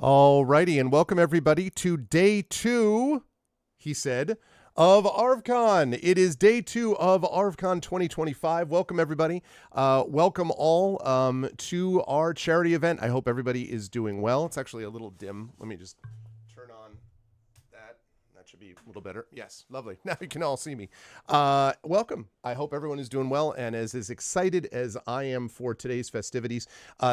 All righty, and welcome everybody to day two, he said, of ArvCon. It is day two of ArvCon 2025. Welcome everybody. Welcome all to our charity event. I hope everybody is doing well. It's actually a little dim. Let me just turn on that. That should be a little better. Yes, lovely. Now you can all see me. Welcome. I hope everyone is doing well and as excited as I am for today's festivities.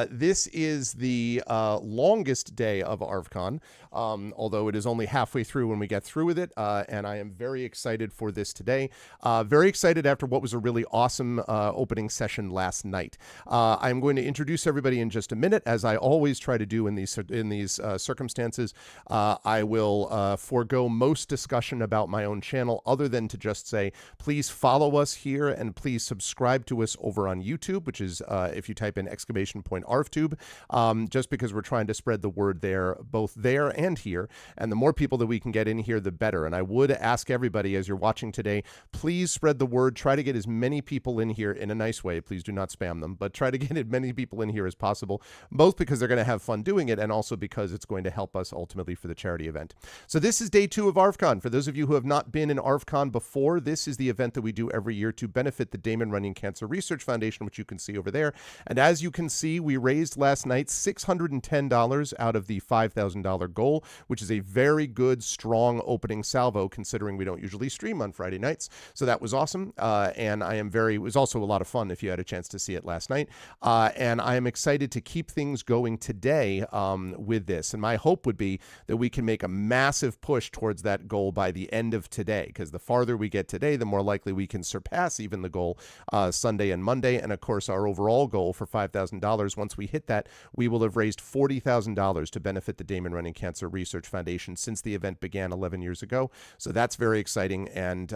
This is the longest day of ArvCon, although it is only halfway through when we get through with it, and I am very excited for this today. Very excited after what was a really awesome opening session last night. I'm going to introduce everybody in just a minute, as I always try to do in these circumstances. I will forego most discussion about my own channel other than to just say, please follow us here and please subscribe to us over on YouTube, which is if you type in !ArvTube, just because we're trying to spread the word there, both there and here. And the more people that we can get in here, the better. And I would ask everybody, as you're watching today, please spread the word. Try to get as many people in here in a nice way. Please do not spam them, but try to get as many people in here as possible, both because they're going to have fun doing it and also because it's going to help us ultimately for the charity event. So this is day two of ArvCon. For those of you who have not been in ArvCon before, this is the event that we do every year to benefit the Damon Runyon Cancer Research Foundation, which you can see over there. And as you can see, we raised last night $610 out of the $5,000 goal, which is a very good, strong opening salvo, considering we don't usually stream on Friday nights. So that was awesome. And it was also a lot of fun if you had a chance to see it last night. And I am excited to keep things going today with this. And my hope would be that we can make a massive push towards that goal by the end of today, because the farther we get today, the more likely we can surpass even the goal Sunday and Monday. And of course, our overall goal for $5,000, once we hit that, we will have raised $40,000 to benefit the Damon Runyon Cancer Research Foundation since the event began 11 years ago. So that's very exciting. And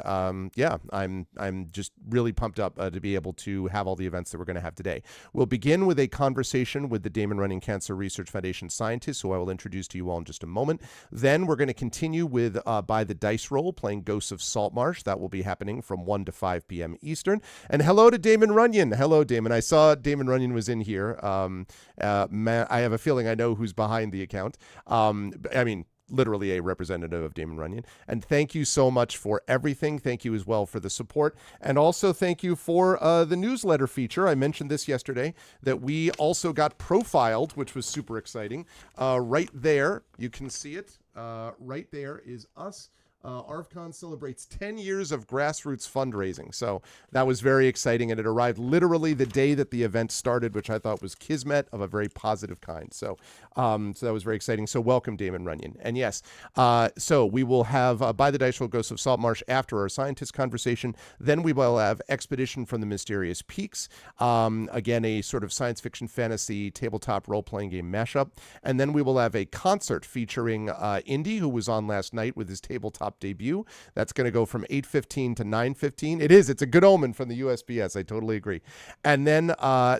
yeah, I'm just really pumped up to be able to have all the events that we're going to have today. We'll begin with a conversation with the Damon Runyon Cancer Research Foundation scientists, who I will introduce to you all in just a moment. Then we're going to continue with By the Dice Roll, playing Ghosts of Saltmarsh. That will be happening from 1 to 5 p.m. Eastern. And hello to Damon Runyon. Hello, Damon. I saw Damon Runyon was in here. I have a feeling I know who's behind the account. Literally a representative of Damon Runyon. And thank you so much for everything. Thank you as well for the support. And also thank you for the newsletter feature. I mentioned this yesterday, that we also got profiled, which was super exciting. Right there, you can see it. Right there is us. ArvCon celebrates 10 years of grassroots fundraising. So that was very exciting, and it arrived literally the day that the event started, which I thought was kismet of a very positive kind. So so that was very exciting. So welcome, Damon Runyon. And yes, so we will have By the Dice Roll, Ghosts of Saltmarsh after our scientist conversation. Then we will have Expedition from the Mysterious Peaks. Again, a sort of science fiction fantasy tabletop role-playing game mashup. And then we will have a concert featuring Indy, who was on last night with his tabletop debut. That's going to go from 8:15 to 9:15. It's a good omen from the USPS. I totally agree. And then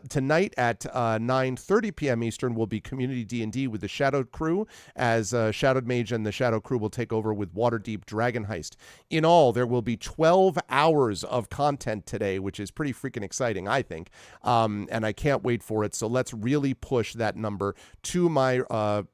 tonight at 9:30 p.m. Eastern will be Community D&D with the Shadowed Crew, as Shadowed Mage and the Shadow Crew will take over with Waterdeep Dragon Heist. In all, there will be 12 hours of content today, which is pretty freaking exciting, I think. And I can't wait for it. So let's really push that number to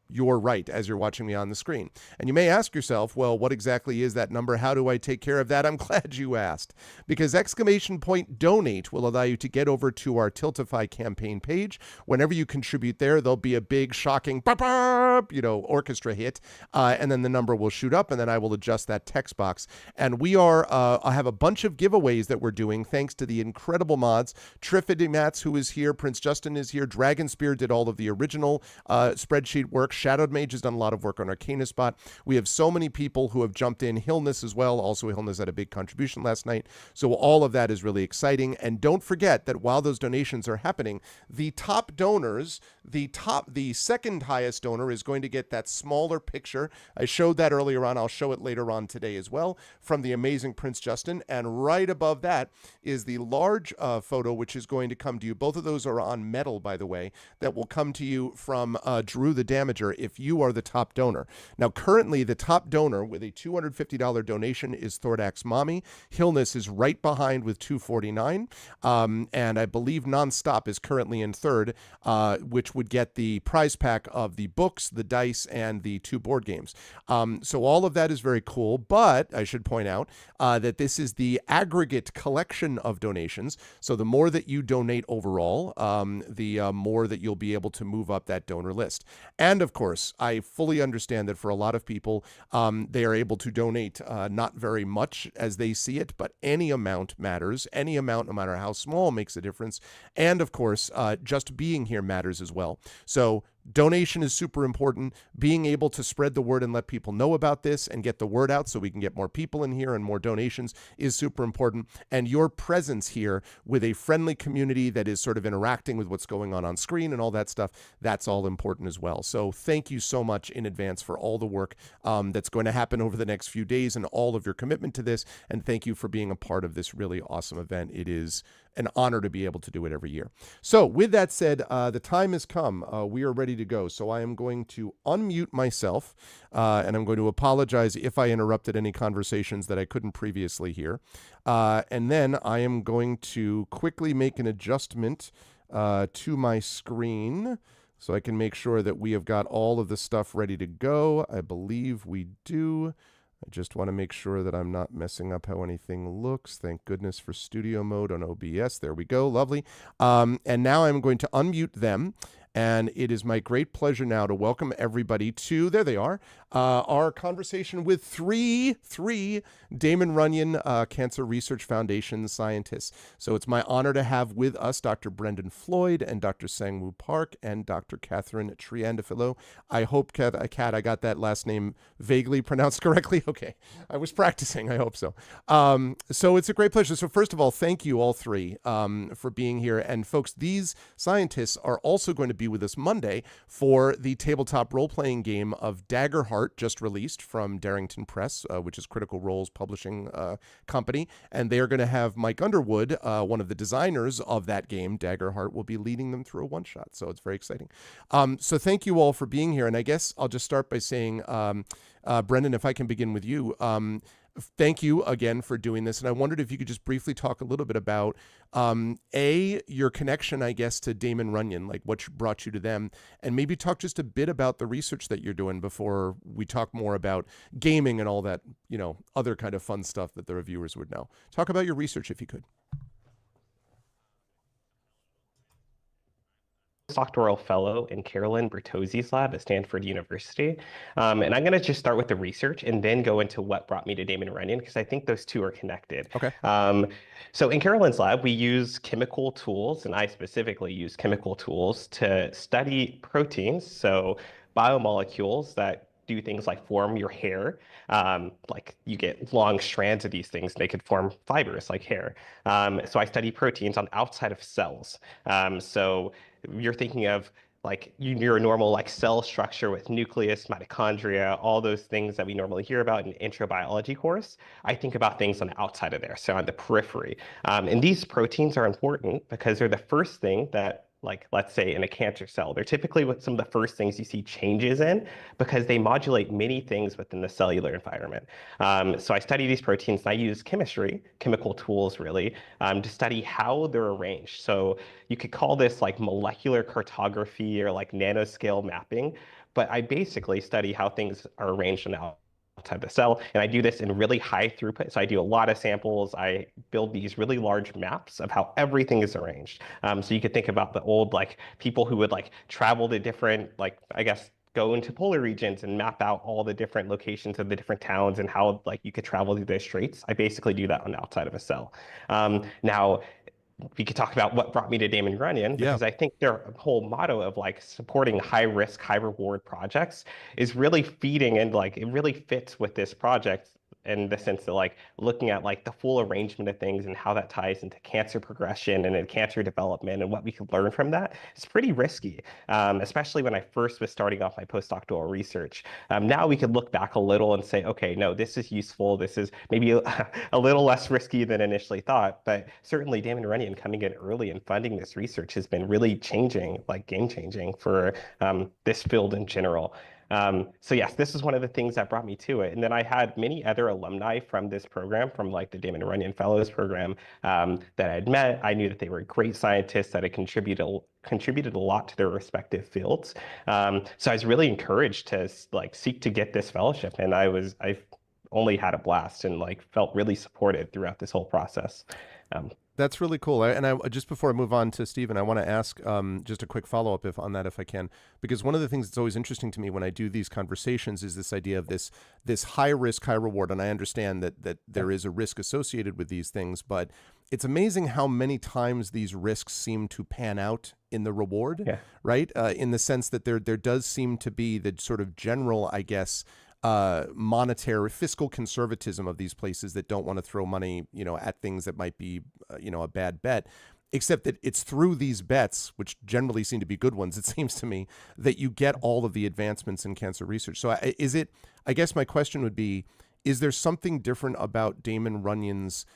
your right as you're watching me on the screen. And you may ask yourself, well, what exactly is that number? How do I take care of that? I'm glad you asked, because !donate will allow you to get over to our Tiltify campaign page. Whenever you contribute there, there'll be a big shocking orchestra hit, and then the number will shoot up, and then I will adjust that text box. And we I have a bunch of giveaways that we're doing thanks to the incredible mods. Trifidimats, who is here, Prince Justin is here, Dragonspear did all of the original spreadsheet work, Shadowed Mage has done a lot of work on Arcanaspot. We have so many people who have jumped in. Hillness as well. Also, Hillness had a big contribution last night. So all of that is really exciting. And don't forget that while those donations are happening, the top donors, the second highest donor is going to get that smaller picture. I showed that earlier on. I'll show it later on today as well, from the amazing Prince Justin. And right above that is the large photo, which is going to come to you. Both of those are on metal, by the way, that will come to you from Drew the Damager if you are the top donor. Now, currently, the top donor with a $200 $250 donation is Thordak's Mommy. Hillness is right behind with $249. And I believe Nonstop is currently in third, which would get the prize pack of the books, the dice, and the 2 board games. So all of that is very cool, but I should point out that this is the aggregate collection of donations. So the more that you donate overall, the more that you'll be able to move up that donor list. And of course, I fully understand that for a lot of people, they are able to donate not very much as they see it, but any amount matters. Any amount, no matter how small, makes a difference. And of course, just being here matters as well. So donation is super important. Being able to spread the word and let people know about this and get the word out so we can get more people in here and more donations is super important. And your presence here with a friendly community that is sort of interacting with what's going on screen and all that stuff, that's all important as well. So thank you so much in advance for all the work that's going to happen over the next few days and all of your commitment to this. And thank you for being a part of this really awesome event. It is an honor to be able to do it every year. So with that said, the time has come. We are ready to go. So I am going to unmute myself, and I'm going to apologize if I interrupted any conversations that I couldn't previously hear. And then I am going to quickly make an adjustment to my screen so I can make sure that we have got all of the stuff ready to go. I believe we do. I just want to make sure that I'm not messing up how anything looks. Thank goodness for studio mode on OBS. There we go. Lovely. And now I'm going to unmute them. And it is my great pleasure now to welcome everybody to, there they are, our conversation with three Damon Runyon Cancer Research Foundation scientists. So it's my honor to have with us Dr. Brendan Floyd and Dr. Sang-Woo Park and Dr. Catherine Triandafilo. I hope, Kat, I got that last name vaguely pronounced correctly. Okay, I was practicing. I hope so. So it's a great pleasure. So first of all, thank you all three for being here. And folks, these scientists are also going to be with us Monday for the tabletop role-playing game of Daggerheart, just released from Darrington Press, which is Critical Role's publishing company. And they are going to have Mike Underwood, one of the designers of that game, Daggerheart, will be leading them through a one-shot. So it's very exciting. So thank you all for being here. And I guess I'll just start by saying, Brendan, if I can begin with you, thank you again for doing this. And I wondered if you could just briefly talk a little bit about, your connection, I guess, to Damon Runyon, like what brought you to them, and maybe talk just a bit about the research that you're doing before we talk more about gaming and all that, other kind of fun stuff that the reviewers would know. Talk about your research if you could. Postdoctoral fellow in Carolyn Bertozzi's lab at Stanford University. And I'm going to just start with the research and then go into what brought me to Damon Runyon, because I think those two are connected. Okay. So in Carolyn's lab, we use chemical tools, and I specifically use chemical tools to study proteins, so biomolecules that do things like form your hair. Like you get long strands of these things, they could form fibers like hair. So I study proteins on the outside of cells. So you're thinking of like your normal like cell structure with nucleus, mitochondria, all those things that we normally hear about in intro biology course. I think about things on the outside of there, so on the periphery. And these proteins are important because they're the first thing that, like, let's say in a cancer cell, they're typically what some of the first things you see changes in because they modulate many things within the cellular environment. So I study these proteins and I use chemistry, chemical tools really, to study how they're arranged. So you could call this like molecular cartography or like nanoscale mapping, but I basically study how things are arranged on the outside the cell. And I do this in really high throughput. So I do a lot of samples. I build these really large maps of how everything is arranged. So you could think about the old like people who would like travel to different, like, I guess, go into polar regions and map out all the different locations of the different towns and how like you could travel through those straits. I basically do that on the outside of a cell. Now, we could talk about what brought me to Damon Runyon, because I think their whole motto of like supporting high risk, high reward projects is really feeding, and like it really fits with this project in the sense that like looking at like the full arrangement of things and how that ties into cancer progression and in cancer development and what we could learn from that. It's pretty risky, especially when I first was starting off my postdoctoral research. Now we could look back a little and say, okay, no, this is useful. This is maybe a little less risky than initially thought, but certainly Damon Runyon coming in early and funding this research has been really changing, like game changing for this field in general. So yes, this is one of the things that brought me to it. And then I had many other alumni from this program, from like the Damon Runyon Fellows program, that I'd met. I knew that they were great scientists that had contributed a lot to their respective fields. So I was really encouraged to like seek to get this fellowship, and I only had a blast and like felt really supported throughout this whole process. Um, That's really cool. And I just before I move on to Stephen, I want to ask just a quick follow up if on that if I can, because one of the things that's always interesting to me when I do these conversations is this idea of this high risk, high reward. And I understand that there is a risk associated with these things, but it's amazing how many times these risks seem to pan out in the reward, yeah. right? In the sense that there does seem to be the sort of general, I guess, monetary fiscal conservatism of these places that don't want to throw money, at things that might be, a bad bet. Except that it's through these bets, which generally seem to be good ones, it seems to me, that you get all of the advancements in cancer research. So I guess my question would be, is there something different about Damon Runyon's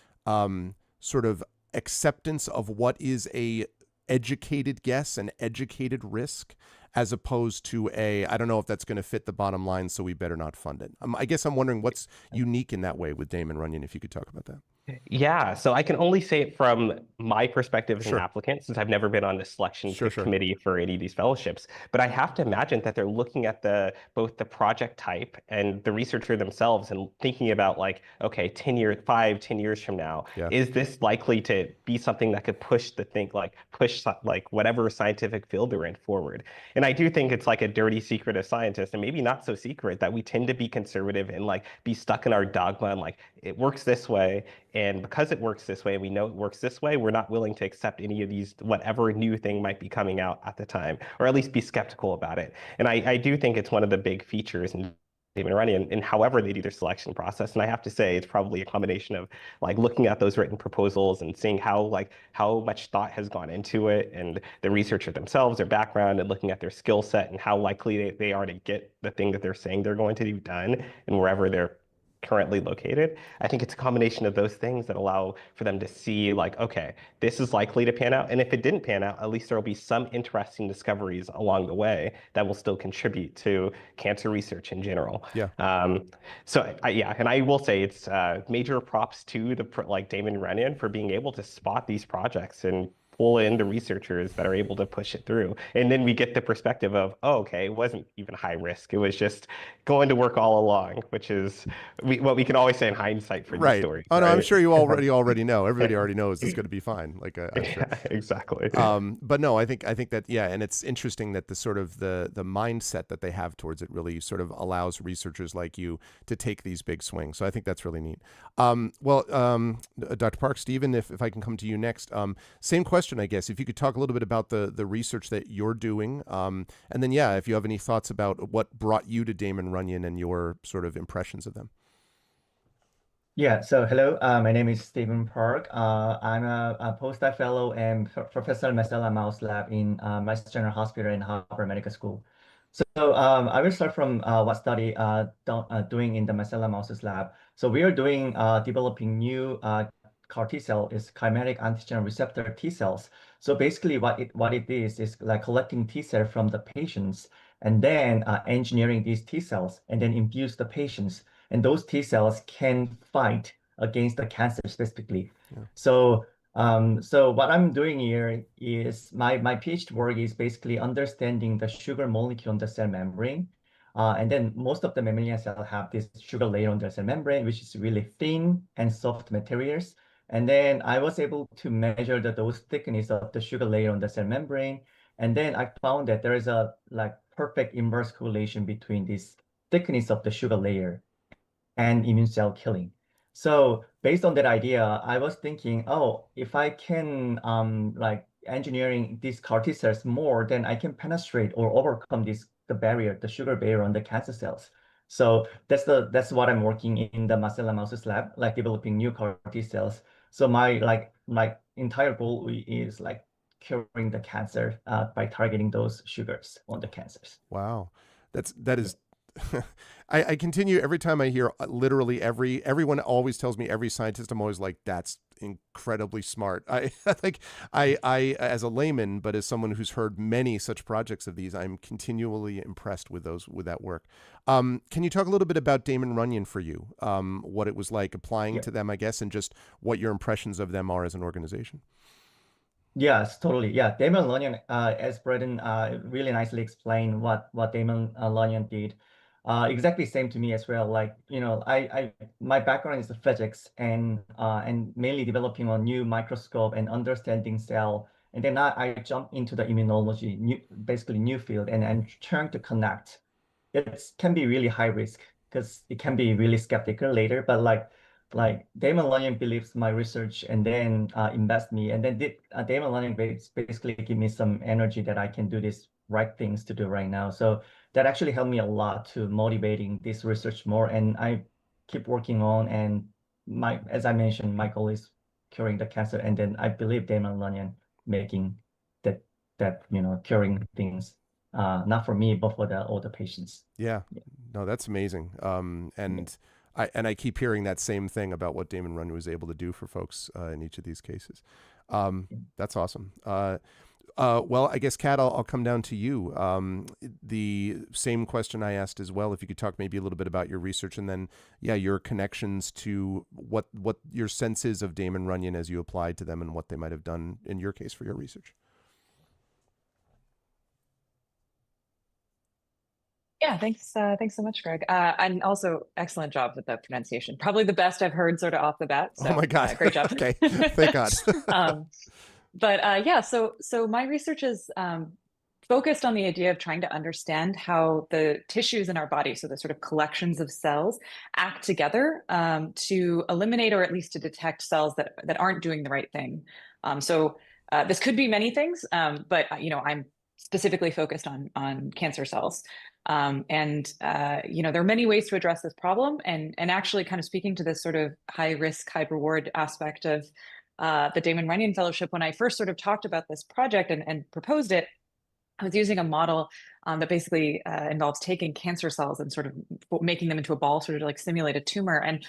sort of acceptance of what is a educated guess, an educated risk, as opposed to I don't know if that's going to fit the bottom line, so we better not fund it. I guess I'm wondering what's unique in that way with Damon Runyon, if you could talk about that. Yeah, so I can only say it from my perspective as an Sure, applicant, since I've never been on the selection sure. committee for any of these fellowships. But I have to imagine that they're looking at both the project type and the researcher themselves and thinking about like, okay, 10 years, 5, 10 years from now, Yeah, is this likely to be something that could push like whatever scientific field they're in forward? And I do think it's like a dirty secret of scientists, and maybe not so secret, that we tend to be conservative and like be stuck in our dogma and like it works this way. And because it works this way, we know it works this way, we're not willing to accept any of these, whatever new thing might be coming out at the time, or at least be skeptical about it. And I do think it's one of the big features in Damon Runyon and however they do their selection process. And I have to say, it's probably a combination of like looking at those written proposals and seeing how much thought has gone into it, and the researcher themselves, their background, and looking at their skill set and how likely they are to get the thing that they're saying they're going to do done and wherever they're currently located. I think it's a combination of those things that allow for them to see like, okay, this is likely to pan out. And if it didn't pan out, at least there will be some interesting discoveries along the way that will still contribute to cancer research in general. yeah. Yeah, and I will say it's major props to like Damon Runyon for being able to spot these projects and pull in the researchers that are able to push it through. And then we get the perspective of, oh, okay, it wasn't even high risk. It was just going to work all along, which is what we can always say in hindsight for these Right. stories, Oh no, I'm right? sure you already know. Everybody already knows it's going to be fine. Like I'm sure. Yeah, exactly. But no, I think that yeah, and it's interesting that the sort of the mindset that they have towards it really sort of allows researchers like you to take these big swings. So I think that's really neat. Dr. Park, Stephen, if I can come to you next, same question, I guess. If you could talk a little bit about the research that you're doing, and then yeah, if you have any thoughts about what brought you to Damon Runyon and your sort of impressions of them. Yeah, so hello, my name is Stephen Park. I'm a postdoc fellow and professor in Marcella Mouse Lab in Mass General Hospital and Harvard Medical School. So I will start from what study doing in the Marcella Mouse's lab. So we are doing developing new CAR T cell is chimeric antigen receptor T cells. So basically what it is like collecting T cell from the patients and then engineering these T cells and then infuse the patients, and those T cells can fight against the cancer specifically. Yeah. So what I'm doing here is my PhD work is basically understanding the sugar molecule on the cell membrane. And then most of the mammalian cells have this sugar layer on the cell membrane, which is really thin and soft materials. And then I was able to measure the dose thickness of the sugar layer on the cell membrane. And then I found that there is a like perfect inverse correlation between this thickness of the sugar layer and immune cell killing. So based on that idea, I was thinking, oh, if I can like engineering these CAR T cells more, then I can penetrate or overcome the barrier, the sugar barrier on the cancer cells. So that's what I'm working in the Marcella Mouse's lab, like developing new CAR T cells. So my entire goal is like curing the cancer by targeting those sugars on the cancers. Wow. That is I continue every time I hear literally everyone always tells me, every scientist, I'm always like, that's incredibly smart. I like I as a layman, but as someone who's heard many such projects of these, I'm continually impressed with that work. Can you talk a little bit about Damon Runyon for you? What it was like applying Yeah. to them, I guess, and just what your impressions of them are as an organization. Yes, totally. Yeah, Damon Lanyon, as Braden really nicely explained what Damon Lanyon did. Exactly same to me as well. Like, I my background is physics and mainly developing a new microscope and understanding cell. And then I jump into the immunology, basically new field, and trying to connect. It can be really high risk because it can be really skeptical later, but like Damon Lanyon believes my research and then invest me, and then Damon Lanyon basically give me some energy that I can do these right things to do right now. So that actually helped me a lot to motivating this research more, and I keep working on. And my as I mentioned, my goal is curing the cancer, and then I believe Damon Lanyon making that curing things, not for me but for all the patients. Yeah, Yeah. no, that's amazing. Yeah. I keep hearing that same thing about what Damon Runyon was able to do for folks in each of these cases. That's awesome. Well, I guess, Kat, I'll come down to you. The same question I asked as well. If you could talk maybe a little bit about your research, and then, yeah, your connections to what your sense is of Damon Runyon as you applied to them, and what they might have done in your case for your research. Yeah, thanks. Thanks so much, Greg. And also excellent job with the pronunciation. Probably the best I've heard sort of off the bat. Oh So my God. great job. Okay. Thank God. um, yeah, so my research is focused on the idea of trying to understand how the tissues in our body, so the sort of collections of cells, act together to eliminate or at least to detect cells that aren't doing the right thing. This could be many things, but I'm specifically focused on cancer cells. There are many ways to address this problem, and actually kind of speaking to this sort of high risk, high reward aspect of the Damon Runyon Fellowship. When I first sort of talked about this project and proposed it, I was using a model that basically involves taking cancer cells and sort of making them into a ball, sort of like simulate a tumor. And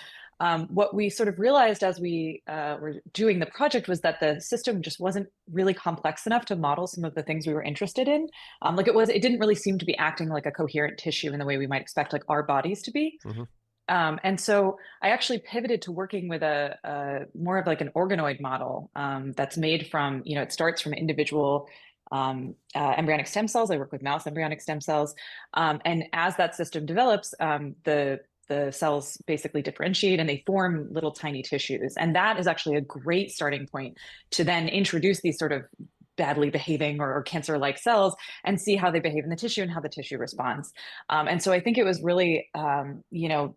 what we sort of realized as we were doing the project was that the system just wasn't really complex enough to model some of the things we were interested in. It didn't really seem to be acting like a coherent tissue in the way we might expect like our bodies to be. Mm-hmm. And so I actually pivoted to working with a more of like an organoid model that's made from, it starts from individual embryonic stem cells. I work with mouse embryonic stem cells. And as that system develops, the cells basically differentiate and they form little tiny tissues. And that is actually a great starting point to then introduce these sort of badly behaving or cancer-like cells and see how they behave in the tissue and how the tissue responds. And so I think it was really,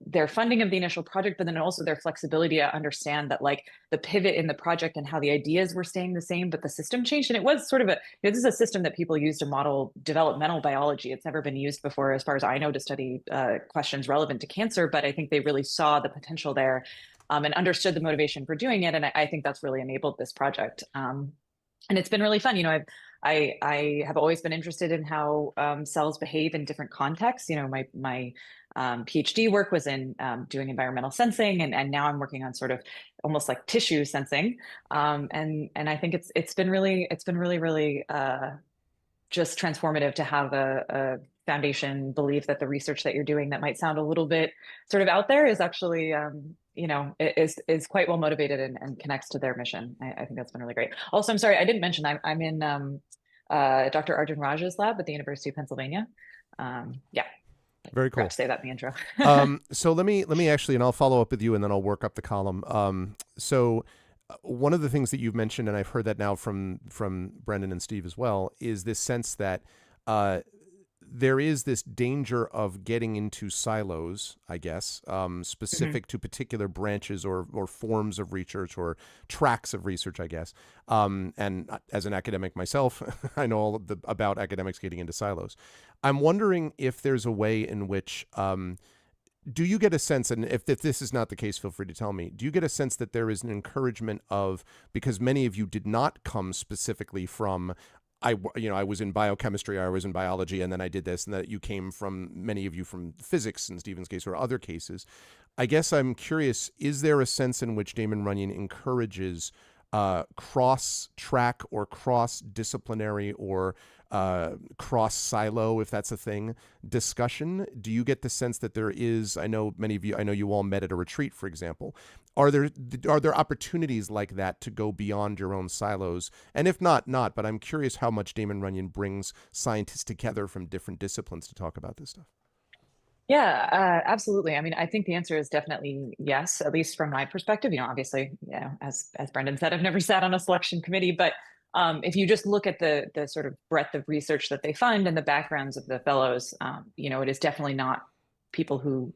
their funding of the initial project, but then also their flexibility to understand that like the pivot in the project and how the ideas were staying the same, but the system changed. And it was sort of this is a system that people use to model developmental biology. It's never been used before, as far as I know, to study questions relevant to cancer, but I think they really saw the potential there and understood the motivation for doing it. And I think that's really enabled this project. And it's been really fun. I have always been interested in how cells behave in different contexts. My PhD work was in doing environmental sensing, and now I'm working on sort of almost like tissue sensing. And I think it's been really just transformative to have a foundation belief that the research that you're doing that might sound a little bit sort of out there is actually is quite well motivated and connects to their mission. I think that's been really great. Also, I'm sorry, I didn't mention I'm in Dr. Arjun Raj's lab at the University of Pennsylvania. Yeah. Very cool. Forgot to say that in the intro. So let me actually, and I'll follow up with you, and then I'll work up the column. So one of the things that you've mentioned, and I've heard that now from Brendan and Steve as well, is this sense that there is this danger of getting into silos, I guess, specific to particular branches or forms of research or tracks of research, I guess. And as an academic myself, I know all about academics getting into silos. I'm wondering if there's a way in which, do you get a sense, and if this is not the case, feel free to tell me, do you get a sense that there is an encouragement of, because many of you did not come specifically from I was in biochemistry, I was in biology, and then I did this, and that you came from, many of you, from physics in Stephen's case or other cases. I guess I'm curious, is there a sense in which Damon Runyon encourages cross-track or cross-disciplinary or cross-silo, if that's a thing, discussion? Do you get the sense that there is, I know you all met at a retreat, for example. Are there opportunities like that to go beyond your own silos? And if not, but I'm curious how much Damon Runyon brings scientists together from different disciplines to talk about this stuff. Yeah, absolutely. I mean, I think the answer is definitely yes, at least from my perspective. Obviously, as Brendan said, I've never sat on a selection committee, but if you just look at the sort of breadth of research that they fund and the backgrounds of the fellows, it is definitely not people who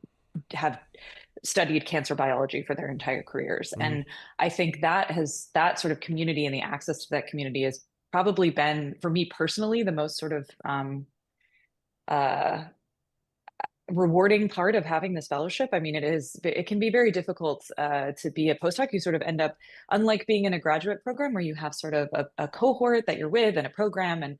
have studied cancer biology for their entire careers. Mm-hmm. And I think that sort of community and the access to that community has probably been, for me personally, the most sort of rewarding part of having this fellowship. I mean, it can be very difficult to be a postdoc. You sort of end up, unlike being in a graduate program where you have sort of a cohort that you're with and a program, and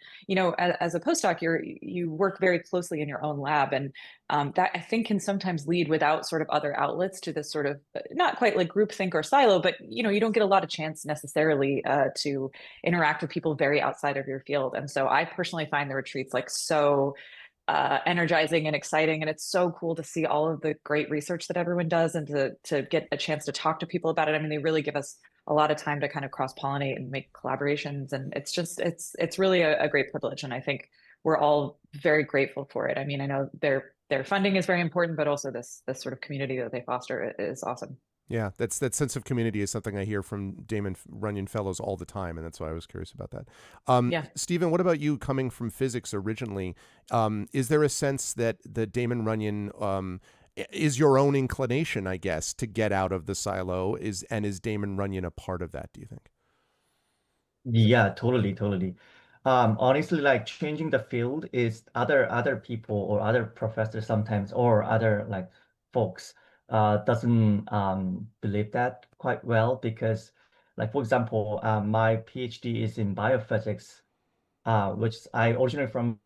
as a postdoc, you work very closely in your own lab, and that I think can sometimes lead, without sort of other outlets, to this sort of not quite like groupthink or silo, but you don't get a lot of chance necessarily to interact with people very outside of your field. And so I personally find the retreats like so energizing and exciting, and it's so cool to see all of the great research that everyone does, and to get a chance to talk to people about it. I mean, they really give us a lot of time to kind of cross-pollinate and make collaborations, and it's really a great privilege, and I think we're all very grateful for it. I mean, I know their funding is very important, but also this sort of community that they foster is awesome. Yeah, that sense of community is something I hear from Damon Runyon Fellows all the time, and that's why I was curious about that. Yeah. Stephen, what about you, coming from physics originally? Is there a sense that the Damon Runyon is your own inclination, I guess, to get out of the silo? Is Damon Runyon a part of that, do you think? Yeah, totally. Honestly, like changing the field is other people or other professors sometimes, or other like folks doesn't believe that quite well, because like, for example, my PhD is in biophysics, which I originally from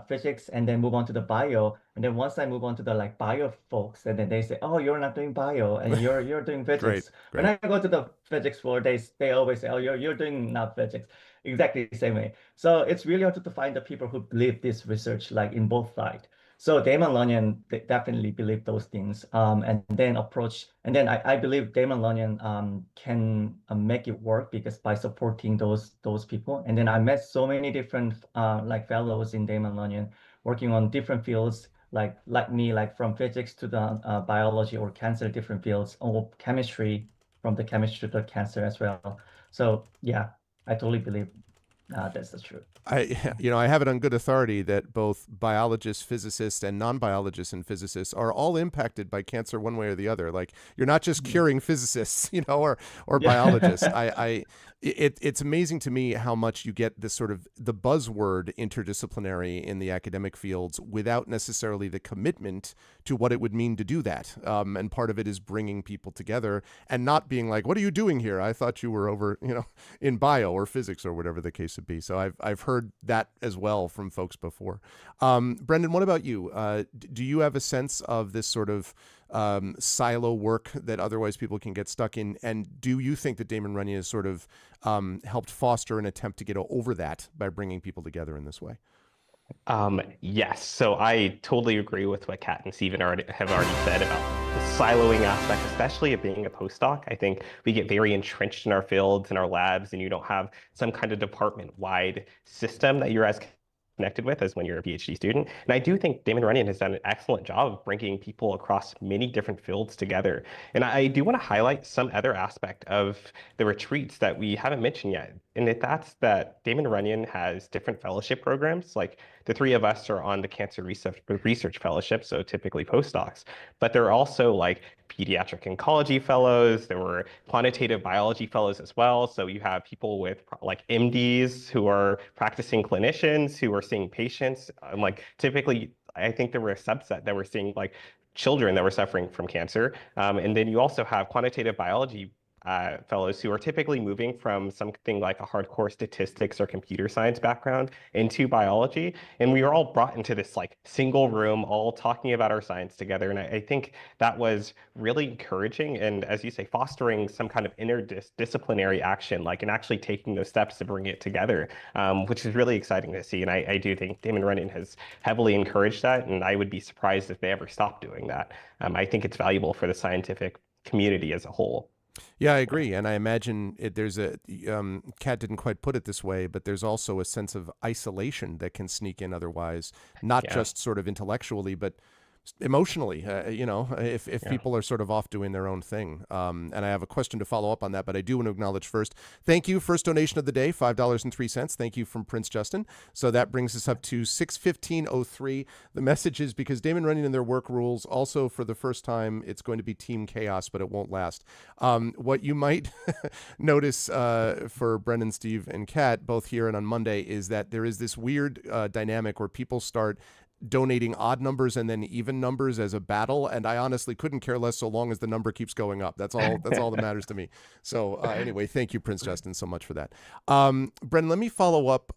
physics, and then move on to the bio. And then once I move on to the like bio folks, and then they say, "Oh, you're not doing bio, and you're doing physics." Great. When I go to the physics world, they always say, "Oh, you're doing not physics." Exactly the same way. So it's really hard to find the people who believe this research, like in both sides. So Damon Lanyon definitely believe those things, and then I believe Damon Lanyon can make it work, because by supporting those people. And then I met so many different like fellows in Damon Lanyon working on different fields, like me, like from physics to the biology or cancer, different fields, or chemistry, from the chemistry to the cancer as well. So yeah, I totally believe that's the truth. I have it on good authority that both biologists, physicists, and non-biologists and physicists are all impacted by cancer one way or the other. Like, you're not just curing physicists, or biologists. It's amazing to me how much you get this sort of the buzzword interdisciplinary in the academic fields without necessarily the commitment to what it would mean to do that. And part of it is bringing people together and not being like, "What are you doing here? I thought you were over, in bio or physics," or whatever the case would be. So I've heard that as well from folks before. Brendan, what about you? Do you have a sense of this sort of silo work that otherwise people can get stuck in? And do you think that Damon Runyon has sort of helped foster an attempt to get over that by bringing people together in this way? Yes. So I totally agree with what Kat and Stephen have already said about the siloing aspect, especially of being a postdoc. I think we get very entrenched in our fields and our labs, and you don't have some kind of department-wide system that you're as connected with as when you're a PhD student. And I do think Damon Runyon has done an excellent job of bringing people across many different fields together. And I do want to highlight some other aspect of the retreats that we haven't mentioned yet. And that's that Damon Runyon has different fellowship programs. Like, the three of us are on the Cancer Research Fellowship, so typically postdocs. But there are also like pediatric oncology fellows. There were quantitative biology fellows as well. So you have people with like MDs who are practicing clinicians who are seeing patients. Like, typically, I think there were a subset that were seeing like children that were suffering from cancer. And then you also have quantitative biology fellows who are typically moving from something like a hardcore statistics or computer science background into biology. And we were all brought into this like single room, all talking about our science together. And I think that was really encouraging. And as you say, fostering some kind of interdisciplinary action, like and actually taking those steps to bring it together, which is really exciting to see. And I do think Damon Runyon has heavily encouraged that. And I would be surprised if they ever stopped doing that. I think it's valuable for the scientific community as a whole. Yeah, I agree. And I imagine there's Kat didn't quite put it this way, but there's also a sense of isolation that can sneak in otherwise, not just sort of intellectually, but emotionally, if people are sort of off doing their own thing. And I have a question to follow up on that, but I do want to acknowledge first, thank you. First donation of the day, $5.03. Thank you from Prince Justin. So that brings us up to 615.03. The message is because Damon Runyon and their work rules, also for the first time, it's going to be team chaos, but it won't last. What you might notice for Brendan, Steve, and Kat, both here and on Monday, is that there is this weird dynamic where people start donating odd numbers and then even numbers as a battle, and I honestly couldn't care less so long as the number keeps going up. That's all that matters to me. So anyway, thank you, Prince Justin, so much for that. Brendan, let me follow up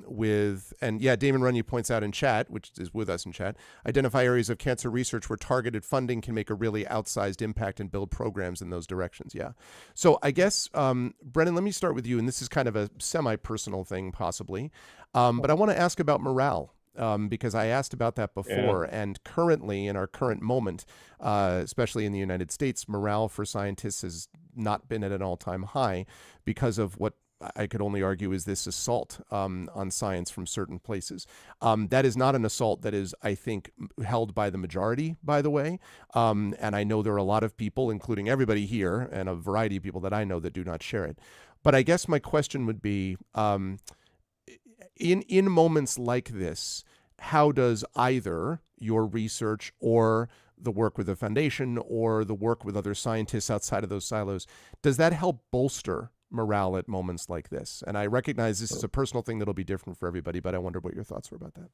with, and yeah, Damon Runyon points out in chat, which is with us in chat, identify areas of cancer research where targeted funding can make a really outsized impact and build programs in those directions. Yeah. So I guess, Brendan, let me start with you, and this is kind of a semi-personal thing possibly, but I want to ask about morale. Because I asked about that before, and currently, in our current moment, especially in the United States, morale for scientists has not been at an all-time high because of what I could only argue is this assault on science from certain places. That is not an assault that is, I think, held by the majority, by the way. And I know there are a lot of people, including everybody here, and a variety of people that I know that do not share it. But I guess my question would be, in moments like this, how does either your research or the work with the foundation or the work with other scientists outside of those silos, does that help bolster morale at moments like this? And I recognize this is a personal thing that'll be different for everybody, but I wonder what your thoughts were about that.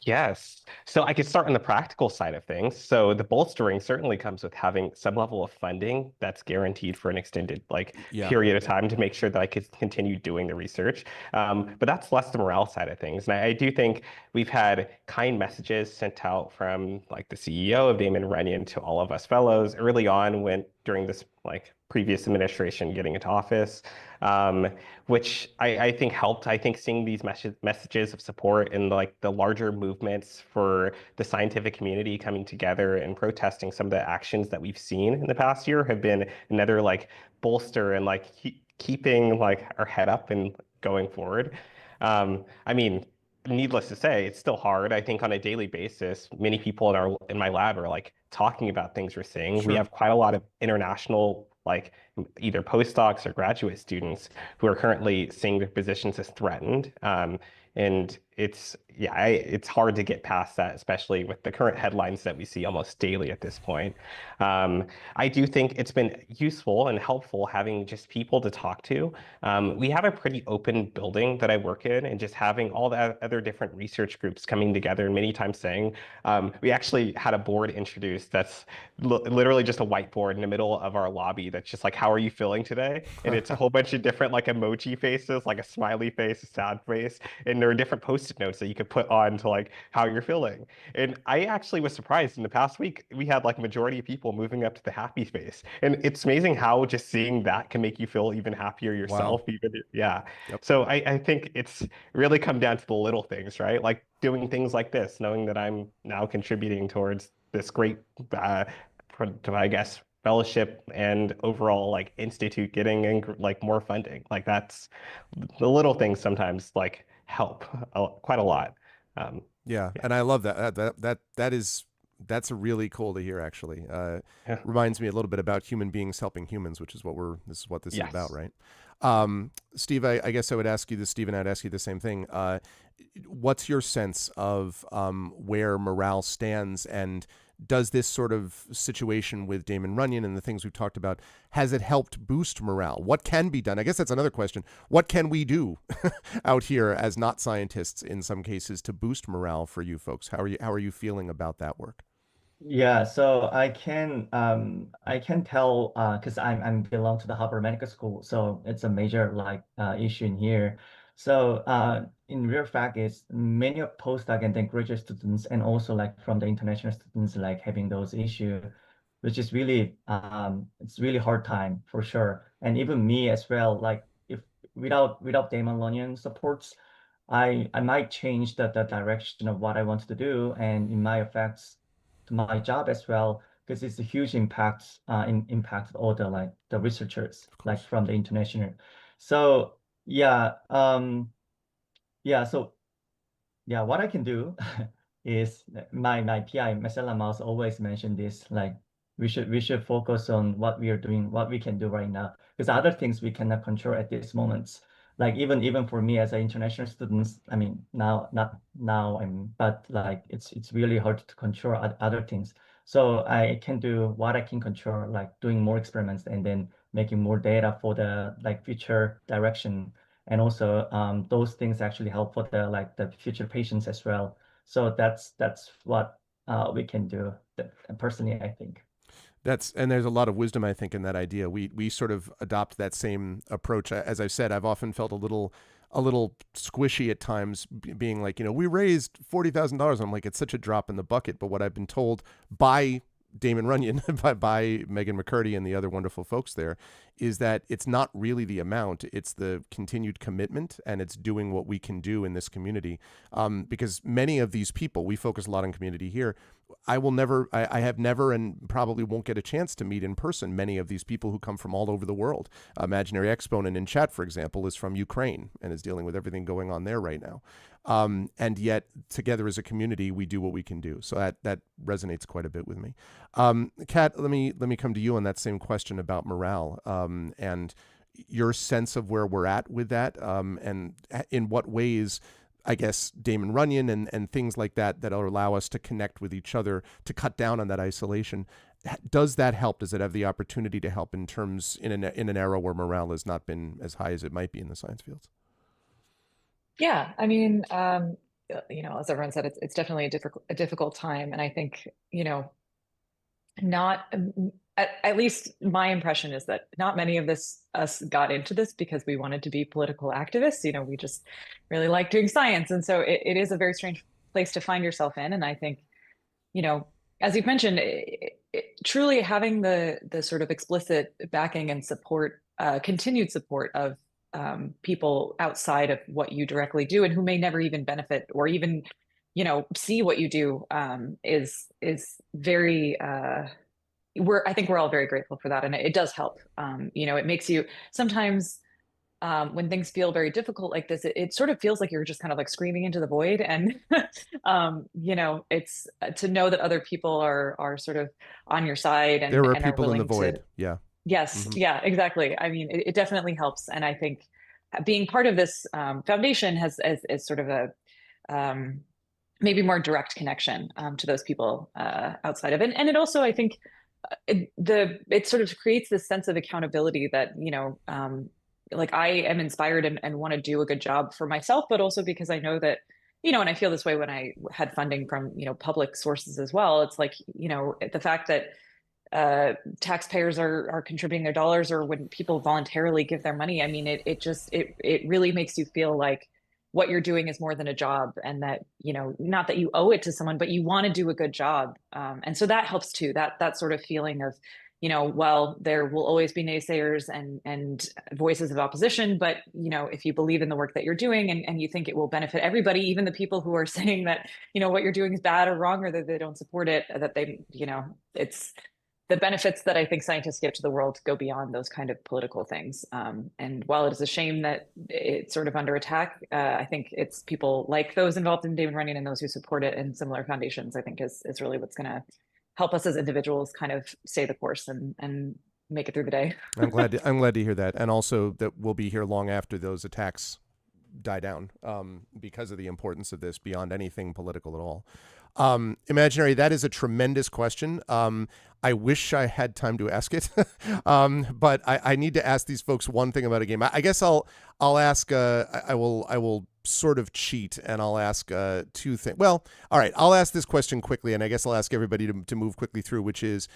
Yes. So I could start on the practical side of things. So the bolstering certainly comes with having some level of funding that's guaranteed for an extended period of time to make sure that I could continue doing the research. But that's less the morale side of things. And I do think we've had kind messages sent out from like the CEO of Damon Runyon to all of us fellows early on during this previous administration getting into office, which I think helped. I think seeing these messages of support and the larger movements for the scientific community coming together and protesting some of the actions that we've seen in the past year have been another bolster and keeping our head up and going forward. I mean, needless to say, it's still hard. I think on a daily basis, many people in my lab are talking about things we're seeing. Sure. We have quite a lot of international either postdocs or graduate students who are currently seeing their positions as threatened. And it's hard to get past that, especially with the current headlines that we see almost daily at this point. I do think it's been useful and helpful having just people to talk to. We have a pretty open building that I work in, and just having all the other different research groups coming together and many times saying, we actually had a board introduced that's literally just a whiteboard in the middle of our lobby that's just how are you feeling today? And it's a whole bunch of different emoji faces, like a smiley face, a sad face, and there are different post-it notes that you could put on to how you're feeling. And I actually was surprised in the past week, we had a majority of people moving up to the happy face. And it's amazing how just seeing that can make you feel even happier yourself. Wow. Yep. So I think it's really come down to the little things, right? Doing things like this, knowing that I'm now contributing towards this great, I guess, fellowship and overall institute getting more funding. That's the little things sometimes help quite a lot. And I love that. That's really cool to hear, actually. Reminds me a little bit about human beings helping humans, which is this is what this is about, right? Steve, I guess I would ask you this, Steve, and I'd ask you the same thing. What's your sense of where morale stands, and does this sort of situation with Damon Runyon and the things we've talked about, has it helped boost morale? What can be done? I guess that's another question. What can we do out here as not scientists in some cases to boost morale for you folks? How are you feeling about that work? Yeah, so I can tell because I'm belong to the Harvard Medical School, so it's a major like issue in here. So in real fact is many of postdoc and then graduate students and also like from the international students like having those issue, which is really it's really hard time for sure. And even me as well, like if without Damon Lonyan supports, I might change the direction of what I want to do and it might affect my job as well because it's a huge impact impact all the like the researchers Of like course. from the international. So yeah, yeah, so yeah, what I can do is my PI Marcella Mouse always mentioned this like we should focus on what we are doing, what we can do right now, because other things we cannot control at this moment. Like even for me as an international student, I mean now not now but like it's really hard to control other things. So I can do what I can control, like doing more experiments and then making more data for the like future direction and also those things actually help for the like the future patients as well. So that's what we can do personally, I think. And there's a lot of wisdom, I think, in that idea. We sort of adopt that same approach. As I've said, I've often felt a little squishy at times, being like, we raised $40,000. I'm like, it's such a drop in the bucket. But what I've been told by Damon Runyon, by Megan McCurdy and the other wonderful folks there, is that it's not really the amount, it's the continued commitment, and it's doing what we can do in this community. Because many of these people, we focus a lot on community here. I have never and probably won't get a chance to meet in person many of these people who come from all over the world. Imaginary Exponent in chat, for example, is from Ukraine and is dealing with everything going on there right now. And yet, together as a community, we do what we can do. So that resonates quite a bit with me. Kat, let me come to you on that same question about morale and your sense of where we're at with that, and in what ways, I guess, Damon Runyon and things like that that allow us to connect with each other, to cut down on that isolation. Does that help? Does it have the opportunity to help in terms in an era where morale has not been as high as it might be in the science fields? Yeah, I mean, as everyone said, it's definitely a difficult time, and I think, not at least my impression is that not many of us got into this because we wanted to be political activists. We just really like doing science, and so it is a very strange place to find yourself in. And I think, you know, as you've mentioned, truly having the sort of explicit backing and support, continued support of people outside of what you directly do and who may never even benefit or even, see what you do, is very. I think we're all very grateful for that, and it does help. It makes you sometimes, when things feel very difficult like this, it sort of feels like you're just kind of like screaming into the void. And it's to know that other people are sort of on your side There are and are people in the willing to. void. Yeah. Yes, Mm-hmm. yeah, exactly. I mean, it definitely helps, and I think being part of this foundation has is sort of a um, maybe more direct connection to those people outside of it. And it also, I think, it sort of creates this sense of accountability that, like I am inspired and want to do a good job for myself, but also because I know that, and I feel this way when I had funding from, public sources as well. It's like, the fact that taxpayers are contributing their dollars, or when people voluntarily give their money. I mean, it really makes you feel like what you're doing is more than a job, and that, not that you owe it to someone, but you want to do a good job. And so that helps too, that sort of feeling of, well, there will always be naysayers and voices of opposition, but, if you believe in the work that you're doing and you think it will benefit everybody, even the people who are saying that, what you're doing is bad or wrong, or that they don't support it, that they, it's the benefits that I think scientists give to the world go beyond those kind of political things. And while it is a shame that it's sort of under attack, I think it's people like those involved in Damon Runyon and those who support it and similar foundations, I think is really what's going to help us as individuals kind of stay the course and make it through the day. I'm glad to hear that, and also that we'll be here long after those attacks die down, because of the importance of this beyond anything political at all. Imaginary, that is a tremendous question. I wish I had time to ask it, but I need to ask these folks one thing about a game. I guess I'll ask. I will sort of cheat, and I'll ask two things. Well, all right, I'll ask this question quickly, and I guess I'll ask everybody to move quickly through, which is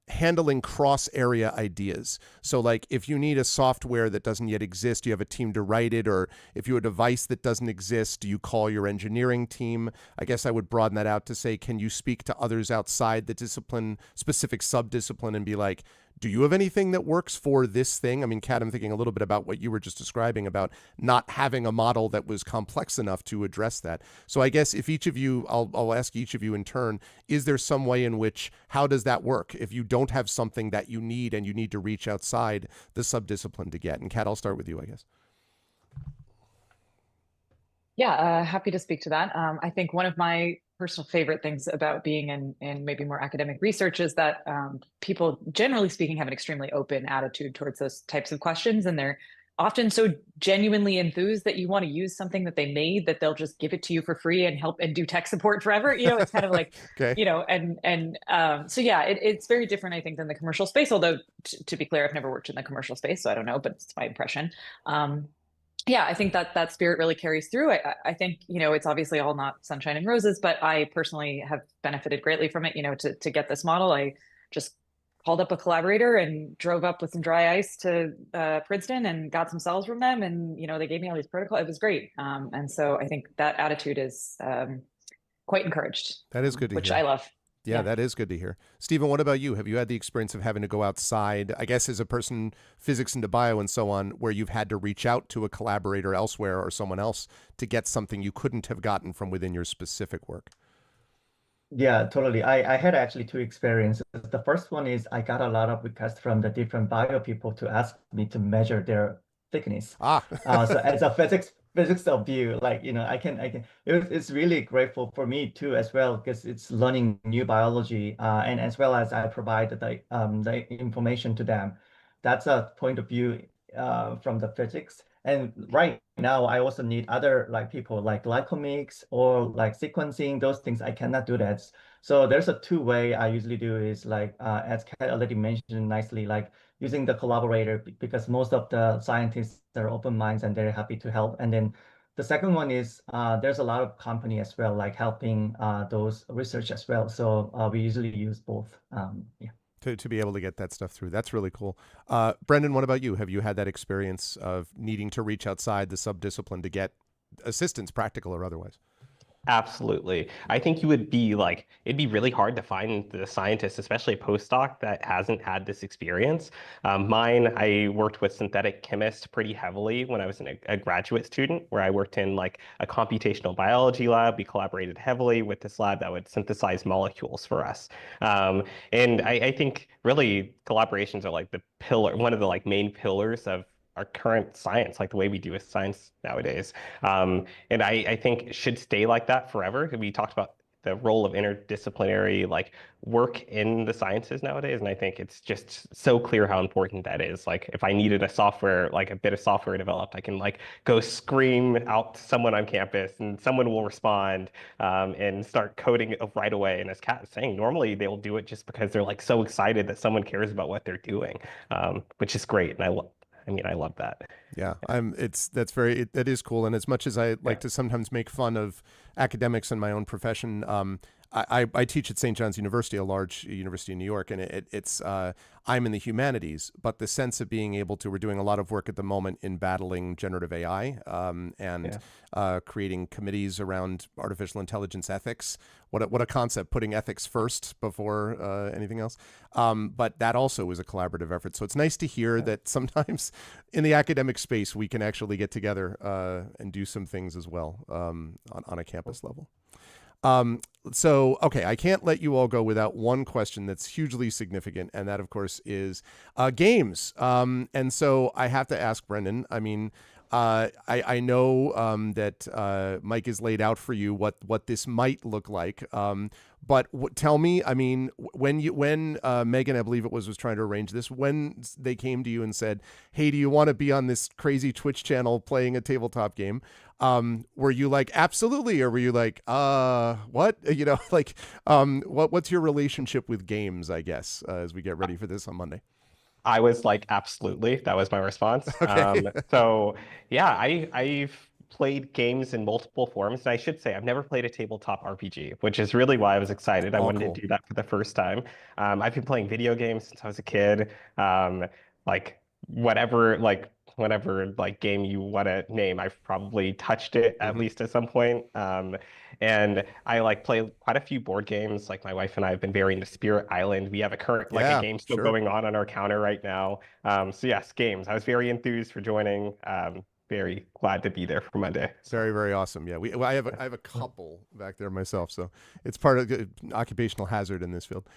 handling cross-area ideas. So like if you need a software that doesn't yet exist, you have a team to write it, or if you have a device that doesn't exist, do you call your engineering team? I guess I would broaden that out to say, can you speak to others outside the discipline, specific sub-discipline, and be like, do you have anything that works for this thing? I mean, Kat, I'm thinking a little bit about what you were just describing about not having a model that was complex enough to address that. So I guess if each of you, I'll ask each of you in turn, is there some way in which, how does that work? If you don't have something that you need and you need to reach outside the sub-discipline to get. And Kat, I'll start with you, I guess. Yeah, happy to speak to that. I think one of my personal favorite things about being in maybe more academic research is that people, generally speaking, have an extremely open attitude towards those types of questions. And they're often so genuinely enthused that you want to use something that they made that they'll just give it to you for free and help and do tech support forever. It's kind of like, okay. So yeah, it's very different, I think, than the commercial space. Although to be clear, I've never worked in the commercial space, so I don't know, but it's my impression. Yeah, I think that spirit really carries through. I think, it's obviously all not sunshine and roses, but I personally have benefited greatly from it. To get this model, I just called up a collaborator and drove up with some dry ice to Princeton and got some cells from them. And, they gave me all these protocols. It was great. And so I think that attitude is quite encouraged. That is good to hear. Which I love. Yeah, that is good to hear. Stephen, what about you? Have you had the experience of having to go outside, I guess as a person, physics into bio and so on, where you've had to reach out to a collaborator elsewhere or someone else to get something you couldn't have gotten from within your specific work? Yeah, totally. I had actually two experiences. The first one is I got a lot of requests from the different bio people to ask me to measure their thickness. So as a physics of view, like, it's really grateful for me too as well, because it's learning new biology, and as well as I provide the information to them. That's a point of view from the physics. And right now I also need other people like glycomics or like sequencing, those things I cannot do that. So there's a two-way I usually do is as Kat already mentioned nicely, using the collaborator, because most of the scientists are open minds and they're happy to help. And then the second one is there's a lot of company as well, helping those research as well. So we usually use both. Yeah. To be able to get that stuff through. That's really cool. Brendan, what about you? Have you had that experience of needing to reach outside the sub-discipline to get assistance, practical or otherwise? Absolutely. I think it'd be really hard to find the scientist, especially a postdoc, that hasn't had this experience. I worked with synthetic chemists pretty heavily when I was a graduate student, where I worked in a computational biology lab. We collaborated heavily with this lab that would synthesize molecules for us. And I think really collaborations are one of the main pillars of our current science, the way we do with science nowadays. And I think it should stay like that forever. We talked about the role of interdisciplinary work in the sciences nowadays, and I think it's just so clear how important that is. If I needed a bit of software developed, I can go scream out to someone on campus and someone will respond and start coding right away. And as Kat is saying, normally they'll do it just because they're so excited that someone cares about what they're doing, which is great. And I love that. Yeah, that is cool. And as much as I like to sometimes make fun of academics in my own profession, I teach at St. John's University, a large university in New York, and it's I'm in the humanities, but the sense of being able to, we're doing a lot of work at the moment in battling generative AI and creating committees around artificial intelligence ethics. What a concept, putting ethics first before anything else. But that also is a collaborative effort. So it's nice to hear that sometimes in the academic space, we can actually get together and do some things as well on a campus level. Okay, I can't let you all go without one question that's hugely significant, and that, of course, is games. And so I have to ask Brendan, I mean, I know that Mike has laid out for you what this might look like. But tell me, I mean, when Megan, I believe it was trying to arrange this, when they came to you and said, hey, do you want to be on this crazy Twitch channel playing a tabletop game? Were you like, absolutely? Or were you like, what? What's your relationship with games, I guess, as we get ready for this on Monday? I was like, absolutely. That was my response. Okay. So yeah, I've played games in multiple forms. And I should say, I've never played a tabletop RPG, which is really why I was excited. I wanted cool. to do that for the first time. I've been playing video games since I was a kid. Like whatever like game you want to name, I've probably touched it at least at some point. And I like play quite a few board games. Like my wife and I have been very into Spirit Island. We have a current like a game still going on our counter right now. So yes, games. I was very enthused for joining. Very glad to be there for Monday. So. Very, very awesome. Yeah, I have a couple back there myself, so it's part of the occupational hazard in this field.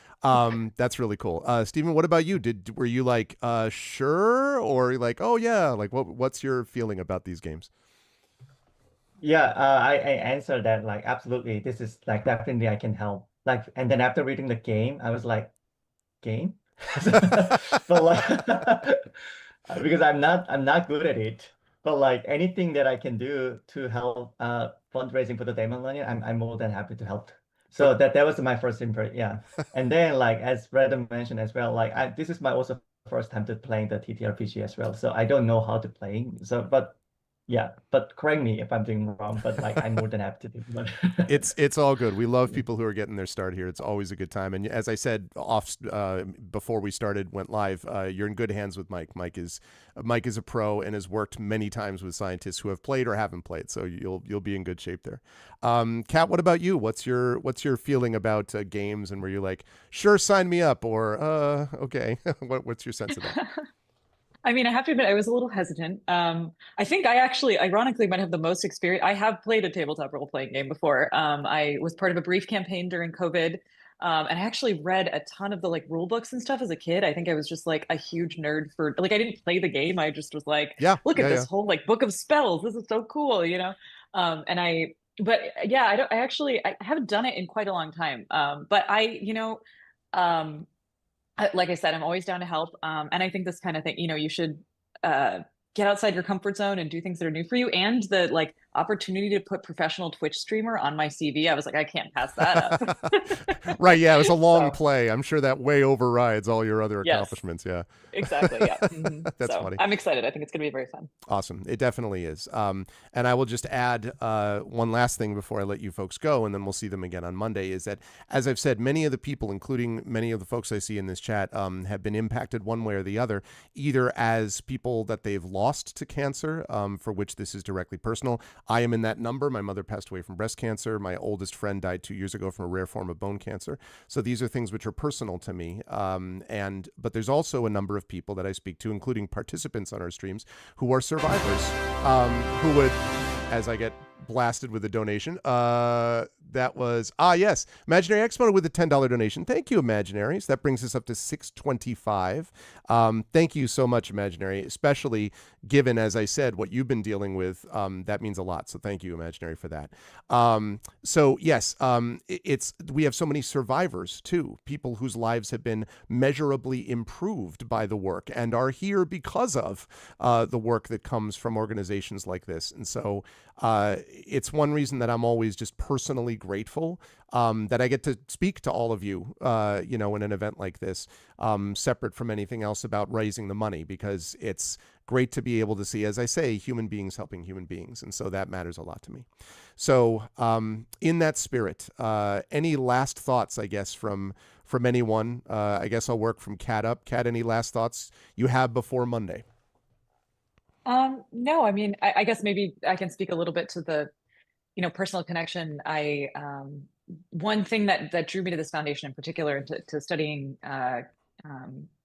That's really cool. Stephen, what about you? Were you like sure, or like, oh yeah, like what's your feeling about these games? Yeah, I answered that like absolutely. This is like definitely I can help. Like, and then after reading the game, I was like, game, but like because I'm not good at it. But like anything that I can do to help fundraising for the Demon Lion, I'm more than happy to help. So that was my first impression. Yeah, and then like as Brandon mentioned as well, like this is my also first time to playing the TTRPG as well. So I don't know how to play. So but. Yeah, but correct me if I'm doing wrong, but like I'm more than happy to do it. It's all good. We love people who are getting their start here. It's always a good time. And as I said before we went live, you're in good hands with Mike. Mike is a pro and has worked many times with scientists who have played or haven't played. So you'll be in good shape there. Kat, what about you? What's your feeling about games, and were you like, sure, sign me up, or okay? What's your sense of that? I mean, I have to admit, I was a little hesitant. I think I actually, ironically, might have the most experience. I have played a tabletop role-playing game before. I was part of a brief campaign during COVID, and I actually read a ton of the like rule books and stuff as a kid. I think I was just like a huge nerd for like I didn't play the game. I just was like, look at this whole like book of spells. This is so cool, you know. But yeah, I haven't done it in quite a long time. But like I said, I'm always down to help. And I think this kind of thing, you should get outside your comfort zone and do things that are new for you. And the like opportunity to put professional Twitch streamer on my CV, I was like, I can't pass that up. Right. Yeah. It was a long play. I'm sure that way overrides all your other accomplishments. Yeah. Exactly. Yeah. That's funny. I'm excited. I think it's going to be very fun. Awesome. It definitely is. And I will just add one last thing before I let you folks go, and then we'll see them again on Monday, is that, as I've said, many of the people, including many of the folks I see in this chat, have been impacted one way or the other, either as people that they've lost to cancer, for which this is directly personal. I am in that number. My mother passed away from breast cancer. My oldest friend died 2 years ago from a rare form of bone cancer. So these are things which are personal to me. But there's also a number of people that I speak to, including participants on our streams, who are survivors, who would, as I get blasted with a donation, that was yes, Imaginary Exponent with a $10 donation. Thank you, Imaginaries. That brings us up to $625. Thank you so much, Imaginary, especially given, as I said, what you've been dealing with. That means a lot. So thank you, Imaginary, for that. So yes, we have so many survivors too, people whose lives have been measurably improved by the work and are here because of the work that comes from organizations like this. And so it's one reason that I'm always just personally grateful that I get to speak to all of you, in an event like this, separate from anything else about raising the money, because it's great to be able to see, as I say, human beings helping human beings. And so that matters a lot to me. So in that spirit, any last thoughts, I guess, from anyone? I guess I'll work from Kat up. Kat, any last thoughts you have before Monday? No, I mean, I guess maybe I can speak a little bit to the, personal connection. One thing that drew me to this foundation in particular, to studying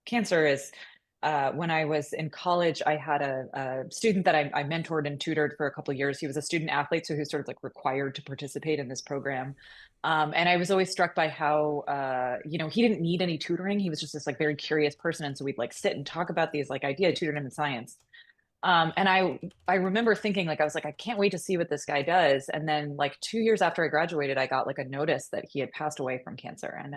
cancer, is when I was in college, I had a student that I mentored and tutored for a couple of years. He was a student athlete, so he was sort of like required to participate in this program. And I was always struck by how, he didn't need any tutoring. He was just this like very curious person. And so we'd like sit and talk about these like ideas, tutored him in science. And I remember thinking, like, I was like, I can't wait to see what this guy does. And then like 2 years after I graduated, I got like a notice that he had passed away from cancer. And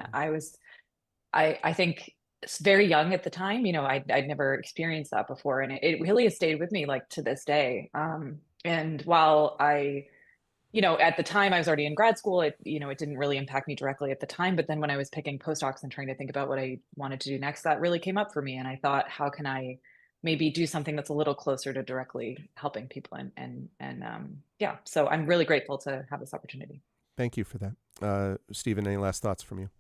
I think it's very young at the time, I'd never experienced that before. And it really has stayed with me like to this day. And while at the time I was already in grad school, it didn't really impact me directly at the time. But then when I was picking postdocs and trying to think about what I wanted to do next, that really came up for me. And I thought, how can I maybe do something that's a little closer to directly helping people. Yeah, so I'm really grateful to have this opportunity. Thank you for that. Stephen, any last thoughts from you?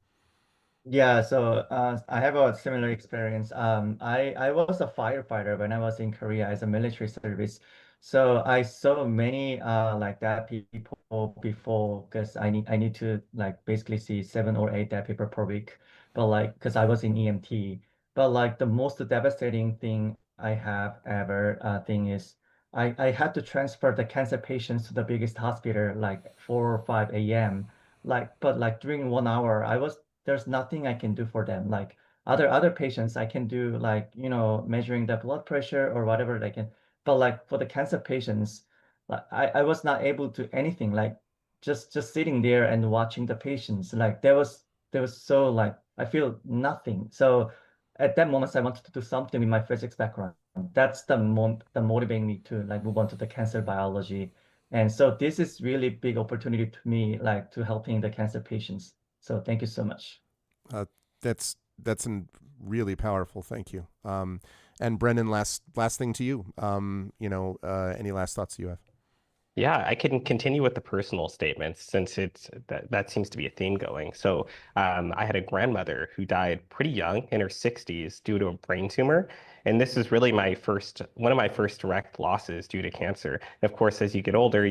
Yeah, so I have a similar experience. I was a firefighter when I was in Korea as a military service. So I saw many like that people before because I need to like basically see 7 or 8 dead people per week. But like because I was in EMT. But like the most devastating thing I have ever thing is I had to transfer the cancer patients to the biggest hospital like 4 or 5 a.m. But like during 1 hour I was there's nothing I can do for them. Like other patients, I can do like, measuring the blood pressure or whatever they can. But like for the cancer patients, like I was not able to anything. Like just sitting there and watching the patients. Like there was so like I feel nothing. So at that moment, I wanted to do something with my physics background. That's the motivating me to like move on to the cancer biology. And so this is really big opportunity to me, like to helping the cancer patients. So thank you so much. Uh, that's really powerful. Thank you. And Brendan, last thing to you. Any last thoughts you have? Yeah, I can continue with the personal statements since that seems to be a theme going. So I had a grandmother who died pretty young in her 60s due to a brain tumor. And this is really one of my first direct losses due to cancer. And of course, as you get older,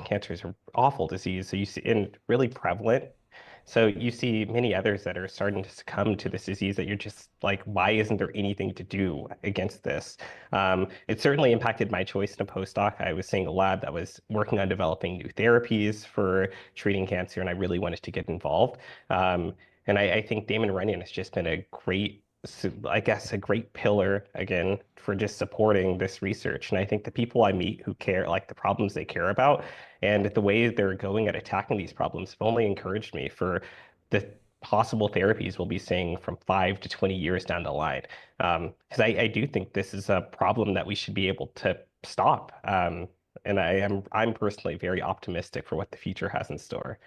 cancer is an awful disease. So you see, and really prevalent. So you see many others that are starting to succumb to this disease that you're just like, why isn't there anything to do against this? It certainly impacted my choice in a postdoc. I was seeing a lab that was working on developing new therapies for treating cancer, and I really wanted to get involved. And I think Damon Runyon has just been a great pillar again for just supporting this research. And I think the people I meet who care, like the problems they care about, and the way they're going at attacking these problems have only encouraged me for the possible therapies we'll be seeing from 5 to 20 years down the line. Because I do think this is a problem that we should be able to stop. And I'm personally very optimistic for what the future has in store.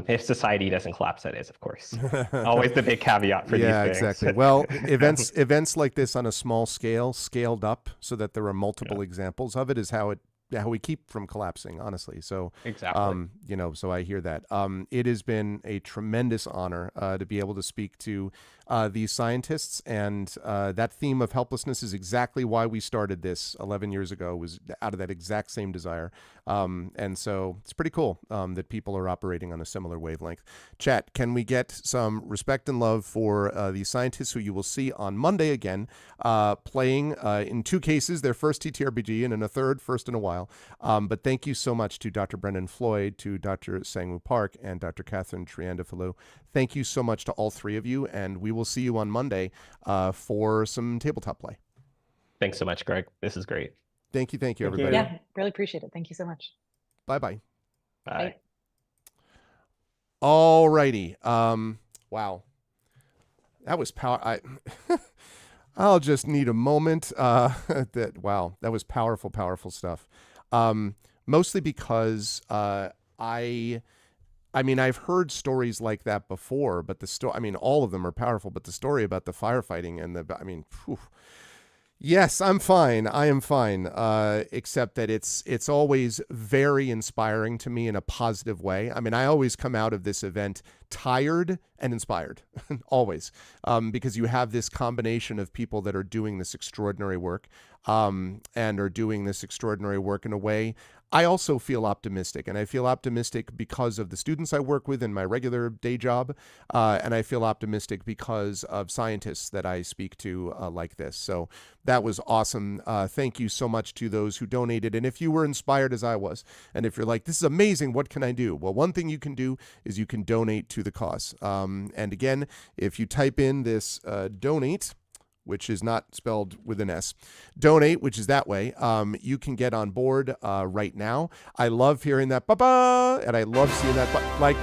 If society doesn't collapse, that is, of course. Always the big caveat for these things. Yeah, exactly. Well, events like this on a small scale, scaled up so that there are multiple examples of it, is how we keep from collapsing, honestly. So exactly. So I hear that. It has been a tremendous honor to be able to speak to these scientists, and that theme of helplessness is exactly why we started this 11 years ago, was out of that exact same desire. And so it's pretty cool that people are operating on a similar wavelength. Chat, can we get some respect and love for these scientists who you will see on Monday again, playing in 2 cases, their first TTRPG, and in a third, first in a while. But thank you so much to Dr. Brendan Floyd, to Dr. Sang-Woo Park, and Dr. Catherine Trianda-Falou. Thank you so much to all 3 of you, and we will see you on Monday for some tabletop play. Thanks so much, Greg. This is great. Thank you, everybody. Yeah, really appreciate it. Thank you so much. Bye-bye. Bye. All righty. Wow. That was power. I'll just need a moment. That was powerful stuff. Mostly because I've heard stories like that before, but all of them are powerful, but the story about the firefighting and yes, I'm fine. I am fine. Except that it's always very inspiring to me in a positive way. I always come out of this event tired and inspired, always, because you have this combination of people that are doing this extraordinary work, and are doing this extraordinary work in a way. I also feel optimistic, and I feel optimistic because of the students I work with in my regular day job, and I feel optimistic because of scientists that I speak to like this. So that was awesome. Thank you so much to those who donated, and if you were inspired as I was, and if you're like, this is amazing, what can I do? Well, one thing you can do is you can donate to the cause. And again, if you type in this donate, which is not spelled with an S, donate, which is that way, you can get on board right now. I love hearing that ba-ba, and I love seeing that like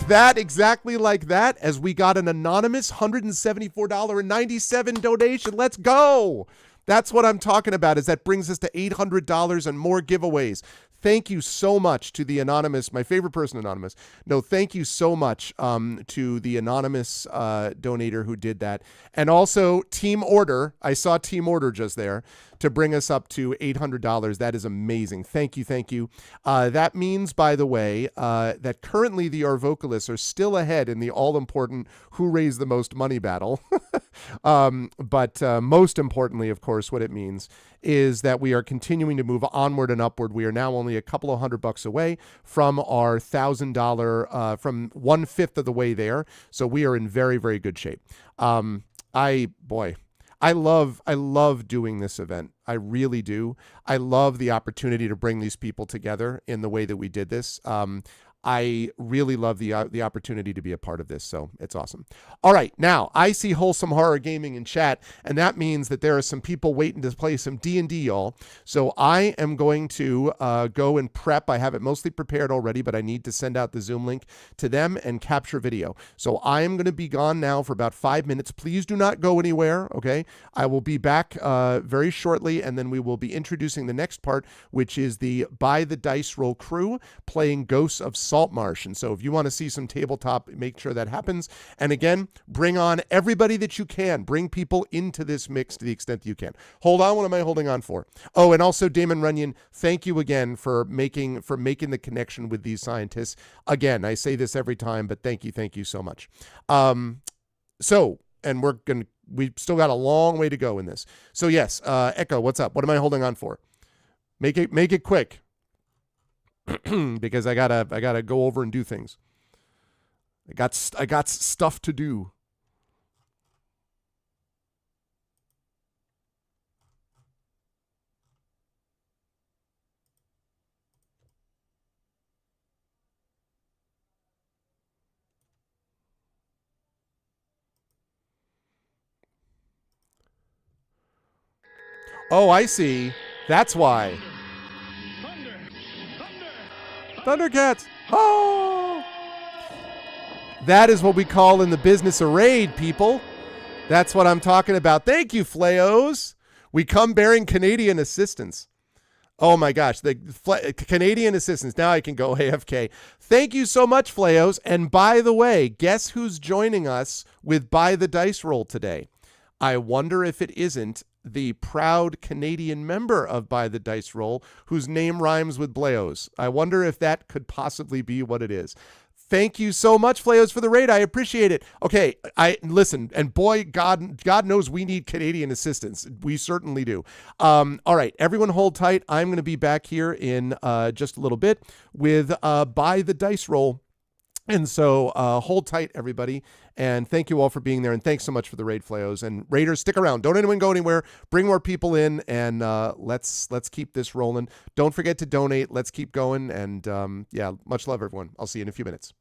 that, exactly like that, as we got an anonymous $174.97 donation. Let's go. That's what I'm talking about, is that brings us to $800 and more giveaways. thank you so much to the anonymous, my favorite person, anonymous. No, thank you so much to the anonymous donator who did that. And also Team Order. I saw Team Order just there to bring us up to $800. That is amazing. Thank you. Thank you. That means, by the way, that currently the ArvCalists are still ahead in the all-important who raised the most money battle. But most importantly, of course, what it means is that we are continuing to move onward and upward. We are now only a couple of $100 away from our $1,000, from 1/5 of the way there. So we are in very, very good shape. I love doing this event. I really do. I love the opportunity to bring these people together in the way that we did this. I really love the opportunity to be a part of this, so it's awesome. All right, now I see Wholesome Horror Gaming in chat, and that means that there are some people waiting to play some D&D, y'all. So I am going to go and prep. I have it mostly prepared already, but I need to send out the Zoom link to them and capture video. So I am going to be gone now for about 5 minutes. Please do not go anywhere, okay? I will be back very shortly, and then we will be introducing the next part, which is the By the Dice Roll crew playing Ghosts of Saltmarsh. And so if you want to see some tabletop, make sure that happens. And again, bring on everybody that you can. Bring people into this mix to the extent that you can. Hold on, what am I holding on for? Oh, and also Damon Runyon, thank you again for making the connection with these scientists. Again, I say this every time, but thank you so much. And we've still got a long way to go in this. So yes, Echo, what's up? What am I holding on for? Make it quick. Because I gotta go over and do things. I got stuff to do. Oh, I see. That's why. Thundercats! Oh! That is what we call in the business a raid, people. That's what I'm talking about. Thank you, Flayos. We come bearing Canadian assistance. Oh my gosh, the Canadian assistance. Now I can go AFK. Thank you so much, Flayos. And by the way, guess who's joining us with By the Dice Roll today? I wonder if it isn't the proud Canadian member of By the Dice Roll whose name rhymes with Bleos. I wonder if that could possibly be what it is. Thank you so much, Flayos, for the raid. I appreciate it. Okay, listen, and boy, God knows we need Canadian assistance. We certainly do. All right, everyone hold tight. I'm going to be back here in just a little bit with By the Dice Roll. And so hold tight, everybody. And thank you all for being there. And thanks so much for the raid, Flayos. And Raiders, stick around. Don't anyone go anywhere. Bring more people in, and let's keep this rolling. Don't forget to donate. Let's keep going. And yeah, much love, everyone. I'll see you in a few minutes.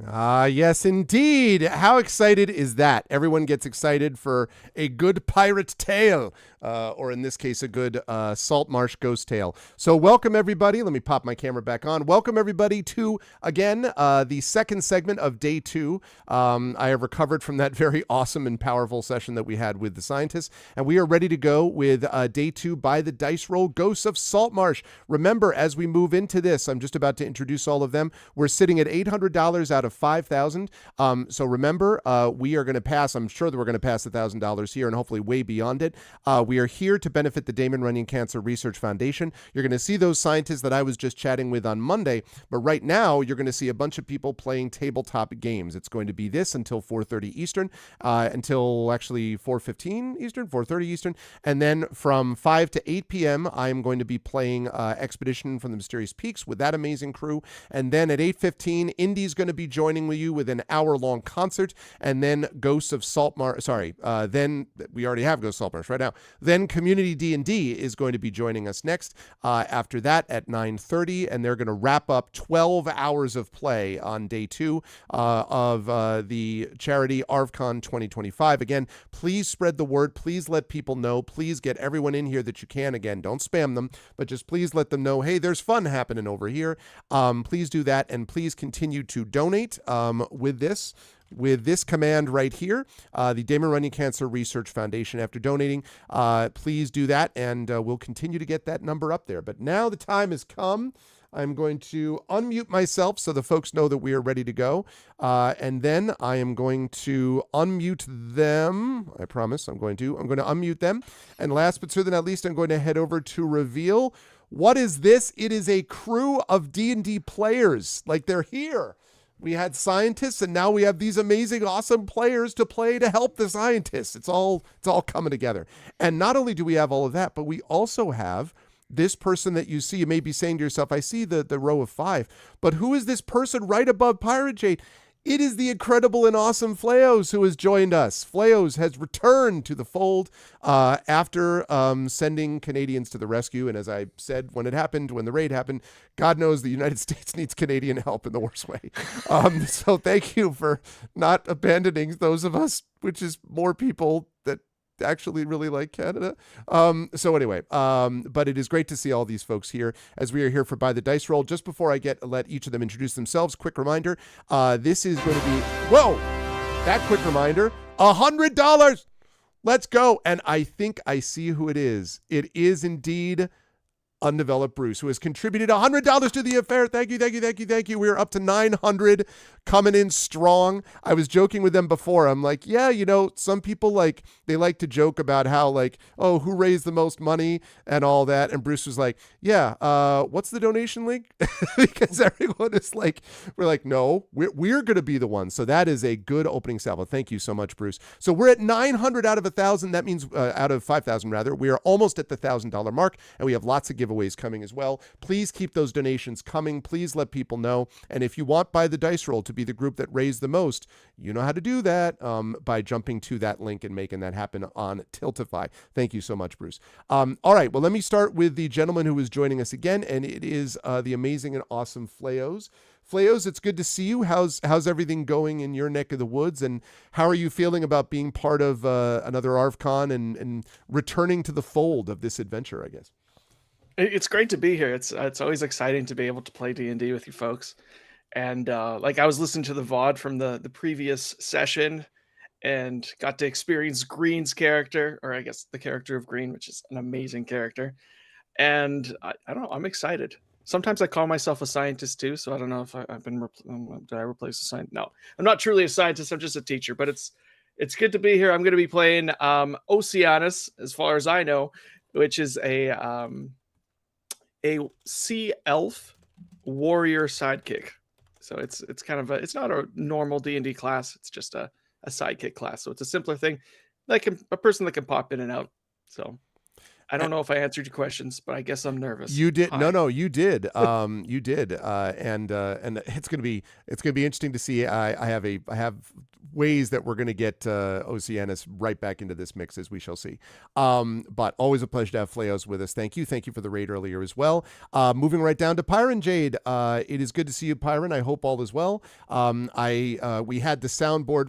Yes, indeed. How excited is that? Everyone gets excited for a good pirate tale, or in this case, a good salt marsh ghost tale. So welcome, everybody. Let me pop my camera back on. Welcome, everybody, to, again, the second segment of day 2. I have recovered from that very awesome and powerful session that we had with the scientists, and we are ready to go with day 2 by the dice roll, Ghosts of Saltmarsh. Remember, as we move into this, I'm just about to introduce all of them. We're sitting at $800 out of $5,000. So remember, we are going to pass. I'm sure that we're going to pass $1,000 here and hopefully way beyond it. We are here to benefit the Damon Runyon Cancer Research Foundation. You're going to see those scientists that I was just chatting with on Monday, but right now you're going to see a bunch of people playing tabletop games. It's going to be this until 4:30 Eastern, until actually 4:15 Eastern, 4:30 Eastern, and then from 5 to 8 p.m. I'm going to be playing Expedition from the Mysterious Peaks with that amazing crew, and then at 8:15 Indy's going to be joining with you with an hour-long concert, and then Ghosts of Saltmarsh, then we already have Ghosts of Saltmarsh right now. Then Community D&D is going to be joining us next after that at 9:30, and they're going to wrap up 12 hours of play on day 2 of the charity ArvCon 2025. Again, please spread the word. Please let people know. Please get everyone in here that you can. Again, don't spam them, but just please let them know, hey, there's fun happening over here. Please do that, and please continue to donate with this command right here, the Damon Runyon Cancer Research Foundation. After donating, please do that, and we'll continue to get that number up there. But now the time has come. I'm going to unmute myself so the folks know that we are ready to go. And then I am going to unmute them. I promise I'm going to unmute them. And last but certainly not least, I'm going to head over to reveal. What is this? It is a crew of D&D players. Like, they're here. We had scientists, and now we have these amazing, awesome players to play to help the scientists. It's all coming together. And not only do we have all of that, but we also have this person that you see. You may be saying to yourself, I see the row of 5, but who is this person right above Pirate Jade? It is the incredible and awesome Fleos who has joined us. Fleos has returned to the fold after sending Canadians to the rescue. And as I said, when the raid happened, God knows the United States needs Canadian help in the worst way. So thank you for not abandoning those of us, which is more people that actually really like Canada. So anyway, but it is great to see all these folks here as we are here for By the Dice Roll. Just before I let each of them introduce themselves, quick reminder, this is going to be, that quick reminder, $100. Let's go. And I think I see who it is. It is indeed Undeveloped Bruce, who has contributed $100 to the affair. Thank you, thank you, thank you, thank you. We're up to 900, coming in strong. I was joking with them before. I'm like, yeah, some people they like to joke about how who raised the most money and all that. And Bruce was like, yeah, what's the donation link? Because everyone is like, we're like, no, we're going to be the ones. So that is a good opening salvo. Thank you so much, Bruce. So we're at 900 out of 1,000. That means out of 5,000 rather. We are almost at the $1,000 mark, and we have lots of giveaways coming as well. Please keep those donations coming. Please let people know. And if you want By the Dice Roll to be the group that raised the most, you know how to do that by jumping to that link and making that happen on Tiltify. Thank you so much, Bruce. All right, well, let me start with the gentleman who is joining us again, and it is the amazing and awesome Fleos. Fleos, it's good to see you. How's everything going in your neck of the woods, and how are you feeling about being part of another ArvCon and returning to the fold of this adventure, I guess? It's great to be here. It's always exciting to be able to play D&D with you folks. And I was listening to the VOD from the previous session and got to experience Green's character, or I guess the character of Green, which is an amazing character. And I don't know, I'm excited. Sometimes I call myself a scientist too, so I don't know if I've been, did I replace a scientist? No, I'm not truly a scientist, I'm just a teacher, but it's good to be here. I'm going to be playing Oceanus, as far as I know, which is a sea elf warrior sidekick. So it's kind of it's not a normal D&D class. It's just a sidekick class. So it's a simpler thing, like a person that can pop in and out. So I don't know if I answered your questions, but I guess I'm nervous. You did. Hi. No, you did. You did. And it's going to be interesting to see. I have ways that we're going to get Oceanus right back into this mix, as we shall see. But always a pleasure to have Fleos with us. Thank you. Thank you for the raid earlier as well. Moving right down to Pyron Jade. It is good to see you, Pyron. I hope all is well. We had the soundboard.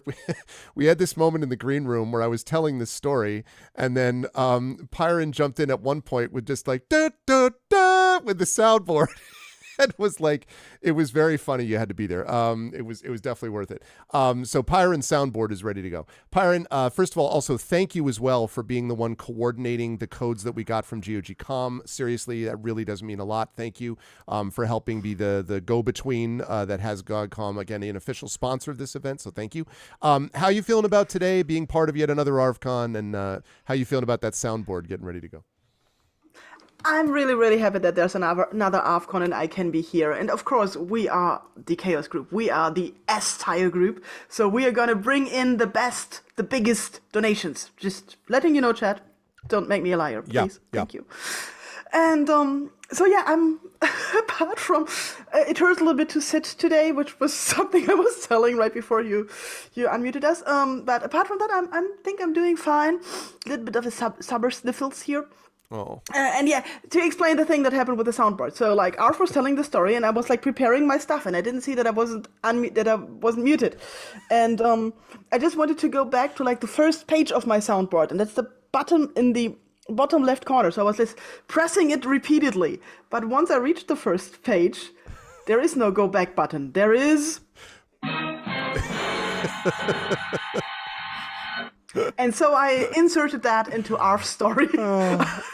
We had this moment in the green room where I was telling this story, and then Pyron jumped in at one point with just like da da da with the soundboard. It was like, it was very funny. You had to be there. It was definitely worth it. So Pyron's soundboard is ready to go. Pyron, first of all, also thank you as well for being the one coordinating the codes that we got from GOG.com. Seriously, that really does mean a lot. Thank you for helping be the go-between that has GOG.com, again, an official sponsor of this event. So thank you. How you feeling about today being part of yet another ArvCon, and how you feeling about that soundboard getting ready to go? I'm really, really happy that there's another ArvCon and I can be here. And of course, we are the Chaos Group. We are the S-Tier group. So we are going to bring in the best, the biggest donations. Just letting you know, chat. Don't make me a liar, please. Yeah. Thank you. And so yeah, I'm apart from it hurts a little bit to sit today, which was something I was telling right before you unmuted us. But apart from that, I think I'm doing fine. A little bit of a summer sniffles here. Oh. And yeah, to explain the thing that happened with the soundboard. So like, Arf was telling the story, and I was like preparing my stuff, and I didn't see that I wasn't muted, and I just wanted to go back to like the first page of my soundboard, and that's the button in the bottom left corner. So I was just pressing it repeatedly, but once I reached the first page, there is no go back button. There is. And so I inserted that into our story.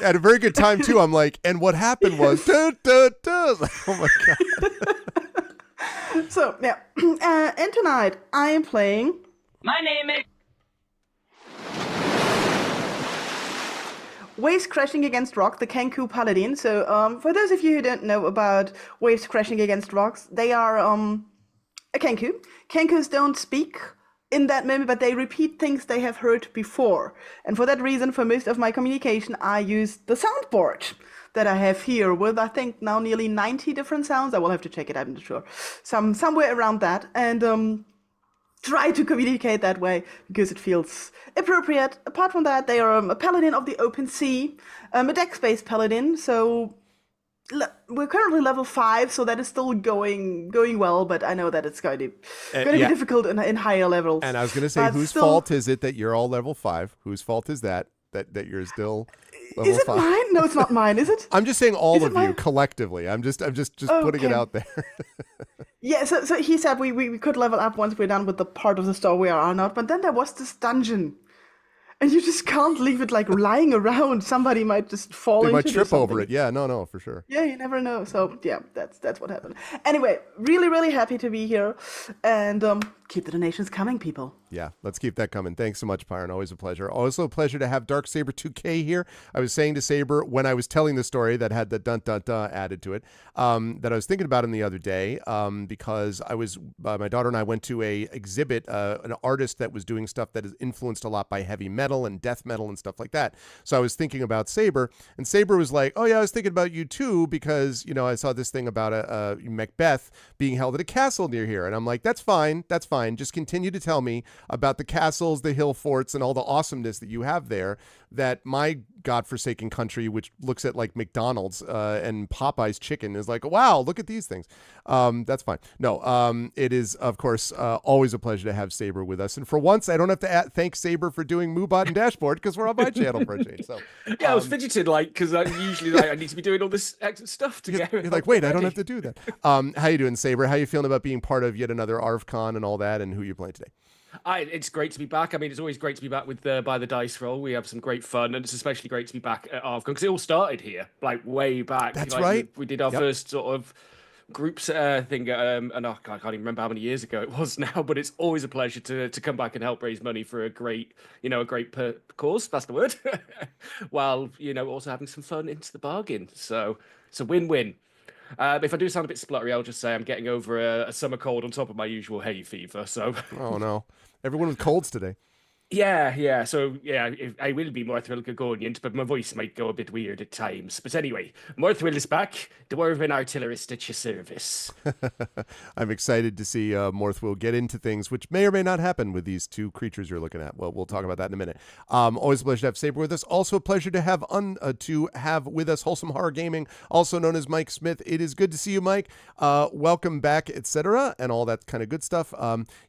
At a very good time, too. I'm like, and what happened was, duh, duh, duh. Oh my God. So, yeah. And tonight, I am playing... My name is... Waves Crashing Against Rock, the Kenku Paladin. So, for those of you who don't know about Waves Crashing Against Rocks, they are a Kenku. Kenkus don't speak in that moment, but they repeat things they have heard before. And for that reason, for most of my communication, I use the soundboard that I have here with, I think, now nearly 90 different sounds. I will have to check it, I'm not sure. Somewhere around that. And try to communicate that way because it feels appropriate. Apart from that, they are a paladin of the open sea, a dex-based paladin. So we're currently level 5, so that is still going well. But I know that it's going to be difficult in higher levels. And I was going to say, whose fault is it that you're all level 5? Whose fault is that you're still level 5? Is it mine? No, it's not mine, is it? I'm just saying all of you collectively. I'm just putting it out there. Yeah, so he said we could level up once we're done with the part of the store we are not, but then there was this dungeon. And you just can't leave it like lying around. Somebody might just fall into it. They might trip over it. Yeah, no, for sure. Yeah, you never know. So yeah, that's what happened. Anyway, really, really happy to be here. And keep the donations coming, people. Yeah, let's keep that coming. Thanks so much, Pyron. Always a pleasure. Also a pleasure to have Dark Saber 2K here. I was saying to Saber when I was telling the story that had the dun dun dun added to it, that I was thinking about him the other day, because I was my daughter and I went to a exhibit, an artist that was doing stuff that is influenced a lot by heavy metal and death metal and stuff like that. So I was thinking about Saber, and Saber was like, "Oh yeah, I was thinking about you too because I saw this thing about a Macbeth being held at a castle near here." And I'm like, "That's fine. Just continue to tell me about the castles, the hill forts, and all the awesomeness that you have there that my godforsaken country, which looks at like McDonald's and Popeye's chicken, is like, wow, look at these things." That's fine. No, it is, of course, always a pleasure to have Saber with us. And for once, I don't have to thank Saber for doing Moobot and Dashboard because we're on my channel for a change. So, yeah, I was fidgeted because I usually I need to be doing all this extra stuff to get. You're like, wait, I don't have to do that. How you doing, Saber? How you feeling about being part of yet another ArvCon and all that, and who you playing today? It's great to be back. I mean, it's always great to be back with By the Dice Roll. We have some great fun, and it's especially great to be back at ArvCon because it all started here, like way back. That's right. We did our first sort of groups thing, and I can't even remember how many years ago it was now. But it's always a pleasure to come back and help raise money for a great, cause. That's the word. While also having some fun into the bargain. So it's a win-win. If I do sound a bit spluttery, I'll just say I'm getting over a summer cold on top of my usual hay fever. So. Oh no, everyone with colds today. Yeah. So yeah, I will be Morthwell Gagonian, but my voice might go a bit weird at times. But anyway, Morthwell is back, dwarven artillerist at your service. I'm excited to see Morthwell get into things, which may or may not happen with these two creatures you're looking at. Well, we'll talk about that in a minute. Always a pleasure to have Saber with us. Also a pleasure to have with us Wholesome Horror Gaming, also known as Mike Smith. It is good to see you, Mike. Welcome back, etc., and all that kind of good stuff.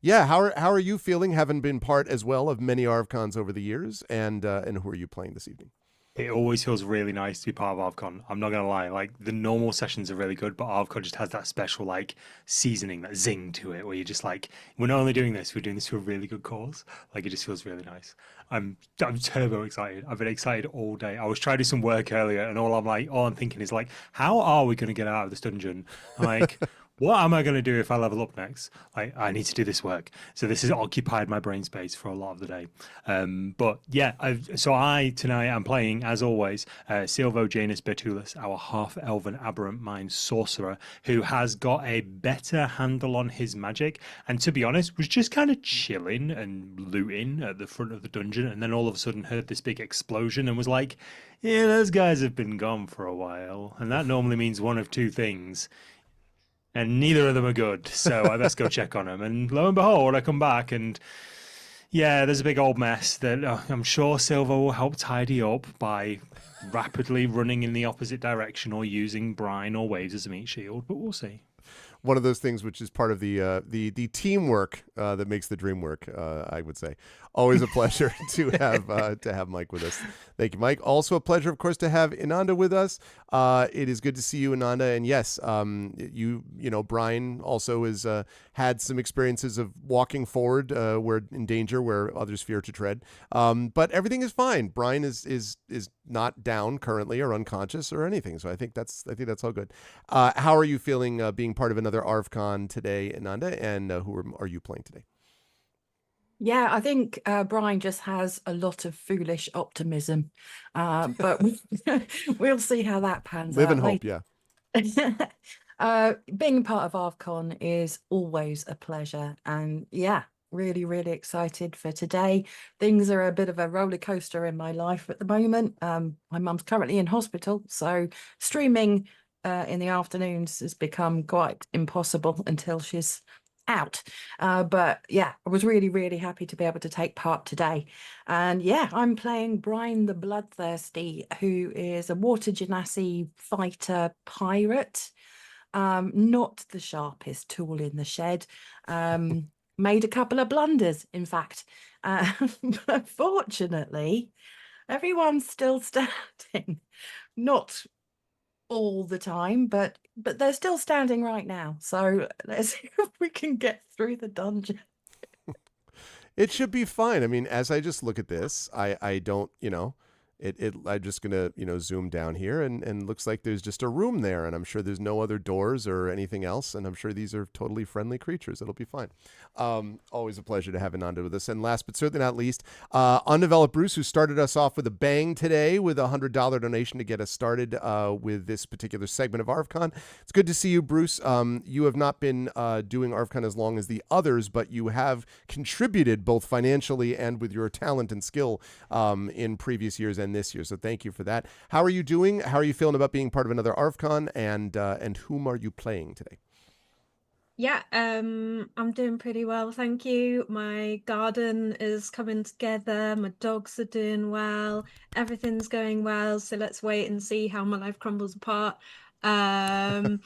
Yeah, how are you feeling, having been part as well of many ArvCons over the years, and who are you playing this evening? It always feels really nice to be part of ArvCon. I'm not gonna lie, like the normal sessions are really good, but ArvCon just has that special like seasoning, that zing to it, where you're just like, we're not only doing this, we're doing this for a really good cause. Like it just feels really nice. I'm turbo excited. I've been excited all day. I was trying to do some work earlier, and all I'm thinking is like, how are we gonna get out of this dungeon? Like, what am I going to do if I level up next? I need to do this work. So this has occupied my brain space for a lot of the day. But yeah, tonight I'm playing, as always, Silvo Janus Bertulus, our half-elven aberrant mind sorcerer, who has got a better handle on his magic. And to be honest, was just kind of chilling and looting at the front of the dungeon. And then all of a sudden heard this big explosion and was like, yeah, those guys have been gone for a while. And that normally means one of two things. And neither of them are good, so I best go check on them. And lo and behold, I come back and yeah, there's a big old mess that I'm sure Silver will help tidy up by rapidly running in the opposite direction or using brine or waves as a meat shield, but we'll see. One of those things which is part of the teamwork that makes the dream work, I would say. Always a pleasure to have Mike with us. Thank you, Mike. Also a pleasure, of course, to have Inanda with us. It is good to see you, Inanda. And yes, you know, Brian also has had some experiences of walking forward where in danger, where others fear to tread. But everything is fine. Brian is not down currently or unconscious or anything. So I think that's all good. How are you feeling being part of another ArvCon today, Inanda? And who are you playing today? Yeah, I think Brian just has a lot of foolish optimism, but we'll see how that pans Live out and hope, later. yeah. Being part of ArvCon is always a pleasure, and yeah, really, really excited for today. Things are a bit of a roller coaster in my life at the moment. My mum's currently in hospital, so streaming in the afternoons has become quite impossible until she's out. But yeah, I was really, really happy to be able to take part today. And yeah, I'm playing Brian the Bloodthirsty, who is a water genasi fighter pirate. Not the sharpest tool in the shed. Made a couple of blunders, in fact. But fortunately, everyone's still standing. Not all the time, but they're still standing right now. So let's see if we can get through the dungeon. It should be fine. I mean, as I just look at this, I don't, you know, I'm just gonna, you know, zoom down here and looks like there's just a room there, and I'm sure there's no other doors or anything else, and I'm sure these are totally friendly creatures. It'll be fine. Always a pleasure to have Ananda with us. And last but certainly not least, Undeveloped Bruce, who started us off with a bang today with a $100 donation to get us started with this particular segment of ArvCon. It's good to see you, Bruce. You have not been doing ArvCon as long as the others, but you have contributed both financially and with your talent and skill in previous years and this year. So thank you for that. How are you doing? How are you feeling about being part of another ArvCon? And whom are you playing today? Yeah, I'm doing pretty well, thank you. My garden is coming together, my dogs are doing well, everything's going well, so let's wait and see how my life crumbles apart. And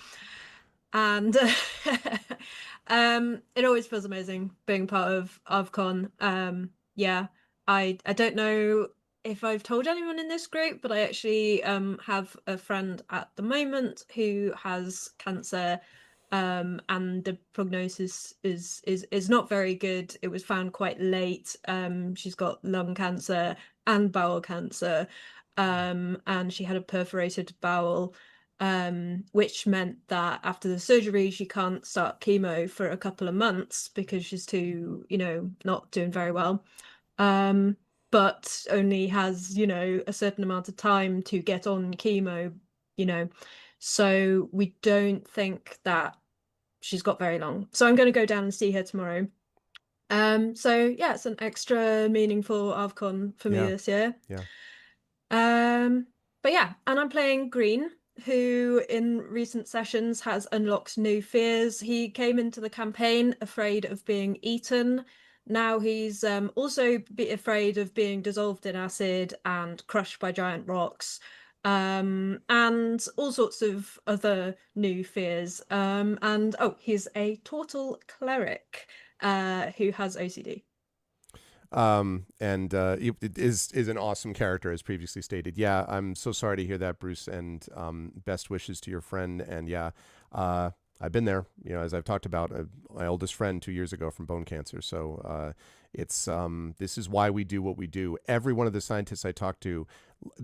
it always feels amazing being part of ArvCon. Yeah, I don't know if I've told anyone in this group, but I actually have a friend at the moment who has cancer. And the prognosis is not very good. It was found quite late. She's got lung cancer and bowel cancer, and she had a perforated bowel, which meant that after the surgery she can't start chemo for a couple of months because she's too, you know, not doing very well. But only has, you know, a certain amount of time to get on chemo, you know. So we don't think that she's got very long. So I'm going to go down and see her tomorrow. So yeah, it's an extra meaningful ArvCon for me Yeah. this year. Yeah. But yeah, and I'm playing Green, who in recent sessions has unlocked new fears. He came into the campaign afraid of being eaten. Now he's also afraid of being dissolved in acid and crushed by giant rocks, and all sorts of other new fears. And oh, he's a turtle cleric who has OCD. And it is an awesome character, as previously stated. Yeah, I'm so sorry to hear that, Bruce, and best wishes to your friend. And yeah, I've been there, you know, as I've talked about, my oldest friend 2 years ago from bone cancer. So it's this is why we do what we do. Every one of the scientists I talked to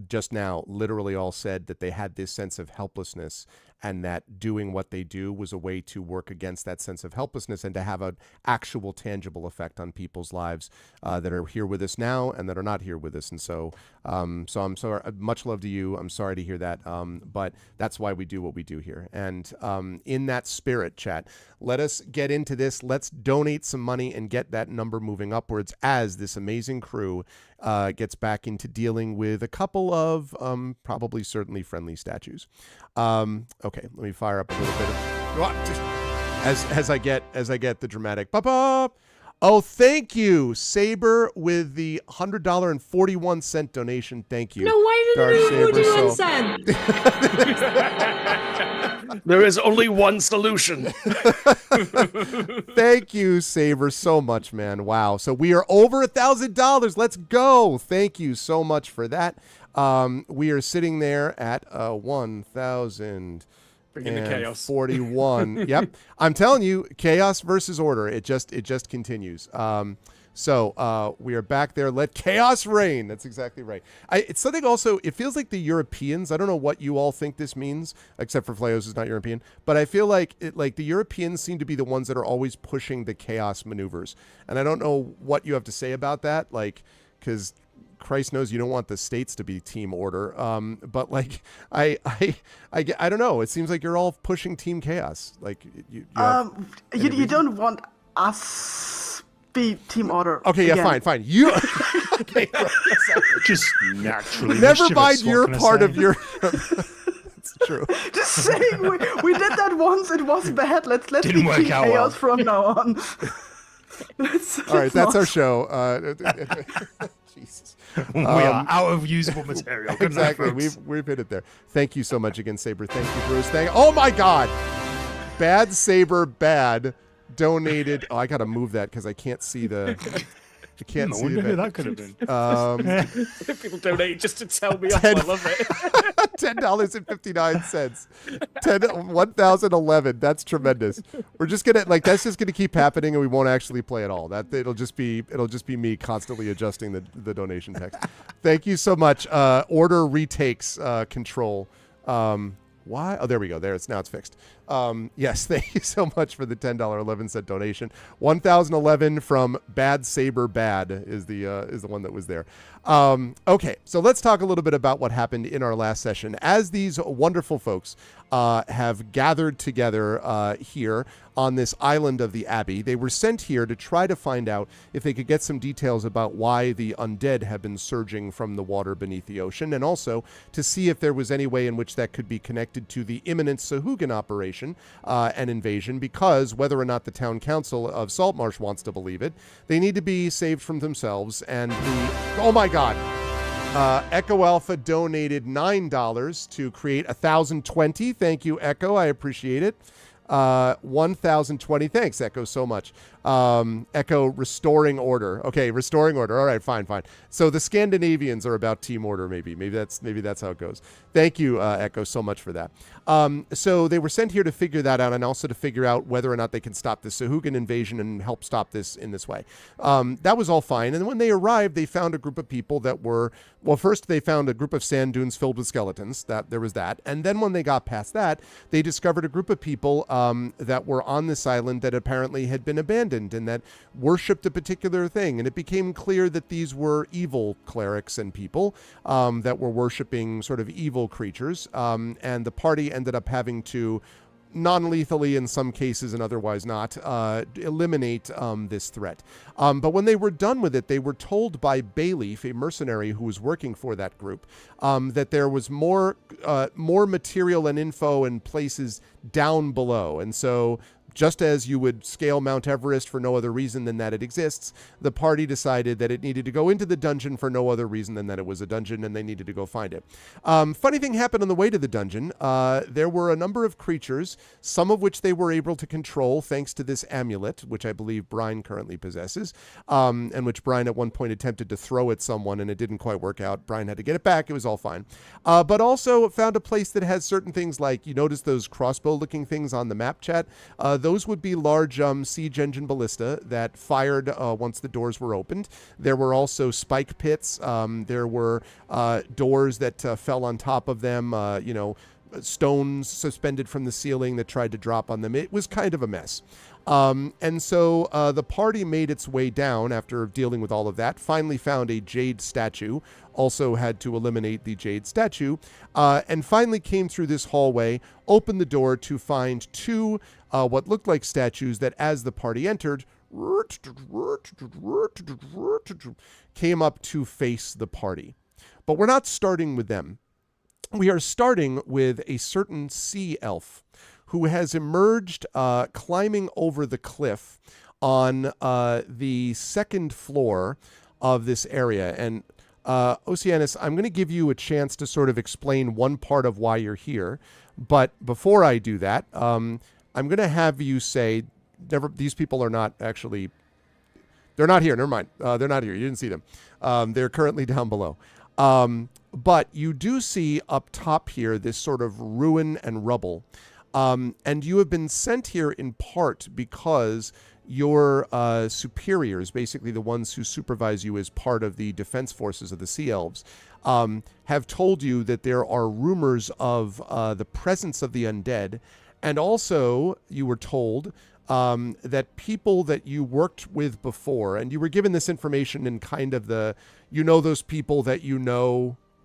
just now literally all said that they had this sense of helplessness, and that doing what they do was a way to work against that sense of helplessness and to have an actual tangible effect on people's lives that are here with us now and that are not here with us. And so I'm sorry, much love to you. I'm sorry to hear that, but that's why we do what we do here. And in that spirit, chat, let us get into this. Let's donate some money and get that number moving upwards as this amazing crew gets back into dealing with a couple of probably certainly friendly statues. Okay, let me fire up a little bit as I get the dramatic pop. Oh, thank you, Saber, with the $100.41 donation. Thank you. No, why did Dark it Saber, 41 cents? There is only one solution. Thank you, Saber, so much, man. Wow. So we are over $1,000. Let's go. Thank you so much for that. We are sitting there at 1,000. Bring in the chaos. 41. Yep. I'm telling you, chaos versus order. It just continues. So we are back there. Let chaos reign. That's exactly right. It's something also, it feels like the Europeans, I don't know what you all think this means, except for Flayos is not European, but I feel like the Europeans seem to be the ones that are always pushing the chaos maneuvers. And I don't know what you have to say about that, like, because Christ knows you don't want the states to be team order. But like, I don't know. It seems like you're all pushing team chaos. Like you don't want us be team order. Okay, again. yeah, fine. You okay, just naturally. Never mind your part of your. It's true. Just saying, we did that once. It was bad. Let's Didn't be work team out chaos well. from now on. All right, that's our show. Jesus. We are out of usable material. Good night, Exactly. folks. We've hit it there. Thank you so much again, Saber. Thank you, Bruce. Oh my God. Bad Saber Bad donated. Oh, I gotta move that because I can't see the. I can't I see wonder the. who that could have been. People donate just to tell me off. I love it. $10.59. 1,011. That's tremendous. We're just gonna that's just gonna keep happening, and we won't actually play it all. That it'll just be me constantly adjusting the donation text. Thank you so much. Order retakes control. Why? Oh, there we go. Now it's fixed. Yes, thank you so much for the $10.11 donation. 1,011 from Bad Saber Bad is the one that was there. Okay, so let's talk a little bit about what happened in our last session. As these wonderful folks have gathered together here on this island of the Abbey, they were sent here to try to find out if they could get some details about why the undead have been surging from the water beneath the ocean, and also to see if there was any way in which that could be connected to the imminent Sahuagin operation and invasion, because whether or not the town council of Saltmarsh wants to believe it, they need to be saved from themselves. And oh my God. Echo Alpha donated $9 to create 1,020. Thank you, Echo. I appreciate it. 1,020. Thanks, Echo, so much. Echo restoring order. Okay, restoring order. All right, fine. So the Scandinavians are about team order. Maybe that's how it goes. Thank you, Echo, so much for that. So they were sent here to figure that out, and also to figure out whether or not they can stop the Sahuagin invasion and help stop this in this way. That was all fine. And when they arrived, they found a group of people that were, well, first they found a group of sand dunes filled with skeletons. There was that. And then when they got past that, they discovered a group of people that were on this island that apparently had been abandoned and that worshipped a particular thing. And it became clear that these were evil clerics and people that were worshipping sort of evil creatures. And the party ended up having to non-lethally in some cases and otherwise not, eliminate this threat. But when they were done with it, they were told by Bayleaf, a mercenary who was working for that group, that there was more material and info and places down below. And so just as you would scale Mount Everest for no other reason than that it exists, the party decided that it needed to go into the dungeon for no other reason than that it was a dungeon, and they needed to go find it. Funny thing happened on the way to the dungeon. There were a number of creatures, some of which they were able to control thanks to this amulet, which I believe Brian currently possesses, and which Brian at one point attempted to throw at someone, and it didn't quite work out. Brian had to get it back. It was all fine. But also found a place that has certain things like, you notice those crossbow-looking things on the map chat? Those would be large siege engine ballista that fired once the doors were opened. There were also spike pits. There were doors that fell on top of them, stones suspended from the ceiling that tried to drop on them. It was kind of a mess. And so the party made its way down after dealing with all of that, finally found a jade statue, also had to eliminate the jade statue, and finally came through this hallway, opened the door to find two what looked like statues that, as the party entered, came up to face the party. But we're not starting with them. We are starting with a certain sea elf who has emerged climbing over the cliff on the second floor of this area. And Oceanus, I'm going to give you a chance to sort of explain one part of why you're here. But before I do that, I'm going to have you say, these people are not actually, they're not here. Never mind. They're not here. You didn't see them. They're currently down below. But you do see up top here this sort of ruin and rubble. And you have been sent here in part because your superiors, basically the ones who supervise you as part of the defense forces of the Sea Elves, have told you that there are rumors of the presence of the undead. And also, you were told that people that you worked with before, and you were given this information in kind of the, those people that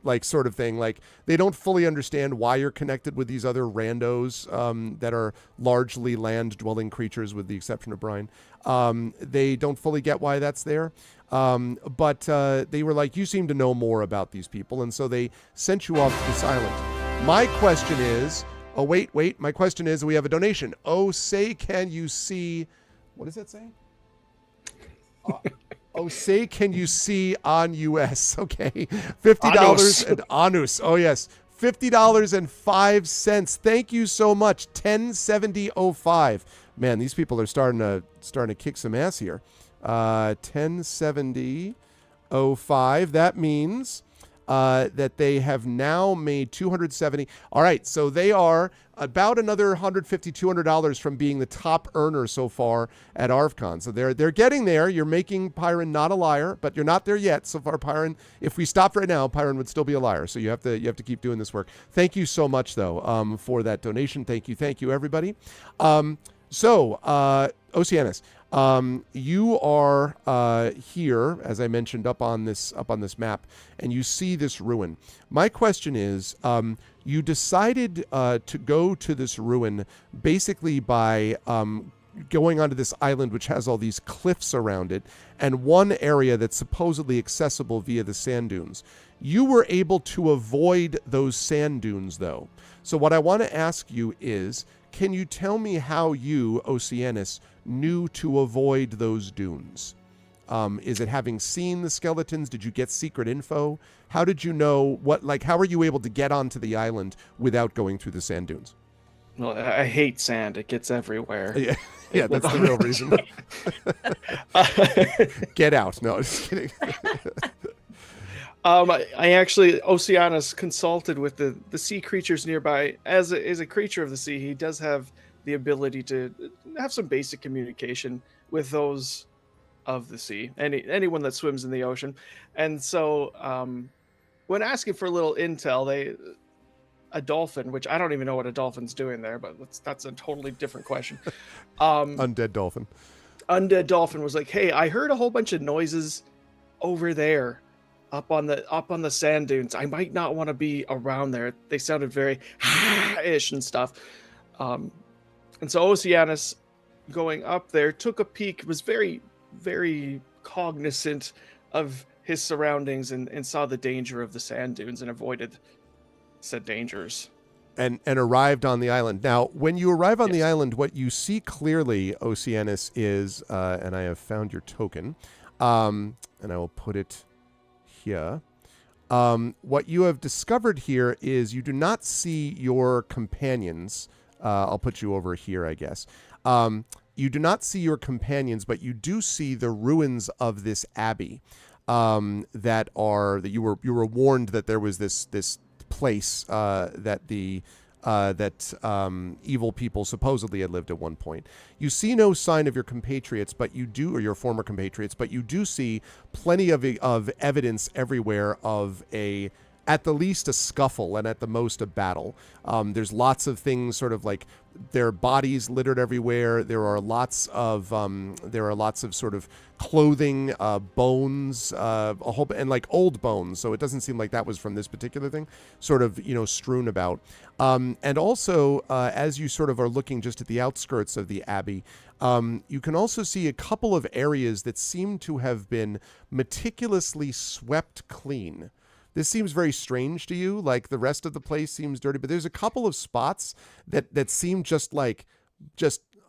like sort of thing, like they don't fully understand why you're connected with these other randos that are largely land-dwelling creatures, with the exception of Brian. They don't fully get why that's there. But they were like, you seem to know more about these people, and so they sent you off to this island. My question is, my question is, we have a donation. Say, can you see, what does that say? Say, can you see on US? Okay. $50 and Anus. Oh, yes. $50.05. Thank you so much. 1070.05. Man, these people are starting to kick some ass here. 1070.05. That means that they have now made 270. All right, so they are about another $150, $200 from being the top earner so far at ArvCon. So they're getting there. You're making Pyron not a liar, but you're not there yet. So far, Pyron, if we stopped right now, Pyron would still be a liar. So you have to keep doing this work. Thank you so much, though, for that donation. Thank you, everybody. Oceanus, you are here, as I mentioned, up on this map, and you see this ruin. My question is, you decided to go to this ruin basically by going onto this island which has all these cliffs around it, and one area that's supposedly accessible via the sand dunes. You were able to avoid those sand dunes, though. So what I want to ask you is, can you tell me how you, Oceanus, knew to avoid those dunes? Is it having seen the skeletons? Did you get secret info? How did you know how are you able to get onto the island without going through the sand dunes? Well, I hate sand. It gets everywhere. Yeah, that's the real reason. Get out. No, just kidding. I actually, Oceanus consulted with the sea creatures nearby. As a creature of the sea, he does have the ability to have some basic communication with those of the sea, anyone that swims in the ocean. And so when asking for a little intel, a dolphin, which I don't even know what a dolphin's doing there, but that's a totally different question. Undead dolphin was like, hey, I heard a whole bunch of noises over there up on the sand dunes. I might not want to be around there. They sounded very ish and stuff. And so Oceanus, going up there, took a peek, was very, very cognizant of his surroundings and saw the danger of the sand dunes and avoided said dangers. And arrived on the island. Now, when you arrive on the Yes. island, what you see clearly, Oceanus, is, and I have found your token, and I will put it here. What you have discovered here is you do not see your companions. I'll put you over here, I guess. You do not see your companions, but you do see the ruins of this abbey. That you were warned that there was this place that evil people supposedly had lived at one point. You see no sign of your compatriots, but you do, or your former compatriots, but you do see plenty of evidence everywhere of at the least a scuffle and at the most a battle. There's lots of things, sort of like there are bodies littered everywhere. There are lots of sort of clothing, bones, a whole, and like old bones. So it doesn't seem like that was from this particular thing, sort of, strewn about. And also, as you sort of are looking just at the outskirts of the abbey, you can also see a couple of areas that seem to have been meticulously swept clean. This seems very strange to you, like the rest of the place seems dirty, but there's a couple of spots that seem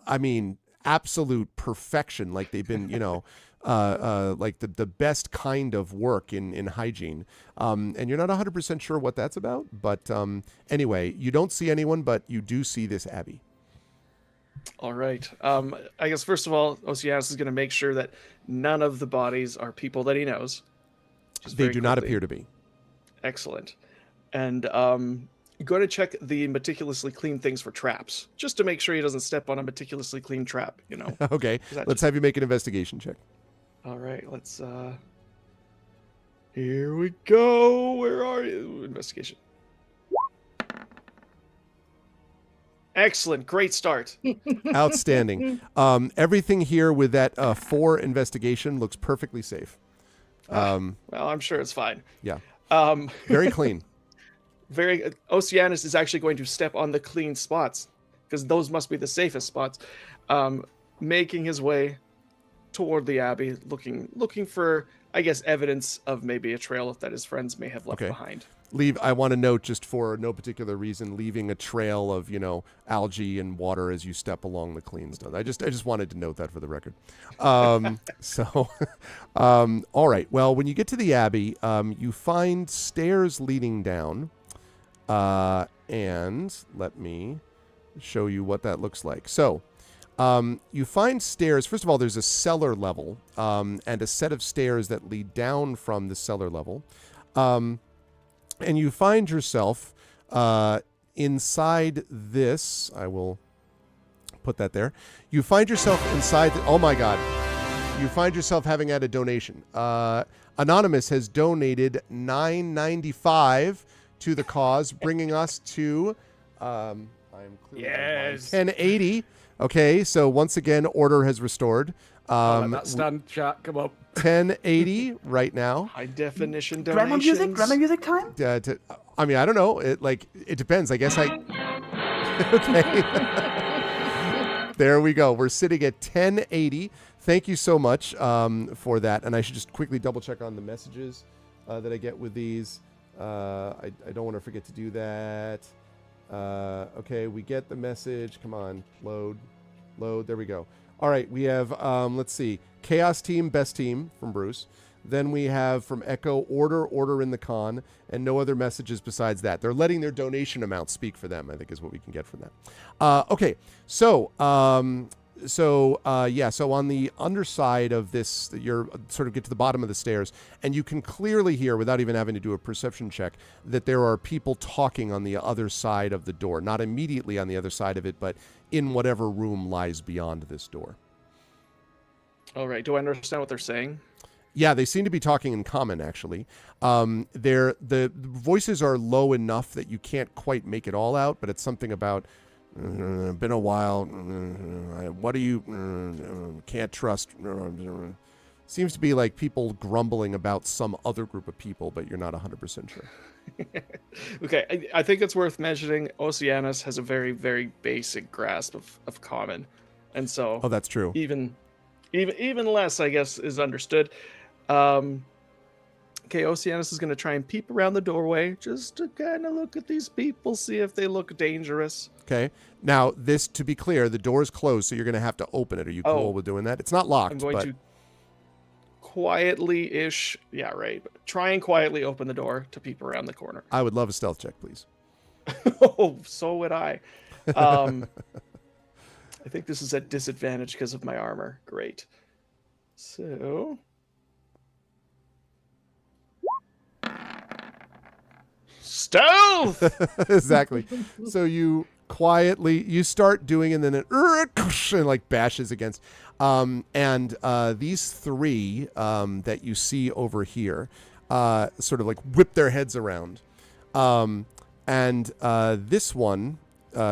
I mean, absolute perfection, like they've been, like the best kind of work in hygiene. And you're not 100% sure what that's about, but anyway, you don't see anyone, but you do see this abbey. All right. I guess first of all, Oceanus is going to make sure that none of the bodies are people that he knows. They do not appear to be. Excellent. And going to check the meticulously clean things for traps, just to make sure he doesn't step on a meticulously clean trap, Okay, let's have you make an investigation check. All right, let's... Here we go. Where are you? Investigation. Excellent. Great start. Outstanding. Everything here with that 4 investigation looks perfectly safe. Well, I'm sure it's fine. Yeah. Very clean. Oceanus is actually going to step on the clean spots, because those must be the safest spots. Making his way toward the abbey, looking for, I guess, evidence of maybe a trail that his friends may have left behind. I want to note, just for no particular reason, leaving a trail of, algae and water as you step along the clean stuff. I just wanted to note that for the record. All right. Well, when you get to the abbey, you find stairs leading down. And let me show you what that looks like. So, you find stairs. First of all, there's a cellar level, and a set of stairs that lead down from the cellar level. And you find yourself inside this. I will put that there. You find yourself inside. Oh my God. You find yourself having had a donation. Anonymous has donated $9.95 to the cause, bringing us to I'm clearly Yes. 1080. Okay, so once again, order has restored. That stand chat, come up. 1080 right now. High definition Grammar donations. music time? I mean, I don't know. It depends. I guess okay. There we go. We're sitting at 1080. Thank you so much for that. And I should just quickly double check on the messages that I get with these. I don't want to forget to do that. Okay, we get the message. Come on, load. There we go. All right, we have, let's see, Chaos Team, Best Team from Bruce. Then we have from Echo, Order in the Con, and no other messages besides that. They're letting their donation amount speak for them, I think is what we can get from that. Okay, so on the underside of this, you're sort of get to the bottom of the stairs, and you can clearly hear, without even having to do a perception check, that there are people talking on the other side of the door. Not immediately on the other side of it, but in whatever room lies beyond this door. All right. Do I understand what they're saying? Yeah, they seem to be talking in common, actually. The voices are low enough that you can't quite make it all out, but it's something about, been a while, what do you, can't trust, Seems to be like people grumbling about some other group of people, but you're not 100% sure. Okay, I think it's worth mentioning Oceanus has a very, very basic grasp of common. And so Oh, that's true. even less, I guess, is understood. Okay, Oceanus is going to try and peep around the doorway just to kind of look at these people, see if they look dangerous. Okay. Now, this, to be clear, the door is closed, so you're going to have to open it. Are you cool with doing that? It's not locked, I'm going to quietly-ish, yeah, right, but try and quietly open the door to peep around the corner. I would love a stealth check, please. Oh, so would I. I think this is at disadvantage because of my armor. Great. So... Stealth! Exactly. So you quietly start doing, and then it and like bashes against. These three that you see over here sort of like whip their heads around. This one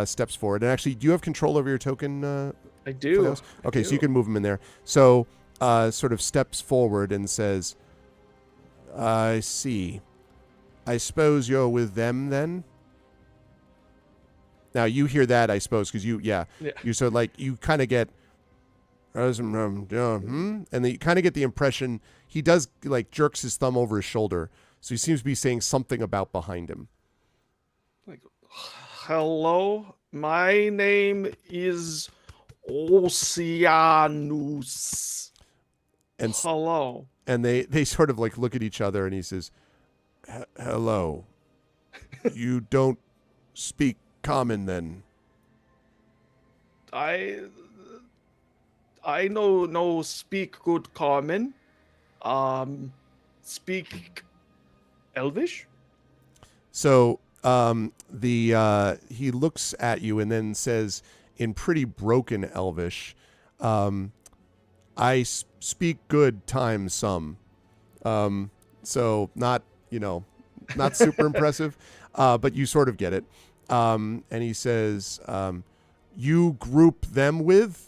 steps forward. And actually, do you have control over your token? I do. Okay, so you can move them in there. So sort of steps forward and says, I see. I suppose you're with them then? Now, you hear that, I suppose, because you sort of like, you kind of get, and then you kind of get the impression he does, like, jerks his thumb over his shoulder, so he seems to be saying something about behind him. Like, hello, my name is Oceanus. And hello. And they sort of like look at each other, and he says, hello. You don't speak common then? I know no speak good common. Speak Elvish? So he looks at you and then says in pretty broken Elvish, I speak good times some. So not super impressive, but you sort of get it. And he says, you group them with?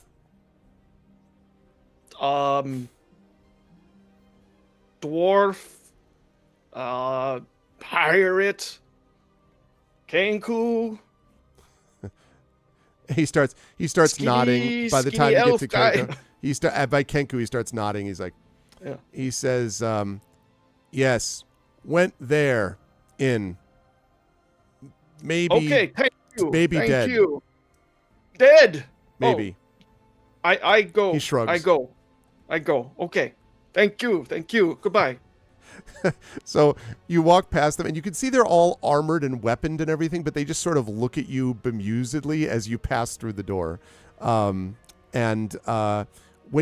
Dwarf, pirate, Kenku. He starts nodding. By the time you get to Kenku, by Kenku, he starts nodding. He's like, yeah. He says, yes, went there in. Maybe. Okay, thank you. Maybe thank dead. You. Dead. Maybe. Oh, I go. He shrugs. I go. Okay. Thank you. Goodbye. So you walk past them, and you can see they're all armored and weaponed and everything, but they just sort of look at you bemusedly as you pass through the door. When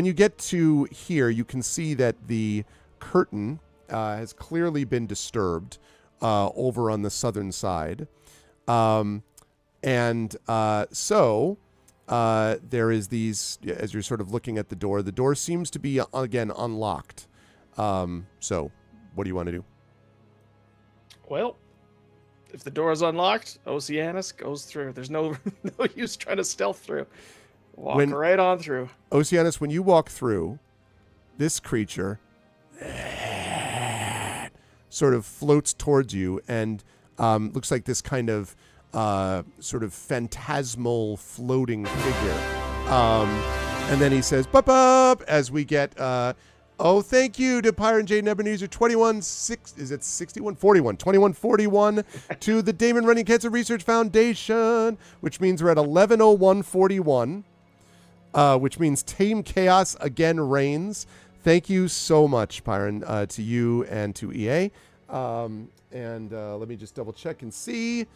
you get to here, you can see that the curtain has clearly been disturbed over on the southern side. So there is these, as you're sort of looking at the door seems to be, again, unlocked. So what do you want to do? Well, if the door is unlocked, Oceanus goes through. There's no use trying to stealth through. Walk right on through. Oceanus, when you walk through, this creature sort of floats towards you and looks like this kind of sort of phantasmal floating figure. And then he says, "Bup," as we get, thank you to Pyron J. Nebuchadnezzar 2141 to the Damon Running Cancer Research Foundation, which means we're at 110141, which means Tame Chaos again reigns. Thank you so much, Pyron, to you and to EA. Let me just double check and see.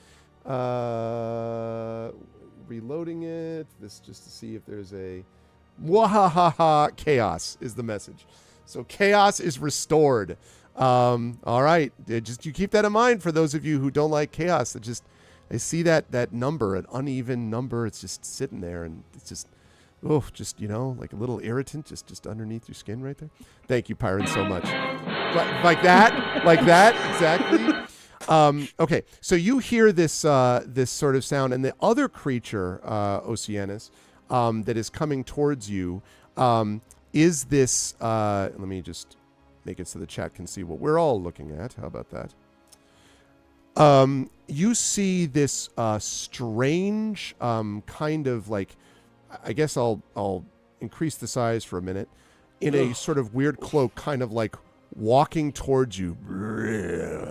Reloading it. This just to see if there's a Wahahaha. Chaos is the message. So chaos is restored. All right. Just you keep that in mind for those of you who don't like chaos. I see that number, an uneven number. It's just sitting there, and it's just like a little irritant just underneath your skin right there. Thank you, Pyron, so much. Like that, exactly. Okay, so you hear this sort of sound, and the other creature, Oceanus, that is coming towards you, is this, let me just make it so the chat can see what we're all looking at. How about that? You see this strange kind of like, I guess I'll increase the size for a minute, in a sort of weird cloak, kind of like walking towards you.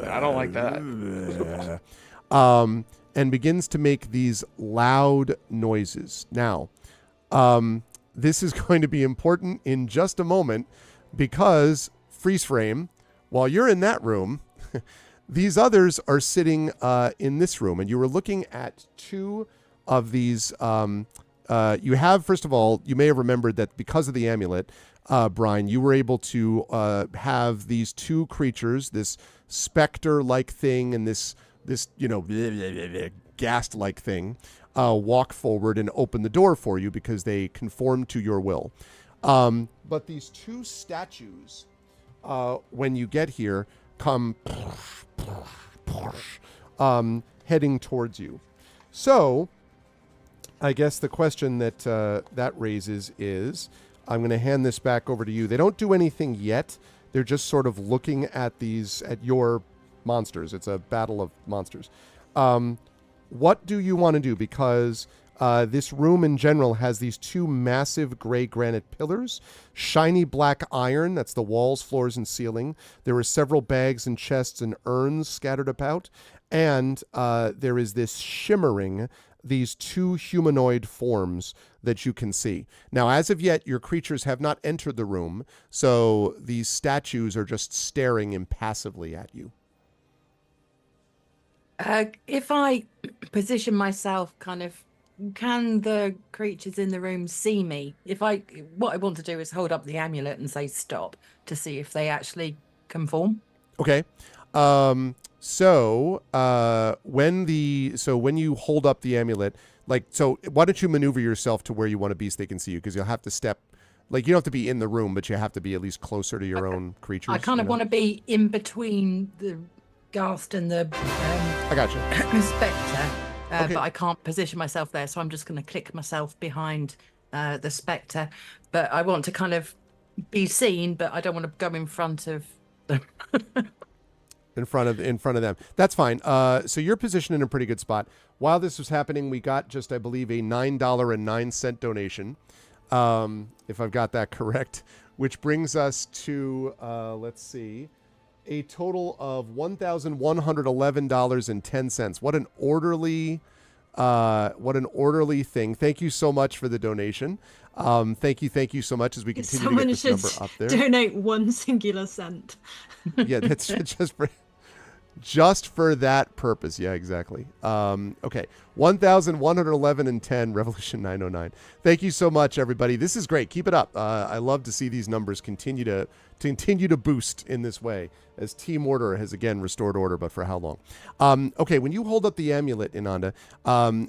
I don't like that. And begins to make these loud noises. Now, this is going to be important in just a moment, because freeze frame, while you're in that room, these others are sitting in this room, and you were looking at two of these. You have, first of all, you may have remembered that because of the amulet, Brian, you were able to have these two creatures, this specter-like thing and this ghast-like thing, walk forward and open the door for you because they conform to your will. But these two statues, when you get here, come heading towards you. So, I guess the question that that raises is, I'm going to hand this back over to you. They don't do anything yet. They're just sort of looking at your monsters. It's a battle of monsters. What do you want to do? Because this room in general has these two massive gray granite pillars, shiny black iron, that's the walls, floors, and ceiling. There are several bags and chests and urns scattered about. And there is this shimmering, these two humanoid forms that you can see. Now, as of yet, your creatures have not entered the room, so these statues are just staring impassively at you. If I position myself can the creatures in the room see me? What I want to do is hold up the amulet and say stop to see if they actually conform. Okay. So when you hold up the amulet, why don't you maneuver yourself to where you want to be so they can see you? Because you'll have to step, you don't have to be in the room, but you have to be at least closer to your own creatures. I kind of want to be in between the ghast and the I got you. spectre, Okay. but I can't position myself there, so I'm just going to click myself behind the spectre. But I want to kind of be seen, but I don't want to go in front of them. in front of them. That's fine. So you're positioned in a pretty good spot. While this was happening, we got just, I believe, a $9.09 donation, if I've got that correct, which brings us to, let's see, a total of $1,111.10. What an orderly thing. Thank you so much for the donation. Thank you so much as we continue to get this number up there. Donate 1 singular cent. Yeah, that's just for that purpose. Yeah, exactly. Okay, 1,111.10, Revolution 909. Thank you so much, everybody. This is great. Keep it up. I love to see these numbers continue to boost in this way, as Team Order has again restored order, but for how long? Okay, when you hold up the amulet, Inanda,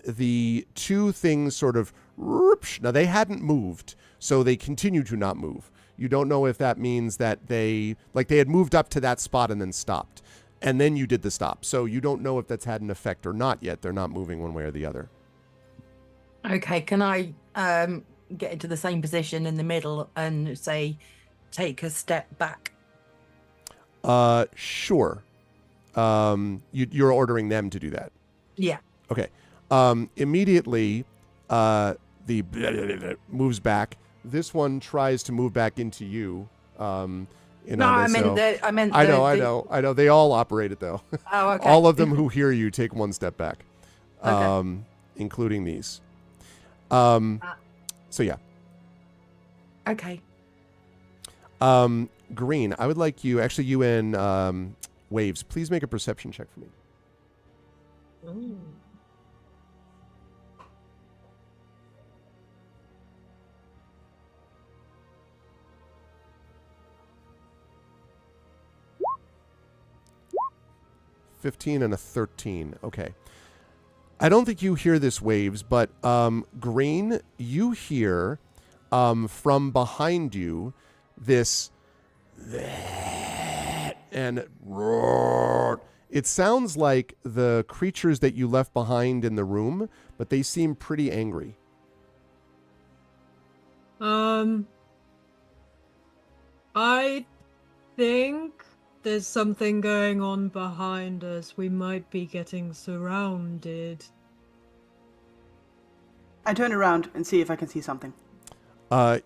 the two things sort of, now they hadn't moved, so they continue to not move. You don't know if that means that they had moved up to that spot and then stopped. And then you did the stop. So you don't know if that's had an effect or not yet. They're not moving one way or the other. Okay, can I get into the same position in the middle and say, take a step back? Sure. You're ordering them to do that. Yeah. Okay. Immediately, the moves back. This one tries to move back into you. I know. They all operate it though. Oh, okay. All of them who hear you take one step back, including these. So yeah. Okay. Green, I would like you and Waves, please make a perception check for me. Ooh. $15 and a 13. Okay. I don't think you hear this, Waves, but Green, you hear from behind you this and roar. It sounds like the creatures that you left behind in the room, but they seem pretty angry. I think there's something going on behind us. We might be getting surrounded. I turn around and see if I can see something.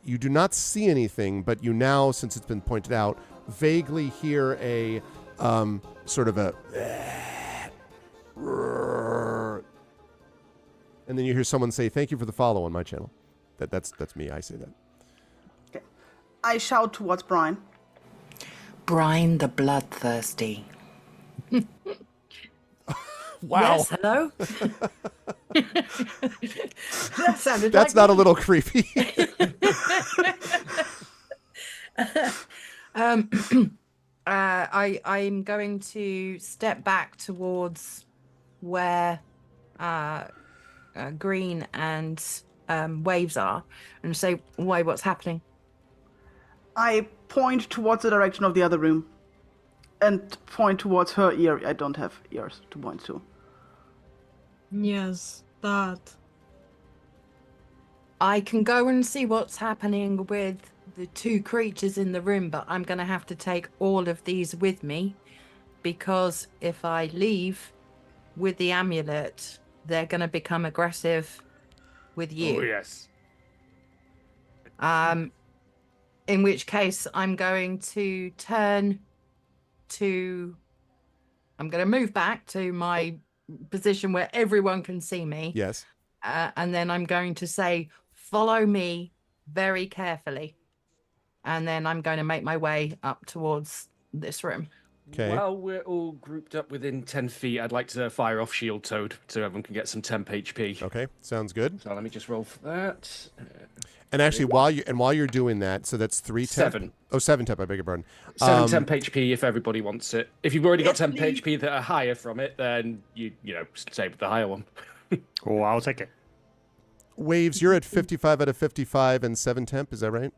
You do not see anything, but you now, since it's been pointed out, vaguely hear a sort of a... And then you hear someone say, "Thank you for the follow on my channel." That's me. I say that. Okay. I shout towards Brian. Brian the Bloodthirsty. Wow. Yes, hello? That sounded That's like not a me. little creepy. I'm going to step back towards where Green and Waves are and say, "Why? What's happening?" I point towards the direction of the other room and point towards her ear. I don't have ears to point to. Yes, that. I can go and see what's happening with the two creatures in the room, but I'm going to have to take all of these with me because if I leave with the amulet, they're going to become aggressive with you. Oh, yes. In which case, I'm going to move back to my position where everyone can see me. Yes. And then I'm going to say, "Follow me very carefully." And then I'm going to make my way up towards this room. Okay. While we're all grouped up within 10 feet, I'd like to fire off Shield Toad so everyone can get some temp HP. Okay. Sounds good. So let me just roll for that. And actually, while you're doing that, so that's 3 temp. 7. Oh, 7 temp. I beg your pardon. 7 temp HP if everybody wants it. If you've already got Yes, temp please. HP that are higher from it, then you stay with the higher one. Oh, I'll take it. Waves, you're at 55 out of 55 and 7 temp. Is that right?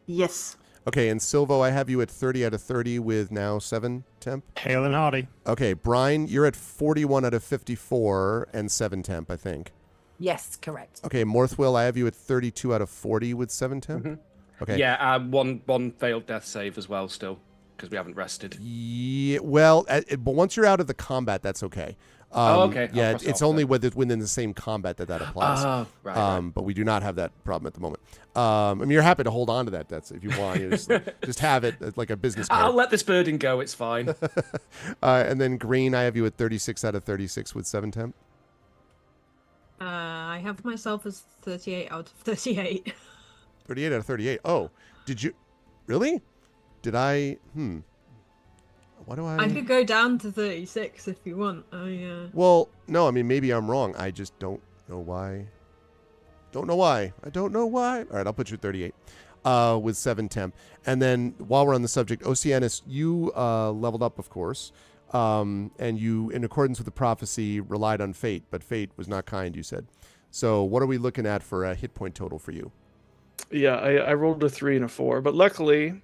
Yes. Okay. And Silvo, I have you at 30 out of 30 with now 7 temp. Hail and hearty. Okay. Brian, you're at 41 out of 54 and 7 temp, I think. Yes, correct. Okay. Morthwill, I have you at 32 out of 40 with 7 temp. Mhm. Okay. Yeah, one failed death save as well still, because we haven't rested. Yeah, well, but once you're out of the combat, that's okay. Okay. I'll Yeah, cross it it's off only then. within the same combat that applies. Right. But we do not have that problem at the moment. I mean, you're happy to hold on to that. That's if you want. You just have it like a business card. I'll let this burden go. It's fine. And then Green, I have you at 36 out of 36 with 7 temp. I have myself as 38 out of 38. 38 out of 38. Oh, did you really? Did I? What do I could go down to 36 if you want. Well, no. I mean, maybe I'm wrong. I just don't know why. Don't know why. I don't know why. All right, I'll put you at 38 with 7 temp. And then while we're on the subject, Oceanus, you leveled up, of course. And you, in accordance with the prophecy, relied on fate, but fate was not kind, you said. So what are we looking at for a hit point total for you? Yeah, I rolled a 3 and a 4, but luckily,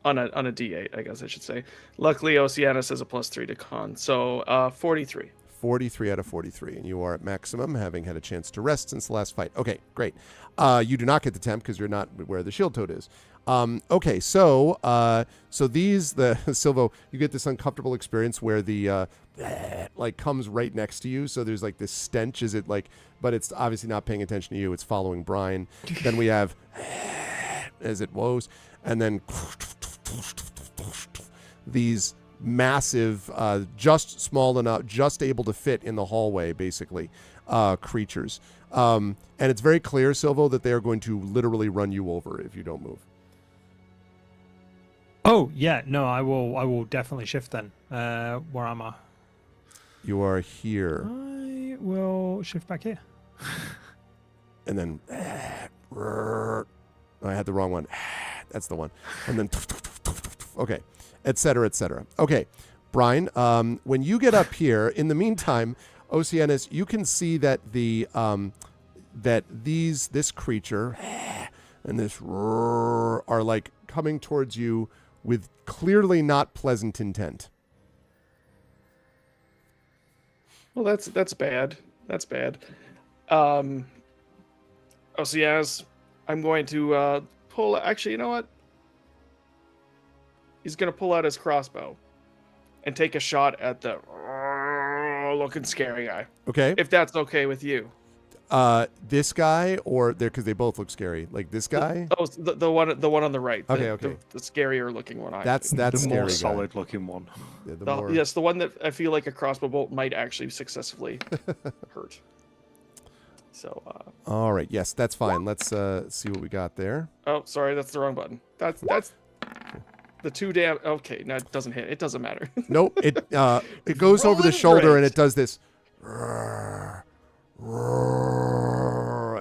on a D8, I guess I should say. Luckily, Oceanus has a +3 to con, so 43. 43 out of 43, and you are at maximum, having had a chance to rest since the last fight. Okay, great. You do not get the temp because you're not where the shield toad is. Okay, so these, the Silvo, you get this uncomfortable experience where the like comes right next to you. So there's like this stench. Is it like, but it's obviously not paying attention to you. It's following Brian. Then we have as it woes, and then these massive, just small enough, just able to fit in the hallway, basically, creatures. And it's very clear, Silvo, that they are going to literally run you over if you don't move. Oh yeah, no, I will definitely shift then. Where am I? You are here. I will shift back here. And then I had the wrong one. That's the one. And then okay, et cetera, et cetera. Okay, Brian, when you get up here, in the meantime, Oceanus, you can see that the that this creature and this are like coming towards you with clearly not pleasant intent. Well, that's bad. That's bad. Oceanus, I'm going to pull. Actually, you know what? he's gonna pull out his crossbow and take a shot at the looking scary guy. Okay. If that's okay with you. This guy or there, because they both look scary. Like this guy. The one on the right. Okay. The scarier looking one. That's the scary more guy. solid looking one. Yeah, Yes, the one that I feel like a crossbow bolt might actually successfully hurt. So. All right. Yes, that's fine. Let's see what we got there. Oh, sorry, that's the wrong button. That's the two damn. Okay, no, it doesn't hit. It doesn't matter. Nope. It goes over the shoulder and it does this.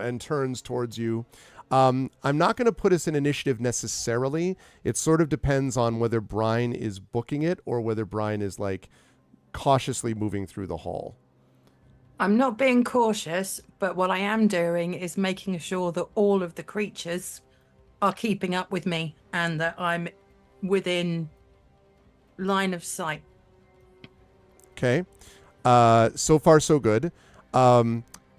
And turns towards you. I'm not going to put us in initiative necessarily. It sort of depends on whether Brian is booking it or whether Brian is like cautiously moving through the hall. I'm not being cautious, but what I am doing is making sure that all of the creatures are keeping up with me and that I'm within line of sight. Okay. So far, so good.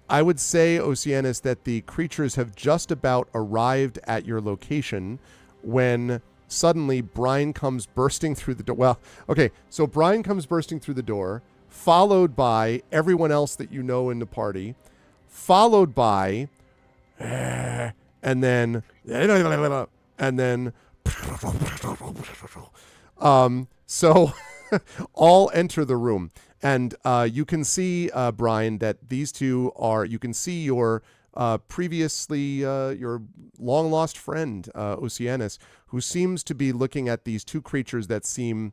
I would say, Oceanus, that the creatures have just about arrived at your location when suddenly Brian comes bursting through the door. Well, okay, so Brian comes bursting through the door, followed by everyone else that you know in the party, followed by, and then, so all enter the room. And you can see, Brian, that these two are, you can see your previously, your long lost friend, Oceanus, who seems to be looking at these two creatures that seem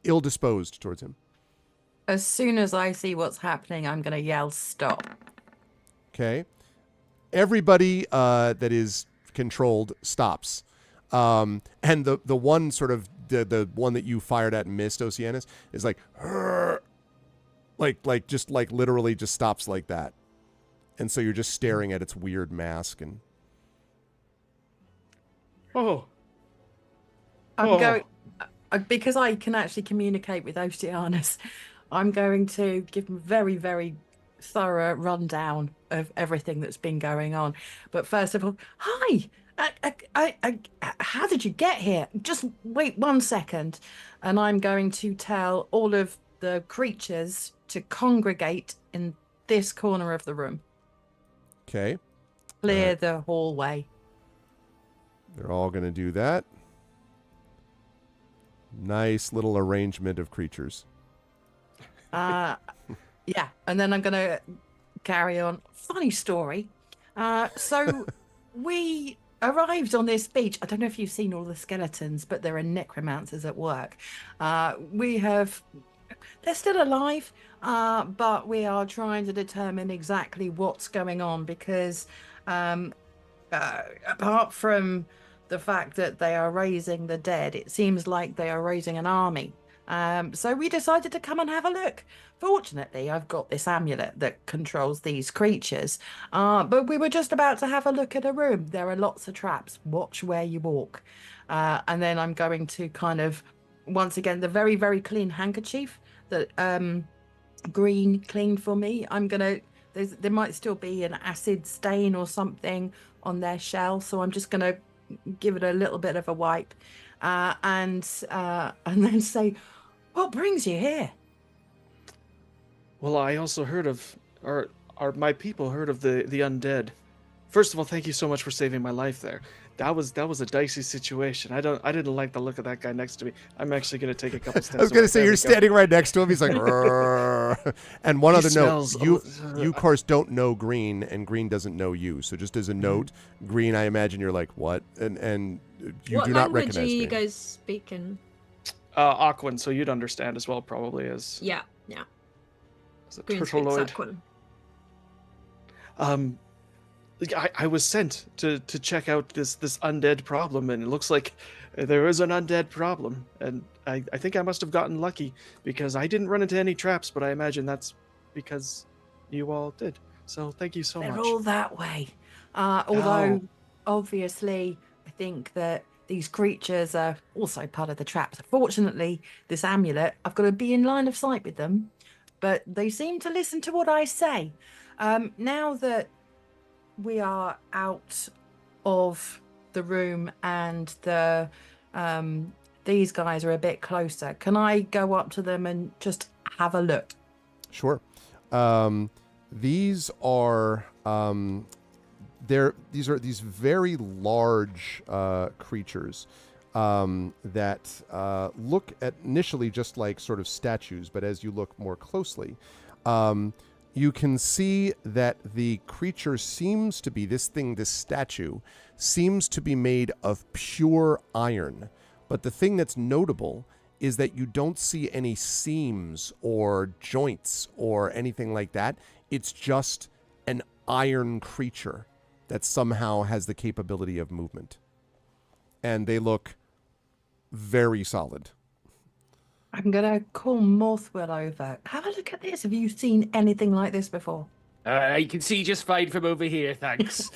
ill disposed towards him. As soon as I see what's happening, I'm going to yell, stop. Okay. Everybody that is controlled stops. And the one sort of, the one that you fired at and missed, Oceanus, is like just like literally just stops like that. And so you're just staring at its weird mask and I'm going, because I can actually communicate with Oceanus, I'm going to give him a very, very thorough rundown of everything that's been going on. But first of all, hi! How did you get here? Just wait 1 second. And I'm going to tell all of the creatures to congregate in this corner of the room. Okay. Clear the hallway. They're all going to do that. Nice little arrangement of creatures. Yeah. And then I'm going to carry on. Funny story. So we arrived on this beach. I don't know if you've seen all the skeletons, but there are necromancers at work. They're still alive, but we are trying to determine exactly what's going on because apart from the fact that they are raising the dead, it seems like they are raising an army. So we decided to come and have a look. Fortunately, I've got this amulet that controls these creatures, but we were just about to have a look at a room. There are lots of traps. Watch where you walk. And then I'm going to kind of, once again, the very, very clean handkerchief that Green cleaned for me. I'm going to, there might still be an acid stain or something on their shell. So I'm just going to give it a little bit of a wipe and then say, what brings you here? Well, I also heard of, my people heard of the undead. First of all, thank you so much for saving my life there. That was a dicey situation. I didn't like the look of that guy next to me. I'm actually gonna take a couple steps. I was gonna say you're standing right next to him. He's like, and one other note, you of course don't know Green, and Green doesn't know you. So just as a note, Green, I imagine you're like, what? And you do not recognize me. What language are you guys speaking? Aquan, so you'd understand as well, probably as. Yeah. As a Green turtleoid. Aquan. I was sent to check out this undead problem, and it looks like there is an undead problem, and I think I must have gotten lucky because I didn't run into any traps, but I imagine that's because you all did. So thank you so much. They're all that way. Although, obviously, I think that these creatures are also part of the traps. Fortunately, this amulet, I've got to be in line of sight with them, but they seem to listen to what I say. Now that we are out of the room and the these guys are a bit closer. Can I go up to them and just have a look? Sure. These are these very large creatures that look at initially just like sort of statues, but as you look more closely, you can see that the creature seems to be this statue seems to be made of pure iron. But the thing that's notable is that you don't see any seams or joints or anything like that. It's just an iron creature that somehow has the capability of movement. And they look very solid. I'm going to call Morthwell over. Have a look at this. Have you seen anything like this before? I can see just fine from over here, thanks.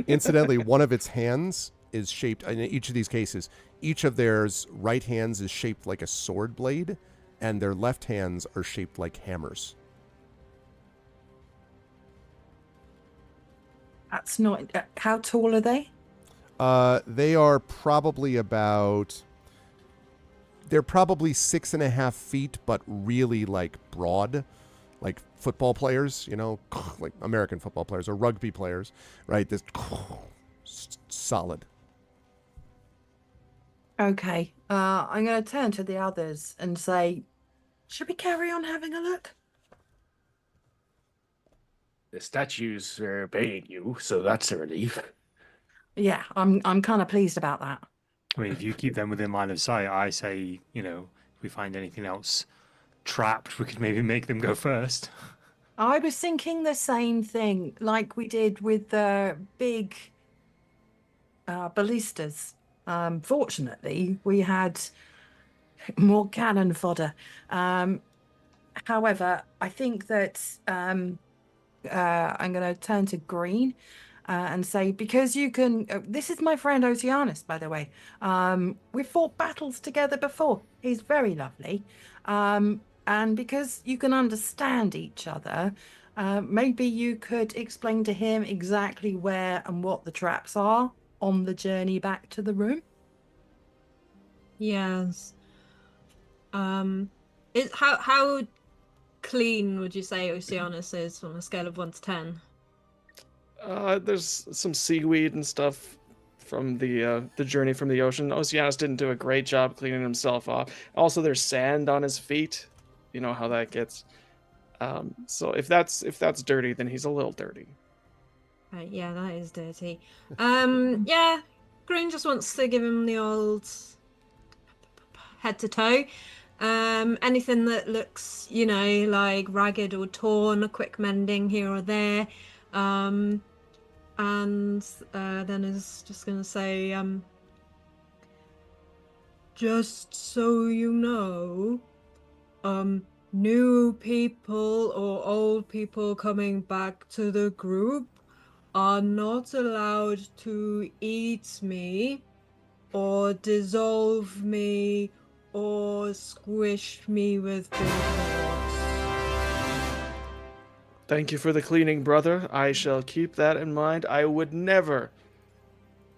Incidentally, one of its hands is shaped, in each of these cases, each of their right hands is shaped like a sword blade, and their left hands are shaped like hammers. That's not... how tall are they? They are probably they're probably 6.5 feet, but really like broad, like football players, like American football players or rugby players, right? This solid. Okay. I'm going to turn to the others and say, should we carry on having a look? The statues are obeying you, so that's a relief. Yeah, I'm kind of pleased about that. I mean, if you keep them within line of sight, I say, if we find anything else trapped, we could maybe make them go first. I was thinking the same thing, like we did with the big ballistas. Fortunately, we had more cannon fodder. However, I think that I'm going to turn to Green and say, because you can... this is my friend Oceanus, by the way. We've fought battles together before. He's very lovely. And because you can understand each other, maybe you could explain to him exactly where and what the traps are on the journey back to the room. Yes. How clean would you say Oceanus is on a scale of 1 to 10? There's some seaweed and stuff from the journey from the ocean. Oceanus didn't do a great job cleaning himself off. Also, there's sand on his feet. You know how that gets. So if that's dirty, then he's a little dirty. Right, yeah, that is dirty. Yeah, Green just wants to give him the old head to toe. Anything that looks, like ragged or torn, a quick mending here or there. And then is just going to say, just so you know, new people or old people coming back to the group are not allowed to eat me or dissolve me or squish me with big rocks. Thank you for the cleaning, brother. I shall keep that in mind. I would never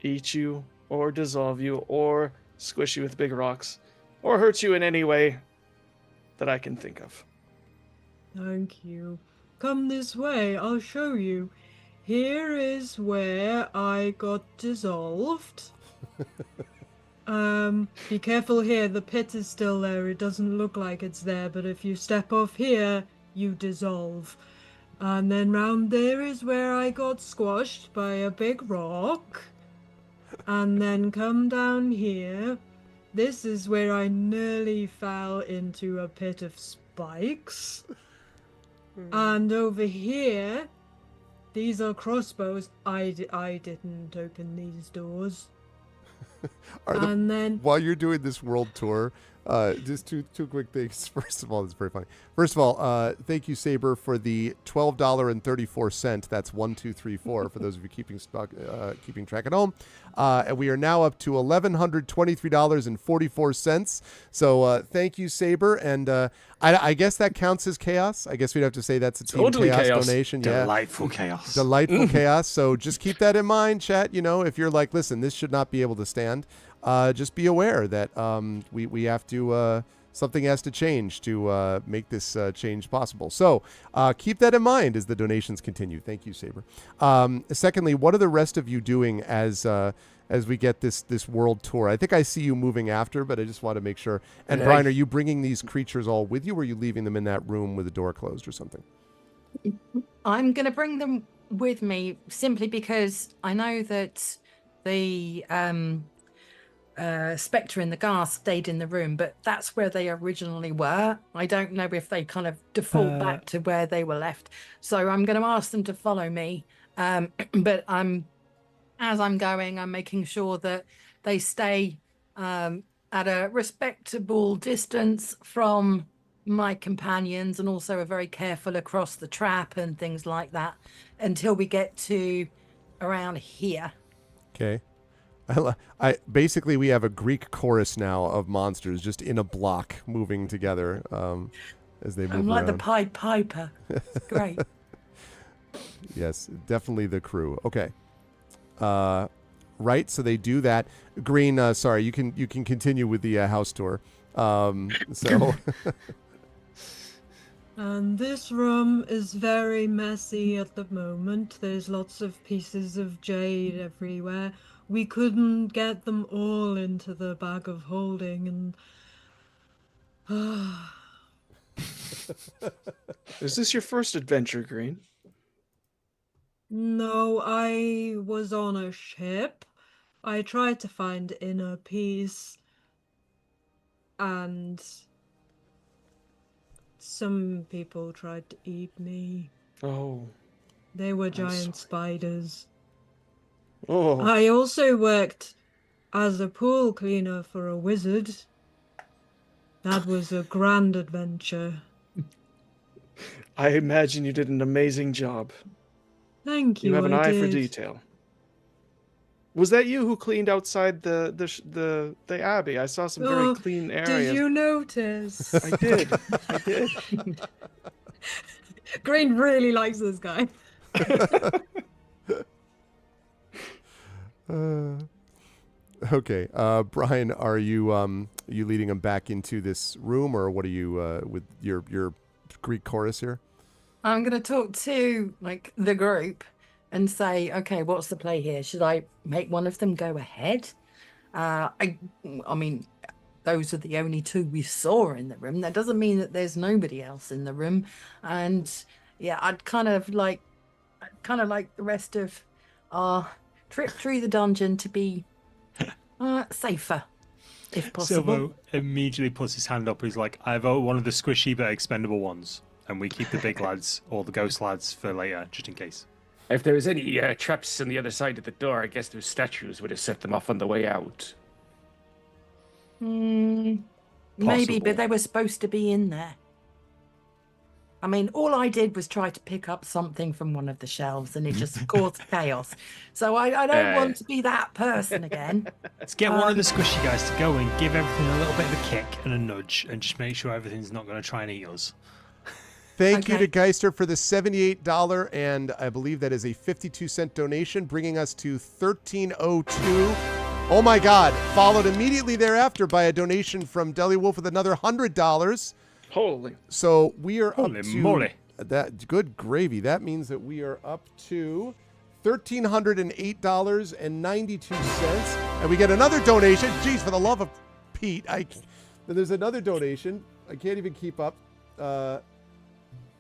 eat you or dissolve you or squish you with big rocks or hurt you in any way that I can think of. Thank you. Come this way, I'll show you. Here is where I got dissolved. Be careful here, the pit is still there. It doesn't look like it's there, but if you step off here, you dissolve. And then round there is where I got squashed by a big rock. And then come down here. This is where I nearly fell into a pit of spikes. And over here, these are crossbows. I didn't open these doors. Then while you're doing this world tour, just two quick things. First of all, it's very funny. First of all, thank you, Saber, for the $12.34. That's 1234 for those of you keeping track at home. And we are now up to $1,123.44. So thank you, Saber. And I guess that counts as chaos. I guess we'd have to say that's a team Totally chaos, chaos. donation. Delightful chaos. Delightful chaos. So just keep that in mind, chat. You know, if you're like, listen, this should not be able to stand, just be aware that we have to something has to change to make this change possible. So keep that in mind as the donations continue. Thank you, Saber. Secondly, what are the rest of you doing as we get this world tour? I think I see you moving after, but I just want to make sure. And Brian, are you bringing these creatures all with you, or are you leaving them in that room with the door closed or something? I'm going to bring them with me simply because I know that the Spectre and the Ghast stayed in the room, but that's where they originally were. I don't know if they kind of default back to where they were left. So I'm going to ask them to follow me. But as I'm going, I'm making sure that they stay at a respectable distance from my companions, and also are very careful across the trap and things like that until we get to around here. Okay. I basically we have a Greek chorus now of monsters just in a block moving together as they move I'm like around. the Pied Piper. It's great. Yes, definitely the crew. Okay. Right, so they do that. Green, sorry, you can continue with the house tour. So And this room is very messy at the moment. There's lots of pieces of jade everywhere. We couldn't get them all into the bag of holding, and Is this your first adventure, Green? no, I was on a ship. I tried to find inner peace, and some people tried to eat me. Oh. They were giant spiders. Oh. I also worked as a pool cleaner for a wizard. That was a grand adventure. I imagine you did an amazing job. Thank you. You have an I eye for did. detail. Was that you who cleaned outside the abbey? I saw some very clean areas. Did you notice? I did. I did. Green really likes this guy. Okay, Brian, are you leading them back into this room, or what are you with your Greek chorus here? I'm going to talk to like the group and say, okay, what's the play here? Should I make one of them go ahead? I mean, those are the only two we saw in the room. That doesn't mean that there's nobody else in the room. And yeah, I'd kind of like the rest of our trip through the dungeon to be safer, if possible. Silvo immediately puts his hand up. He's like, I vote one of the squishy but expendable ones, and we keep the big lads or the ghost lads for later, just in case. If there was any traps on the other side of the door, I guess those statues would have set them off on the way out. Maybe, but they were supposed to be in there. I mean, all I did was try to pick up something from one of the shelves, and it just caused chaos. So I don't want to be that person again. Let's get one of the squishy guys to go and give everything a little bit of a kick and a nudge, and just make sure everything's not going to try and eat us. Thank you to Geister for the $78, and I believe that is a 52-cent donation, bringing us to $13.02. Oh my God! Followed immediately thereafter by a donation from Deli Wolf with another $100. Holy! So we are Holy up to moly. that. Good gravy. That means that we are up to $1,308.92, and we get another donation. Jeez, for the love of Pete! There's another donation. I can't even keep up.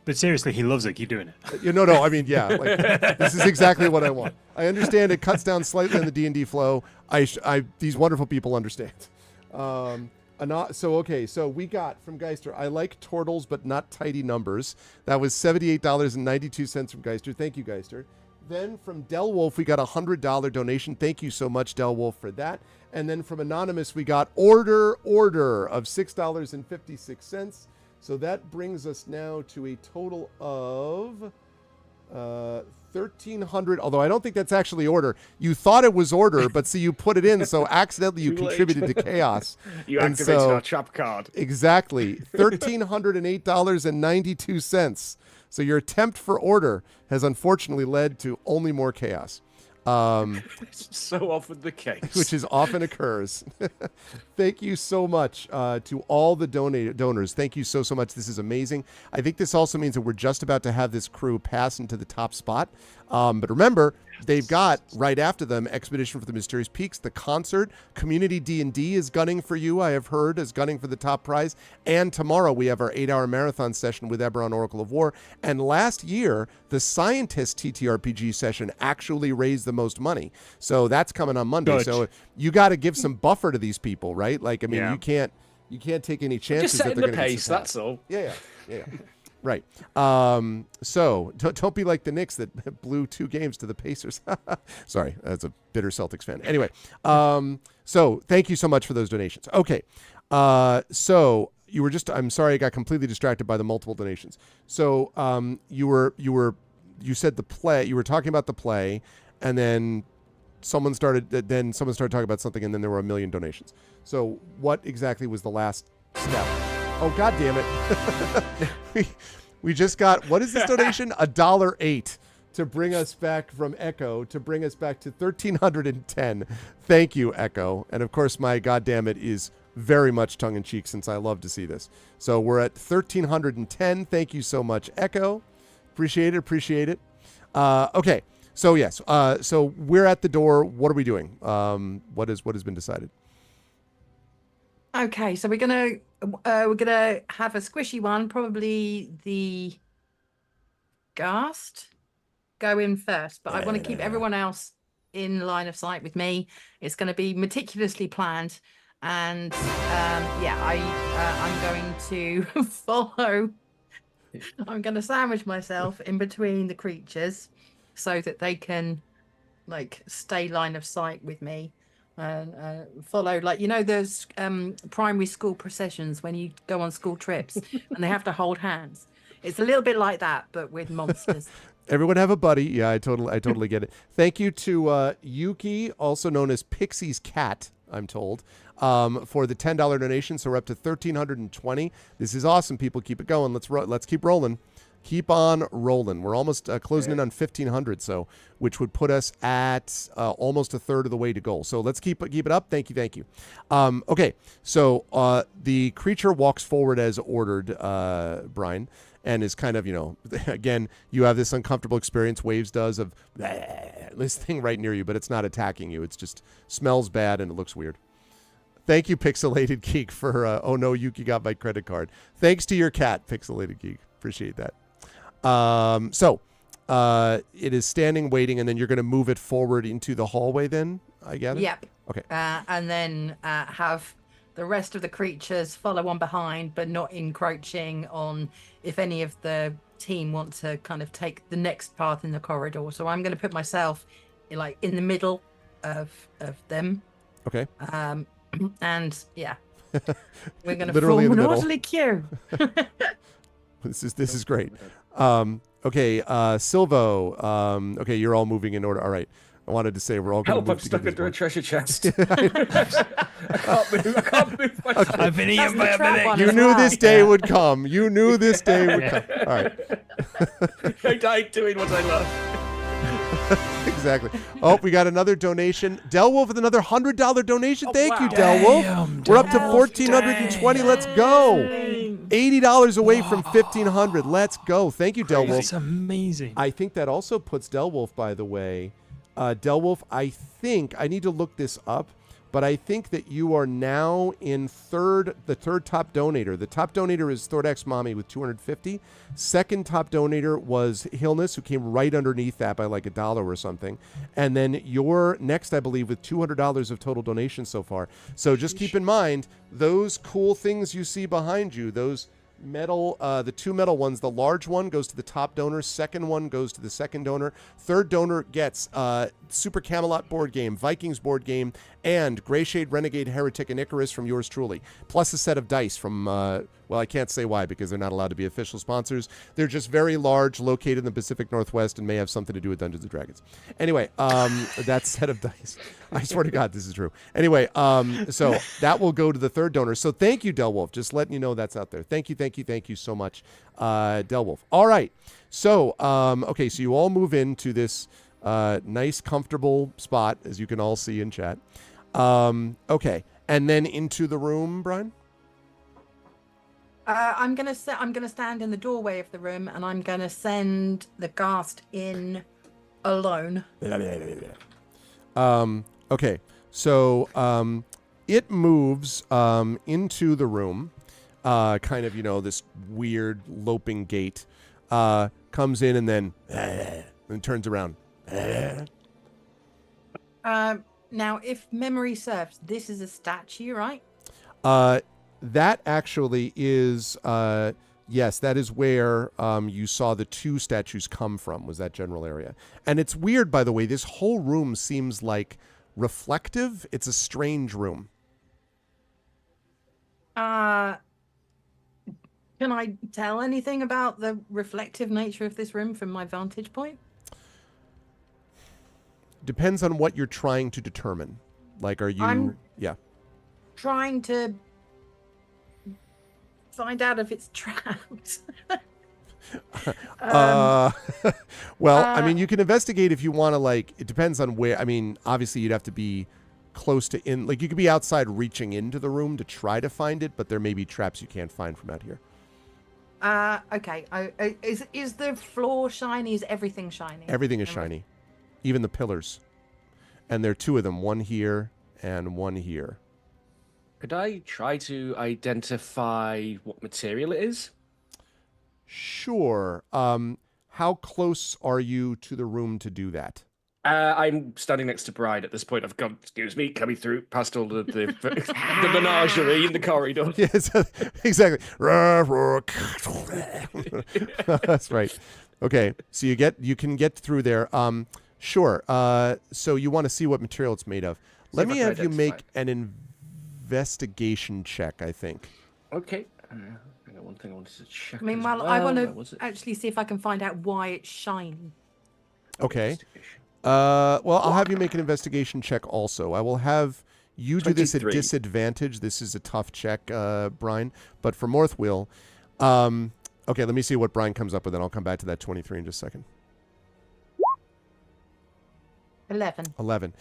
But seriously, he loves it. Keep doing it. No. I mean, yeah. Like, this is exactly what I want. I understand it cuts down slightly on the D&D flow. These wonderful people understand. So we got from Geister, I like turtles, but not tidy numbers. That was $78.92 from Geister. Thank you, Geister. Then from Del Wolf, we got a $100 donation. Thank you so much, Del Wolf, for that. And then from Anonymous, we got order of $6.56. So that brings us now to a total of 1,300, although I don't think that's actually order. You thought it was order, but see, you put it in, so accidentally you Too late. contributed to chaos. You And activated so- our trap card. Exactly. $1,308.92. So your attempt for order has unfortunately led to only more chaos. It's so often the case. Which is often occurs. Thank you so much to all the donors. Thank you so much. This is amazing. I think this also means that we're just about to have this crew pass into the top spot. But remember, they've got right after them Expedition for the Mysterious Peaks, the concert, Community D&D is gunning for you, I have heard, is gunning for the top prize. And tomorrow we have our 8-hour marathon session with Eberron Oracle of War. And last year, the Scientist TTRPG session actually raised the most money. So that's coming on Monday. Good. So you got to give some buffer to these people, right? Like, I mean, Yeah. you can't take any chances Just that setting they're the going to pace, that's all. Yeah. Right. So don't be like the Knicks that blew 2 games to the Pacers. Sorry, that's a bitter Celtics fan. Anyway, so thank you so much for those donations. Okay. So you were I'm sorry, I got completely distracted by the multiple donations. So you said the play, you were talking about the play, and then someone started talking about something, and then there were 1 million donations. So what exactly was the last step? Oh, God damn it. we just got, what is this donation? $1.08 to bring us back from Echo, to bring us back to 1,310. Thank you, Echo. And of course, my God damn it is very much tongue-in-cheek, since I love to see this. So we're at 1,310. Thank you so much, Echo. Appreciate it. Okay. So yes. So we're at the door. What are we doing? What has been decided? Okay, so we're gonna have a squishy one, probably the Ghast go in first, but I want to keep everyone else in line of sight with me. It's going to be meticulously planned, and I'm going to follow. I'm going to sandwich myself in between the creatures so that they can like stay line of sight with me. And follow, like, you know, those primary school processions when you go on school trips and they have to hold hands. It's a little bit like that, but with monsters. Everyone have a buddy. Yeah, I totally get it. Thank you to Yuki, also known as Pixie's Cat, I'm told, for the $10 donation. So we're up to 1,320. This is awesome, people. Keep it going. Let's keep rolling. Keep on rolling. We're almost closing in on 1,500, so which would put us at almost a third of the way to goal. So let's keep it up. Thank you. Okay, so the creature walks forward as ordered, Brian, and is kind of, you know, again, you have this uncomfortable experience, Waves does, of this thing right near you, but it's not attacking you. It's just smells bad and it looks weird. Thank you, Pixelated Geek, for oh no, Yuki got my credit card. Thanks to your cat, Pixelated Geek. Appreciate that. So it is standing, waiting, and then you're going to move it forward into the hallway then, I gather? Yep. Okay. And then have the rest of the creatures follow on behind, but not encroaching on if any of the team want to kind of take the next path in the corridor. So I'm going to put myself like in the middle of them. Okay. And yeah, we're going to Literally in form the an middle. orderly queue. This is great. Okay, Silvo. Okay, you're all moving in order. All right. I wanted to say we're all going Help, to I'm move stuck together under a as treasure chest. I can't move myself. I've been eaten by a minute. well. You knew this day would come. You knew this day would come. All right. I died doing what I love. Exactly. Oh, we got another donation. Delwolf with another $100 donation. Thank you, Delwolf. We're up to 1,420. Let's go. $80 away from 1,500. Let's go. Thank you, Delwolf. That's amazing. I think that also puts Delwolf, by the way. Delwolf, I think, I need to look this up, but I think that you are now in the third top donator. The top donator is Thordax Mommy with 250. Second top donator was Hillness, who came right underneath that by like $1 or something. And then you're next, I believe, with $200 of total donations so far. So just keep in mind, those cool things you see behind you, those metal, the 2 metal ones. The large one goes to the top donor. Second one goes to the second donor. Third donor gets Super Camelot board game, Vikings board game, and Greyshade, Renegade, Heretic, and Icarus from yours truly, plus a set of dice from, well, I can't say why because they're not allowed to be official sponsors. They're just very large, located in the Pacific Northwest, and may have something to do with Dungeons & Dragons. Anyway, that set of dice, I swear to God, this is true. Anyway, so that will go to the third donor. So thank you, Del Wolf. Just letting you know that's out there. Thank you so much, Del Wolf. All right. So, okay, so you all move into this nice, comfortable spot, as you can all see in chat. Okay, and then into the room, Brian? I'm gonna stand in the doorway of the room, and I'm gonna send the ghast in alone. Okay, so it moves into the room, kind of, this weird loping gait, comes in and then and turns around. Now, if memory serves, this is a statue, right? That actually is, yes, that is where you saw the 2 statues come from, was that general area. And it's weird, by the way, this whole room seems like reflective. It's a strange room. Can I tell anything about the reflective nature of this room from my vantage point? Depends on what you're trying to determine. Like, are you... Yeah. Trying to find out if it's trapped. Well, I mean, you can investigate if you want to, like, it depends on where. I mean, obviously you'd have to be close to like, you could be outside reaching into the room to try to find it, but there may be traps you can't find from out here. Okay. Is the floor shiny? Is everything shiny? Everything is shiny. Even the pillars. And there are 2 of them, one here and one here. Could I try to identify what material it is? Sure. How close are you to the room to do that? I'm standing next to Bride at this point. I've gone, excuse me, coming through past all the menagerie in the corridor. Yes, exactly. That's right. Okay, so you can get through there. Sure. So you want to see what material it's made of. Let me have you make an investigation check, I think. Okay. One thing I wanted to check. Meanwhile, I want to actually see if I can find out why it's shiny. Okay. Well, I'll have you make an investigation check also. I will have you do this at disadvantage. This is a tough check, Brian. But for Morthwheel, okay, let me see what Brian comes up with, and I'll come back to that 23 in just a second. 11.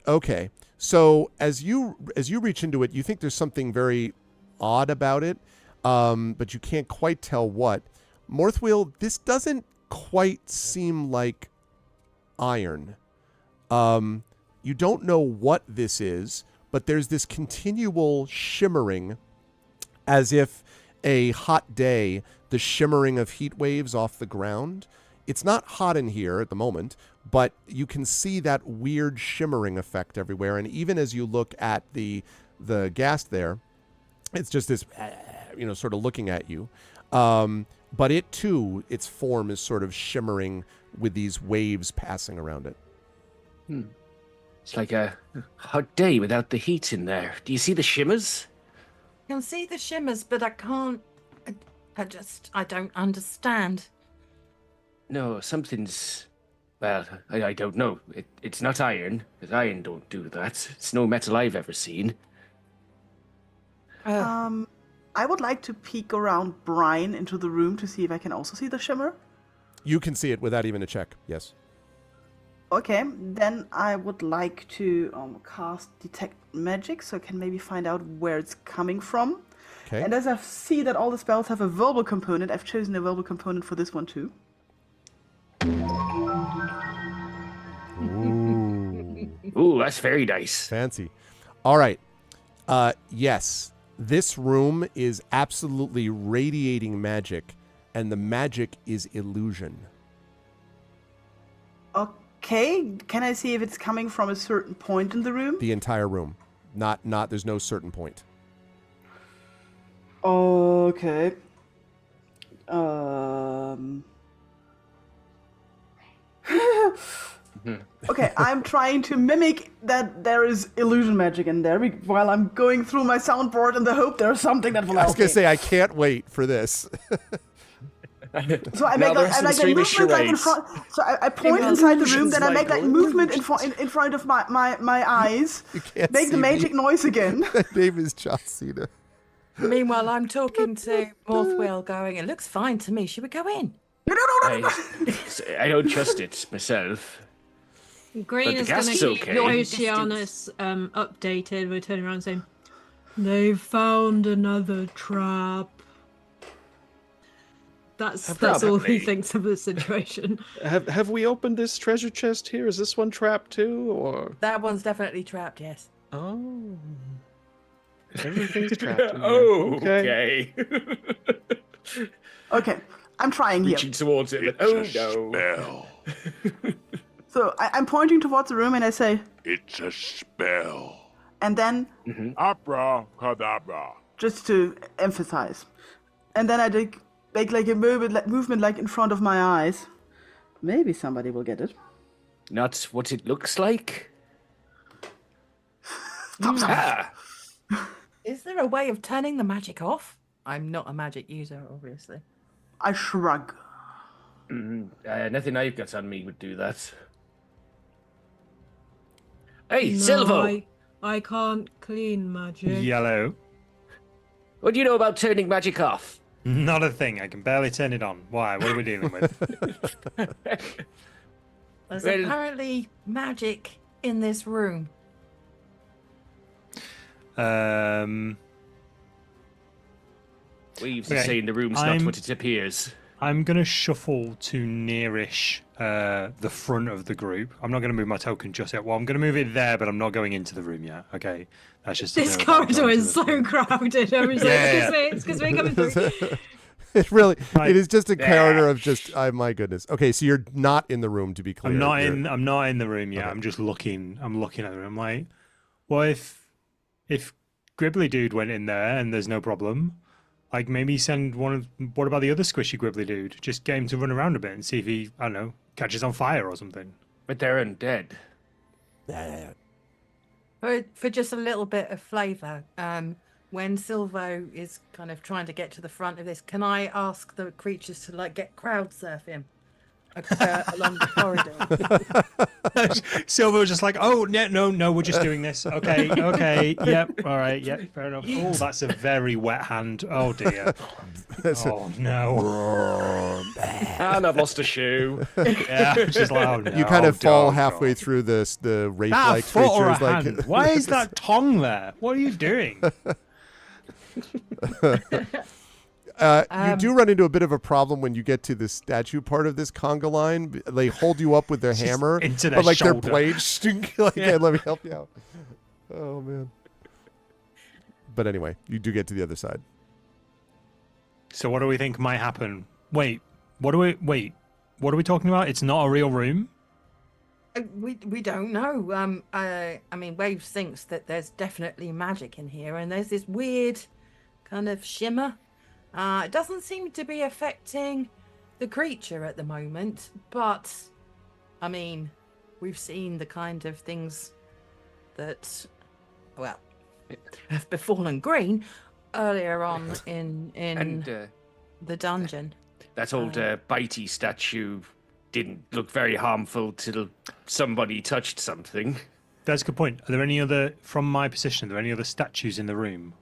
Okay. So as you reach into it, you think there's something very odd about it, but you can't quite tell what. Morthwheel, this doesn't quite seem like iron. You don't know what this is, but there's this continual shimmering, as if a hot day, the shimmering of heat waves off the ground. It's not hot in here at the moment, but you can see that weird shimmering effect everywhere. And even as you look at the ghast there, it's just this, sort of looking at you. But it too, its form is sort of shimmering with these waves passing around it. It's like a hot day without the heat in there. Do you see the shimmers? I can see the shimmers, but I can't. I don't understand. No, something's... Well, I don't know. It's not iron, because iron don't do that. It's no metal I've ever seen. I would like to peek around Brian into the room to see if I can also see the shimmer. You can see it without even a check, yes. Okay, then I would like to cast Detect Magic, so I can maybe find out where it's coming from. Okay. And as I see that all the spells have a verbal component, I've chosen a verbal component for this one too. Ooh, that's very nice. Fancy. All right. Yes, this room is absolutely radiating magic, and the magic is illusion. Okay, can I see if it's coming from a certain point in the room? The entire room. Not there's no certain point. Okay. Okay, I'm trying to mimic that there is illusion magic in there while I'm going through my soundboard in the hope there's something that will I was help gonna me. say I can't wait for this. So I make like movement like in front. So I point inside the room, then I make like movement in front of my eyes. You can't Make the see me. magic noise again. My name is John Cena. Meanwhile, I'm talking to Morthwell going, it looks fine to me. Should we go in? No. I don't trust it myself. Green the is going gas to is keep okay. Oceanus updated. We're turning around saying, "They've found another trap." That's all he Probably. thinks of the situation. Have we opened this treasure chest here? Is this one trapped too, or? That one's definitely trapped, yes. Oh. Everything's trapped in here. Oh, Okay. okay. Okay, I'm trying here. Reaching towards it. Oh no. So I'm pointing towards the room and I say, It's a spell. and then Abracadabra. just to emphasize, and then I make like a movement like in front of my eyes. Maybe somebody will get it. Not what it looks like. Stop. Is there a way of turning the magic off? I'm not a magic user, obviously. I shrug. Nothing I've got on me would do that. Hey, No, Silvo! I can't clean magic. Yellow. What do you know about turning magic off? Not a thing. I can barely turn it on. Why? What are we dealing with? There's Well- apparently magic in this room. We used to Okay, say in the room's not I'm- what it appears. I'm gonna shuffle to nearish the front of the group. I'm not gonna move my token just yet. Well, I'm gonna move it there, but I'm not going into the room yet. Okay, that's just This something about corridor going is to the so room. crowded. I was Yeah, like, excuse me, coming through. It really, Right. it is just a corridor of just, my goodness. Okay, so you're not in the room, to be clear. I'm not You're- in. I'm not in the room yet. Okay. I'm just looking. I'm looking at the room. Like, well, if Gribbly Dude went in there and there's no problem, like maybe send one of. What about the other squishy Gribbly Dude? Just get him to run around a bit and see if he, I don't know, catches on fire or something. But they're undead. For just a little bit of flavour, when Silvo is kind of trying to get to the front of this, can I ask the creatures to like get crowd surf him along the corridor? Silver was just like, oh, no, we're just doing this. Okay, yep, all right, yep, fair enough. Oh, that's a very wet hand. Oh dear. Oh no. And I've lost a shoe. Yeah, it's just like, oh, no. You kind of fall God. halfway through the That wraith-like foot or a creatures. Like, hand? Why is that tongue there? What are you doing? You do run into a bit of a problem when you get to the statue part of this conga line. They hold you up with their hammer, into their but like their shoulder. blades, like, Yeah. "Hey, let me help you out." Oh man. But anyway, you do get to the other side. So what do we think might happen? What are we talking about? It's not a real room? We don't know. I mean, Waves thinks that there's definitely magic in here, and there's this weird kind of shimmer. It doesn't seem to be affecting the creature at the moment, but I mean, we've seen the kind of things that, well, have befallen Green earlier on in And the dungeon. that old bitey statue didn't look very harmful till somebody touched something. That's a good point. Are there any other, from my position, are there any other statues in the room?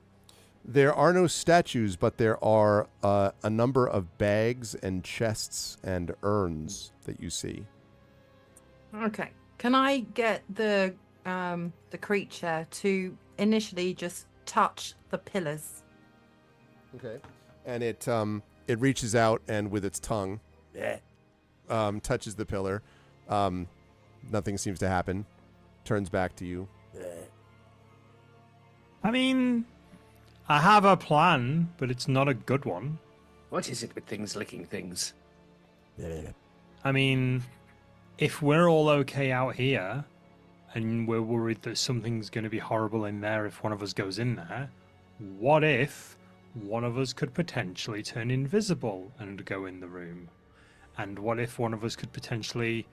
There are no statues, but there are a number of bags and chests and urns that you see. Okay. Can I get the creature to initially just touch the pillars? Okay. And it reaches out and with its tongue, touches the pillar. Nothing seems to happen. Turns back to you. I mean, I have a plan, but it's not a good one. What is it with things licking things? I mean, if we're all okay out here, and we're worried that something's going to be horrible in there if one of us goes in there, what if one of us could potentially turn invisible and go in the room? And what if one of us could potentially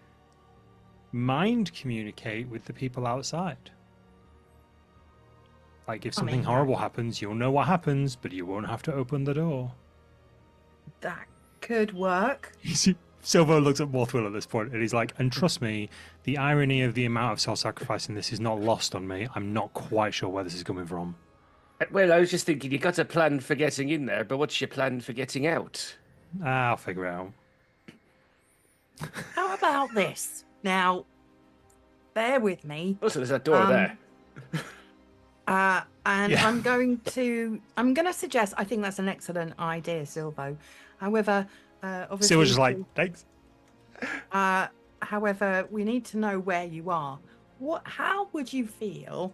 mind communicate with the people outside? Like if something horrible happens, you'll know what happens, but you won't have to open the door. That could work. Silvo looks at Morthwell at this point and he's like, and trust me, the irony of the amount of self-sacrifice in this is not lost on me. I'm not quite sure where this is coming from. Well, I was just thinking, you got a plan for getting in there, but what's your plan for getting out? I'll figure it out. How about this? Now, bear with me. Also, there's that door there. And I'm going to suggest, I think that's an excellent idea, Silvo. However, obviously... Silvo's just like, thanks. However, we need to know where you are. How would you feel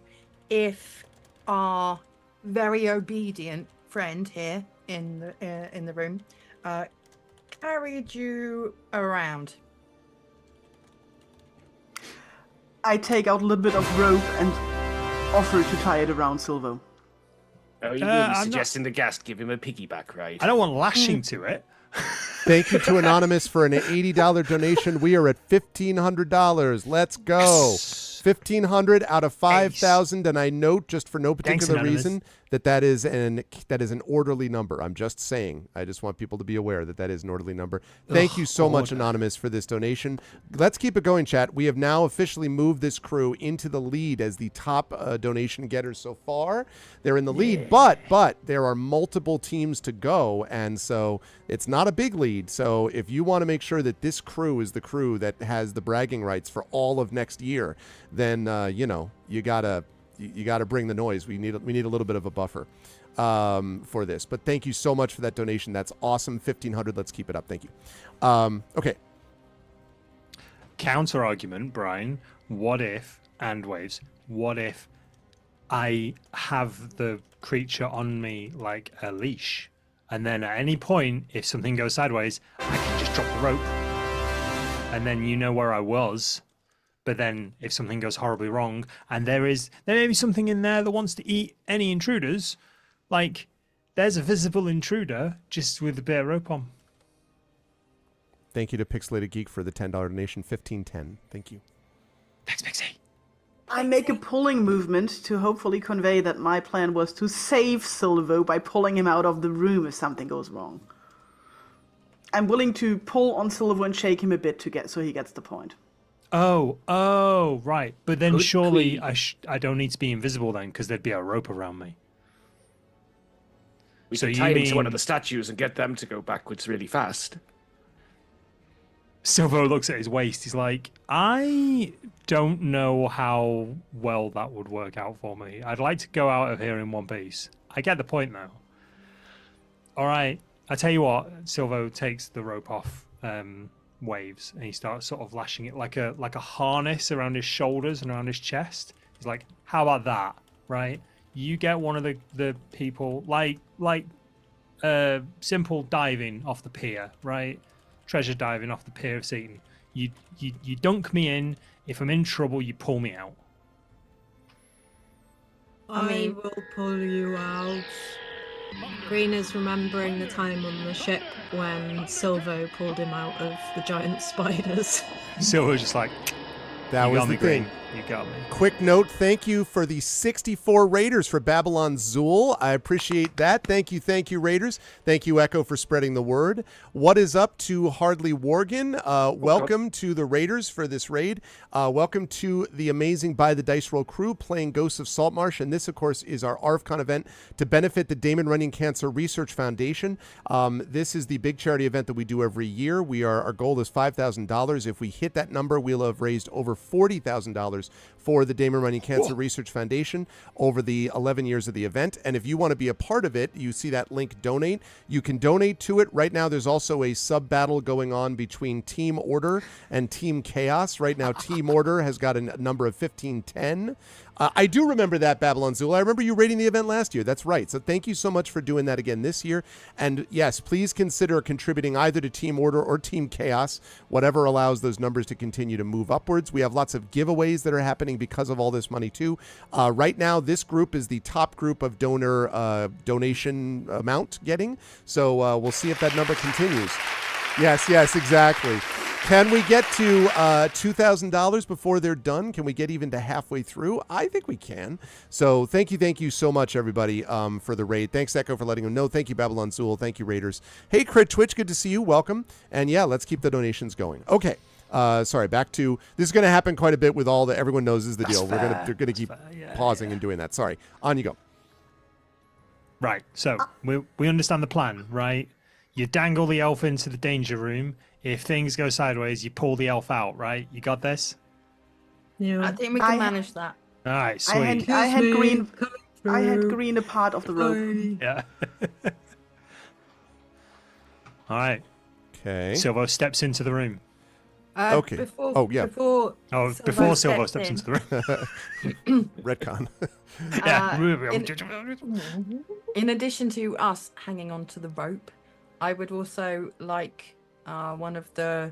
if our very obedient friend here in the room carried you around? I take out a little bit of rope and offer to tie it around Silvo. Oh, you're really suggesting the guest give him a piggyback ride? I don't want lashing to it. Thank you to Anonymous for an $80 donation. We are at $1,500. Let's go. $1,500 out of 5,000, and I note, just for no particular reason, that is an orderly number. I'm just saying. I just want people to be aware that is an orderly number. Thank you so much, Anonymous, for this donation. Let's keep it going, chat. We have now officially moved this crew into the lead as the top donation getters so far. They're in the lead, but there are multiple teams to go, and so it's not a big lead. So if you want to make sure that this crew is the crew that has the bragging rights for all of next year, then you gotta bring the noise. We need a little bit of a buffer for this. But thank you so much for that donation. That's awesome. $1,500. Let's keep it up. Thank you. Okay. Counter argument, Brian. What if I have the creature on me like a leash, and then at any point, if something goes sideways, I can just drop the rope, and then you know where I was. But then if something goes horribly wrong, and there may be something in there that wants to eat any intruders, like there's a visible intruder just with a bit of rope on. Thank you to Pixelated Geek for the $10 donation. 1510. Thank you. Thanks, Pixie. I make a pulling movement to hopefully convey that my plan was to save Silvo by pulling him out of the room if something goes wrong. I'm willing to pull on Silvo and shake him a bit so he gets the point. Oh, right. But then surely I don't need to be invisible then, because there'd be a rope around me. We can tie him to one of the statues and get them to go backwards really fast. Silvo looks at his waist. He's like, I don't know how well that would work out for me. I'd like to go out of here in one piece. I get the point, though. All right. I tell you what, Silvo takes the rope off Waves, and he starts sort of lashing it like a harness around his shoulders and around his chest. He's like, how about that, right? You get one of the people, like simple diving off the pier, right? Treasure diving off the pier of Satan. You dunk me in. If I'm in trouble, you pull me out. I will pull you out. Green is remembering the time on the ship when Silvo pulled him out of the giant spiders. Silvo's just like, that was the thing. You got me. Quick note, thank you for the 64 Raiders for Babylon Zool. I appreciate that. Thank you, Raiders. Thank you, Echo, for spreading the word. What is up to Hardly Worgen? Welcome to the Raiders for this raid. Welcome to the amazing By the Dice Roll crew playing Ghosts of Saltmarsh. And this, of course, is our ArvCon event to benefit the Damon Runyon Cancer Research Foundation. This is the big charity event that we do every year. Our goal is $5,000. If we hit that number, we'll have raised over $40,000 for the Damon Runyon Cancer Research Foundation over the 11 years of the event. And if you want to be a part of it, you see that link, donate. You can donate to it. Right now, there's also a sub-battle going on between Team Order and Team Chaos. Right now, Team Order has got a number of 1510. I do remember that, Babylon Zul. I remember you rating the event last year. That's right. So thank you so much for doing that again this year. And yes, please consider contributing either to Team Order or Team Chaos, whatever allows those numbers to continue to move upwards. We have lots of giveaways that are happening because of all this money too. Right now, this group is the top group of donation amount getting. So we'll see if that number continues. Yes, exactly. Can we get to $2,000 before they're done? Can we get even to halfway through? I think we can. So thank you so much, everybody, for the raid. Thanks, Echo, for letting them know. Thank you, Babylon Zool. Thank you, Raiders. Hey, Crit Twitch, good to see you. Welcome. And yeah, let's keep the donations going. Okay. Sorry, back to this is going to happen quite a bit with all the everyone knows is the deal. They're gonna keep pausing and doing that. Sorry. On you go. Right. So we understand the plan, right? You dangle the elf into the danger room. If things go sideways, you pull the elf out, right? You got this? Yeah. I think we can manage that. All right, sweet. I had green a part of the rope. Yeah. All right. Okay. Silvo steps into the room. Okay. Before Silvo steps into the room. Redcon. In addition to us hanging onto the rope, I would also like one of the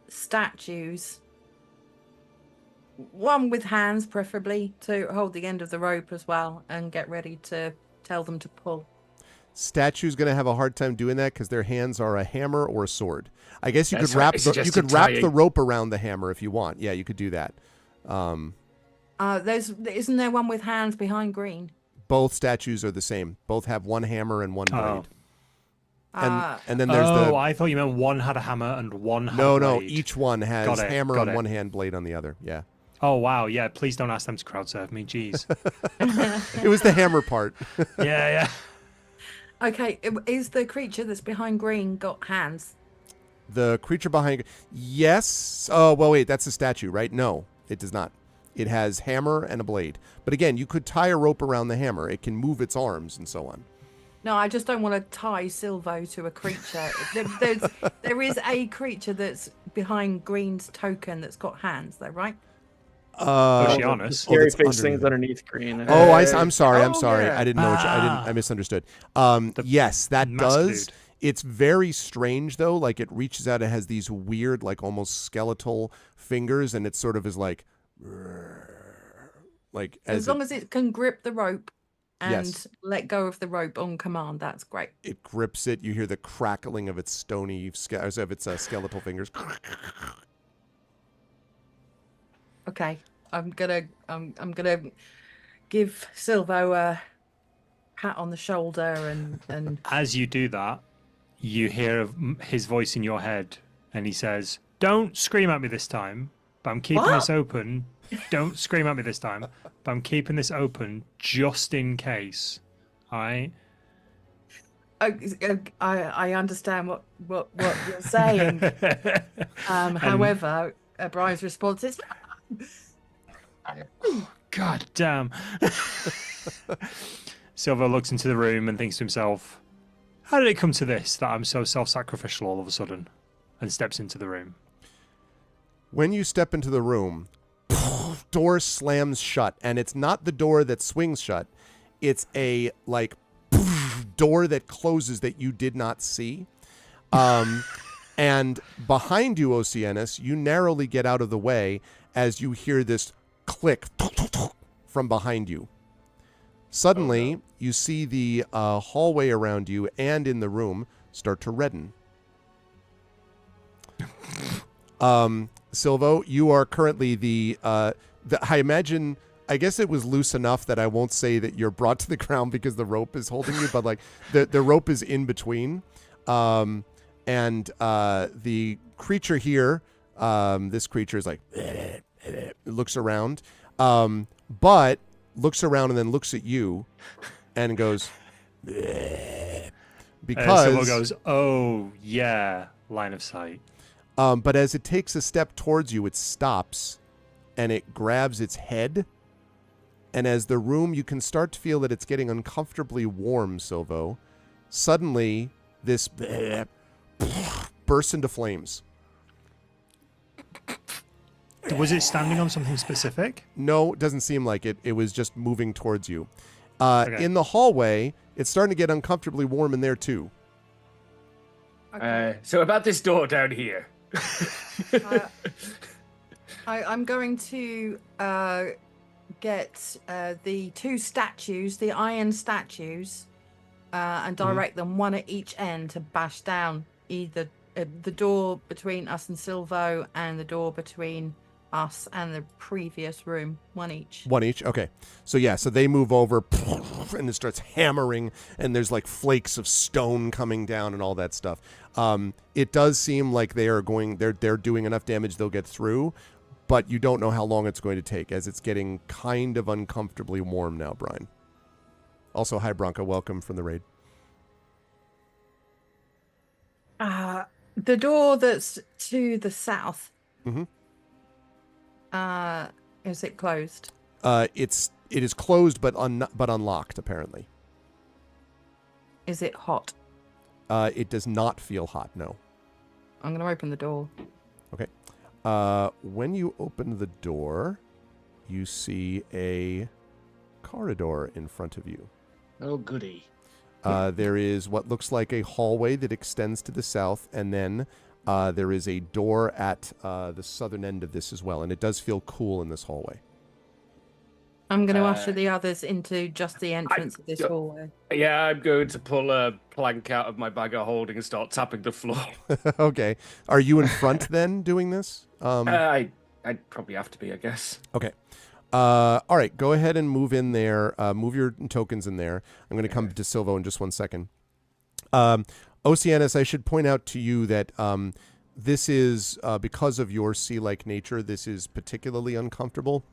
statues, one with hands preferably, to hold the end of the rope as well and get ready to tell them to pull. Statue's going to have a hard time doing that because their hands are a hammer or a sword. I guess you could wrap the rope around the hammer if you want. Yeah, you could do that. Isn't there one with hands behind green? Both statues are the same. Both have one hammer and one blade. And then there's I thought you meant one had a hammer and one had a blade. No, each one has hammer on one hand, blade on the other. Yeah. Oh, wow. Yeah, please don't ask them to crowd surf me. Jeez. It was the hammer part. Yeah. Okay, is the creature that's behind green got hands? The creature behind... Yes. Oh, well, wait, that's a statue, right? No, it does not. It has hammer and a blade. But again, you could tie a rope around the hammer. It can move its arms and so on. No, I just don't want to tie Silvo to a creature. There is a creature that's behind Green's token that's got hands, though, right? The scary face things underneath Green. I'm sorry. Yeah. I didn't know. I misunderstood. Yes, that does. Dude. It's very strange though. Like it reaches out. It has these weird, like almost skeletal fingers, and it sort of is like as long as it can grip the rope. And yes. Let go of the rope on command. That's great. It grips it. You hear the crackling of its skeletal fingers. Okay, I'm gonna give Silvo a pat on the shoulder and. As you do that, you hear his voice in your head, and he says, "Don't scream at me this time, but I'm keeping this open. Don't scream at me this time, but I'm keeping this open just in case." All right. I understand what you're saying. However, Brian's response is, "God damn." Silver looks into the room and thinks to himself, "How did it come to this, that I'm so self-sacrificial all of a sudden?" And steps into the room. When you step into the room, door slams shut, and it's not the door that swings shut. It's a door that closes that you did not see. And behind you, Oceanus, you narrowly get out of the way as you hear this click from behind you. Suddenly, you see the hallway around you and in the room start to redden. Silvo, you are currently I imagine, I guess it was loose enough that I won't say that you're brought to the ground because the rope is holding you, but the rope is in between. And the creature here, this creature is it looks around, but looks around and then looks at you and goes, because Silvo goes, "Oh yeah, line of sight." But as it takes a step towards you, it stops and it grabs its head. And as the room, you can start to feel that it's getting uncomfortably warm, Silvo. Suddenly, this bursts into flames. Was it standing on something specific? No, it doesn't seem like it. It was just moving towards you. Okay. In the hallway, it's starting to get uncomfortably warm in there too. So about this door down here. I'm going to get the two statues, the iron statues, and direct them one at each end to bash down either the door between us and Silvo and the door between us and the previous room. One each. One each? Okay. So they move over and it starts hammering and there's like flakes of stone coming down and all that stuff. It does seem like they're doing enough damage they'll get through, but you don't know how long it's going to take as it's getting kind of uncomfortably warm now, Brian. Also, hi Bronca, welcome from the raid. The door that's to the south. Mm-hmm. Is it closed? It is closed but unlocked apparently. Is it hot? It does not feel hot, no. I'm going to open the door. Okay. When you open the door, you see a corridor in front of you. Oh, goody. There is what looks like a hallway that extends to the south, and then there is a door at the southern end of this as well, and it does feel cool in this hallway. I'm going to usher the others into just the entrance of this hallway. Yeah, I'm going to pull a plank out of my bag of holding and start tapping the floor. Okay. Are you in front then doing this? I'd probably have to be, I guess. Okay. All right. Go ahead and move in there. Move your tokens in there. I'm going to come to Silvo in just 1 second. Oceanus, I should point out to you that this is, because of your sea-like nature, this is particularly uncomfortable.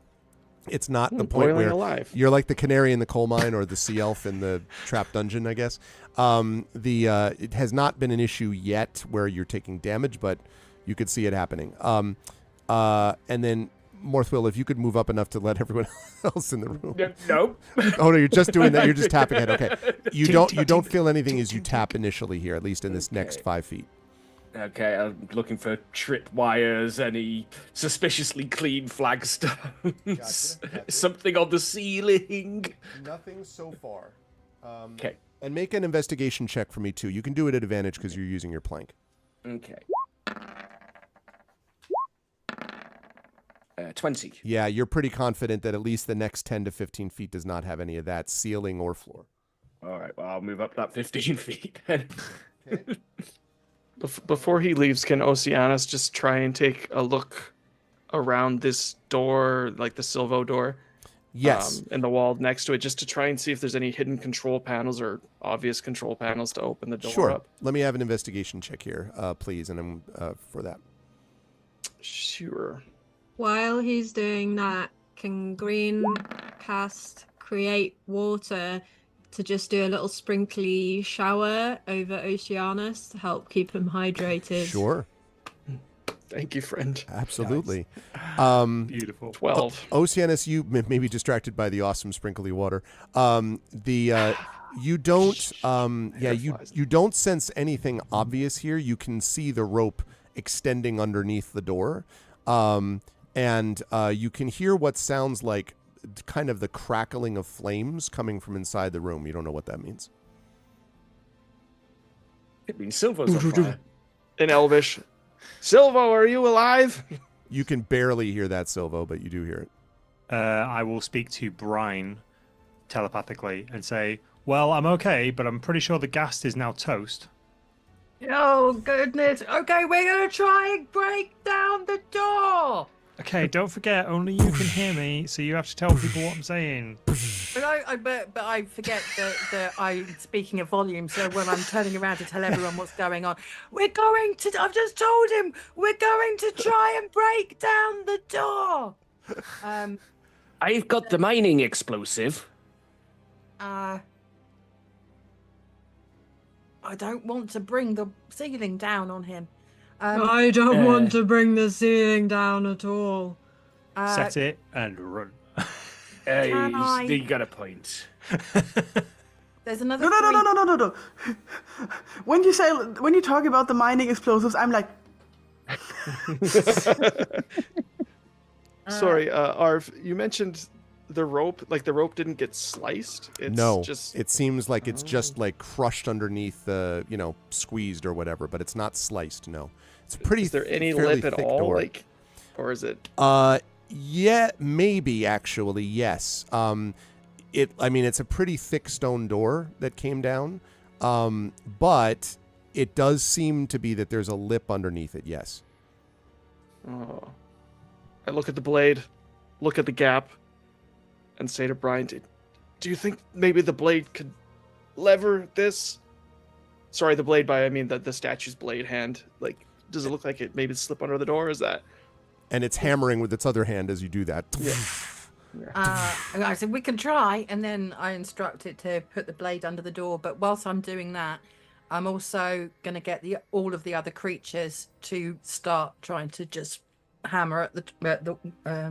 It's not the point where you're like the canary in the coal mine or the sea elf in the trap dungeon, I guess. It has not been an issue yet where you're taking damage, but you could see it happening. And then Morthwill, if you could move up enough to let everyone else in the room. Nope. Oh no, you're just doing that. You're just tapping it. Okay. You don't feel anything as you tap initially here, at least in this next 5 feet. Okay, I'm looking for trip wires, any suspiciously clean flagstones, Gotcha. something on the ceiling. Nothing so far. Okay. And make an investigation check for me too. You can do it at advantage because you're using your plank. Okay. 20. Yeah, you're pretty confident that at least the next 10 to 15 feet does not have any of that, ceiling or floor. All right, well, I'll move up that 15 feet then. Okay. Before he leaves, can Oceanus just try and take a look around this door, like the Silvo door? Yes. And the wall next to it, just to try and see if there's any hidden control panels or obvious control panels to open the door Sure. up. Let me have an investigation check here, please, and I'm for that. Sure. While he's doing that, can Green cast Create Water to just do a little sprinkly shower over Oceanus to help keep him hydrated? Sure. Thank you, friend. Absolutely. Beautiful. 12. Oceanus, you may be distracted by the awesome sprinkly water. You don't you don't sense anything obvious here. You can see the rope extending underneath the door. And you can hear what sounds like kind of the crackling of flames coming from inside the room. You don't know what that means. It means Silvo's on fire. In Elvish. Silvo, are you alive? You can barely hear that, Silvo, but you do hear it. I will speak to Brine telepathically and say, well, I'm okay, but I'm pretty sure the ghast is now toast. Oh, goodness. Okay, we're going to try and break down the door. Okay, don't forget, only you can hear me, so you have to tell people what I'm saying. But I forget that I'm speaking at volume, so when I'm turning around to tell everyone what's going on, I've just told him, we're going to try and break down the door. I've got the mining explosive. I don't want to bring the ceiling down on him. I don't want to bring the ceiling down at all. Set it and run. You got a point. There's another. No. When you talk about the mining explosives, I'm like, Sorry, Arv, you mentioned the rope, like the rope didn't get sliced. It's No, just it seems like it's just like crushed underneath the, squeezed or whatever, but it's not sliced. No, it's pretty. Is there any fairly lip at thick all? door. Like, or is it? Yeah, maybe actually, yes. It's a pretty thick stone door that came down, but it does seem to be that there's a lip underneath it. Yes. Oh. I look at the blade, look at the gap, and say to Brian, do you think maybe the blade could lever this? Sorry, the blade I mean the statue's blade hand. Like, does it look like it maybe slip under the door? Is that? And it's hammering with its other hand as you do that. Yeah. I said we can try, and then I instruct it to put the blade under the door. But whilst I'm doing that, I'm also going to get all of the other creatures to start trying to just hammer at the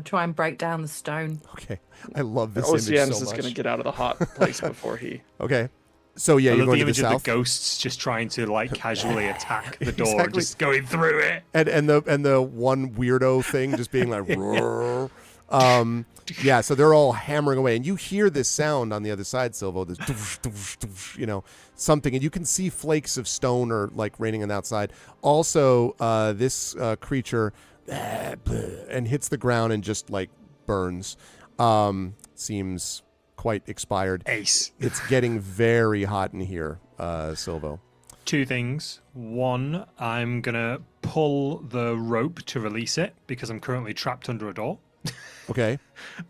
try and break down the stone. Okay, I love this OCM's image so is much. going to get out of the hot place before he. Okay, so yeah, I you're love going the to the image of south. the ghosts just trying to like casually attack the door, Exactly. just going through it. And the one weirdo thing just being like, roar. Yeah, so they're all hammering away, and you hear this sound on the other side, Silvo. This, doosh, doosh, doosh, something, and you can see flakes of stone or like raining on the outside. Also, this creature and hits the ground and just like burns. Seems quite expired. Ace. It's getting very hot in here, Silvo. Two things. One, I'm going to pull the rope to release it because I'm currently trapped under a door. Okay.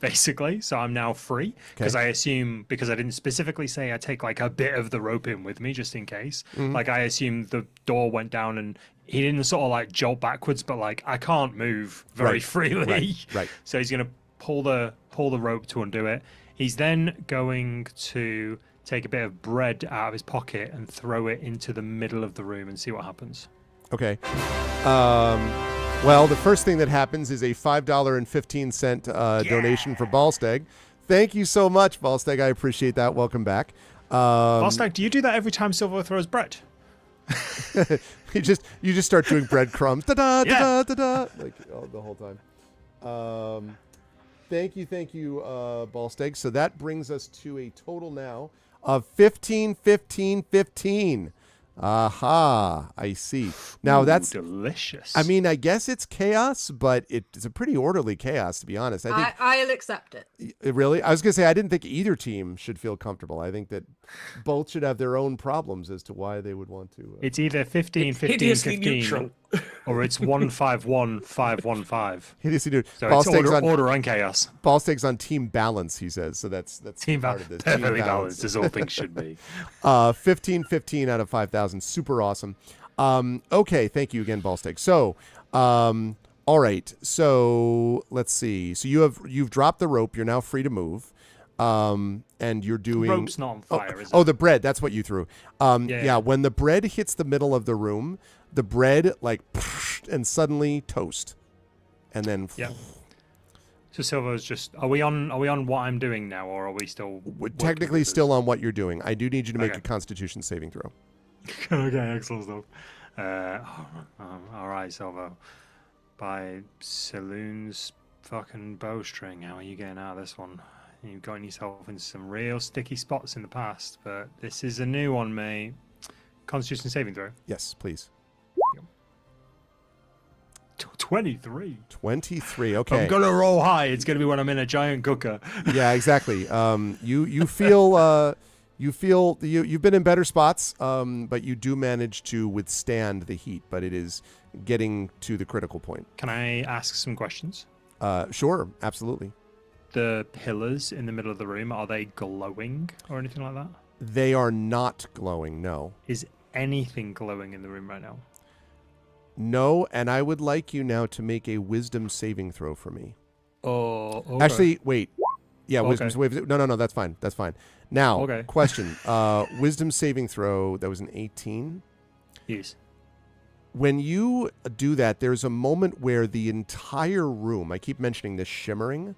Basically. So I'm now free because I assume, because I didn't specifically say I take like a bit of the rope in with me just in case. Like I assume the door went down and he didn't sort of like jolt backwards, but like I can't move very freely. Right. So he's going to pull the rope to undo it. He's then going to take a bit of bread out of his pocket and throw it into the middle of the room and see what happens. Okay. Well, the first thing that happens is a $5.15 donation for Ballstag. Thank you so much, Ballstag. I appreciate that. Welcome back. Ballstag, do you do that every time Silver throws bread? you just start doing breadcrumbs. Da-da, da-da, da-da, like the whole time. Thank you, Ballstag. So that brings us to a total now of 15, 15, 15. Aha, I see. Now that's delicious. I mean, I guess it's chaos, but it's a pretty orderly chaos, to be honest. I think I'll accept it. Really? I was going to say, I didn't think either team should feel comfortable. I think that both should have their own problems as to why they would want to. It's either 15, 15, 15, or it's 151, 515. Hideously neutral. So Ball it's stakes order and chaos. Ballstakes on team balance, he says. So that's team part of this. Perfectly balanced, as all things should be. 15 out of 5,000. Super awesome. Okay, thank you again, Ballstake. So, all right. So let's see. So you've dropped the rope. You're now free to move. And you're doing. The rope's not on fire, is it? Oh, the bread. That's what you threw. Yeah. When the bread hits the middle of the room, the bread like and suddenly toast, and then. Yeah. So Silver's just. Are we on what I'm doing now, or are we still? We're technically still on what you're doing. I do need you to make a Constitution saving throw. Okay, excellent stuff. All right, Silver. By Saloon's fucking bowstring, how are you getting out of this one? You've gotten yourself into some real sticky spots in the past, but this is a new one, mate. Constitution saving throw. Yes, please. 23. 23. Okay. I'm gonna roll high. It's gonna be when I'm in a giant cooker. Yeah, exactly. You feel you've been in better spots, but you do manage to withstand the heat. But it is getting to the critical point. Can I ask some questions? Sure, absolutely. The pillars in the middle of the room, are they glowing or anything like that? They are not glowing. No. Is anything glowing in the room right now? No, and I would like you now to make a wisdom saving throw for me. Oh, okay. Actually, wait. Yeah, Okay. wisdom. No, that's fine. That's fine. Now, Okay. question. Wisdom saving throw, that was an 18. Yes. When you do that, there's a moment where the entire room, I keep mentioning this shimmering,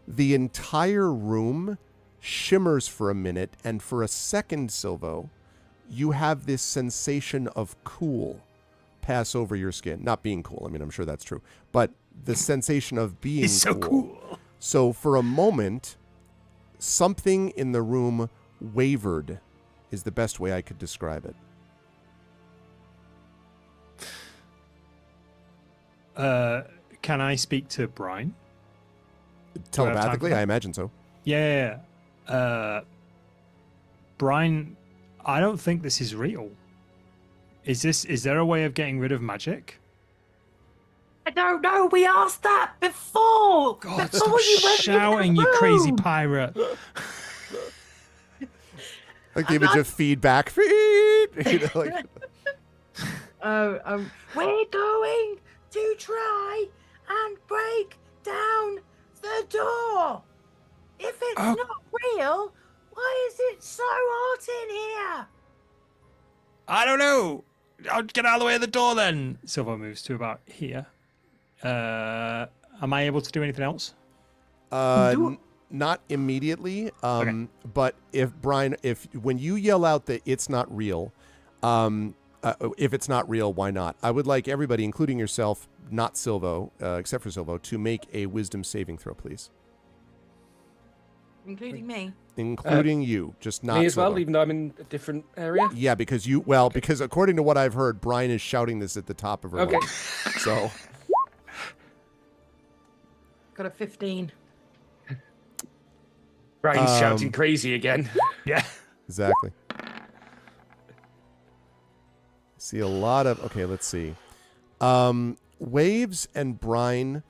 the entire room shimmers for a minute, and for a second, Silvo, you have this sensation of cool pass over your skin. Not being cool. I mean, I'm sure that's true. But the sensation of being He's so cool. So for a moment, something in the room wavered is the best way I could describe it. Can I speak to Brian? Telepathically, I imagine so. Yeah. Brian, I don't think this is real. Is there a way of getting rid of magic? I don't know. We asked that before. God, before stop shouting, you crazy pirate. Like the image of feedback. Feed! You know, like... We're going to try and break down the door. If it's not real, why is it so hot in here? I don't know. I'll get out of the way of the door then. Silver moves to about here. Am I able to do anything else? Not immediately. Okay. But Brian, when you yell out that it's not real, if it's not real, why not? I would like everybody, including yourself, not Silvo, except for Silvo, to make a wisdom saving throw, please. Including me. Including you, just not Me as well, Silvo. even though I'm in a different area. Yeah, because because according to what I've heard, Brian is shouting this at the top of her Okay. voice. So Got a 15. Brian's shouting crazy again. Yeah. exactly. See a lot of let's see. Waves and Brine,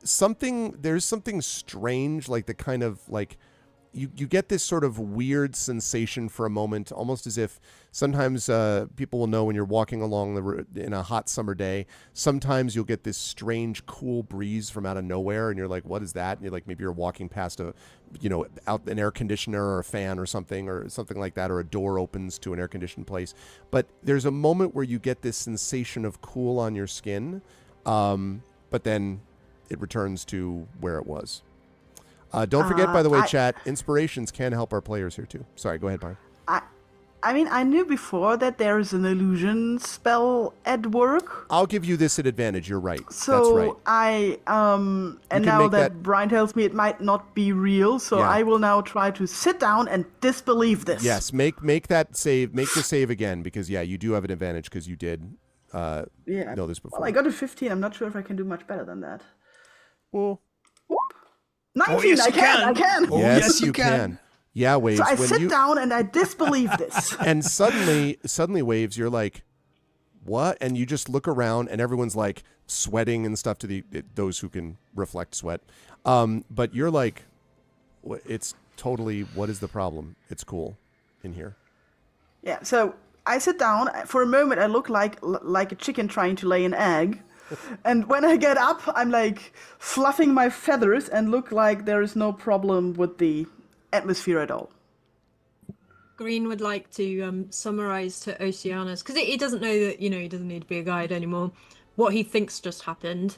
there's something strange, like the kind of like you get this sort of weird sensation for a moment, almost as if sometimes people will know when you're walking along in a hot summer day, sometimes you'll get this strange cool breeze from out of nowhere and you're like, what is that? And you're like, maybe you're walking past out an air conditioner or a fan or something like that, or a door opens to an air conditioned place. But there's a moment where you get this sensation of cool on your skin, but then it returns to where it was. Don't forget, by the way, chat, inspirations can help our players here too. Sorry, go ahead, Brian. I mean, I knew before that there is an illusion spell at work. I'll give you this at advantage. You're right. So That's right. and now that Brian tells me it might not be real, so I will now try to sit down and disbelieve this. Yes, make that save. Make the save again, because you do have an advantage because you did know this before. Well, I got a 15. I'm not sure if I can do much better than that. Well, 19. yes, I can. Oh, yes, you can. Yeah, Waves. So I sit down and I disbelieve this. And suddenly, Waves, you're like, what? And you just look around and everyone's like sweating and stuff to those who can reflect sweat. But you're like, it's totally, what is the problem? It's cool in here. Yeah, so I sit down. For a moment, I look like a chicken trying to lay an egg. And when I get up, I'm like fluffing my feathers and look like there is no problem with the atmosphere at all. Green would like to summarize to Oceanus, because he doesn't know that, he doesn't need to be a guide anymore, what he thinks just happened.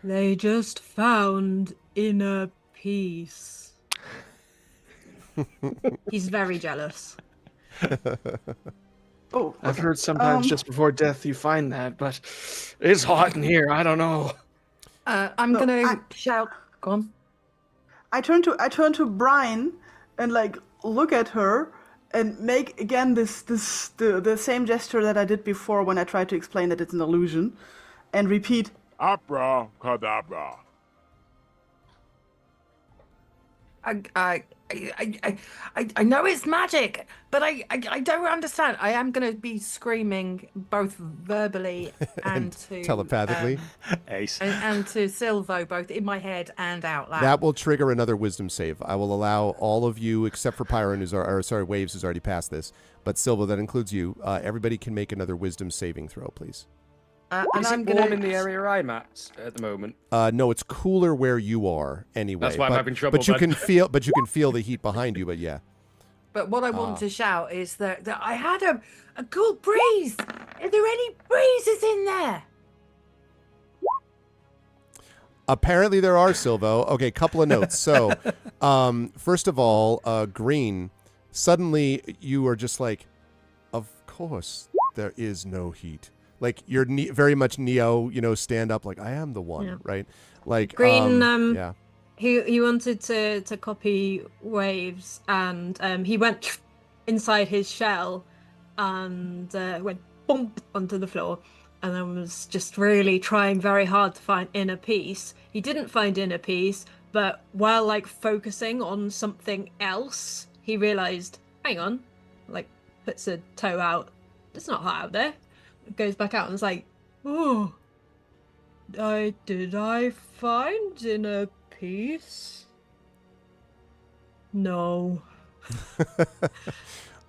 They just found inner peace. He's very jealous. Oh, I've heard sometimes just before death you find that, but it's hot in here. I don't know. I'm gonna shout. Go on. I turn to Brian and like look at her and make again the same gesture that I did before when I tried to explain that it's an illusion, and repeat Abracadabra. I know it's magic, but I don't understand. I am going to be screaming both verbally and to telepathically, Ace, and to Silvo, both in my head and out loud. That will trigger another wisdom save. I will allow all of you, except for Pyron, Waves, who's already passed this, but Silvo, that includes you. Everybody can make another wisdom saving throw, please. Is it warm in the area I'm at the moment? No, it's cooler where you are anyway. That's why I'm having trouble. But you can feel the heat behind you. But yeah. But what I want to shout is that I had a cool breeze. Are there any breezes in there? Apparently there are, Silvo. Okay, couple of notes. So, first of all, Green, suddenly you are just like, of course there is no heat. Like you're very much Neo, stand up like I am the one, Yeah. right? Like Green, yeah. He wanted to copy waves, and he went inside his shell and went bump onto the floor, and then was just really trying very hard to find inner peace. He didn't find inner peace, but while like focusing on something else, he realized, hang on, like puts a toe out. It's not hot out there. Goes back out and is like, oh, did I find inner peace? No.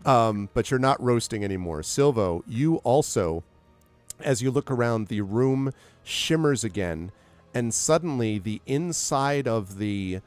But you're not roasting anymore. Silvo, you also, as you look around, the room shimmers again, and suddenly the inside of the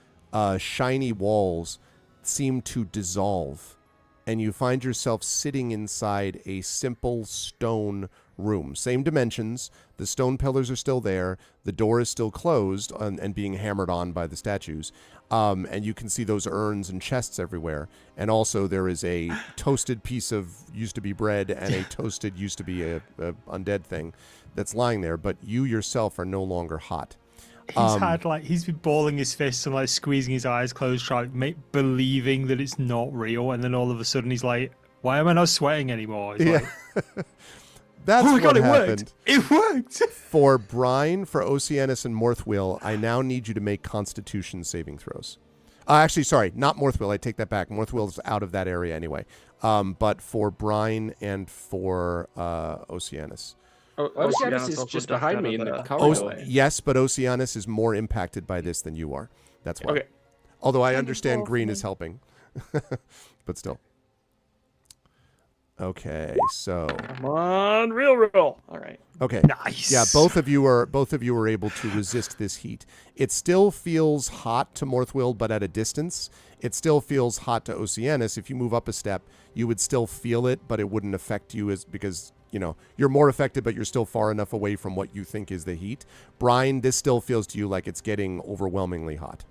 shiny walls seem to dissolve, and you find yourself sitting inside a simple stone room. Same dimensions. The stone pillars are still there. The door is still closed and being hammered on by the statues. And you can see those urns and chests everywhere. And also there is a toasted piece of used to be bread and a toasted used to be a undead thing that's lying there. But you yourself are no longer hot. He's been balling his fists and like squeezing his eyes closed, believing that it's not real. And then all of a sudden he's like, why am I not sweating anymore? He's like, That's oh my God, what happened. It worked. For Brine, for Oceanus, and Morthwill, I now need you to make Constitution saving throws. Actually, sorry, not Morthwill. I take that back. Morthwill is out of that area anyway. But for Brine and for Oceanus. Oceanus is just behind me in the corridor. Yes, but Oceanus is more impacted by this than you are. That's why. Okay. Although I understand Green is helping. But still. Okay, so come on, real roll. All right. Okay. Nice. Yeah, both of you were able to resist this heat. It still feels hot to Morthwill, but at a distance. It still feels hot to Oceanus. If you move up a step, you would still feel it, but it wouldn't affect you because you're more affected, but you're still far enough away from what you think is the heat. Brine, this still feels to you like it's getting overwhelmingly hot.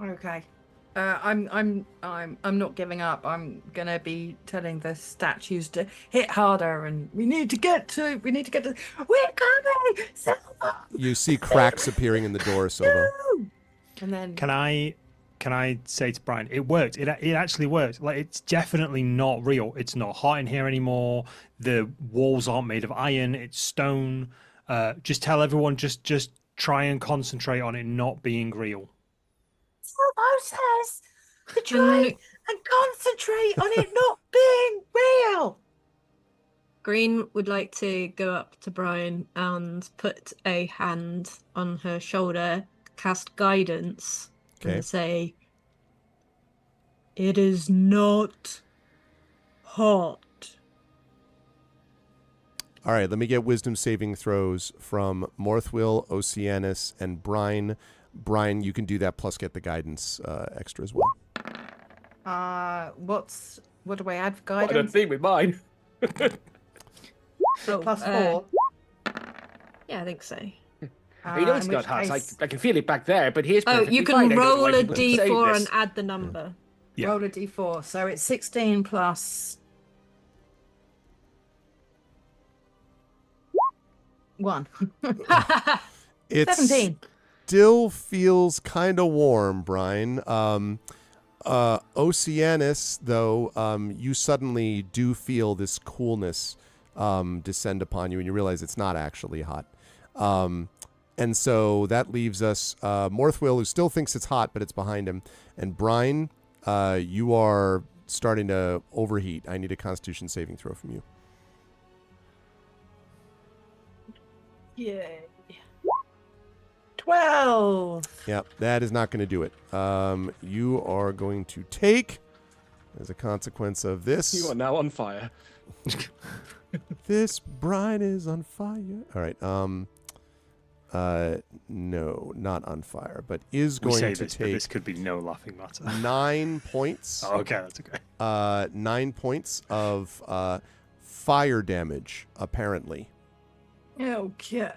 Okay. I'm not giving up. I'm gonna be telling the statues to hit harder, and we need to get to. We're coming, Silver. You see cracks appearing in the door, Silvo. And then Can I say to Brian, it worked. It actually worked. Like, it's definitely not real. It's not hot in here anymore. The walls aren't made of iron. It's stone. Just tell everyone. Just try and concentrate on it not being real. Silvo says to try and concentrate on it not being real. Green would like to go up to Brian and put a hand on her shoulder, cast guidance, and say, "It is not hot." All right, let me get wisdom saving throws from Morthwill, Oceanus, and Brine. Brine, you can do that plus get the guidance extra as well. What do I add for I guidance? don't think with mine. Plus 4. Yeah, I think so. You know it's not hot. I can feel it back there, but here's you can roll a d4 and add the number. Yeah. Roll a d4. So it's 16 plus 1. It 17. Still feels kind of warm, Brine. Oceanus, though, you suddenly do feel this coolness descend upon you, and you realize it's not actually hot. And so that leaves us Morthwill, who still thinks it's hot, but it's behind him. And Brine, you are starting to overheat. I need a Constitution saving throw from you. Yay. 12. Yep, that is not going to do it. You are going to take, as a consequence of this... You are now on fire. This brine is on fire. All right. No, not on fire, but is going to take... But this could be no laughing matter. 9 points. Oh, okay, that's okay. 9 points of fire damage, apparently. Okay.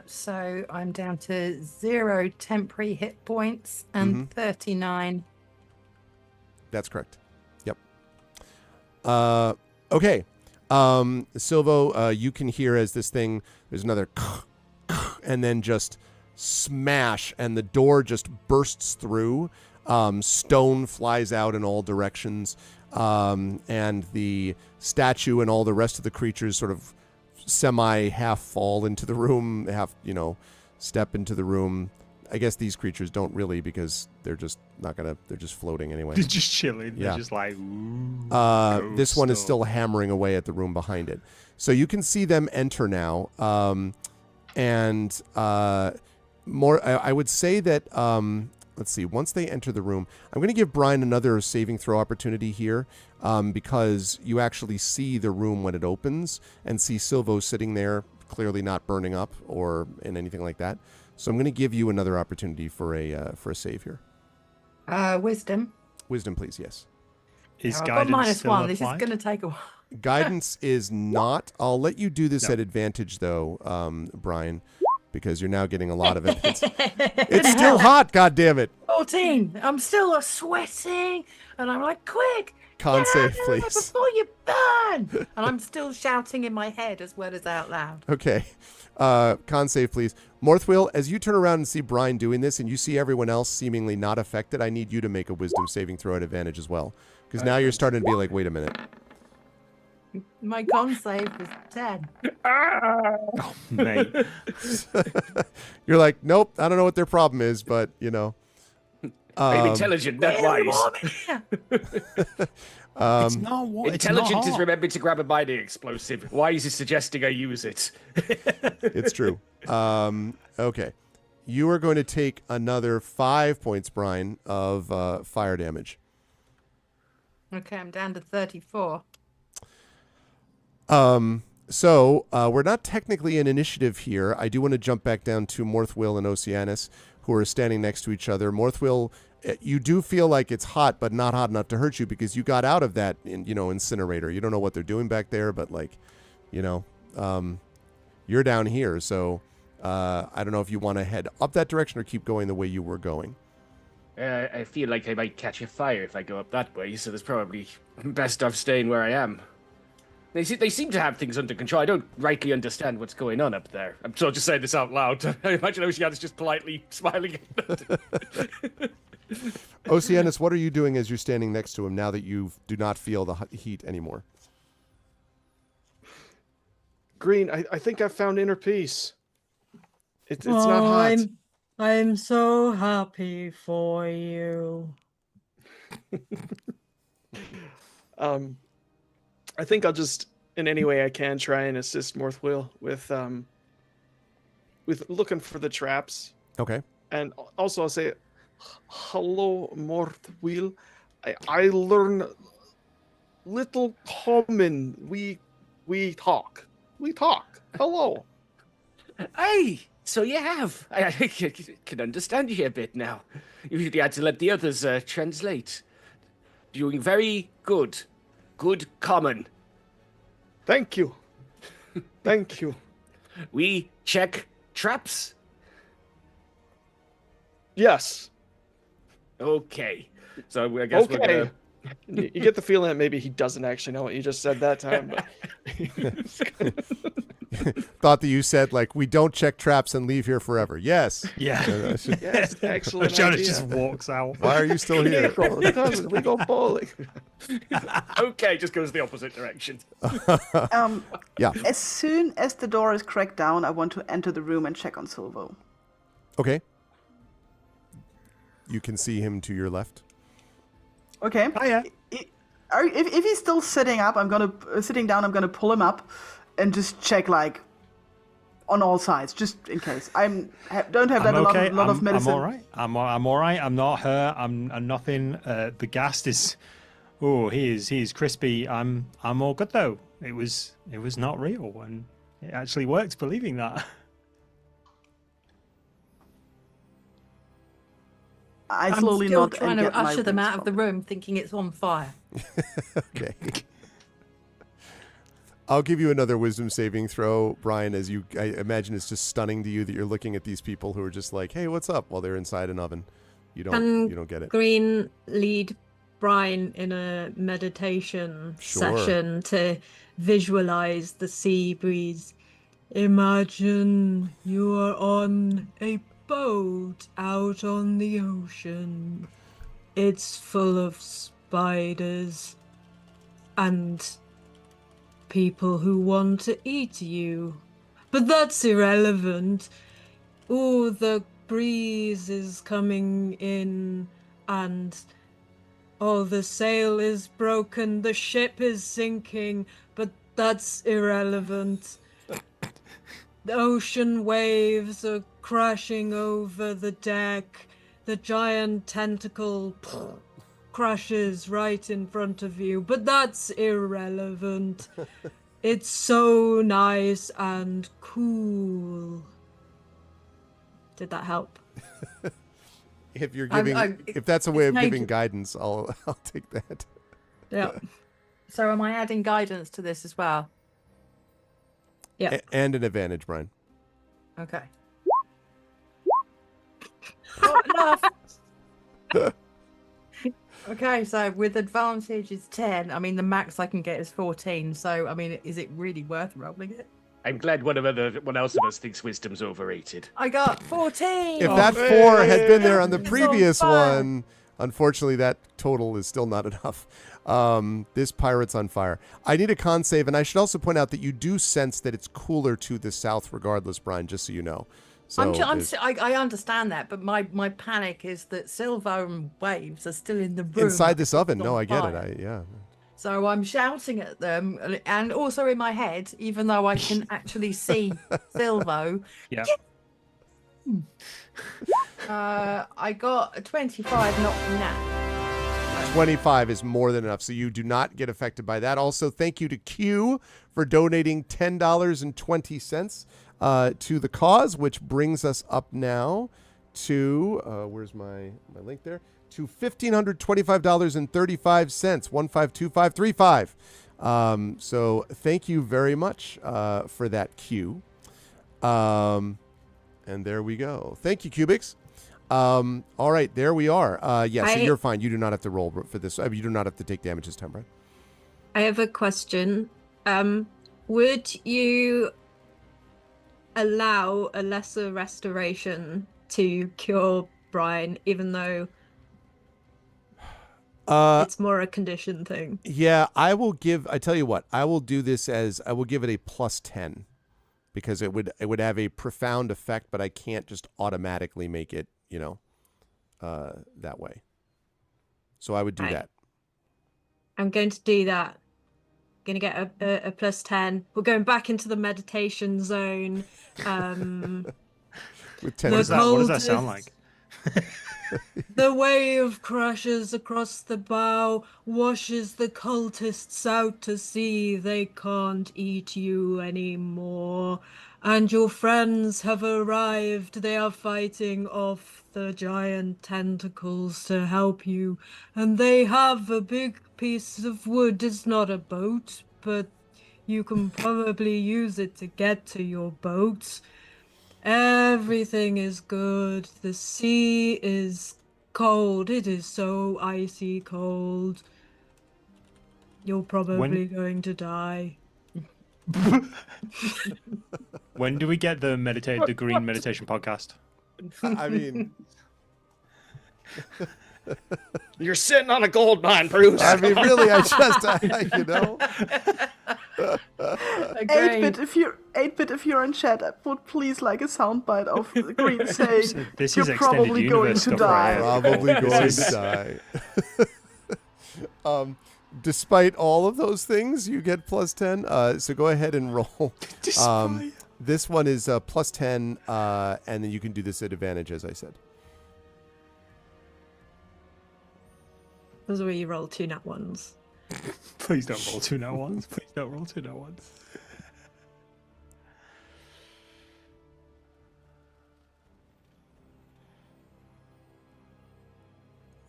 So I'm down to 0 temporary hit points and 39. That's correct. Yep. Okay. Silvo, you can hear as this thing, there's another and then just smash, and the door just bursts through. Stone flies out in all directions, and the statue and all the rest of the creatures sort of half fall into the room, step into the room. I guess these creatures don't really, because they're just they're just floating anyway. They're just chilling. Yeah. They're just like, ooh. This one is still hammering away at the room behind it. So you can see them enter now. I would say that, let's see, once they enter the room, I'm going to give Brian another saving throw opportunity here, because you actually see the room when it opens and see Silvo sitting there, clearly not burning up or in anything like that. So I'm going to give you another opportunity for a save here. Wisdom. Wisdom, please. Yes. Is I've got guidance still -1. This is applied? going to take a while. Guidance is not. I'll let you do this No. at advantage, though, Brian, because you're now getting a lot of it. It's still hot, goddammit. 14. I'm still sweating, and I'm like, quick, Con get save, out of there please. before you burn. And I'm still shouting in my head as well as out loud. Okay. Con save, please. Morthwill, as you turn around and see Brian doing this and you see everyone else seemingly not affected, I need you to make a wisdom saving throw at advantage as well. Because now you're starting to be like, wait a minute. My con save was 10. Oh, mate. You're like, nope, I don't know what their problem is, but, you know. I'm intelligent, not wise. It's not what Intelligent it's is not. remembering to grab a mining explosive. Wise is suggesting I use it. It's true. Okay. You are going to take another 5 points, Brian, of fire damage. Okay, I'm down to 34. So we're not technically in initiative here. I do want to jump back down to Morthwill and Oceanus, who are standing next to each other. Morthwill, you do feel like it's hot, but not hot enough to hurt you because you got out of that, incinerator. You don't know what they're doing back there, but you're down here. So I don't know if you want to head up that direction or keep going the way you were going. I feel like I might catch a fire if I go up that way, so there's probably best off staying where I am. They seem to have things under control. I don't rightly understand what's going on up there. I'm sort of just saying this out loud. I imagine Oceanus just politely smiling. Oceanus, what are you doing as you're standing next to him now that you do not feel the heat anymore? Green, I think I found inner peace. It's not hot. I'm so happy for you. I think I'll just, in any way I can, try and assist Morthwill with looking for the traps. Okay. And also I'll say, hello, Morthwill. I learn little common. We talk. We talk. Hello. Hey, so you have. I can understand you a bit now. Usually I had to let the others translate. Doing very good. Good common. Thank you. Thank you. We check traps. Yes. Okay. So I guess we're gonna... You get the feeling that maybe he doesn't actually know what you just said that time. But... Thought that you said, we don't check traps and leave here forever. Yes. Yeah. Yes, excellent Jonas idea. just walks out. Why are you still here? We go bowling. Okay, just goes the opposite direction. Yeah. As soon as the door is cracked down, I want to enter the room and check on Silvo. Okay. You can see him to your left. Okay. Hiya. If he's still sitting up, sitting down. I'm gonna pull him up and just check on all sides, just in case. Don't have that I'm okay. a lot of medicine. I'm all right. I'm all right. I'm not hurt. I'm nothing. The ghast is. Oh, he is crispy. I'm all good though. It was not real, and it actually worked. Believing that. I I'm slowly still nod trying and to get my usher them wings out of the properly. room, thinking it's on fire. Okay. I'll give you another wisdom saving throw, Brian, as I imagine it's just stunning to you that you're looking at these people who are just like, hey, what's up? While they're inside an oven. You don't get it. Green lead Brian in a meditation Sure. session to visualize the sea breeze. Imagine you are on a boat out on the ocean. It's full of spiders and people who want to eat you. But that's irrelevant. Oh, the breeze is coming in and the sail is broken, the ship is sinking, but that's irrelevant. The ocean waves are crashing over the deck. The giant tentacle crashes right in front of you, but that's irrelevant. It's so nice and cool. Did that help? If you're giving, if that's a way of giving guidance, I'll take that. Yeah. So am I adding guidance to this as well? Yeah. And an advantage, Brian. Okay. Not enough. Okay, so with advantage is 10. I mean, the max I can get is 14. So, I mean, is it really worth rolling it? I'm glad one else of us thinks wisdom's overrated. I got 14. If that 4 had been there on the previous one, unfortunately, that total is still not enough. This pirate's on fire. I need a con save, and I should also point out that you do sense that it's cooler to the south regardless, Brian, just so you know. So I understand that, but my panic is that Silvo and Waves are still in the room. Inside this oven. No, I get it. Yeah. So I'm shouting at them, and also in my head, even though I can actually see Silvo. Yeah. I got a 25, not nat. 25 is more than enough, so you do not get affected by that. Also, thank you to Q for donating $10.20 to the cause, which brings us up now to where's my link there? To $1,525.35, 152,535. So thank you very much for that, Q. And there we go. Thank you, Cubics. All right, there we are. So you're fine. You do not have to roll for this. You do not have to take damage this time, right? I have a question. Would you allow a lesser restoration to cure Brian, even though it's more a condition thing? Yeah, I tell you what, I will do this as, I will give it a +10 because it would have a profound effect, but I can't just automatically make it, that way. So I would do that. I'm going to do that. Going to get a +10. We're going back into the meditation zone. With 10. What does that sound like? The wave crashes across the bow, washes the cultists out to sea. They can't eat you anymore. And your friends have arrived. They are fighting off the giant tentacles to help you. And they have a big piece of wood. It's not a boat, but you can probably use it to get to your boat. Everything is good. The sea is cold. It is so icy cold. You're probably going to die. When do we get the green meditation podcast? I mean, you're sitting on a gold mine, Bruce. I mean, really, I just, 8-bit, if you're in chat, I would please like a soundbite of Green saying this you're is probably going to die. Probably going to die. Despite all of those things, you get +10. So go ahead and roll. This one is +10, and then you can do this at advantage, as I said. Those are where you roll 2 nat ones. Please don't roll 2 nat ones. Please don't roll 2 nat ones.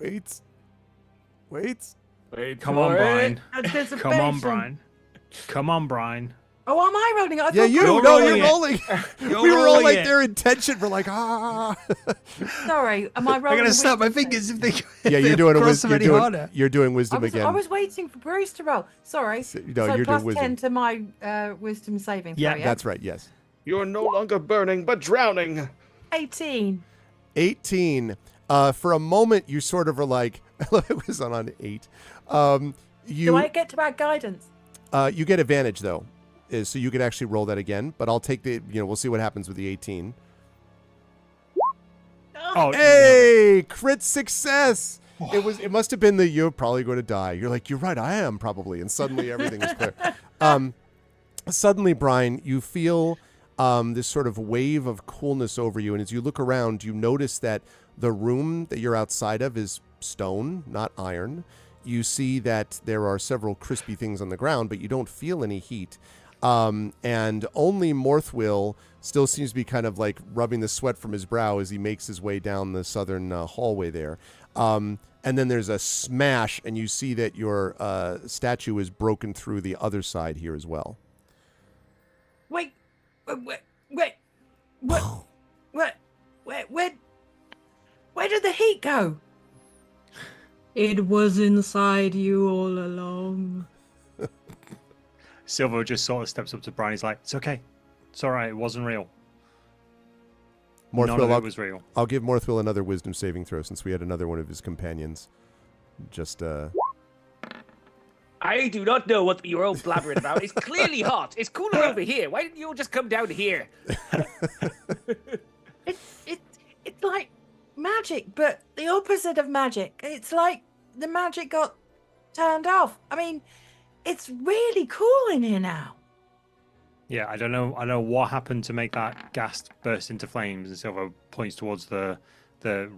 Wait. Come on, Brian. Anticipation. Come on, Brian. Come on, Brian. Oh, am I rolling? I Yeah, thought you. You're No, rolling you're it. rolling. You're We were all rolling like it. their intention. We're like, ah. Sorry, am I rolling? I'm gonna the snap my wisdom fingers if save? they. Yeah, if you're they doing a cross them wisdom. any harder. You're doing wisdom I again. was waiting for Bruce to roll. Sorry. No, So you're plus doing wisdom. 10 to my wisdom saving throw, Yeah, yeah? That's right. Yes. You're no longer burning, but drowning. 18. 18. For a moment, you sort of are like, it was on an 8. Do I get to add guidance? You get advantage though, so you could actually roll that again. But I'll take the. We'll see what happens with the 18. Oh, Hey, crit success. It must have been the you're probably going to die. You're like, you're right, I am probably. And suddenly everything is clear. Suddenly, Brian, you feel this sort of wave of coolness over you. And as you look around, you notice that the room that you're outside of is stone, not iron. You see that there are several crispy things on the ground, but you don't feel any heat. And only Morthwill still seems to be kind of like rubbing the sweat from his brow as he makes his way down the southern hallway there. And then there's a smash, and you see that your statue is broken through the other side here as well. Wait, where did the heat go? It was inside you all along. Silver just sort of steps up to Brian. He's like, "It's okay. It's all right. It wasn't real. None of it was real." I'll give Morthwill another wisdom saving throw since we had another one of his companions. Just I do not know what you're all blabbering about. It's clearly hot. It's cooler over here. Why didn't you all just come down here? It's like magic, but the opposite of magic. It's like the magic got turned off. I mean, it's really cool in here now. Yeah, I don't know what happened to make that gas burst into flames. And Silver points towards the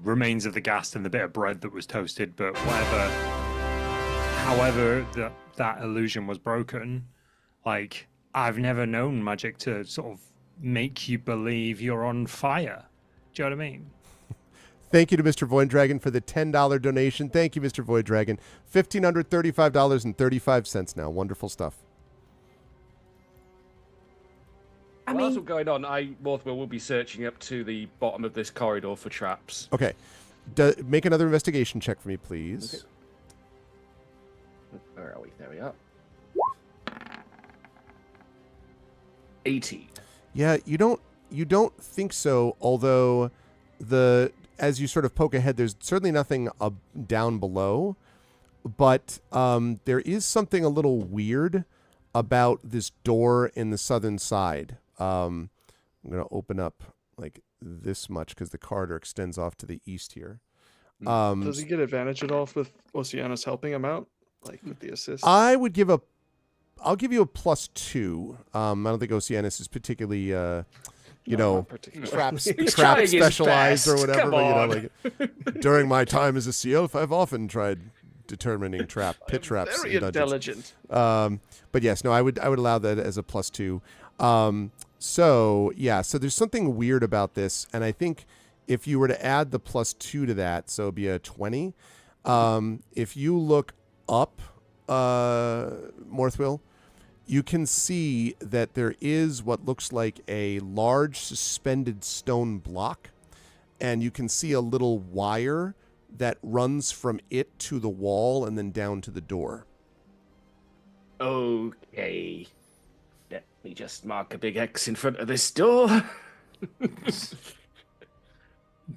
remains of the gas and the bit of bread that was toasted. But however that illusion was broken, like, I've never known magic to sort of make you believe you're on fire. Do you know what I mean? thank you to Mr. Void Dragon for the $10 donation. Thank you, Mr. Void Dragon. $1,535.35 now. Wonderful stuff. While that's all going on, Morthwell will be searching up to the bottom of this corridor for traps. Okay. Make another investigation check for me, please. Okay. Where are we? There we are. 18. Yeah, you don't think so, although as you sort of poke ahead, there's certainly nothing down below, but there is something a little weird about this door in the southern side. I'm going to open up like this much because the corridor extends off to the east here. Does he get advantage at all with Oceanus helping him out, like with the assist? I'll give you a +2. I don't think Oceanus is particularly, trap specialized or whatever. But, during my time as a seal, I've often tried determining pit traps. Very intelligent. But yes, no, I would allow that as a +2. So there's something weird about this, and I think if you were to add the +2 to that, so it'd be a 20. If you look up, Morthwill, you can see that there is what looks like a large suspended stone block, and you can see a little wire that runs from it to the wall and then down to the door. Okay. Let me just mark a big X in front of this door.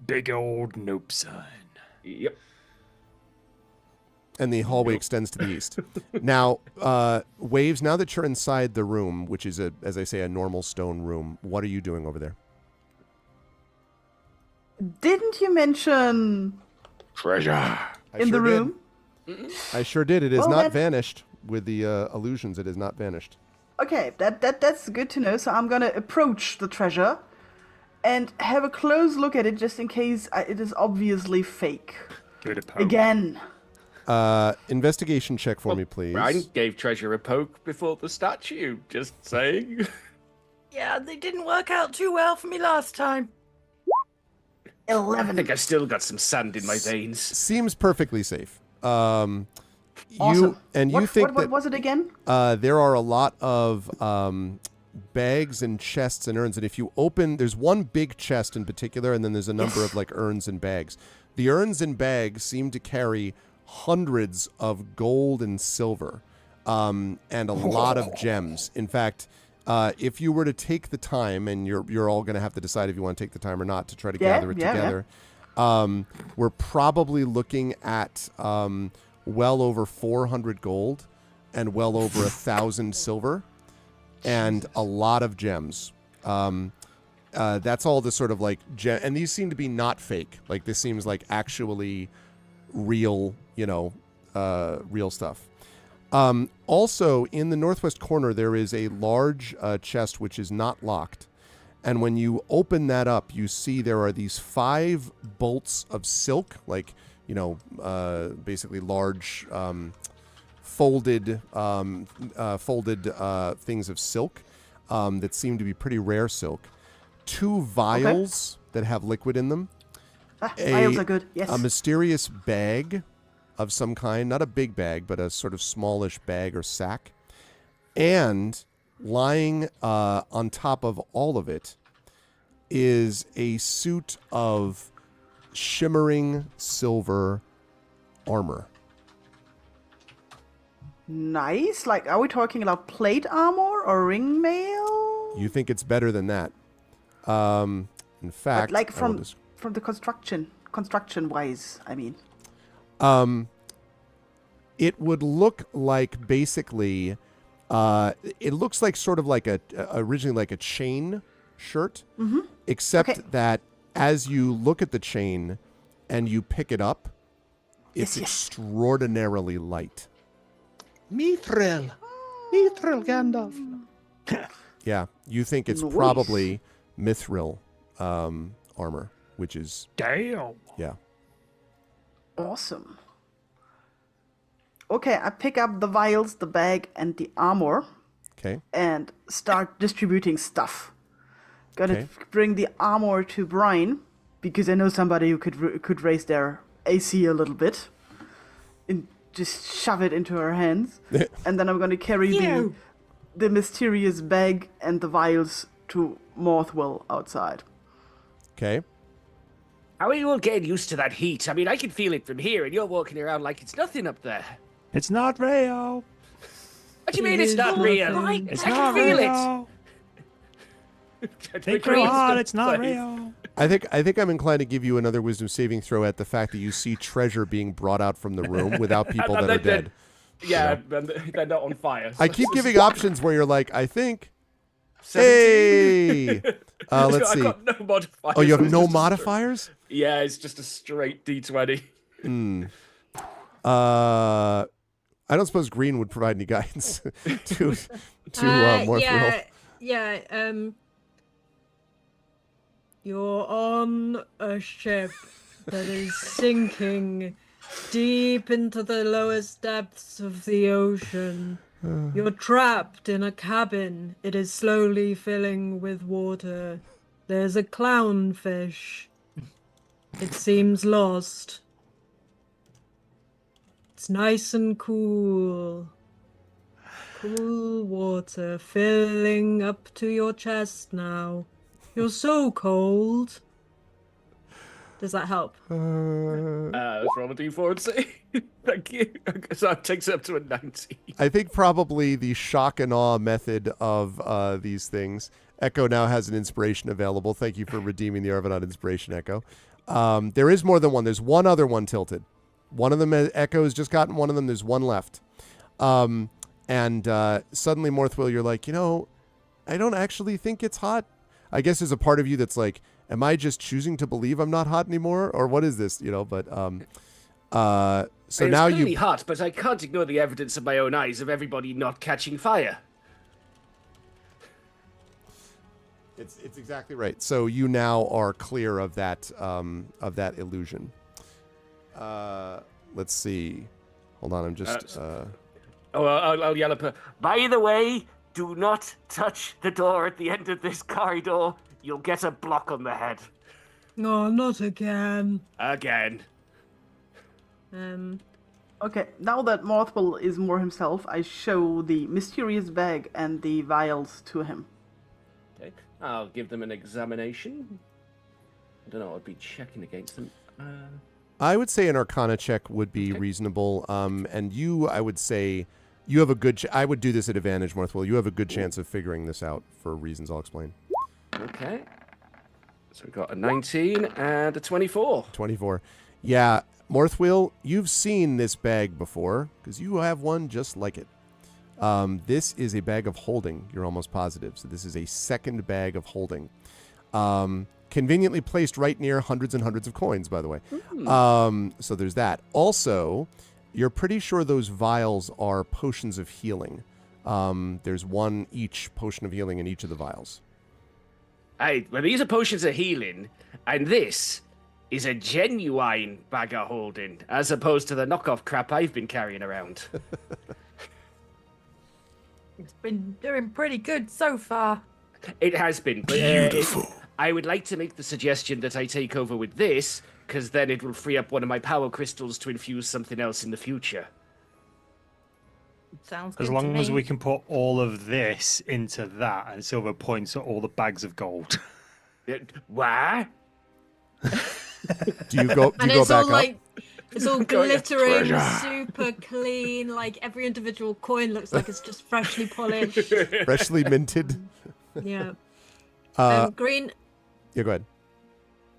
Big old nope sign. Yep. And the hallway extends to the east. Now, Waves, now that you're inside the room, which is, as I say, a normal stone room, what are you doing over there? Didn't you mention Treasure. in the room? I sure did. It is Well, not then- vanished with the illusions. It is not vanished. Okay, that's good to know. So I'm gonna approach the treasure and have a close look at it, just in case it is obviously fake. Give it a poke. Again. Investigation check for me, please. Ryan gave Treasure a poke before the statue. Just saying. Yeah, they didn't work out too well for me last time. 11. I think I've still got some sand in my veins. Seems perfectly safe. Awesome. You think what was it again? there are a lot of bags and chests and urns, and if you open, there's one big chest in particular, and then there's a number of like urns and bags. The urns and bags seem to carry hundreds of gold and silver, and a lot of gems. In fact, if you were to take the time, and you're all going to have to decide if you want to take the time or not to try to gather it together, we're probably looking at well over 400 gold and well over 1,000 silver and a lot of gems. That's all the sort of like gem, and these seem to be not fake. Like this seems like actually real, real stuff. Also, in the northwest corner, there is a large chest which is not locked. And when you open that up, you see there are these 5 bolts of silk, like, basically large folded things of silk that seem to be pretty rare silk. 2 vials that have liquid in them. Vials are good, yes. A mysterious bag of some kind, not a big bag, but a sort of smallish bag or sack. And lying on top of all of it is a suit of shimmering silver armor. Nice. Like, are we talking about plate armor or ring mail? You think it's better than that. In fact... But like from the construction-wise, I mean. It would look like basically... it looks like sort of like originally like a chain shirt, except that as you look at the chain and you pick it up, it's extraordinarily light. Mithril Gandalf. Yeah, you think it's probably mithril armor, which is... Damn. Yeah. Awesome. Okay, I pick up the vials, the bag, and the armor. Okay. And start distributing stuff. Gotta bring the armor to Brian, because I know somebody who could raise their AC a little bit. And just shove it into her hands. And then I'm gonna carry the mysterious bag and the vials to Morthwell outside. Okay. How are you all getting used to that heat? I mean, I can feel it from here, and you're walking around like it's nothing up there. It's not real. What do you mean it's not real? It's I not can feel real. Think real hard. It's not real. I think I'm inclined to give you another wisdom saving throw at the fact that you see treasure being brought out from the room without people that are dead. Yeah, they're not on fire. I keep giving options where you're like, I think. 17. Hey! Let's see. I've got no modifiers. Oh, you have no modifiers? Yeah, it's just a straight D20. I don't suppose Green would provide any guidance to Morthwell. Yeah. You're on a ship that is sinking deep into the lowest depths of the ocean. You're trapped in a cabin. It is slowly filling with water. There's a clownfish. It seems lost. It's nice and cool. Cool water filling up to your chest now. You're so cold. Does that help? Let's roll a D4 and see. Thank you. So that takes it up to a 90. I think probably the shock and awe method of these things. Echo now has an inspiration available. Thank you for redeeming the ArvCon inspiration, Echo. There is more than one. There's one other one tilted. One of them, Echo has just gotten one of them. There's one left. And suddenly, Morthwell, you're like, I don't actually think it's hot. I guess there's a part of you that's like, am I just choosing to believe I'm not hot anymore? Or what is this? But so now it's clearly hot, but I can't ignore the evidence of my own eyes of everybody not catching fire. It's exactly right. So you now are clear of that illusion. Let's see. Hold on, I'm just. I'll yell at her. By the way, do not touch the door at the end of this corridor. You'll get a block on the head. No, not again. Again. Okay, now that Morthwell is more himself, I show the mysterious bag and the vials to him. Okay, I'll give them an examination. I don't know. I'd be checking against them. I would say an Arcana check would be Okay. reasonable. And you, I would say, you have a good. I would do this at advantage, Morthwell. You have a good chance of figuring this out for reasons I'll explain. Okay. So we've got a 19 and a 24. 24. Yeah, Morthwell, you've seen this bag before because you have one just like it. This is a bag of holding. You're almost positive. So this is a second bag of holding. Conveniently placed right near hundreds and hundreds of coins, by the way. So there's that. Also, you're pretty sure those vials are potions of healing. There's one each potion of healing in each of the vials. Well, these are potions of healing, and this is a genuine bag of holding, as opposed to the knockoff crap I've been carrying around. It's been doing pretty good so far. It has been. But, Beautiful. I would like to make the suggestion that I take over with this, because then it will free up one of my power crystals to infuse something else in the future. Sounds good As to long as me. we can put all of this into that, and silver points are all the bags of gold. Why? Do you go? Do And you go it's back all up? like it's all Go get glittering, treasure. super clean. Like every individual coin looks like it's just freshly polished. Freshly minted. Yeah. Uh, Green yeah, go ahead.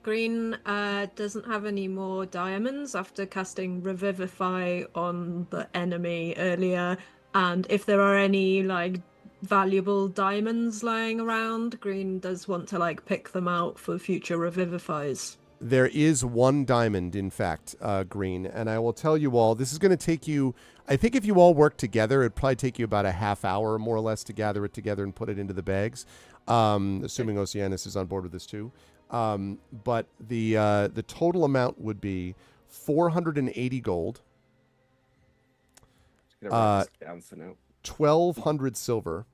Green doesn't have any more diamonds after casting Revivify on the enemy earlier. And if there are any like valuable diamonds lying around, Green does want to like pick them out for future Revivifies. There is one diamond, in fact, Green, and I will tell you all, this is going to take you, I think if you all work together, it'd probably take you about a half hour more or less to gather it together and put it into the bags, assuming Oceanus is on board with this too. But the total amount would be 480 gold, Just gonna write this down for now. 1,200 silver,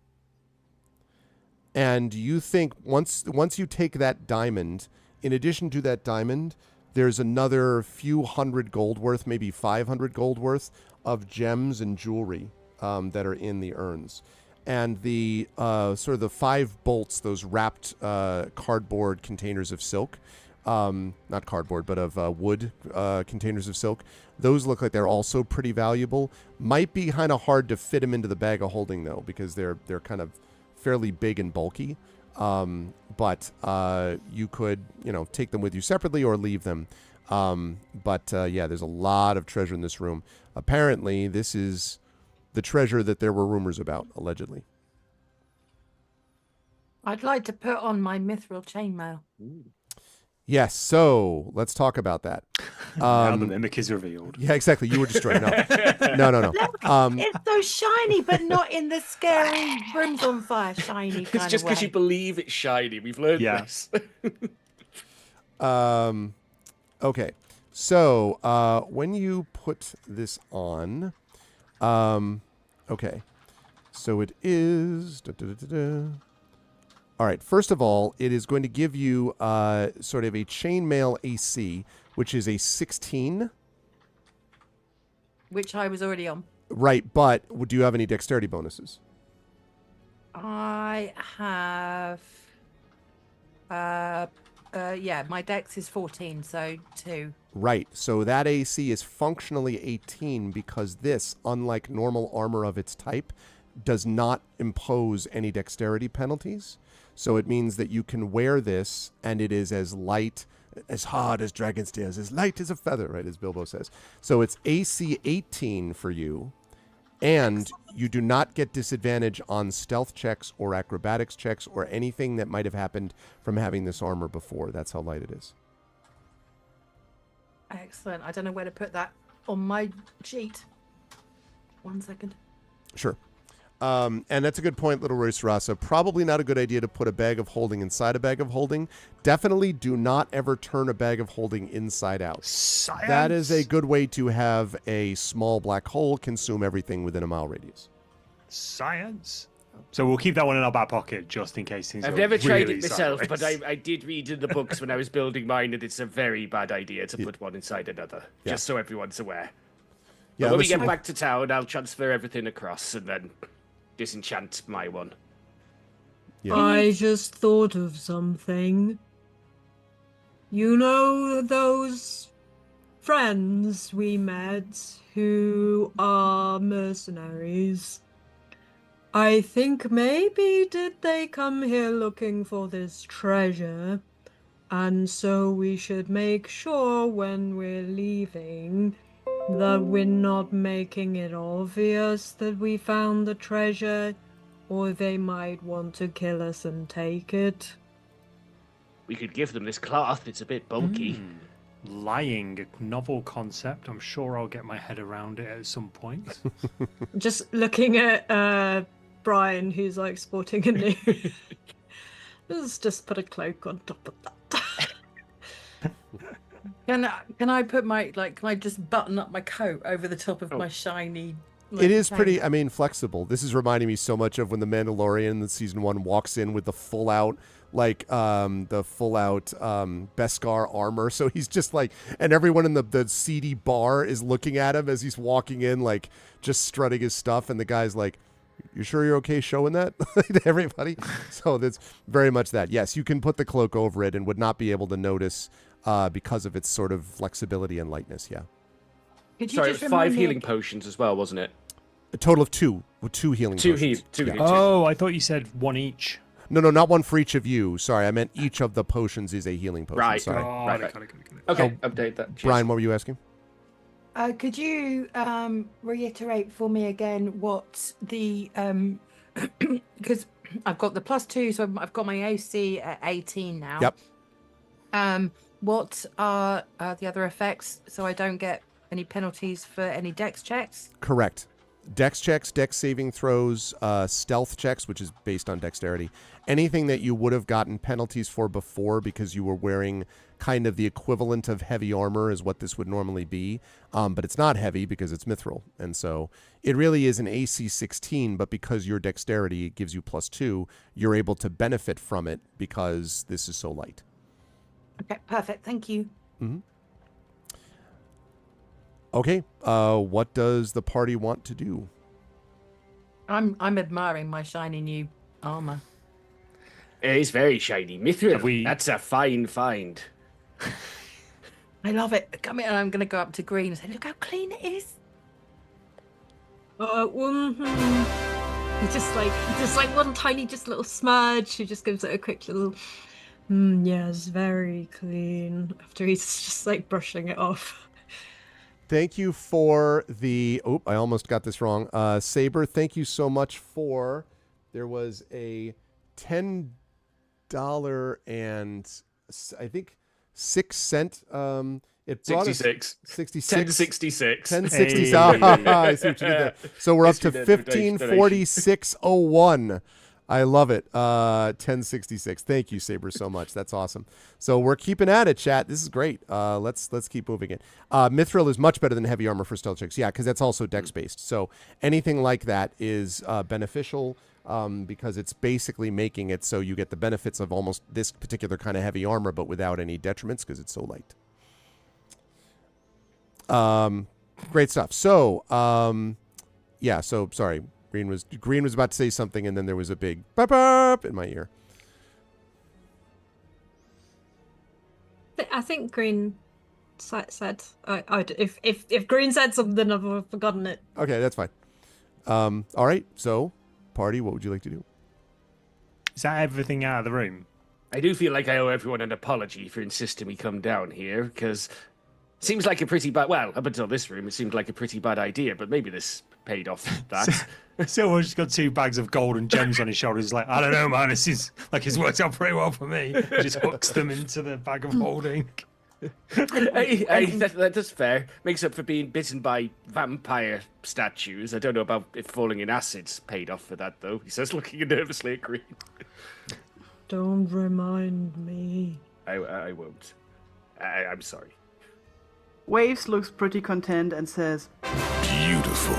and you think once you take that diamond, in addition to that diamond, there's another few hundred gold worth, maybe 500 gold worth of gems and jewelry that are in the urns. And the sort of the 5 bolts, those wrapped cardboard containers of silk, not cardboard, but of wood containers of silk, those look like they're also pretty valuable. Might be kind of hard to fit them into the bag of holding, though, because they're kind of fairly big and bulky. But you could, take them with you separately or leave them. But there's a lot of treasure in this room. Apparently, this is the treasure that there were rumors about, allegedly. I'd like to put on my mithril chainmail. Yes, so let's talk about that. Now the mimic is revealed. Yeah, exactly. You were destroyed. No. It's so shiny, but not in the scary room's on fire shiny kind It's just of because way. you believe it's shiny. We've learned this. Okay, so when you put this on, okay, so it is. All right, first of all, it is going to give you sort of a chainmail AC, which is a 16. Which I was already on. Right, but do you have any dexterity bonuses? I have... my dex is 14, so 2. Right, so that AC is functionally 18 because this, unlike normal armor of its type, does not impose any dexterity penalties. So it means that you can wear this and it is as light, as hard as dragon's tears, as light as a feather, right, as Bilbo says. So it's AC 18 for you, and you do not get disadvantage on stealth checks or acrobatics checks or anything that might have happened from having this armor before. That's how light it is. Excellent. I don't know where to put that on my sheet. 1 second. Sure. And that's a good point, Little Royce Rasa. Probably not a good idea to put a bag of holding inside a bag of holding. Definitely do not ever turn a bag of holding inside out. Science. That is a good way to have a small black hole consume everything within a mile radius. Science. So we'll keep that one in our back pocket just in case things I've go never tried really it myself, but sideways. I did read in the books when I was building mine that it's a very bad idea to put one inside another, just so everyone's aware. Yeah, when we unless get you- back to town, I'll transfer everything across and then disenchant my one. Yeah. I just thought of something. You know those friends we met who are mercenaries? I think maybe did they come here looking for this treasure? And so we should make sure when we're leaving that we're not making it obvious that we found the treasure, or they might want to kill us and take it. We could give them this cloth. It's a bit bulky. Lying, a novel concept. I'm sure I'll get my head around it at some point. Just looking at Brian, who's like sporting a new. Let's just put a cloak on top of that. Can I put my can I just button up my coat over the top of my shiny? It is pretty, I mean, flexible. This is reminding me so much of when the Mandalorian in season 1 walks in with the full out, Beskar armor. So he's just like, and everyone in the seedy bar is looking at him as he's walking in, like just strutting his stuff. And the guy's like, "You sure you're okay showing that?" to everybody. So that's very much that. Yes, you can put the cloak over it and would not be able to notice because of its sort of flexibility and lightness. Yeah. Sorry, it was 5 healing potions as well, wasn't it? A total of 2. With 2 healing potions. Two. Oh, I thought you said one each. No, not one for each of you. Sorry, I meant each of the potions is a healing potion. Right. Sorry. Right. Okay, update that. Cheers. Brian, what were you asking? Could you reiterate for me again what the because I've got the +2, so I've got my AC at 18 now. Yep. What are the other effects, so I don't get any penalties for any dex checks? Correct. Dex checks, dex saving throws, stealth checks, which is based on dexterity. Anything that you would have gotten penalties for before because you were wearing kind of the equivalent of heavy armor is what this would normally be. But it's not heavy because it's mithril. And so it really is an AC 16, but because your dexterity gives you +2, you're able to benefit from it because this is so light. Okay, perfect. Thank you. Mm-hmm. Okay, what does the party want to do? I'm admiring my shiny new armor. It is very shiny. Mithril, that's a fine find. I love it. Come here, and I'm going to go up to Green and say, "Look how clean it is." It's just like one tiny, just little smudge. He just gives it a quick little. Yes, very clean. After he's just like brushing it off. Thank you for the... Oh, I almost got this wrong. Saber, thank you so much for... There was a $10 and I think 6 cent... It brought 66. 66. 1066. 1066. I see what you did there. So we're up to 1546.01. I love it. 1066. Thank you, Saber, so much. That's awesome. So we're keeping at it, chat. This is great. Let's keep moving it. Mithril is much better than heavy armor for stealth checks. Yeah, because that's also dex based. So anything like that is beneficial because it's basically making it so you get the benefits of almost this particular kind of heavy armor, but without any detriments because it's so light. Great stuff. So yeah. So sorry. Green was about to say something, and then there was a big burp burp in my ear. I think Green said. If Green said something, I've forgotten it. Okay, that's fine. All right. So, party, what would you like to do? Is that everything out of the room? I do feel like I owe everyone an apology for insisting we come down here, because it seems like a pretty bad... Well, up until this room, it seemed like a pretty bad idea, but maybe this paid off that. Silver's just got 2 bags of gold and gems on his shoulders. He's like, I don't know, man. This is like it's worked out pretty well for me. He just hooks them into the bag of holding. Hey, that's fair. Makes up for being bitten by vampire statues. I don't know about if falling in acid's paid off for that, though. He says, looking nervously at Green. Don't remind me. I won't. I'm sorry. Waves looks pretty content and says, Beautiful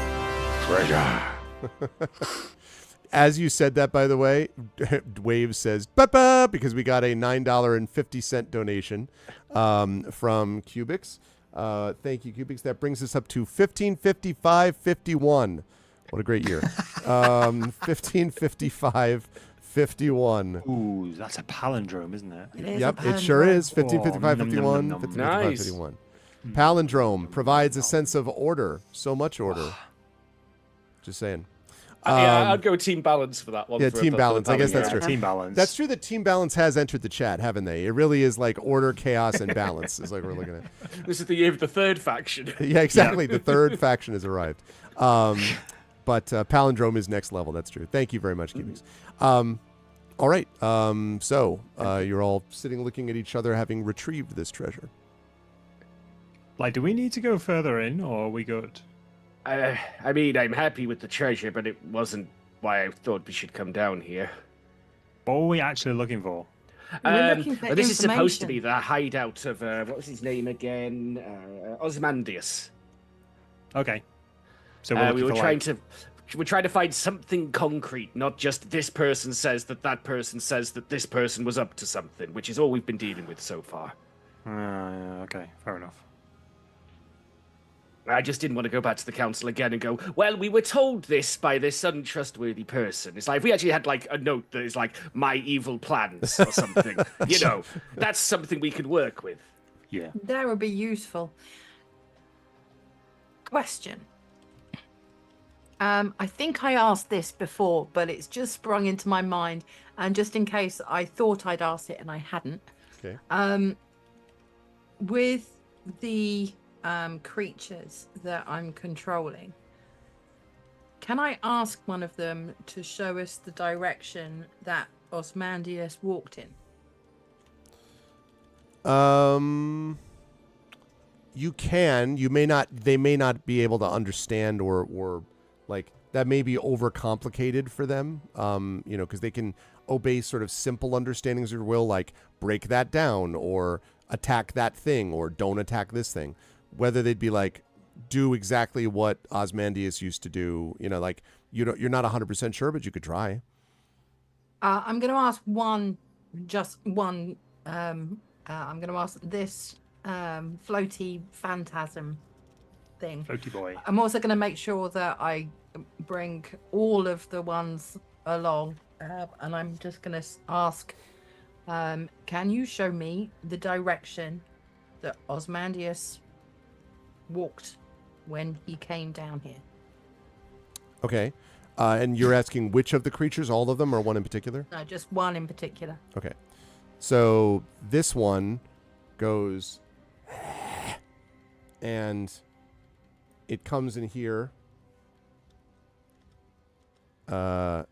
treasure. As you said that, by the way, Wave says, "Ba-ba," because we got a $9.50 donation from Cubics. Thank you, Cubics. That brings us up to 1555.51. What a great year. 1555.51. Ooh, that's a palindrome, isn't it? It is Yep, a it sure is. palindrome. 1555.51. nom, nom, nom, nom. 1555.51. Palindrome provides a sense of order. So much order. Just saying. Yeah, I'd go team balance for that one. Yeah, for team the balance. I guess that's palindrome. true. Team balance. That's true that team balance has entered the chat, haven't they? It really is like order, chaos, and balance is like we're looking at. This is the year of the third faction. Yeah, exactly. The third faction has arrived. But palindrome is next level. That's true. Thank you very much, Cubics. All right. So you're all sitting looking at each other having retrieved this treasure. Like, do we need to go further in, or are we good? I mean, I'm happy with the treasure, but it wasn't why I thought we should come down here. What were we actually looking for? We're looking for Well, this is supposed to information. be the hideout of what was his name again? Ozymandias. Okay. So we're we looking were for, trying like- to. We're trying to find something concrete, not just this person says that that person says that this person was up to something, which is all we've been dealing with so far. Okay, fair enough. I just didn't want to go back to the council again and go, well, we were told this by this untrustworthy person. It's like if we actually had like a note that is like my evil plans or something, you know, that's something we could work with. Yeah. That would be useful. Question. I think I asked this before, but it's just sprung into my mind, and just in case I thought I'd asked it and I hadn't. Okay. With the creatures that I'm controlling, can I ask one of them to show us the direction that Ozymandias walked in? You can. You may not. They may not be able to understand, or like that may be overcomplicated for them. You know, because they can obey sort of simple understandings of your will, like break that down, or attack that thing, or don't attack this thing. Whether they'd be like, do exactly what Ozymandias used to do, you know, like you're not 100% sure, but you could try. I'm going to ask just one. I'm going to ask this floaty phantasm thing. Floaty boy. I'm also going to make sure that I bring all of the ones along, and I'm just going to ask, can you show me the direction that Ozymandias walked when he came down here? Okay. And you're asking which of the creatures, all of them, or one in particular? No, just one in particular. Okay. So this one goes, and it comes in here. I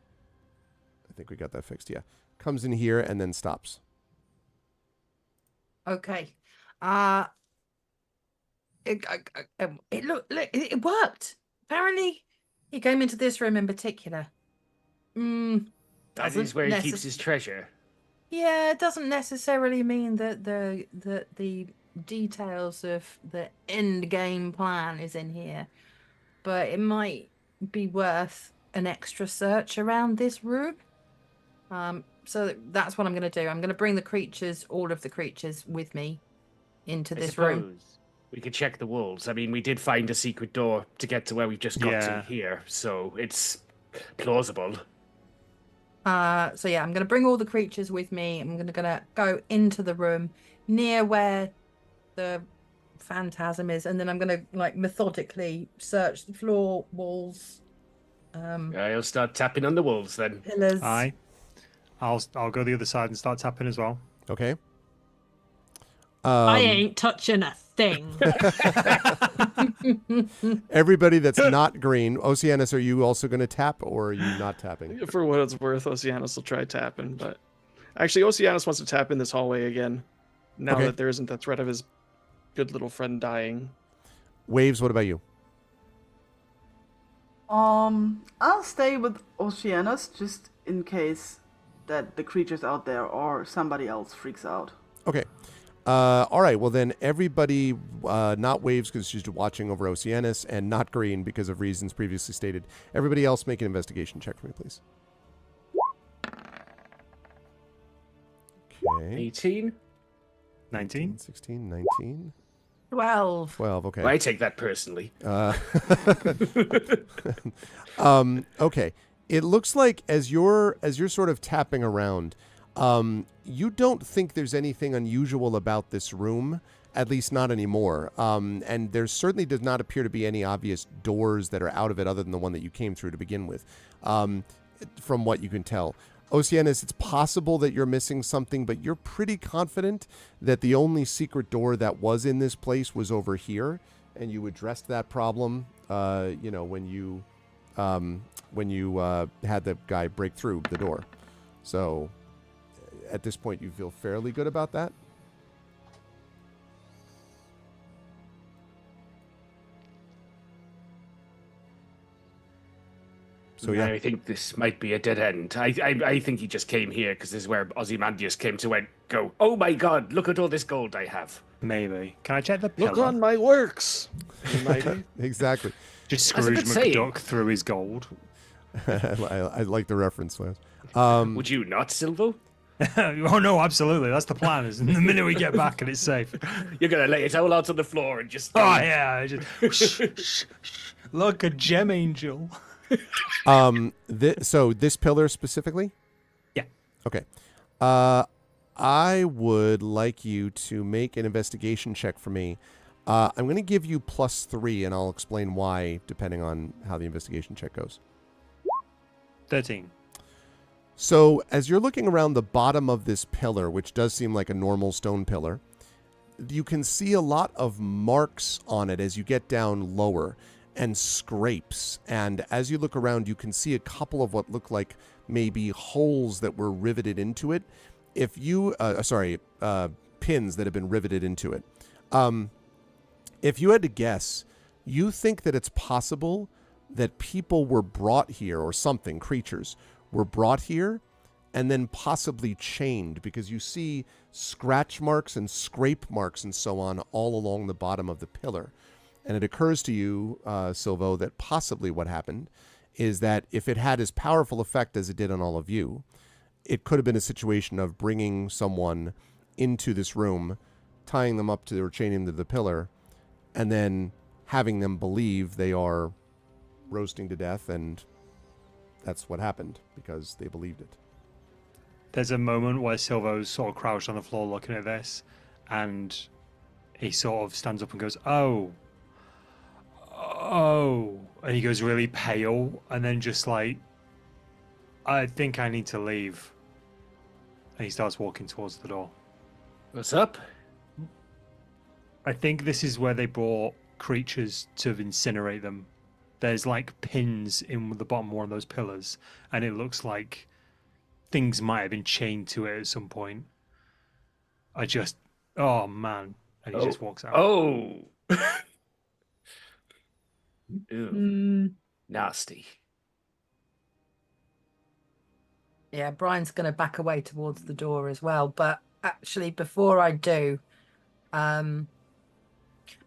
think we got that fixed. Yeah. Comes in here and then stops. Okay. It worked. Apparently, he came into this room in particular. That is where he keeps his treasure. Yeah, it doesn't necessarily mean that the details of the end game plan is in here, but it might be worth an extra search around this room. So that's what I'm going to do. I'm going to bring the creatures, all of the creatures, with me into this room. We could check the walls. I mean, we did find a secret door to get to where we've just got to here, so it's plausible. So yeah, I'm going to bring all the creatures with me. I'm going to go into the room near where the phantasm is, and then I'm going to like methodically search the floor, walls. I'll start tapping on the walls then. Pillars. Aye. I'll go the other side and start tapping as well. Okay. I ain't touching a thing. Everybody that's not green. Oceanus, are you also going to tap, or are you not tapping? For what it's worth, Oceanus will try tapping, but actually Oceanus wants to tap in this hallway again. Now Okay. that there isn't the threat of his good little friend dying. Waves, what about you? I'll stay with Oceanus just in case that the creatures out there or somebody else freaks out. Okay. All right. Well, then everybody, not Waves because she's watching over Oceanus, and not Green because of reasons previously stated. Everybody else make an investigation check for me, please. Okay. 18? 19? 16, 19. 12. 12, okay. I take that personally. Okay. It looks like as you're sort of tapping around, you don't think there's anything unusual about this room, at least not anymore. And there certainly does not appear to be any obvious doors that are out of it other than the one that you came through to begin with, from what you can tell. Oceanus, it's possible that you're missing something, but you're pretty confident that the only secret door that was in this place was over here, and you addressed that problem, when you had the guy break through the door. So at this point, you feel fairly good about that? So yeah, I think this might be a dead end. I think he just came here because this is where Ozymandias came to go, oh my god, look at all this gold I have. Maybe. Can I check the pillar? Look on my works. Exactly. Just Scrooge McDuck through his gold. I like the reference, Lance. Would you not, Silvo? Oh no, absolutely. That's the plan. Is the minute we get back and it's safe. You're gonna lay it all out on the floor and just. Oh yeah, just look, a gem angel. So this pillar specifically? Yeah. Okay. I would like you to make an investigation check for me. I'm going to give you +3, and I'll explain why, depending on how the investigation check goes. 13. So as you're looking around the bottom of this pillar, which does seem like a normal stone pillar, you can see a lot of marks on it as you get down lower, and scrapes. And as you look around, you can see a couple of what look like maybe holes that were riveted into it. If you, pins that have been riveted into it. If you had to guess, you think that it's possible that people were brought here, or something, creatures, were brought here and then possibly chained, because you see scratch marks and scrape marks and so on all along the bottom of the pillar. And it occurs to you, Silvo, that possibly what happened is that if it had as powerful effect as it did on all of you, it could have been a situation of bringing someone into this room, tying them up to or chaining them to the pillar, and then having them believe they are roasting to death, and that's what happened because they believed it. There's a moment where Silvo's sort of crouched on the floor looking at this, and he sort of stands up and goes, oh, and he goes really pale, and then just like, I think I need to leave. And he starts walking towards the door. What's up? I think this is where they brought creatures to incinerate them. There's like pins in the bottom of one of those pillars, and it looks like things might have been chained to it at some point. Oh man. And he just walks out. Oh. Ew. Nasty. Yeah, Brian's going to back away towards the door as well. But actually, before I do,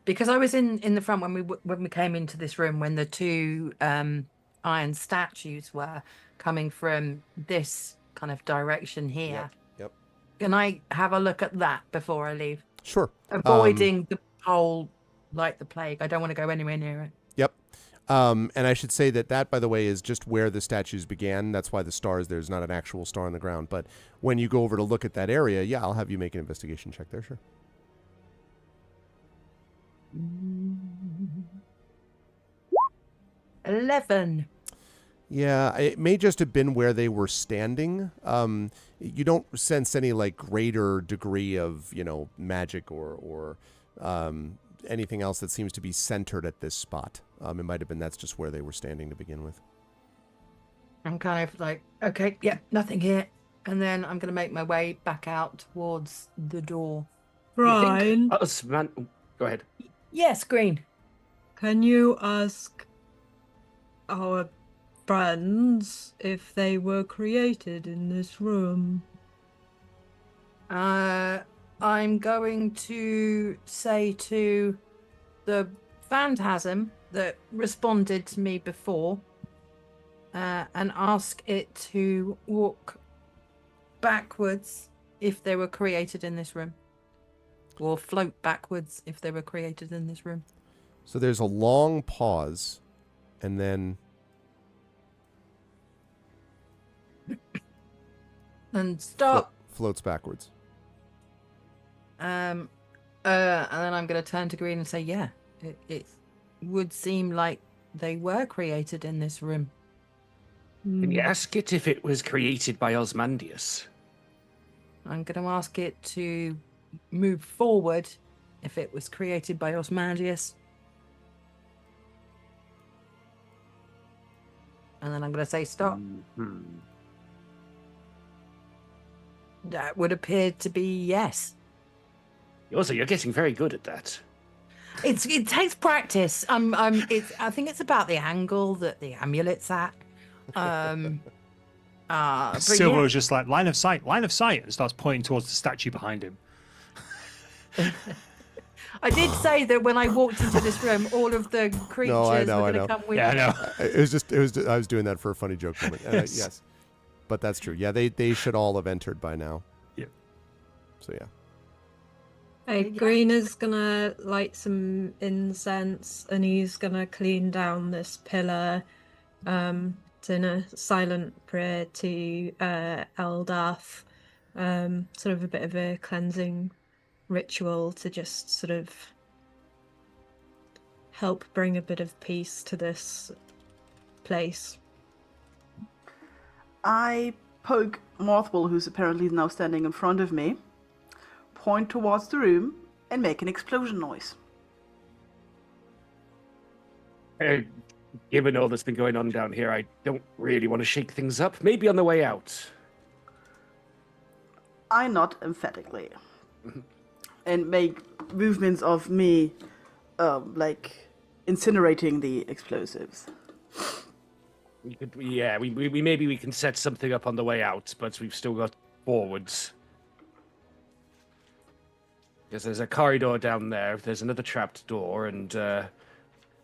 because I was in the front when we came into this room, when the two iron statues were coming from this kind of direction here. Yep. Can I have a look at that before I leave? Sure. Avoiding the hole like the plague. I don't want to go anywhere near it. Yep. And I should say that, by the way, is just where the statues began. That's why the stars, there's not an actual star on the ground. But when you go over to look at that area, yeah, I'll have you make an investigation check there, sure. 11. Yeah, it may just have been where they were standing. You don't sense any like greater degree of, magic or anything else that seems to be centered at this spot. It might have been that's just where they were standing to begin with. I'm kind of like, okay, yeah, nothing here. And then I'm going to make my way back out towards the door. Brian, Go ahead. Yes, Green. can you ask our friends if they were created in this room? I'm going to say to the phantasm that responded to me before and ask it to walk backwards if they were created in this room. or float backwards if they were created in this room. So there's a long pause, and then And stop. floats backwards. And then I'm going to turn to Green and say, yeah, it would seem like they were created in this room. Can you ask it if it was created by Osmandius? I'm going to ask it to move forward if it was created by Osmandius. And then I'm going to say stop. That would appear to be yes. Also, you're getting very good at that. It takes practice. I think it's about the angle that the amulet's at. Silver yeah. was just like, line of sight, and starts pointing towards the statue behind him. I did say that when I walked into this room, all of the creatures were going to come with me. Yeah, I know. I was doing that for a funny joke moment. Yes. But that's true. Yeah, they should all have entered by now. Yep. So yeah. Hey, Green is gonna light some incense and he's gonna clean down this pillar in a silent prayer to Eldath. Sort of a bit of a cleansing ritual to just sort of help bring a bit of peace to this place. I poke Mothwell, who's apparently now standing in front of me, point towards the room, and make an explosion noise. Given all that's been going on down here, I don't really want to shake things up. Maybe on the way out. I nod emphatically and make movements of me, like incinerating the explosives. We could, yeah, we maybe we can set something up on the way out, but we've still got forwards. Because there's a corridor down there, there's another trapped door, and,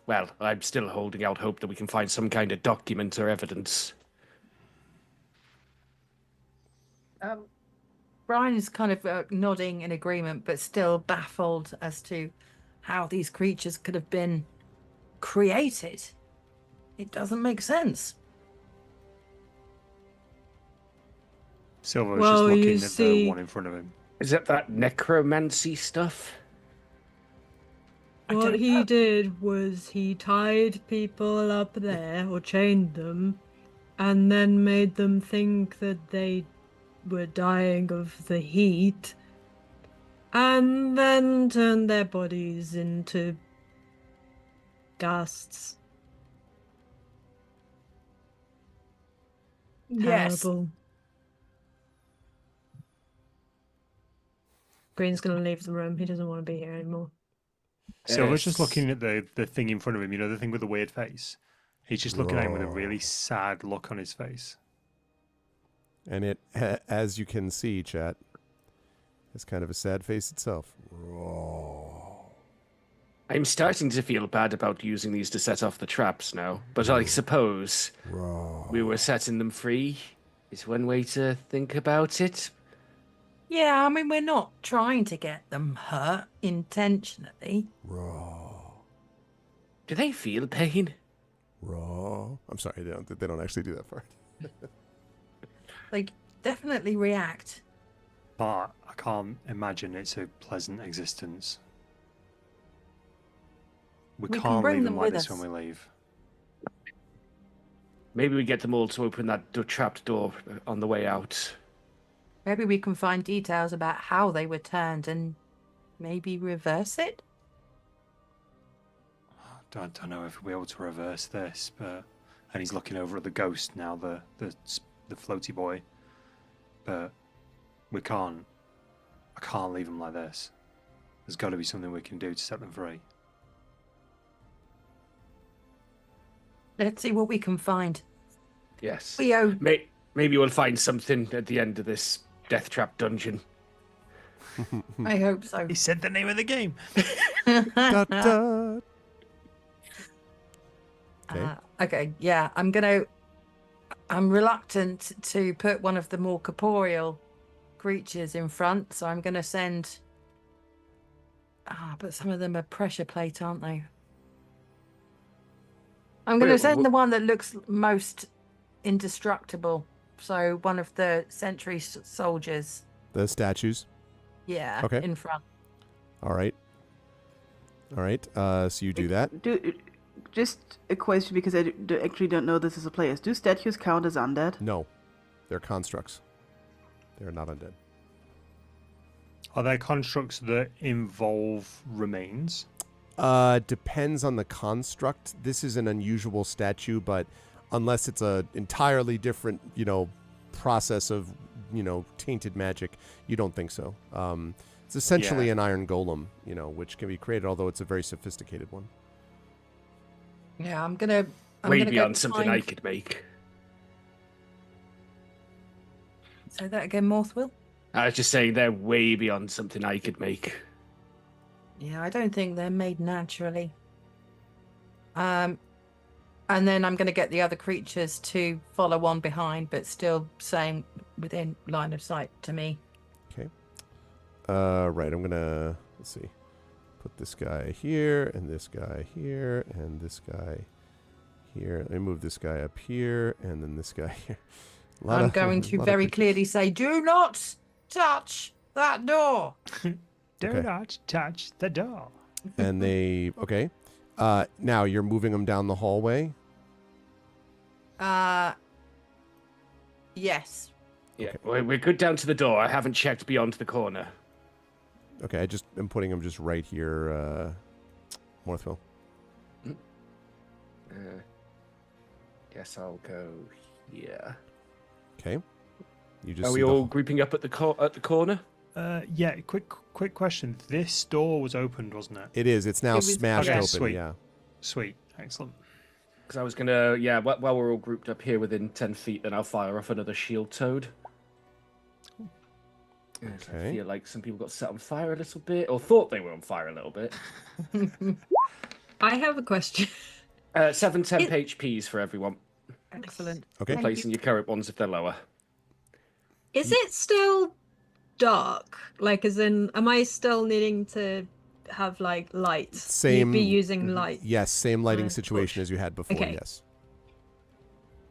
well, I'm still holding out hope that we can find some kind of document or evidence. Brian is kind of nodding in agreement, but still baffled as to how these creatures could have been created. It doesn't make sense. Silver was Well, just you looking at see- the one in front of him. Is it that necromancy stuff? What he did was he tied people up there or chained them and then made them think that they were dying of the heat and then turned their bodies into ghasts. Yes. Terrible. Green's gonna leave the room. He doesn't want to be here anymore. Silver's just looking at the thing in front of him, you know, the thing with the weird face. He's just looking at him with a really sad look on his face. And it, as you can see, chat, is kind of a sad face itself. I'm starting to feel bad about using these to set off the traps now, but I suppose we were setting them free is one way to think about it. Yeah, I mean, we're not trying to get them hurt intentionally. Do they feel pain? I'm sorry, they don't actually do that part. They definitely react. But I can't imagine it's a pleasant existence. We We can can't bring leave them them like with this us. when we leave. Maybe we get them all to open that trapped door on the way out. Maybe we can find details about how they were turned and maybe reverse it? Don't know if we'll be able to reverse this, but and he's looking over at the ghost now, the floaty boy. But we can't. I can't leave them like this. There's got to be something we can do to set them free. Let's see what we can find. Yes. Leo. Maybe we'll find something at the end of this death trap dungeon. I hope so. He said the name of the game. Da, da. Okay, yeah, I'm reluctant to put one of the more corporeal creatures in front, so I'm gonna send But some of them are pressure plate, aren't they? I'm going to send the one that looks most indestructible. So one of the sentry soldiers. The statues. Yeah. Okay. In front. All right. So you do that. Just a question, because I actually don't know this as a player. Do statues count as undead? No, they're constructs. They're not undead. Are there constructs that involve remains? Depends on the construct. This is an unusual statue, but unless it's a entirely different, process of, tainted magic, you don't think so. It's essentially an iron golem, which can be created, although it's a very sophisticated one. Yeah, I'm gonna way go beyond something find- I could make. Say that again, Morthwell. I was just saying they're way beyond something I could make. Yeah, I don't think they're made naturally. And then I'm going to get the other creatures to follow on behind, but still staying within line of sight to me. Okay. Right, I'm gonna, let's see, put this guy here, and this guy here, and this guy here. Let me move this guy up here, and then this guy here. I'm going to very clearly say, do not touch that door. Do not touch the door. And they, okay. Now you're moving them down the hallway. Yes. Yeah, we're good down to the door. I haven't checked beyond the corner. Okay, I'm putting them just right here, Morthville. Guess I'll go here. Okay. You just Are we all grouping up at the corner? Yeah. Quick question. This door was opened, wasn't it? It is. It's now smashed open. Sweet. Yeah. Sweet. Excellent. Because I was gonna, while we're all grouped up here within 10 feet, then I'll fire off another shield toad. Yes, I feel like some people got set on fire a little bit, or thought they were on fire a little bit. I have a question. 7 temp HPs for everyone. Excellent. Okay. Replacing your current ones if they're lower. Is it still dark? Like, as in, am I still needing to have like light? Same. Be using light. Yes, same lighting situation as you had before. Okay. Yes.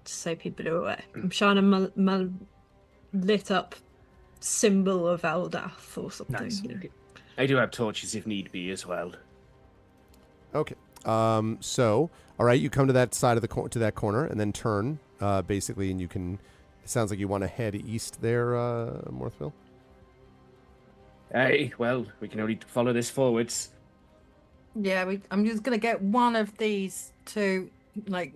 So people are aware. I'm shining my lit up symbol of Eldath or something. Nice. You know. I do have torches if need be as well. Okay. So, all right, you come to that side of to that corner, and then turn, basically, and you can. It sounds like you want to head east there, Morthville. Hey, well, we can only follow this forwards. Yeah, I'm just going to get one of these to, like,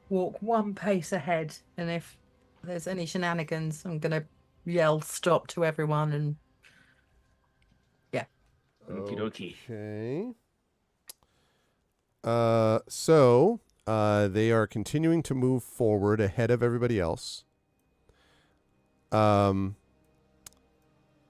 walk one pace ahead. And if there's any shenanigans, I'm going to yell stop to everyone and... Yeah. Okie dokie. Okay. So, they are continuing to move forward ahead of everybody else. And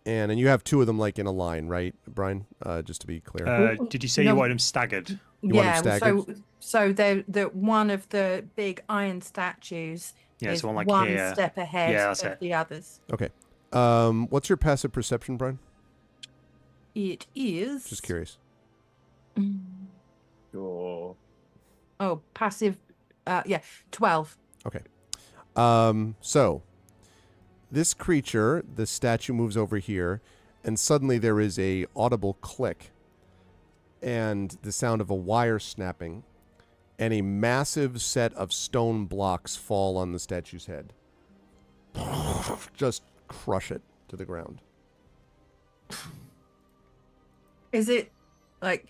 you have two of them like in a line, right, Brian? Just to be clear. Did you say you want them staggered? You want them staggered? So the one of the big iron statues is one like one here. step ahead that's of it. the others. Okay. What's your passive perception, Brian? It is... Just curious. Sure. Oh, passive... 12. Okay. So, this creature, the statue moves over here, and suddenly there is a audible click, and the sound of a wire snapping, and a massive set of stone blocks fall on the statue's head. Just crush it to the ground. Is it like...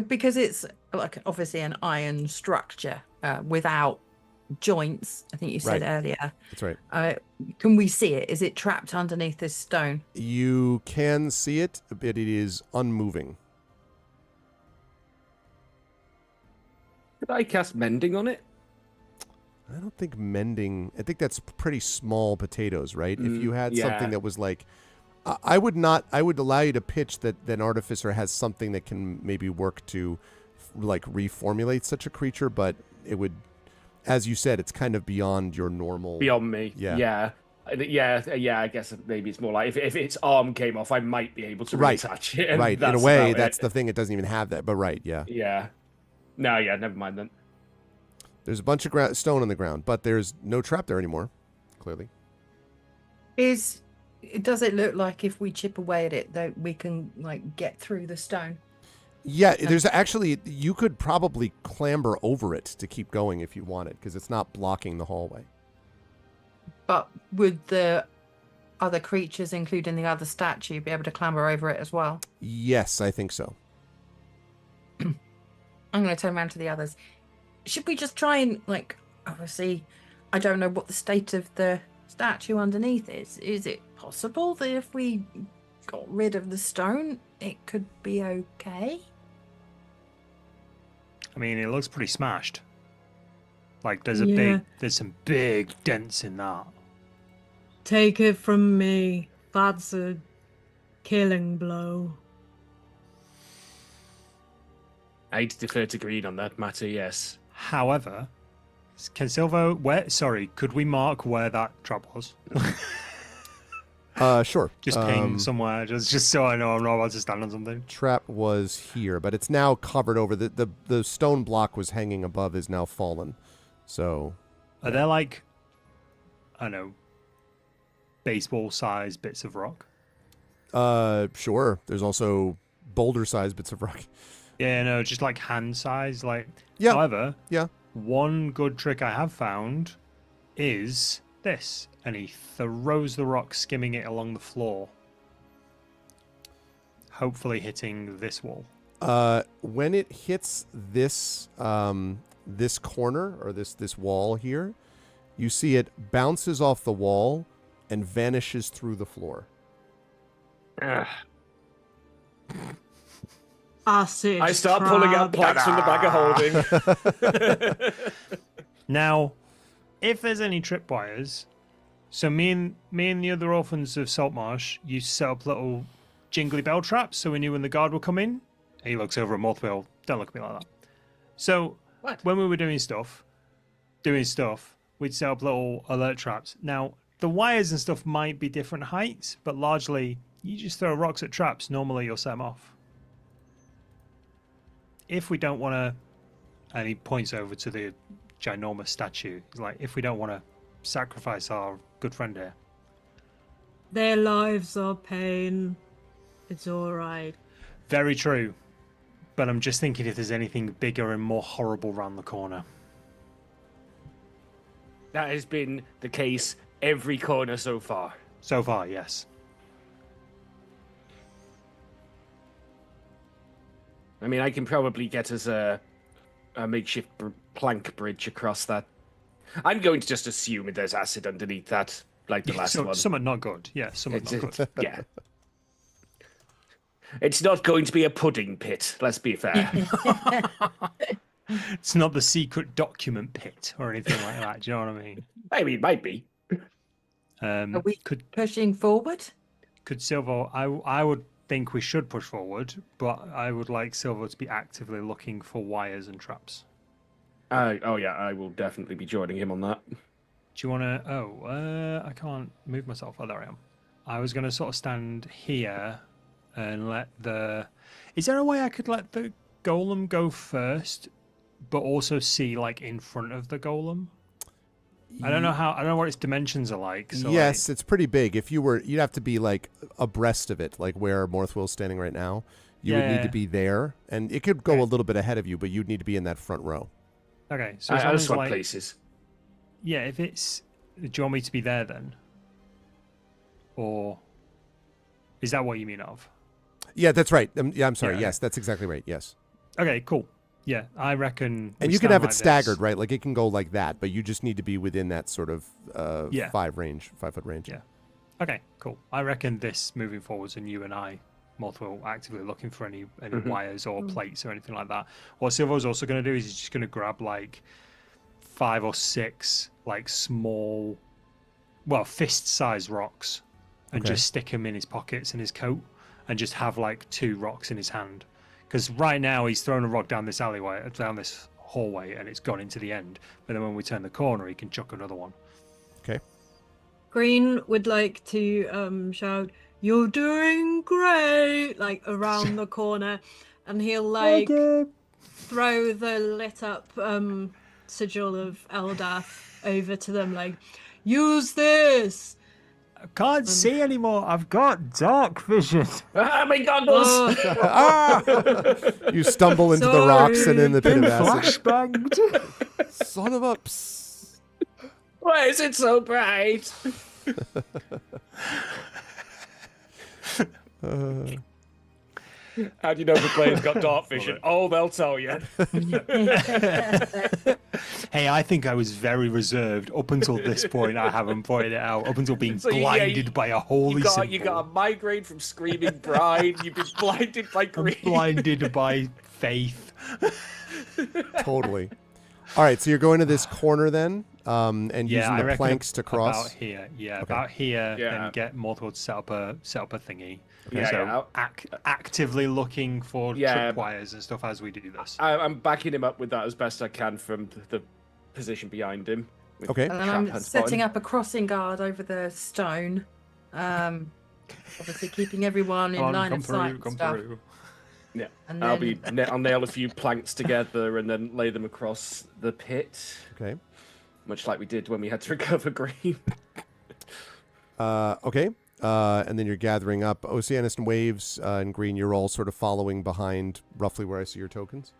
because it's like obviously an iron structure without joints, I think you said earlier. That's right. Can we see it? Is it trapped underneath this stone? You can see it, but it is unmoving. Could I cast mending on it? I don't think mending... I think that's pretty small potatoes, right? If you had something that was like... I would allow you to pitch that an artificer has something that can maybe work to like reformulate such a creature, but it would, as you said, it's kind of beyond your normal... Beyond me. Yeah. Yeah. Yeah. I guess maybe it's more like if its arm came off, I might be able to Right. reattach it. And Right. In a that's way, about that's it. the thing. It doesn't even have that. But right, yeah. Yeah. No, yeah, never mind then. There's a bunch of stone on the ground, but there's no trap there anymore, clearly. Does it look like if we chip away at it that we can like get through the stone? Yeah, there's actually, you could probably clamber over it to keep going if you wanted, because it's not blocking the hallway. But would the other creatures, including the other statue, be able to clamber over it as well? Yes, I think so. I'm going to turn around to the others. Should we just try and, like, obviously, I don't know what the state of the statue underneath is. Is it possible that if we got rid of the stone, it could be okay? I mean, it looks pretty smashed. Like there's some big dents in that. Take it from me. That's a killing blow. I'd defer to Green on that matter, yes. However, can Silvo could we mark where that trap was? Sure. Just ping somewhere, just so I know I'm not about to stand on something. Trap was here, but it's now covered over. The stone block was hanging above, is now fallen. So, are there like, I don't know, baseball-sized bits of rock? Sure. There's also boulder-sized bits of rock. Yeah, no, just like hand-sized. Like, yeah. However, yeah. One good trick I have found is this, and he throws the rock, skimming it along the floor, hopefully hitting this wall. When it hits this this corner or this wall here, you see it bounces off the wall and vanishes through the floor. Acid I start pulling out planks from the bag of holding. Now, if there's any tripwires, so me and the other orphans of Saltmarsh used to set up little jingly bell traps so we knew when the guard would come in. He looks over at Morthwell. Don't look at me like that. So when we were doing stuff, we'd set up little alert traps. Now, the wires and stuff might be different heights, but largely you just throw rocks at traps. Normally you'll set them off. If we don't want to, and he points over to the ginormous statue, he's like, if we don't want to sacrifice our good friend here. Their lives are pain. It's all right. Very true. But I'm just thinking if there's anything bigger and more horrible around the corner. That has been the case every corner so far. So far, yes. I mean, I can probably get us a makeshift plank bridge across that. I'm going to just assume there's acid underneath that, like the last one. Some are not good. Yeah, some are not good. Yeah. It's not going to be a pudding pit, let's be fair. It's not the secret document pit or anything like that. Do you know what I mean? I mean, it might be. Are we pushing forward? Could Silvo... I would think we should push forward, but I would like Silvo to be actively looking for wires and traps. Oh yeah, I will definitely be joining him on that. Do you want to... I can't move myself. Oh, there I am. I was going to sort of stand here and let the... Is there a way I could let the golem go first, but also see, like, in front of the golem? I don't know how... I don't know what its dimensions are like. So yes, it's pretty big. If you were... You'd have to be, like, abreast of it, like where Morthwell's standing right now. You would need to be there, and it could go a little bit ahead of you, but you'd need to be in that front row. Okay, so I'll swap places. Yeah, if it's... Do you want me to be there, then? Or... Is that what you mean of? Yeah, that's right. Yeah, I'm sorry. Yeah, yes, that's exactly right. Yes. Okay, cool. Yeah, I reckon... And you can have it staggered, right? Like, it can go like that, but you just need to be within that sort of 5 foot range. Yeah. Okay, cool. I reckon this moving forwards, and you and I, Morthwell, actively looking for any wires or plates or anything like that. What Silvo's also going to do is he's just going to grab, like, 5 or 6, like, small, well, fist-sized rocks and just stick them in his pockets in his coat and just have, like, 2 rocks in his hand. Because right now he's thrown a rock down this alleyway, down this hallway, and it's gone into the end. But then when we turn the corner, he can chuck another one. Okay. Green would like to shout, "You're doing great!" like around the corner, and he'll like throw the lit up sigil of Eldath over to them, like, "Use this." I can't see anymore. I've got dark vision. Ah, my goggles! You stumble into the rocks and in the pit of acid. Flashbanged. Son of a... Why is it so bright? How do you know the player's got dark vision? Oh, they'll tell you. Hey, I think I was very reserved up until this point. I haven't pointed it out. Up until being blinded by a holy symbol. You got a migraine from screaming bride. You've been blinded by green. I'm blinded by faith. Totally. All right, so you're going to this corner then, and using I the reckon planks to cross. About here, Okay. about here, Yeah. and get more towards set up a thingy. Okay. So actively looking for Yeah. tripwires and stuff as we do this. I'm backing him up with that as best I can from the position behind him. with Okay. And then trap I'm hands setting on. up a crossing guard over the stone. Obviously keeping everyone in Come on, line come of sight. through, come stuff. through. Yeah, And I'll then- I'll nail a few planks together and then lay them across the pit, Okay. much like we did when we had to recover green. Okay. And then you're gathering up Oceanus and Waves and Green. You're all sort of following behind roughly where I see your tokens.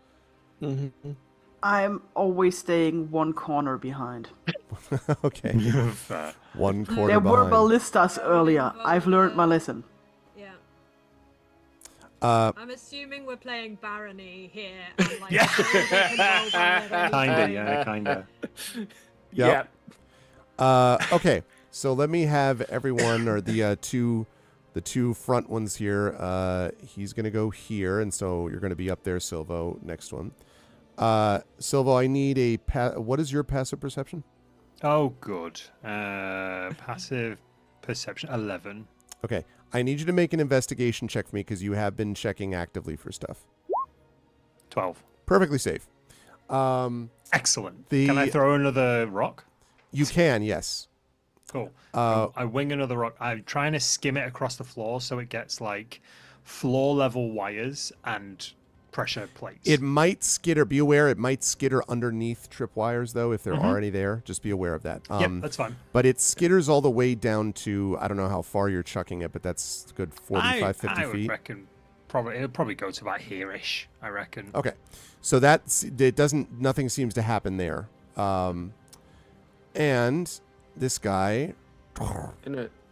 I'm always staying one corner behind. Okay. One corner There were behind. ballistas earlier. I've learned my lesson. Yeah. Uh, I'm assuming we're playing barony here. And, like, Kinda. Yep. Okay. So let me have everyone, or the two front ones here. He's gonna go here, and so you're gonna be up there, Silvo. Next one. Silvo, I need a what is your passive perception? Oh, good. Passive perception 11. Okay. I need you to make an investigation check for me because you have been checking actively for stuff. 12. Perfectly safe. Excellent. Can I throw another rock? You can, yes. Cool. I wing another rock. I'm trying to skim it across the floor so it gets like floor level wires and pressure plates. It might skitter. Be aware it might skitter underneath tripwires, though, if there are any there. Just be aware of that. Yep, that's fine. But it skitters all the way down to, I don't know how far you're chucking it, but that's a good 45, 50 I feet. would reckon it'll probably go to about here-ish, I reckon. Okay. So nothing seems to happen there. And this guy...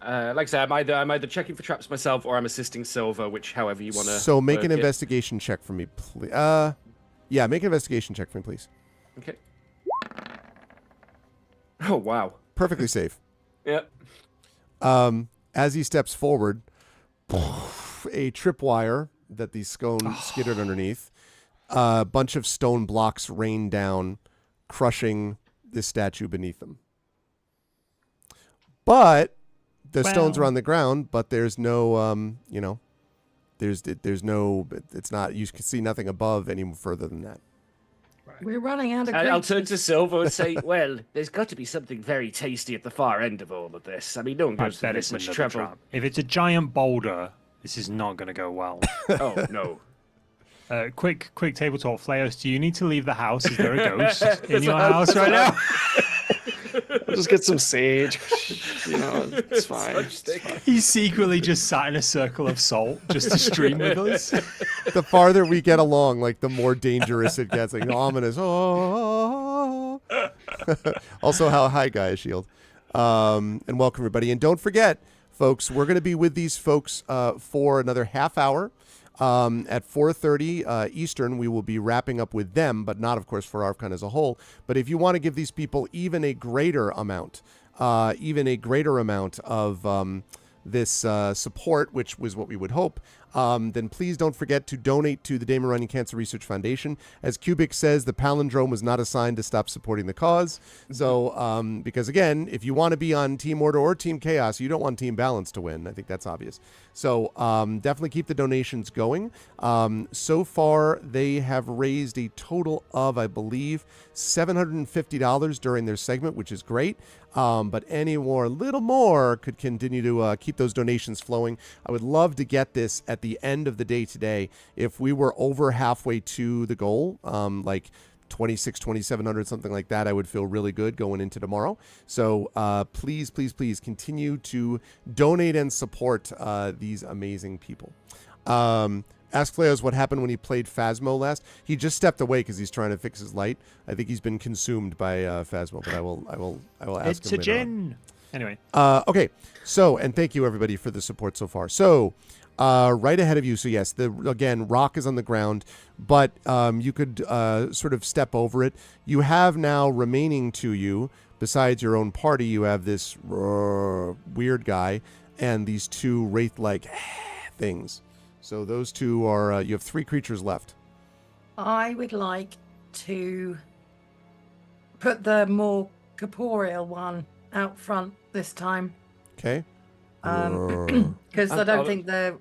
Like I said, I'm either checking for traps myself or I'm assisting Silver, however you want to. So make an investigation check for me, please. Yeah, make an investigation check for me, please. Okay. Oh wow. Perfectly safe. Yep. As he steps forward, a tripwire that the stone skittered underneath, a bunch of stone blocks rain down, crushing the statue beneath them. But the stones are on the ground, but there's no, there's no, it's not, you can see nothing above any further than that. We're running out of I'll turn creatures. to Silver and say, well, there's got to be something very tasty at the far end of all of this. I mean, no one goes to this much trouble. If it's a giant boulder, this is not going to go well. Oh, no. Quick table talk. Fleos, do you need to leave the house? Is there a ghost in your house right now? Just get some sage. It's fine. He's secretly just sat in a circle of salt just to stream with us. The farther we get along, like the more dangerous it gets, like ominous. Oh. Also, hi guys, Shield, and welcome everybody. And don't forget, folks, we're going to be with these folks for another half hour. At 4:30 Eastern, we will be wrapping up with them, but not, of course, for ArvCon as a whole. But if you want to give these people even a greater amount of this support, which was what we would hope, then please don't forget to donate to the Damon Runyon Cancer Research Foundation. As Kubik says, the palindrome was not assigned to stop supporting the cause. So, because again, if you want to be on Team Order or Team Chaos, you don't want Team Balance to win. I think that's obvious. So definitely keep the donations going. So far, they have raised a total of, I believe, $750 during their segment, which is great. But any more, little more, could continue to keep those donations flowing. I would love to get this at the end of the day today. If we were over halfway to the goal, like 2,700, something like that, I would feel really good going into tomorrow. So please, please, please continue to donate and support these amazing people. Ask Fleos what happened when he played Phasmo last. He just stepped away because he's trying to fix his light. I think he's been consumed by Phasmo, but I will ask him. It's a djinn. Anyway. Okay. So, and thank you everybody for the support so far. So, right ahead of you. So yes, again, rock is on the ground, but you could sort of step over it. You have now remaining to you, besides your own party, you have this weird guy and these two wraith-like things. So those two are, you have 3 creatures left. I would like to put the more corporeal one out front this time. Okay. Because I don't think the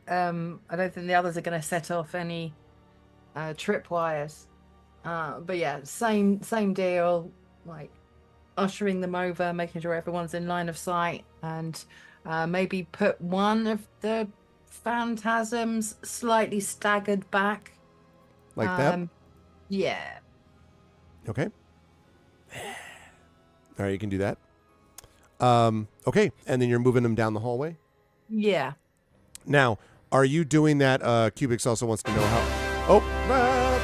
others are going to set off any tripwires. But yeah, same deal. Like ushering them over, making sure everyone's in line of sight, and maybe put one of the phantasms slightly staggered back. Like that? Yeah. Okay. All right, you can do that. Okay, and then you're moving them down the hallway? Yeah. Now, are you doing that? Cubix also wants to know how... Oh,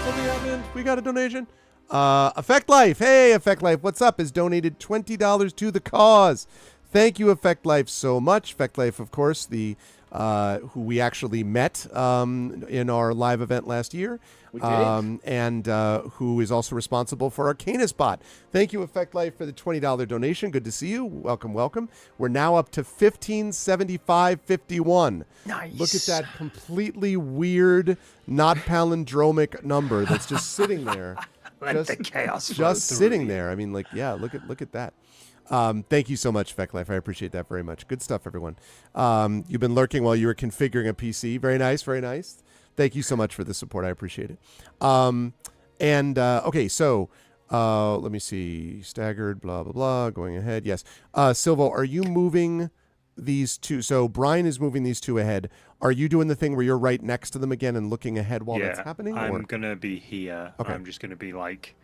something happened. We got a donation. Effect Life. Hey, Effect Life, what's up? Has donated $20 to the cause. Thank you, Effect Life, so much. Effect Life, of course, the who we actually met in our live event last year. We did. And who is also responsible for Arcanus Bot. Thank you, Effect Life, for the $20 donation. Good to see you. Welcome, welcome. We're now up to $1575.51. Nice. Look at that completely weird, not palindromic number that's just sitting there. Let the chaos flow Just through sitting you. there. I mean, like, yeah, look at that. Thank you so much, Effect Life. I appreciate that very much. Good stuff, everyone. You've been lurking while you were configuring a PC. Very nice, very nice. Thank you so much for the support. I appreciate it. Okay, so let me see. Staggered, blah, blah, blah. Going ahead. Yes. Silvo, are you moving these two? So Brian is moving these two ahead. Are you doing the thing where you're right next to them again and looking ahead while that's happening? I'm going to be here. Okay. I'm just going to be like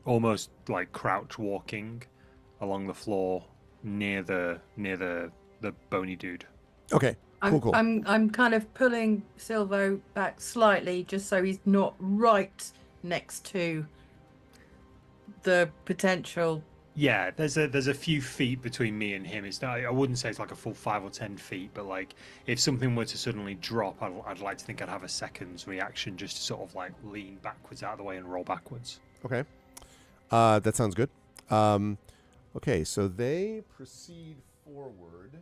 almost like crouch walking along the floor near the bony dude. Okay. Cool. I'm kind of pulling Silvo back slightly just so he's not right next to the potential. Yeah, there's a few feet between me and him. It's not, I wouldn't say it's like a full 5 or 10 feet, but like if something were to suddenly drop, I'd like to think I'd have a second's reaction just to sort of like lean backwards out of the way and roll backwards. Okay. That sounds good. Okay, so they proceed forward.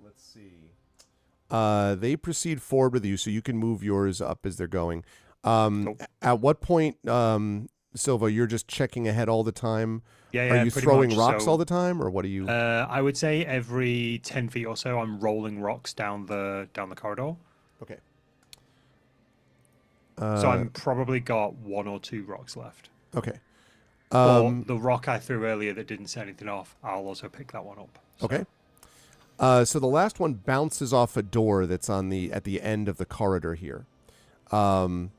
Let's see. They proceed forward with you, so you can move yours up as they're going. At what point, Silva, you're just checking ahead all the time? Yeah, Are you pretty throwing much. rocks So, all the time, or what are you? I would say every 10 feet or so, I'm rolling rocks down the corridor. Okay. So I'm probably got 1 or 2 rocks left. Okay. Or the rock I threw earlier that didn't set anything off, I'll also pick that one up. So. Okay. So the last one bounces off a door that's at the end of the corridor here, and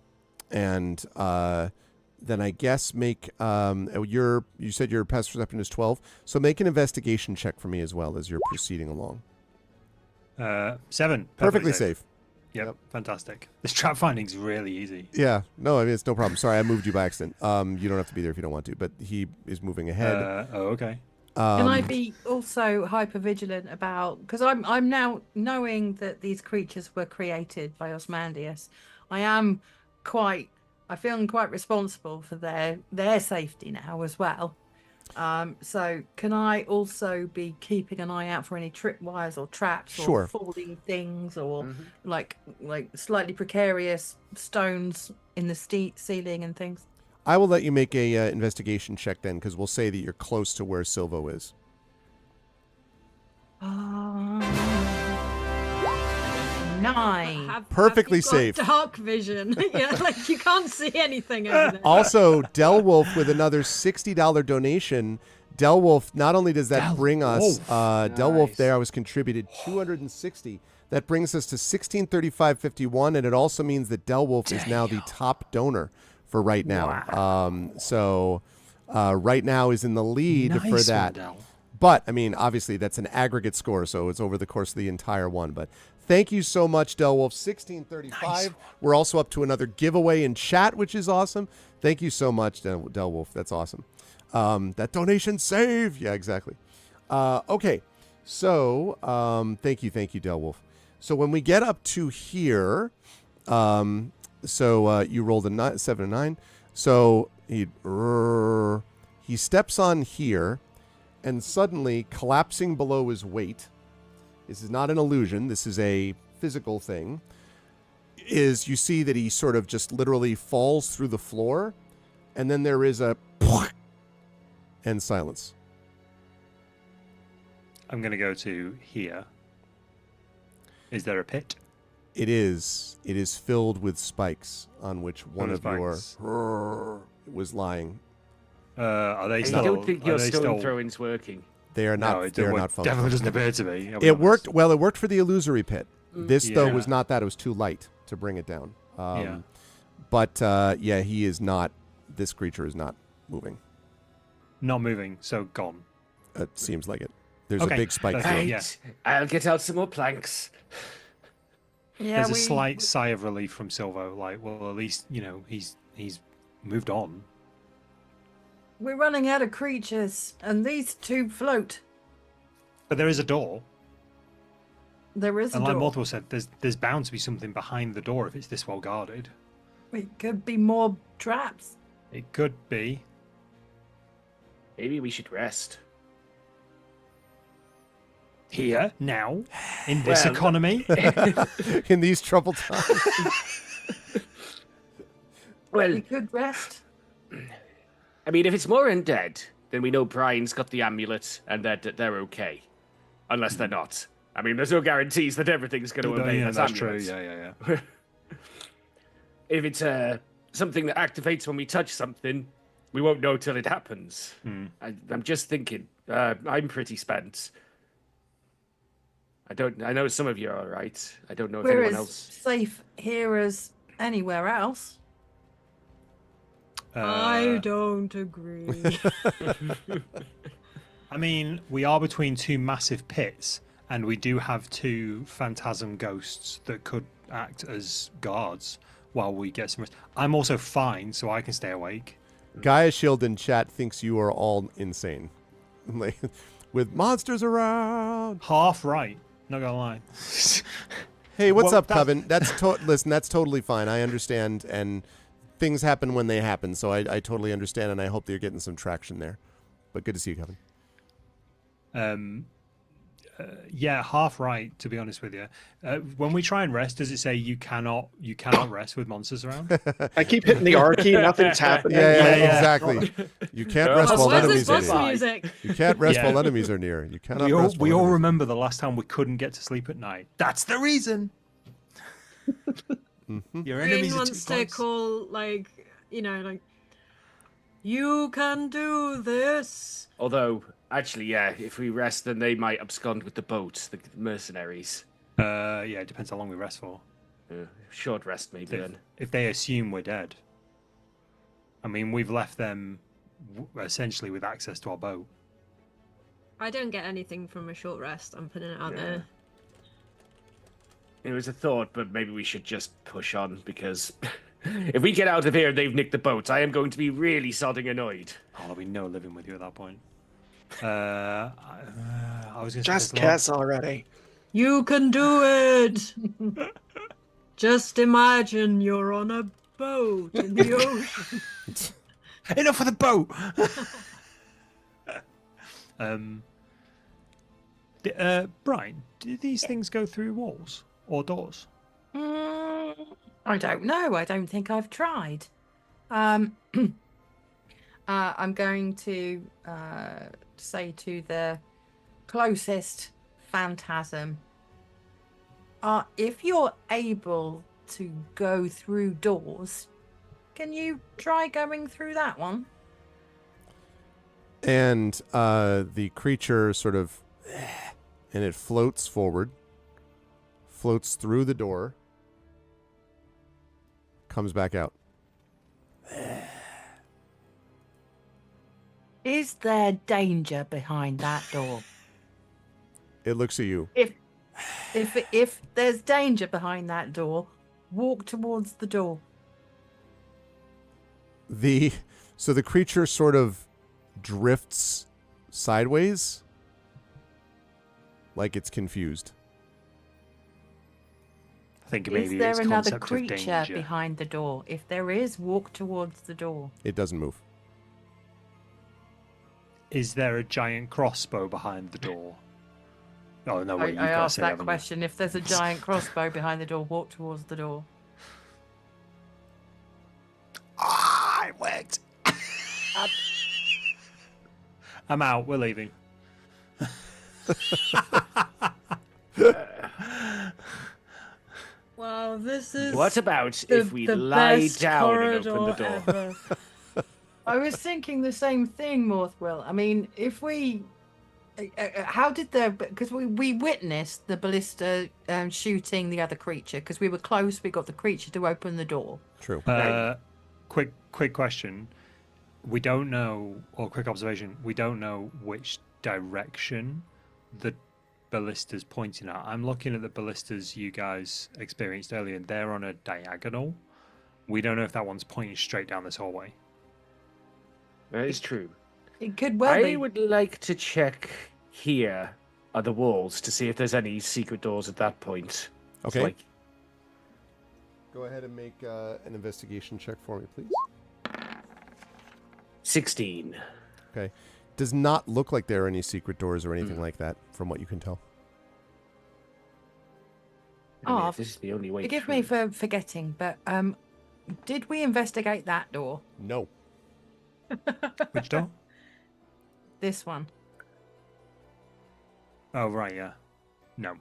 then I guess make you said your passive perception is 12, so make an investigation check for me as well as you're proceeding along. 7. Perfectly safe. Yep, fantastic. This trap finding's really easy. Yeah, no, I mean it's no problem. Sorry, I moved you by accident. You don't have to be there if you don't want to, but he is moving ahead. Okay. Can I be also hyper vigilant about, because I'm now knowing that these creatures were created by Osmandius. I'm feeling quite responsible for their safety now as well. So can I also be keeping an eye out for any tripwires or traps Sure. or falling things or like slightly precarious stones in the ceiling and things? I will let you make a investigation check then, because we'll say that you're close to where Silvo is. 9. Perfectly Have you safe. got dark vision. Yeah, like you can't see anything over there. Also, Delwolf with another $60 donation. Delwolf, not only does that bring us, Delwolf there was contributed $260. That brings us to $1635.51, and it also means that Delwolf is now the top donor for right now. So right now is in the lead for that. But, I mean, obviously that's an aggregate score, so it's over the course of the entire one. But thank you so much, Delwolf. $1635. We're also up to another giveaway in chat, which is awesome. Thank you so much, Delwolf. That's awesome. That donation save. Yeah, exactly. Okay. So, thank you, Delwolf. So when we get up to here, you rolled a 7 and 9. So he steps on here, and suddenly collapsing below his weight. This is not an illusion. This is a physical thing. Is you see that he sort of just literally falls through the floor, and then there is a and silence. I'm going to go to here. Is there a pit? It is. It is filled with spikes on which one of your was lying. Are they I still? don't think your are they stone still... throwing's working. They are not. No, they are not functional. Definitely doesn't appear to me. It worked. Well, it worked for the illusory pit. This though Yeah. was not that. It was too light to bring it down. Yeah. But yeah, he is not. This creature is not moving. Not moving, so gone. It seems like it. There's Okay, a big spike that's through good, it. yeah. I'll get out some more planks. Yeah, There's a slight sigh of relief from Silvo. Like, well, at least he's moved on. We're running out of creatures, and these two float. But there is a door. There is a And like door. Mortal said, there's bound to be something behind the door if it's this well guarded. It could be more traps. It could be. Maybe we should rest. Here, now, in this economy. In these troubled times. Well, We could rest. I mean, if it's more undead, then we know Brian's got the amulet and that they're okay. Unless they're not. I mean, there's no guarantees that everything's going to obey this that's true. amulet. Yeah. If it's something that activates when we touch something, we won't know till it happens. I'm just thinking. I'm pretty spent. I know some of you are all right. I don't know if We're anyone as else. safe here as anywhere else. I don't agree. I mean, we are between two massive pits, and we do have two phantasm ghosts that could act as guards while we get some rest. I'm also fine, so I can stay awake. Gaia Shield in chat thinks you are all insane. Like, with monsters around. Half right. Not gonna lie. Hey, what's Well, up, Coven? Listen, that's totally fine. I understand, and things happen when they happen, so I totally understand, and I hope that you're getting some traction there. But good to see you, Coven. Yeah, half right. To be honest with you, when we try and rest, does it say you cannot rest with monsters around? I keep hitting the R key, nothing's happening. Yeah, exactly. You can't rest while Where's enemies this are boss near. music? You can't rest Yeah. while enemies are near. You cannot We all, rest while we all enemies- remember the last time we couldn't get to sleep at night. That's the reason. Your Green enemies are too wants to close. call, like, you can do this. Although, actually, yeah, if we rest, then they might abscond with the boat, the mercenaries. Yeah, it depends how long we rest for. Short rest, maybe then. If they assume we're dead. I mean, we've left them essentially with access to our boat. I don't get anything from a short rest. I'm putting it out there. It was a thought, but maybe we should just push on because if we get out of here and they've nicked the boat, I am going to be really sodding annoyed. Oh, there'll be no living with you at that point. I was going to Just kiss already. You can do it. Just imagine you're on a boat in the ocean. Enough of the boat. Brian, do these things go through walls or doors? I don't know. I don't think I've tried. I'm going to say to the closest phantasm, if you're able to go through doors, can you try going through that one? And the creature sort of, and it floats forward, floats through the door, comes back out. Is there danger behind that door? It looks at you. If there's danger behind that door, walk towards the door. So the creature sort of drifts sideways, like it's confused. I think Is maybe there it's another concept of creature danger. behind the door? If there is, walk towards the door. It doesn't move. Is there a giant crossbow behind the door? Oh no! Wait, I asked that question. If there's a giant crossbow behind the door, walk towards the door. Ah, it worked. I'm out. We're leaving. Wow, this is. What about if we lie best down and open the corridor door? ever. I was thinking the same thing, Morthwell. I mean, if we, how did because we witnessed the ballista shooting the other creature because we were close. We got the creature to open the door. True. Quick question. We don't know, or quick observation. We don't know which direction the ballista's pointing at. I'm looking at the ballistas you guys experienced earlier, and they're on a diagonal. We don't know if that one's pointing straight down this hallway. That is true. It could well be. I would like to check here at the walls to see if there's any secret doors at that point. Okay. It's like, Go ahead and make an investigation check for me, please. 16. Okay. Does not look like there are any secret doors or anything like that, from what you can tell. I mean, if this is the only way. Forgive me for forgetting, but did we investigate that door? No. Which door? This one. Oh right, yeah. No.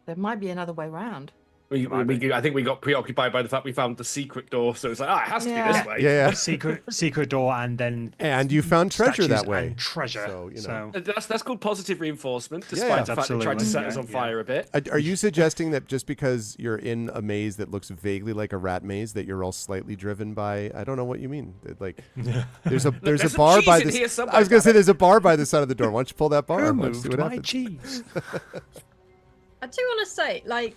There might be another way round. I think we got preoccupied by the fact we found the secret door, so it's like, it has to be this way. Yeah. Secret door, and then you found treasure statues that way. and treasure. So, you know. That's called positive reinforcement, despite the fact they tried to set us on fire a bit. Are you suggesting that just because you're in a maze that looks vaguely like a rat maze, that you're all slightly driven by? I don't know what you mean. Like, there's a bar by this. I was gonna say there's a bar by the side of the door. Why don't you pull that bar? Who Let's see moved what my happens. cheese? I do want to say, like,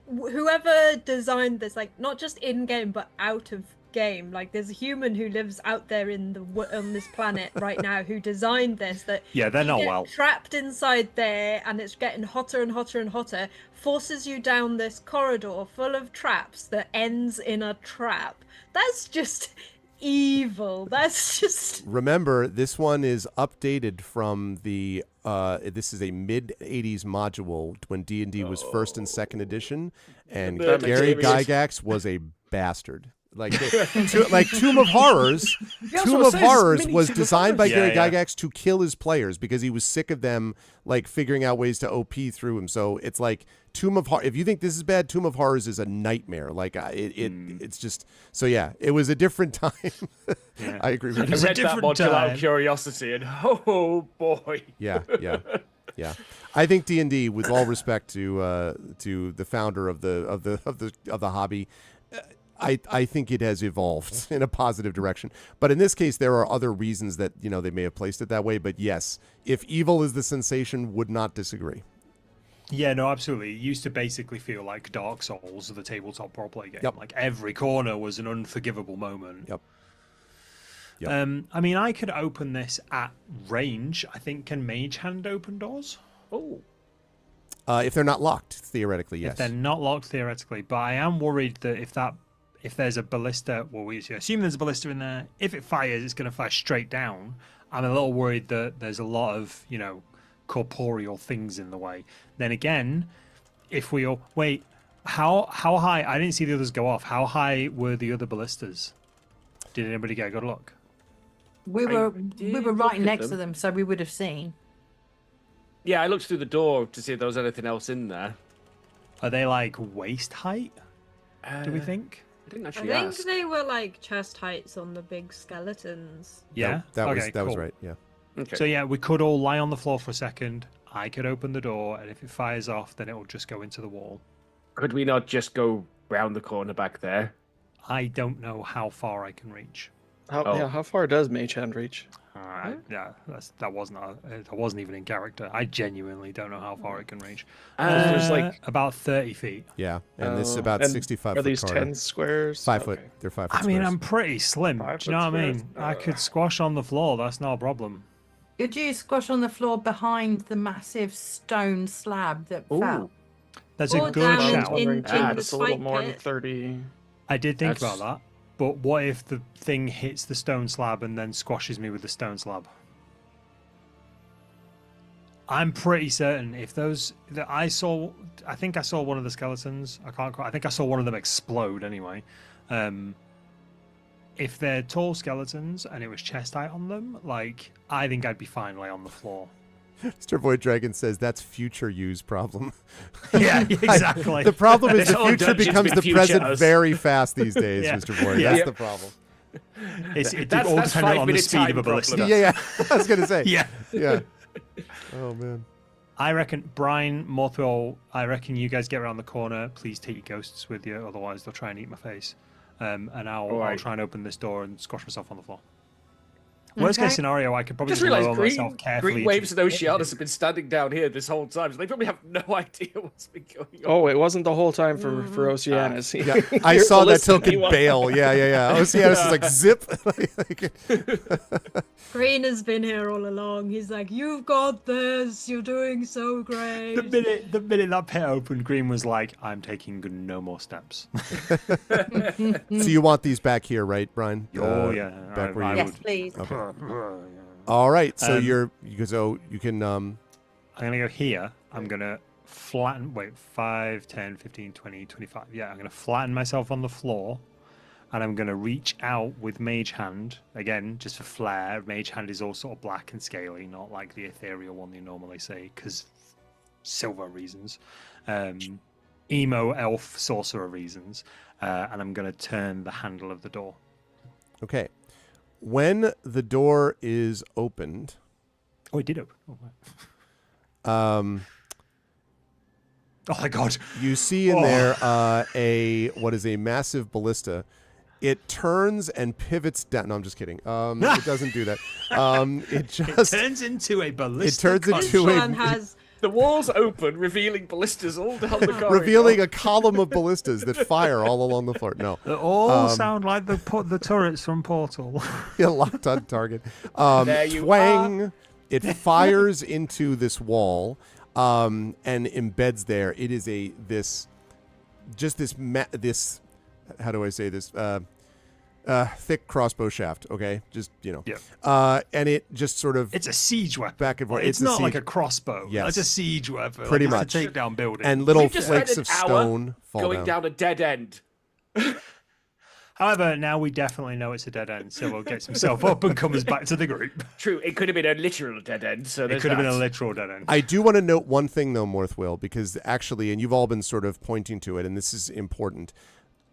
whoever designed this, like, not just in game but out of game, like, there's a human who lives out there on this planet right now who designed this. That yeah, they're not get well trapped inside there, and it's getting hotter and hotter and hotter. Forces you down this corridor full of traps that ends in a trap. That's just evil. That's just. Remember, this one is updated from the. This is a mid-'80s module when D&D was first and second edition, and Gary Gygax was a bastard. Like Tomb of Horrors. Tomb of Horrors was designed by Gary Gygax to kill his players because he was sick of them like figuring out ways to OP through him. So it's like Tomb of Horrors. If you think this is bad, Tomb of Horrors is a nightmare. Like it's just so yeah. It was a different time. Yeah. I agree with I you. read that module out of curiosity, and oh boy. Yeah. I think D&D, with all respect to the founder of the hobby, I think it has evolved in a positive direction. But in this case, there are other reasons that they may have placed it that way. But yes, if evil is the sensation, would not disagree. Yeah, no, absolutely. It used to basically feel like Dark Souls, the tabletop roleplay game. Yep. Like every corner was an unforgivable moment. Yep. I mean, I could open this at range. I think, can Mage Hand open doors? Oh. If they're not locked, theoretically, yes. If they're not locked, theoretically. But I am worried that if there's a ballista, well, we assume there's a ballista in there. If it fires, it's going to fire straight down. I'm a little worried that there's a lot of, corporeal things in the way. Then again, if we all wait, how high? I didn't see the others go off. How high were the other ballistas? Did anybody get a good look? We were right next to them, so we would have seen. Yeah, I looked through the door to see if there was anything else in there. Are they like waist height? Do we think? I didn't I actually think ask. they were like chest heights on the big skeletons. Yeah, that was cool. right. Yeah. Okay. So yeah, we could all lie on the floor for a second. I could open the door, and if it fires off, then it will just go into the wall. Could we not just go round the corner back there? I don't know how far I can reach. How far does Mage Hand reach? Yeah, that wasn't even in character. I genuinely don't know how far it can reach. There's like about 30 feet. Yeah, and this is about and 65 Are foot these corridor. 10 squares? 5 foot. Okay. They're 5 foot I mean, squares. I'm pretty slim. Do 5 you know foot what I mean? squares? I could squash on the floor. That's not a problem. Could you squash on the floor behind the massive stone slab that fell? That's Or a good down shout. in Wondering, too, the that's a little spike more than pit. 30. I did think That's- about that. But what if the thing hits the stone slab and then squashes me with the stone slab? I'm pretty certain if those that I think I saw one of the skeletons. I think I saw one of them explode anyway. If they're tall skeletons and it was chest height on them, I think I'd be fine lay on the floor. Mr. Void Dragon says that's future use problem. Yeah, exactly. The problem is This the whole future dungeon's becomes been the future present us. very fast these days, Yeah. Mr. Void. Yeah. That's the problem. It That's all dependent 5 on the minute speed of a time ballista. problem. Yeah. I was gonna say. Yeah. Yeah. Oh man. I reckon, Brian, Morthwell, I reckon you guys get around the corner. Please take your ghosts with you, otherwise they'll try and eat my face. And I'll Alright. try and open this door and squash myself on the floor. Worst case scenario, I could probably Just just realised lower myself carefully. Green Waves and Oceanus have been standing down here this whole time, so they probably have no idea what's been going on. Oh, it wasn't the whole time for Oceanus. Yeah, I saw that Token bail. Yeah. Oceanus is like zip. Green has been here all along. He's like, "You've got this. You're doing so great." The minute that pit opened, Green was like, "I'm taking no more steps." So you want these back here, right, Brian? Oh yeah, back where you Yes, would. please. Okay. All right. So Um, you can. I'm gonna go here. I'm gonna flatten. Wait, 5, 10, 15, 20, 25. Yeah, I'm gonna flatten myself on the floor, and I'm gonna reach out with Mage Hand again, just for flair. Mage Hand is all sort of black and scaly, not like the ethereal one you normally see, because silver reasons, emo elf sorcerer reasons, and I'm gonna turn the handle of the door. Okay. When the door is opened. Oh, it did open. Oh, wow. Oh my god! You see in there what is a massive ballista. It turns and pivots down. No, I'm just kidding. It doesn't do that. It just turns into a ballista. It turns into Sean has The walls open, revealing ballistas all down the corridor. revealing a column of ballistas that fire all along the floor. No, They all sound like the turrets from Portal. yeah, locked on target. There you Twang! It fires into this wall and embeds there. It is this how do I say this? Thick crossbow shaft. Okay, just Yeah. and it just sort of It's a siege weapon. back and forth. It's a not like siege- a crossbow. Yes. It's a siege weapon. Pretty like, much. It's to take down buildings. and little We've just spent flakes an of hour stone fall going down a dead end. However, now we definitely know it's a dead end. Cyril gets himself up and comes back to the group. True, it could have been a literal dead end. So It there's could have been a that. literal dead end. I do want to note one thing, though, Morthwill, because actually, and you've all been sort of pointing to it, and this is important.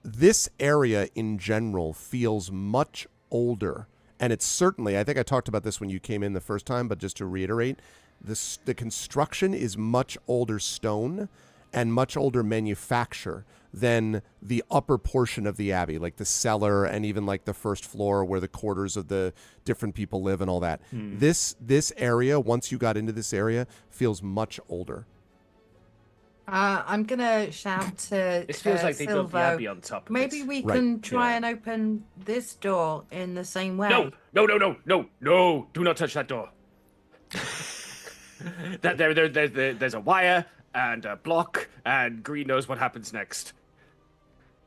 This area in general feels much older, and it's certainly, I think I talked about this when you came in the first time, but just to reiterate, the construction is much older stone and much older manufacture than the upper portion of the abbey, like the cellar and even like the first floor where the quarters of the different people live and all that. This area, once you got into this area, feels much older. I'm gonna shout to This feels like they built the Silvo. abbey on top of Maybe it. we Right. can try Yeah. and open this door in the same way. No, do not touch that door. There's a wire and a block, and Green knows what happens next.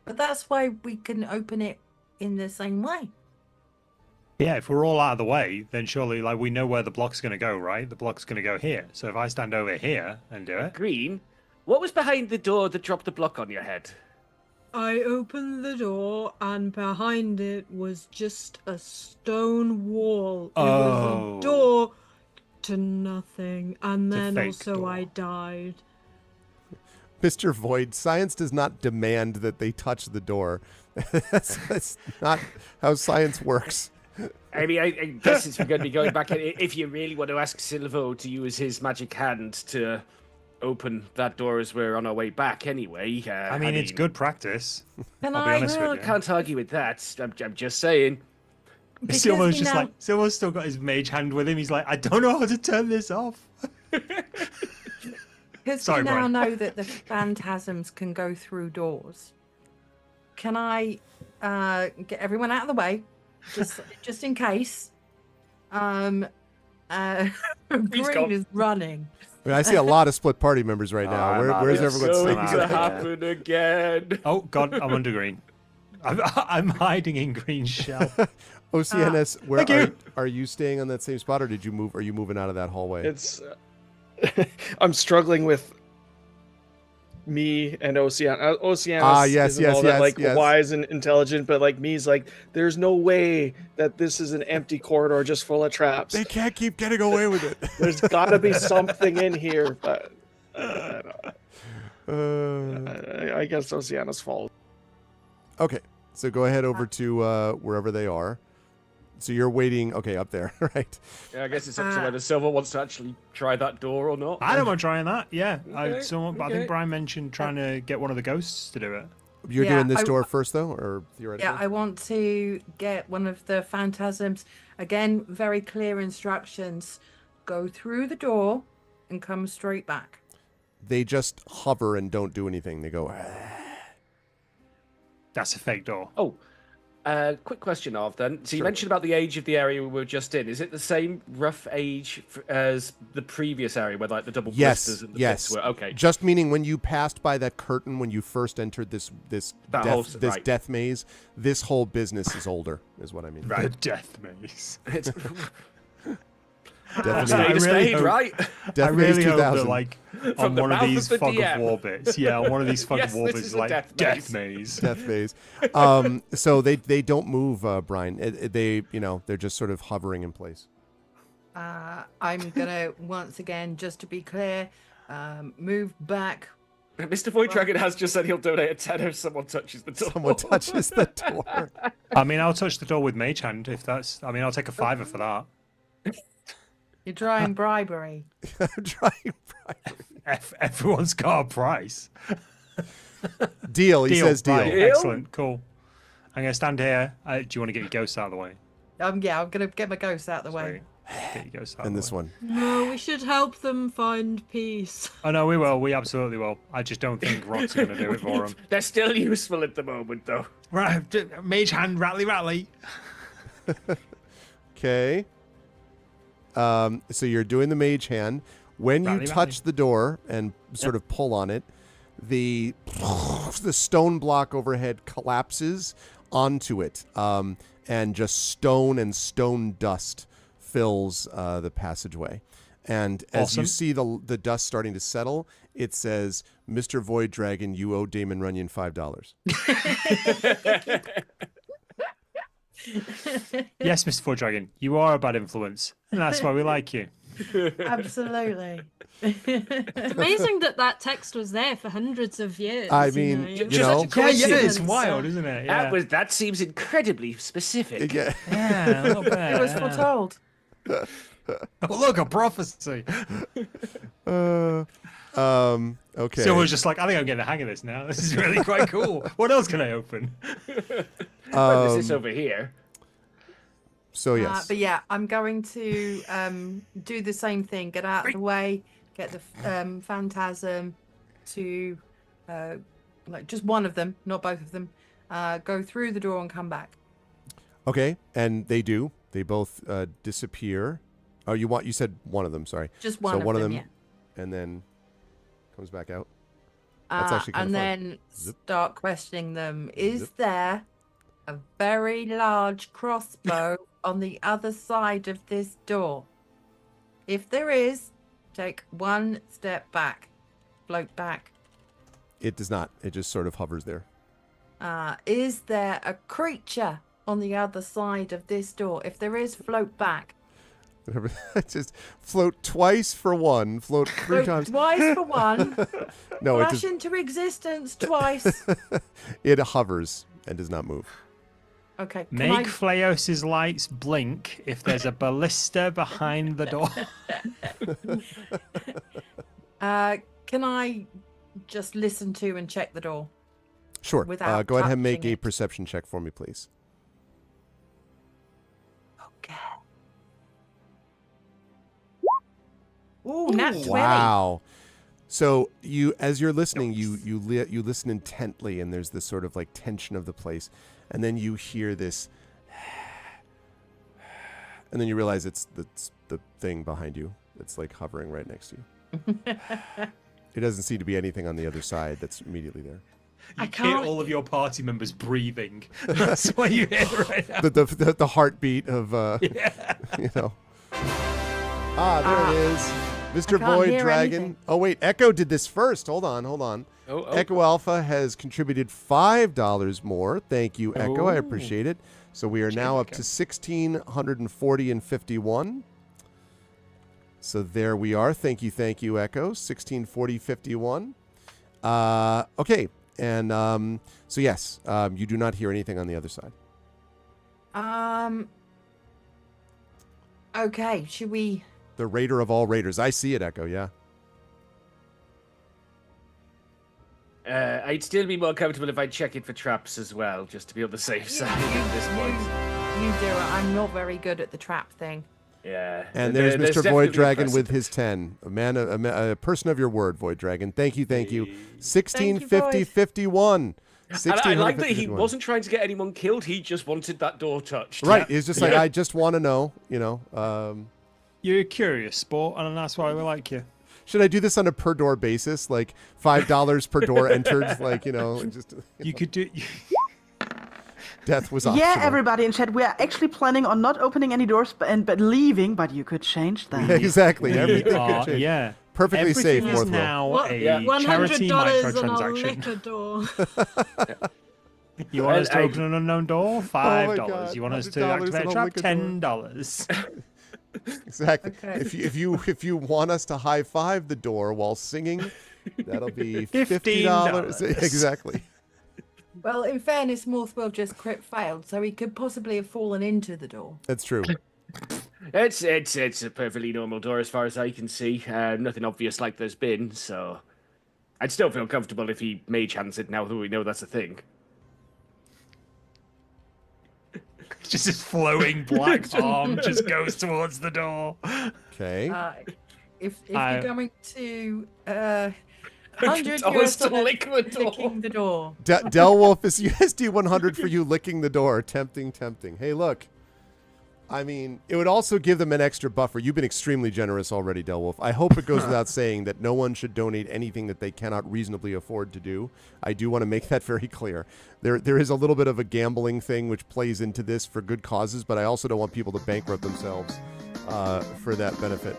But that's why we can open it in the same way. Yeah, if we're all out of the way, then surely like we know where the block's going to go, right? The block's going to go here. So if I stand over here and do it. Green, what was behind the door that dropped the block on your head? I opened the door, and behind it was just a stone wall. It was a door to nothing, and then also I died. Mr. Void, science does not demand that they touch the door. that's not how science works. I mean, I guess it's going to be going back. If you really want to ask Silvo to use his magic hand to open that door as we're on our way back anyway. I mean, it's good practice. Can I'll be honest with you. Can't argue with that. I'm just saying. Silvo's just like, Silvo's still got his mage hand with him. He's like, I don't know how to turn this off. Because we now know that the phantasms can go through doors. Can I get everyone out of the way, just in case? Green is running. I mean, I see a lot of split party members right now. Where's everyone going standing? to happen again? Oh God, I'm under green. I'm hiding in green shell. OCNS, where are you staying on that same spot, or did you move? Are you moving out of that hallway? It's I'm struggling with me and Oceanus. Oceanus isn't all that wise and intelligent, but like me's like, there's no way that this is an empty corridor just full of traps. They can't keep getting away with it. There's got to be something in here, but I guess Oceanus falls. Okay, so go ahead over to wherever they are. So you're waiting, okay, up there, right? Yeah, I guess it's up to whether Silver wants to actually try that door or not. I don't mind trying that, yeah. Okay, I think Brian mentioned trying to get one of the ghosts to do it. You're doing this door first, though, or theoretically? Yeah, I want to get one of the phantasms. Again, very clear instructions. Go through the door and come straight back. They just hover and don't do anything. They go... That's a fake door. Oh, quick question, Arv, then. So you mentioned about the age of the area we were just in. Is it the same rough age as the previous area where like the double blisters and the bits were? Okay. Just meaning when you passed by that curtain when you first entered this death maze, this whole business is older, is what I mean. Right. The death maze. It's I really hope that, like, on one of these fog DM. of war bits. Yeah, on one of these fog of war bits, like death maze. Death maze. So they don't move, Brian. They're just sort of hovering in place. I'm gonna once again, just to be clear, move back. Mr. Void Dragon has just said he'll donate a tenner if someone touches the door. Someone touches the door. I mean, I'll touch the door with mage hand if that's. I mean, I'll take a $5 for that. You're trying bribery. I'm trying bribery. Everyone's got a price. Deal. He says deal. Right, excellent. Cool. I'm going to stand here. Do you want to get your ghosts out of the way? Yeah, I'm going to get my ghosts out of the way. Get your ghosts out and of this the way. one. No, we should help them find peace. Oh, no, we will. We absolutely will. I just don't think Rock's going to do it for them. They're still useful at the moment, though. Right. Mage hand, rattly. Okay. So you're doing the mage hand. When you touch the door and sort of pull on it, the stone block overhead collapses onto it, and just stone and stone dust fills the passageway. And as you see the dust starting to settle, it says, "Mr. Void Dragon, you owe Damon Runyon $5." Yes, Mr. Void Dragon, you are a bad influence, and that's why we like you. Absolutely. It's amazing that text was there for hundreds of years. I mean, it's wild, isn't it? Yeah. That seems incredibly specific. Yeah, a little bit. It was foretold. Oh, look, a prophecy. Okay. So we're just like, I think I'm getting the hang of this now. This is really quite cool. What else can I open? There's this over here. So yes. But yeah, I'm going to do the same thing. Get out of the way. Get the phantasm to like just one of them, not both of them. Go through the door and come back. Okay, and they do. They both disappear. Oh, you said one of them. Sorry. Just one of them. Yeah. And then comes back out. That's actually kind and of then start questioning them. Is there a very large crossbow on the other side of this door? If there is, take one step back. Float back. It does not. It just sort of hovers there. Is there a creature on the other side of this door? If there is, float back. Just float twice for one. Float three times. Twice for one. No, Flash into existence twice. It hovers and does not move. Okay. Make Fleos's lights blink if there's a ballista behind the door. Can I just listen to and check the door? Sure. Without Go ahead and make touching a it? perception check for me, please. Okay. Ooh, nat 20. Wow. So as you're listening, you listen intently, and there's this sort of like tension of the place, and then you hear this, and then you realize it's the thing behind you. It's like hovering right next to you. It doesn't seem to be anything on the other side that's immediately there. You hear all of your party members breathing. That's what you hear right now. The heartbeat of you know. There it is. Mr. Void Dragon. Anything. Oh wait, Echo did this first. Hold on. Echo Alpha has contributed $5 more. Thank you, Echo. I appreciate it. So we are now up to 1,640 and 51. So there we are. Thank you, Echo. 1640.51. Okay, and so yes, you do not hear anything on the other side. Okay, should we? The Raider of all Raiders. I see it, Echo. Yeah. I'd still be more comfortable if I check it for traps as well, just to be on the safe side at this point. You do it. I'm not very good at the trap thing. Yeah. And there's Mr. Void Dragon with his 10. A person of your word, Void Dragon. Thank you. 1650.51. And I like that he wasn't trying to get anyone killed. He just wanted that door touched. Right. He's just like, I just want to know, you know. You're a curious sport, and that's why we like you. Should I do this on a per door basis? Like $5 per door entered? Like, you know, just. You could do. Death was optional. Yeah, everybody in chat, we are actually planning on not opening any doors but leaving, but you could change that. Yeah, exactly. Everything could change. Yeah. Perfectly Everything safe, is Northwell. now a charity $100 on a microtransaction. liquor door. You want us to open an unknown door? $5. God, You want us to $100 activate on a a trap? liquor door. $10. Exactly. Okay. If you want us to high five the door while singing, that'll be $15. $50. Exactly. Well, in fairness, Morthwell just crit failed, so he could possibly have fallen into the door. That's true. It's a perfectly normal door as far as I can see. Nothing obvious like there's been, so I'd still feel comfortable if he mage hands it now that we know that's a thing. Just his flowing black arm just goes towards the door. Okay. If you're going to $100 $100 to for lick the door. licking the door. Del Wolf is USD 100 for you licking the door. Tempting. Hey, look. I mean, it would also give them an extra buffer. You've been extremely generous already, Del Wolf. I hope it goes without saying that no one should donate anything that they cannot reasonably afford to do. I do want to make that very clear. There is a little bit of a gambling thing which plays into this for good causes, but I also don't want people to bankrupt themselves for that benefit.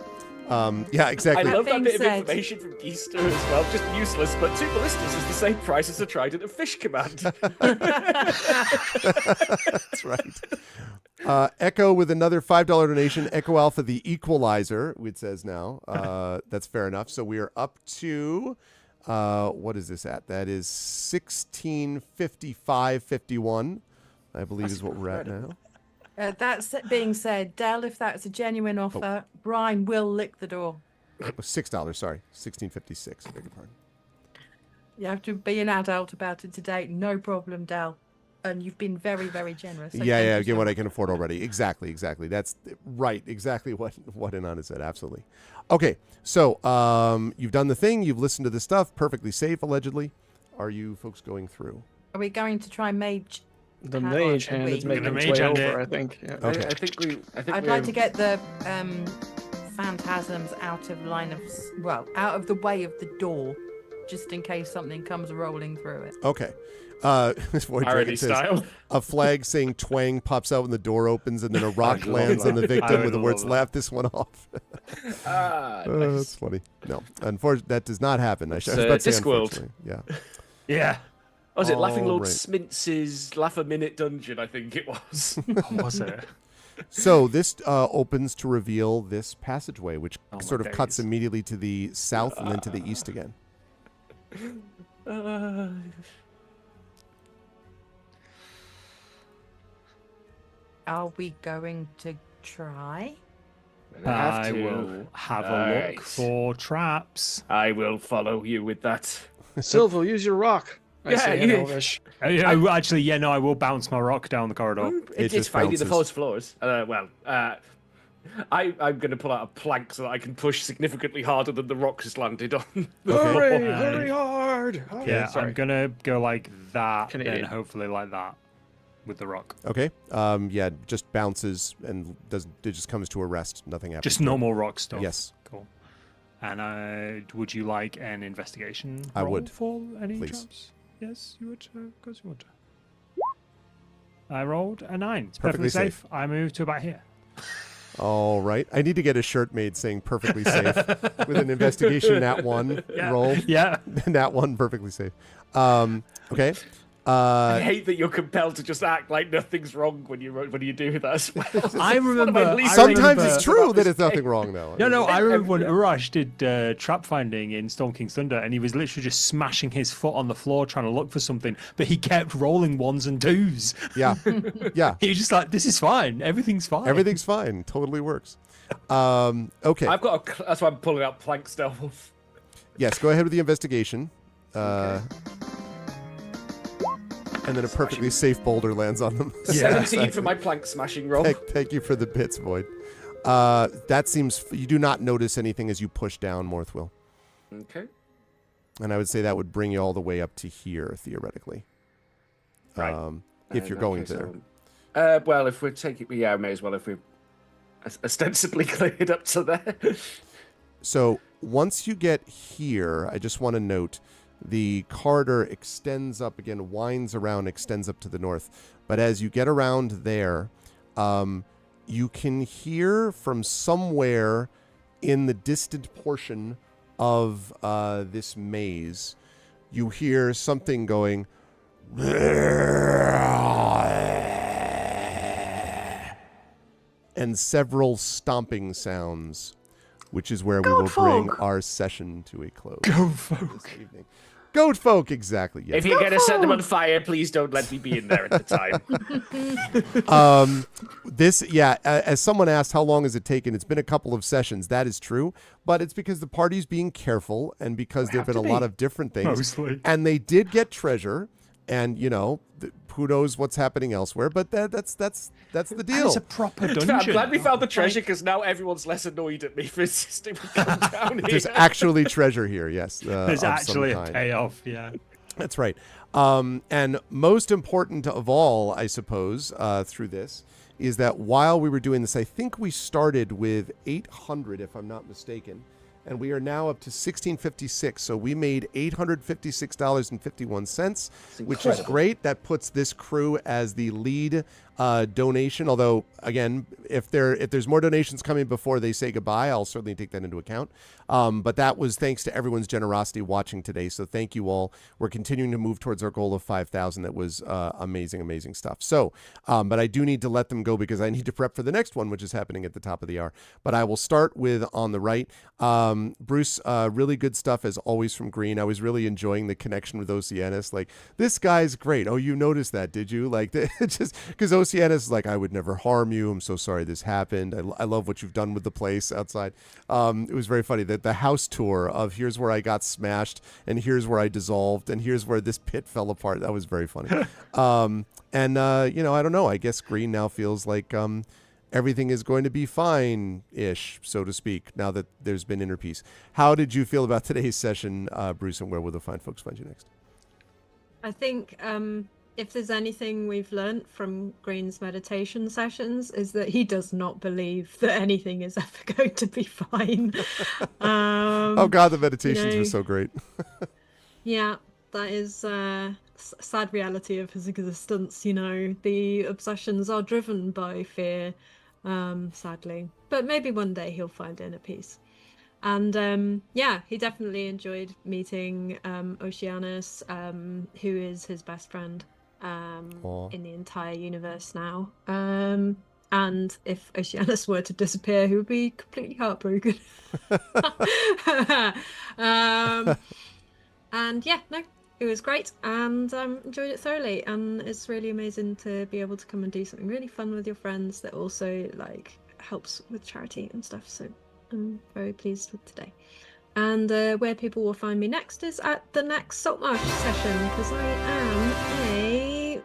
Yeah, exactly. I love that bit of said- information from Geester as well. Just useless, but 2 ballistas is the same price as a trident of fish command. That's right. Echo with another $5 donation. Echo Alpha, the equalizer, it says now. That's fair enough. So we are up to, what is this at? That is 1655.51, I believe is what we're at now. That being said, Del, if that's a genuine offer, Brian will lick the door. Oh, $6, sorry. 1656, I beg your pardon. You have to be an adult about it today. No problem, Del. And you've been very, very generous. So Yeah, thank you get so what I much. can afford already. Exactly. That's right. Exactly what Anand said. Absolutely. Okay, so you've done the thing. You've listened to the stuff. Perfectly safe, allegedly. Are you folks going through? Are we going to try mage? The Hang mage on, hand is we- making The its mage way hand over, it. I think. Yeah. Okay. I think I'd like to get the phantasms out of out of the way of the door, just in case something comes rolling through it. Okay. Void Irony Dragon says, style. a flag saying twang pops out when the door opens, and then a rock lands on the victim with the words, laugh this one off. That's funny. No, unfortunately, that does not happen. I was about to say, Discworld. unfortunately. Yeah. Yeah. Was it Laughing Lord Right. Smintz's Laugh a Minute Dungeon, I think it was. Was it? So this opens to reveal this passageway, which Oh, my sort of cuts days. immediately to the south and then to the east again. Are we going to try? I will have a look for traps. I will follow you with that. Silver, use your rock. I say in Elvish. Actually, yeah, no, I will bounce my rock down the corridor. It's just finding the bounces. false floors. I'm going to pull out a plank so that I can push significantly harder than the rock has landed on. Hurry, hurry hard. Oh, Yeah, sorry. I'm gonna go like that, Canadian. then hopefully like that with the rock. Okay. Yeah, just bounces and it just comes to a rest. Nothing happens. Just normal rock stuff. Yes. Cool. And would you like an investigation I roll would. for any Please. traps? Yes, you would. Of course you would. I rolled a 9. It's Perfectly perfectly safe. I moved to about here. All right. I need to get a shirt made saying perfectly safe with an investigation nat 1 roll. Yeah. Nat 1 perfectly safe. Okay. I hate that you're compelled to just act like nothing's wrong when you do that as well. I remember. Sometimes it's true that it's nothing wrong, though. No, I remember when Urash did trap finding in Storm King's Thunder, and he was literally just smashing his foot on the floor trying to look for something, but he kept rolling 1s and 2s. Yeah. Yeah. He was just like, this is fine. Everything's fine. Everything's fine. Totally works. Okay. I've got that's why I'm pulling out plank stealth. Yes, go ahead with the investigation. And then a perfectly safe boulder lands on them. 17 for my plank smashing roll. Thank you for the bits, Void. That seems... You do not notice anything as you push down, Morthwill. Okay. And I would say that would bring you all the way up to here, theoretically. Right. If you're going there. Well, if we're taking... Yeah, I may as well if we've ostensibly cleared up to there. So once you get here, I just want to note... The corridor extends up again, winds around, extends up to the north. But as you get around there, you can hear from somewhere in the distant portion of this maze, you hear something going... and several stomping sounds, which is where we will bring our session to a close. Goat folk. This evening. Goat folk, exactly. Yes. If you're going to set them on fire, please don't let me be in there at the time. As someone asked, how long has it taken? It's been a couple of sessions. That is true. But it's because the party's being careful and because there have been a lot of different things. Mostly. And they did get treasure. And, who knows what's happening elsewhere. But that's the deal. It's a proper dungeon. I'm glad we found the treasure because now everyone's less annoyed at me for insisting we come down here. There's actually treasure here, yes. There's of actually some a kind. payoff, yeah. That's right. And most important of all, I suppose, through this, is that while we were doing this, I think we started with 800, if I'm not mistaken, and we are now up to 1656. So we made $856.51, which is great. That puts this crew as the lead donation. Although, again, if there's more donations coming before they say goodbye, I'll certainly take that into account. But that was thanks to everyone's generosity watching today. So thank you all. We're continuing to move towards our goal of 5,000. That was amazing stuff. So, but I do need to let them go because I need to prep for the next one, which is happening at the top of the hour. But I will start with on the right. Bruce, really good stuff as always from Green. I was really enjoying the connection with Oceanus. Like, this guy's great. Oh, you noticed that, did you? Like, just because Oceanus is like, I would never harm you. I'm so sorry this happened. I love what you've done with the place outside. It was very funny that the house tour of here's where I got smashed and here's where I dissolved and here's where this pit fell apart. That was very funny. I don't know. I guess Green now feels like everything is going to be fine-ish, so to speak, now that there's been inner peace. How did you feel about today's session, Bruce, and where will the fine folks find you next? I think if there's anything we've learnt from Green's meditation sessions is that he does not believe that anything is ever going to be fine. Oh God, the meditations were so great. Yeah, that is sad reality of his existence. The obsessions are driven by fear, sadly. But maybe one day he'll find inner peace. And he definitely enjoyed meeting Oceanus, who is his best friend in the entire universe now. And if Oceanus were to disappear, he would be completely heartbroken. It was great, and enjoyed it thoroughly. And it's really amazing to be able to come and do something really fun with your friends that also helps with charity and stuff. So I'm very pleased with today. And where people will find me next is at the next Saltmarsh session, because I am a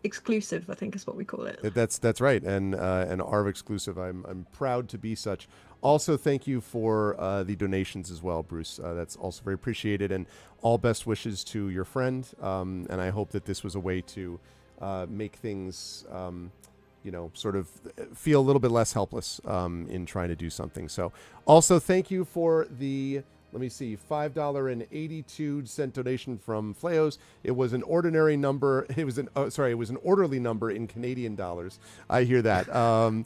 exclusive, I think is what we call it. That's right, and an ARV exclusive. I'm proud to be such. Also, thank you for the donations as well, Bruce. That's also very appreciated, and all best wishes to your friend. And I hope that this was a way to make things, sort of feel a little bit less helpless in trying to do something. So, also thank you for the. Let me see, $5.82 donation from Fleos. It was an ordinary number. It was an orderly number in Canadian dollars. I hear that. But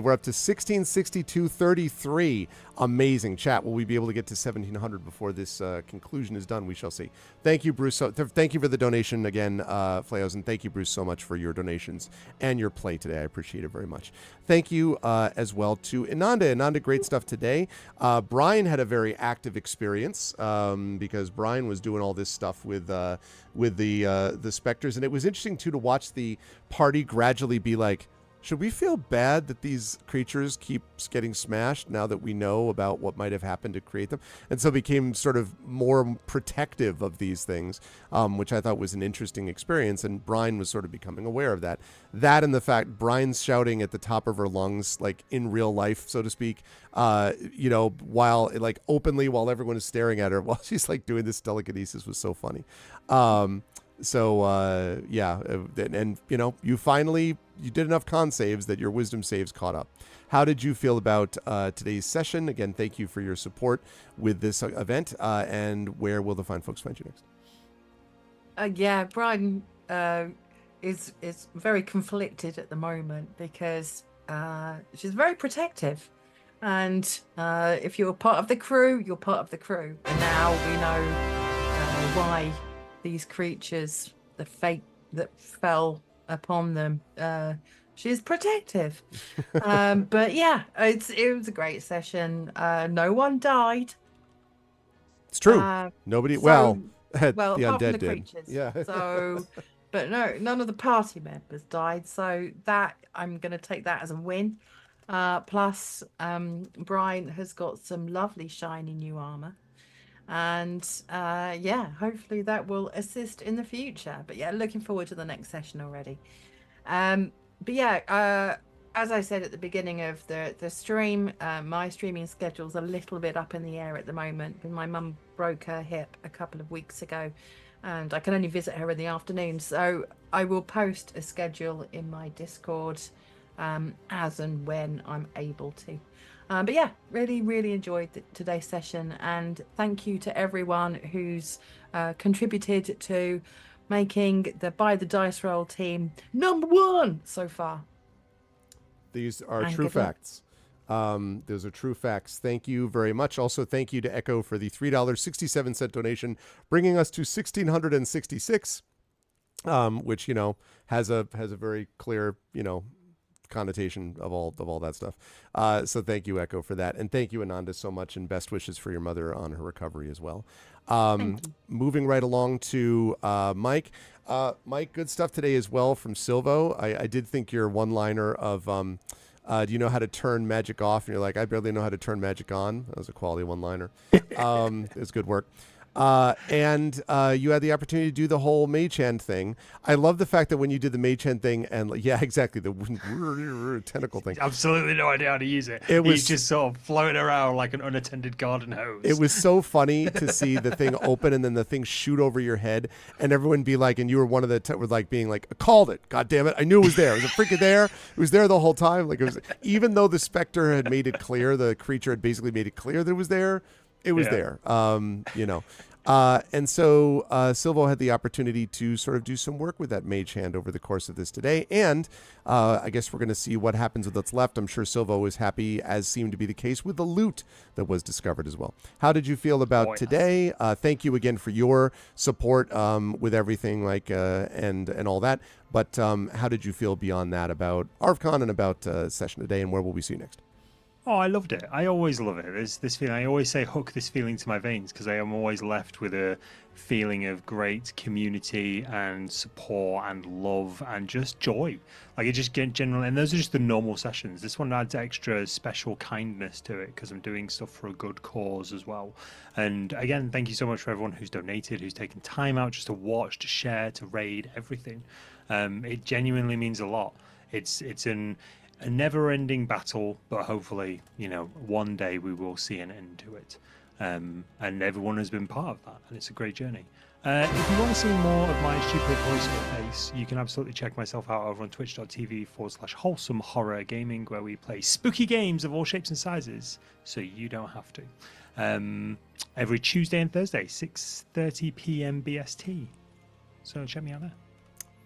we're up to 1662.33. Amazing chat. Will we be able to get to 1700 before this conclusion is done? We shall see. Thank you, Bruce. So, thank you for the donation again, Fleos, and thank you, Bruce, so much for your donations and your play today. I appreciate it very much. Thank you as well to Ananda. Ananda, great stuff today. Brian had a very active experience because Brian was doing all this stuff with the specters, and it was interesting too to watch the party gradually be like, should we feel bad that these creatures keep getting smashed now that we know about what might have happened to create them? And so became sort of more protective of these things, which I thought was an interesting experience. And Brian was sort of becoming aware of that. That and the fact Brian's shouting at the top of her lungs, like in real life, so to speak, while like openly while everyone is staring at her while she's like doing this telekinesis was so funny. And you did enough con saves that your wisdom saves caught up. How did you feel about today's session? Again, thank you for your support with this event. And where will the fine folks find you next? Brian is very conflicted at the moment because she's very protective. And if you're part of the crew, you're part of the crew. And now we know why these creatures, the fate that fell upon them, she is protective. But yeah, it was a great session. No one died. It's true. Nobody. The apart undead from the did. Creatures. Yeah. But no, none of the party members died. So that I'm going to take that as a win. Plus, Brian has got some lovely shiny new armor. And hopefully that will assist in the future. But yeah, looking forward to the next session already. As I said at the beginning of the stream, my streaming schedule's a little bit up in the air at the moment. My mum broke her hip a couple of weeks ago, and I can only visit her in the afternoon. So I will post a schedule in my Discord as and when I'm able to. But yeah, really, really enjoyed today's session, and thank you to everyone who's contributed to making the Buy the Dice Roll team #1 so far. These are true facts. Those are true facts. Thank you very much. Also, thank you to Echo for the $3.67 donation, bringing us to 1,666, which has a very clear connotation of all that stuff. So thank you, Echo, for that, and thank you, Ananda, so much, and best wishes for your mother on her recovery as well. Moving right along to Mike. Mike, good stuff today as well from Silvo. I did think your one-liner of do you know how to turn magic off? And you're like, I barely know how to turn magic on. That was a quality one-liner. It's good work. And you had the opportunity to do the whole mage hand thing. I love the fact that when you did the mage hand thing, and yeah, exactly, the tentacle thing. Absolutely no idea how to use it. He's just sort of floating around like an unattended garden hose. It was so funny to see the thing open and then the thing shoot over your head, and everyone be like, and you were one of the being like, I called it. God damn it! I knew it was there. Was it freaking there? It was there the whole time. Like it was, even though the specter had made it clear, the creature had basically made it clear that it was there. It was there. And so Silvo had the opportunity to sort of do some work with that mage hand over the course of this today. And I guess we're going to see what happens with what's left. I'm sure Silvo is happy, as seemed to be the case with the loot that was discovered as well. How did you feel about today? Thank you again for your support with everything and all that. But how did you feel beyond that about ArvCon and about session today, and where will we see you next? Oh, I loved it. I always love it. There's this feeling. I always say hook this feeling to my veins, because I am always left with a feeling of great community and support and love and just joy. Like, it just get general, and those are just the normal sessions. This one adds extra special kindness to it because I'm doing stuff for a good cause as well. And again, thank you so much for everyone who's donated, who's taken time out just to watch, to share, to raid, everything. It genuinely means a lot. It's a never-ending battle, but hopefully, one day we will see an end to it. And everyone has been part of that, and it's a great journey. If you want to see more of my stupid voice face, you can absolutely check myself out over on twitch.tv/wholesome horror gaming, where we play spooky games of all shapes and sizes, so you don't have to. Every Tuesday and Thursday, 6:30 p.m. BST. So check me out there.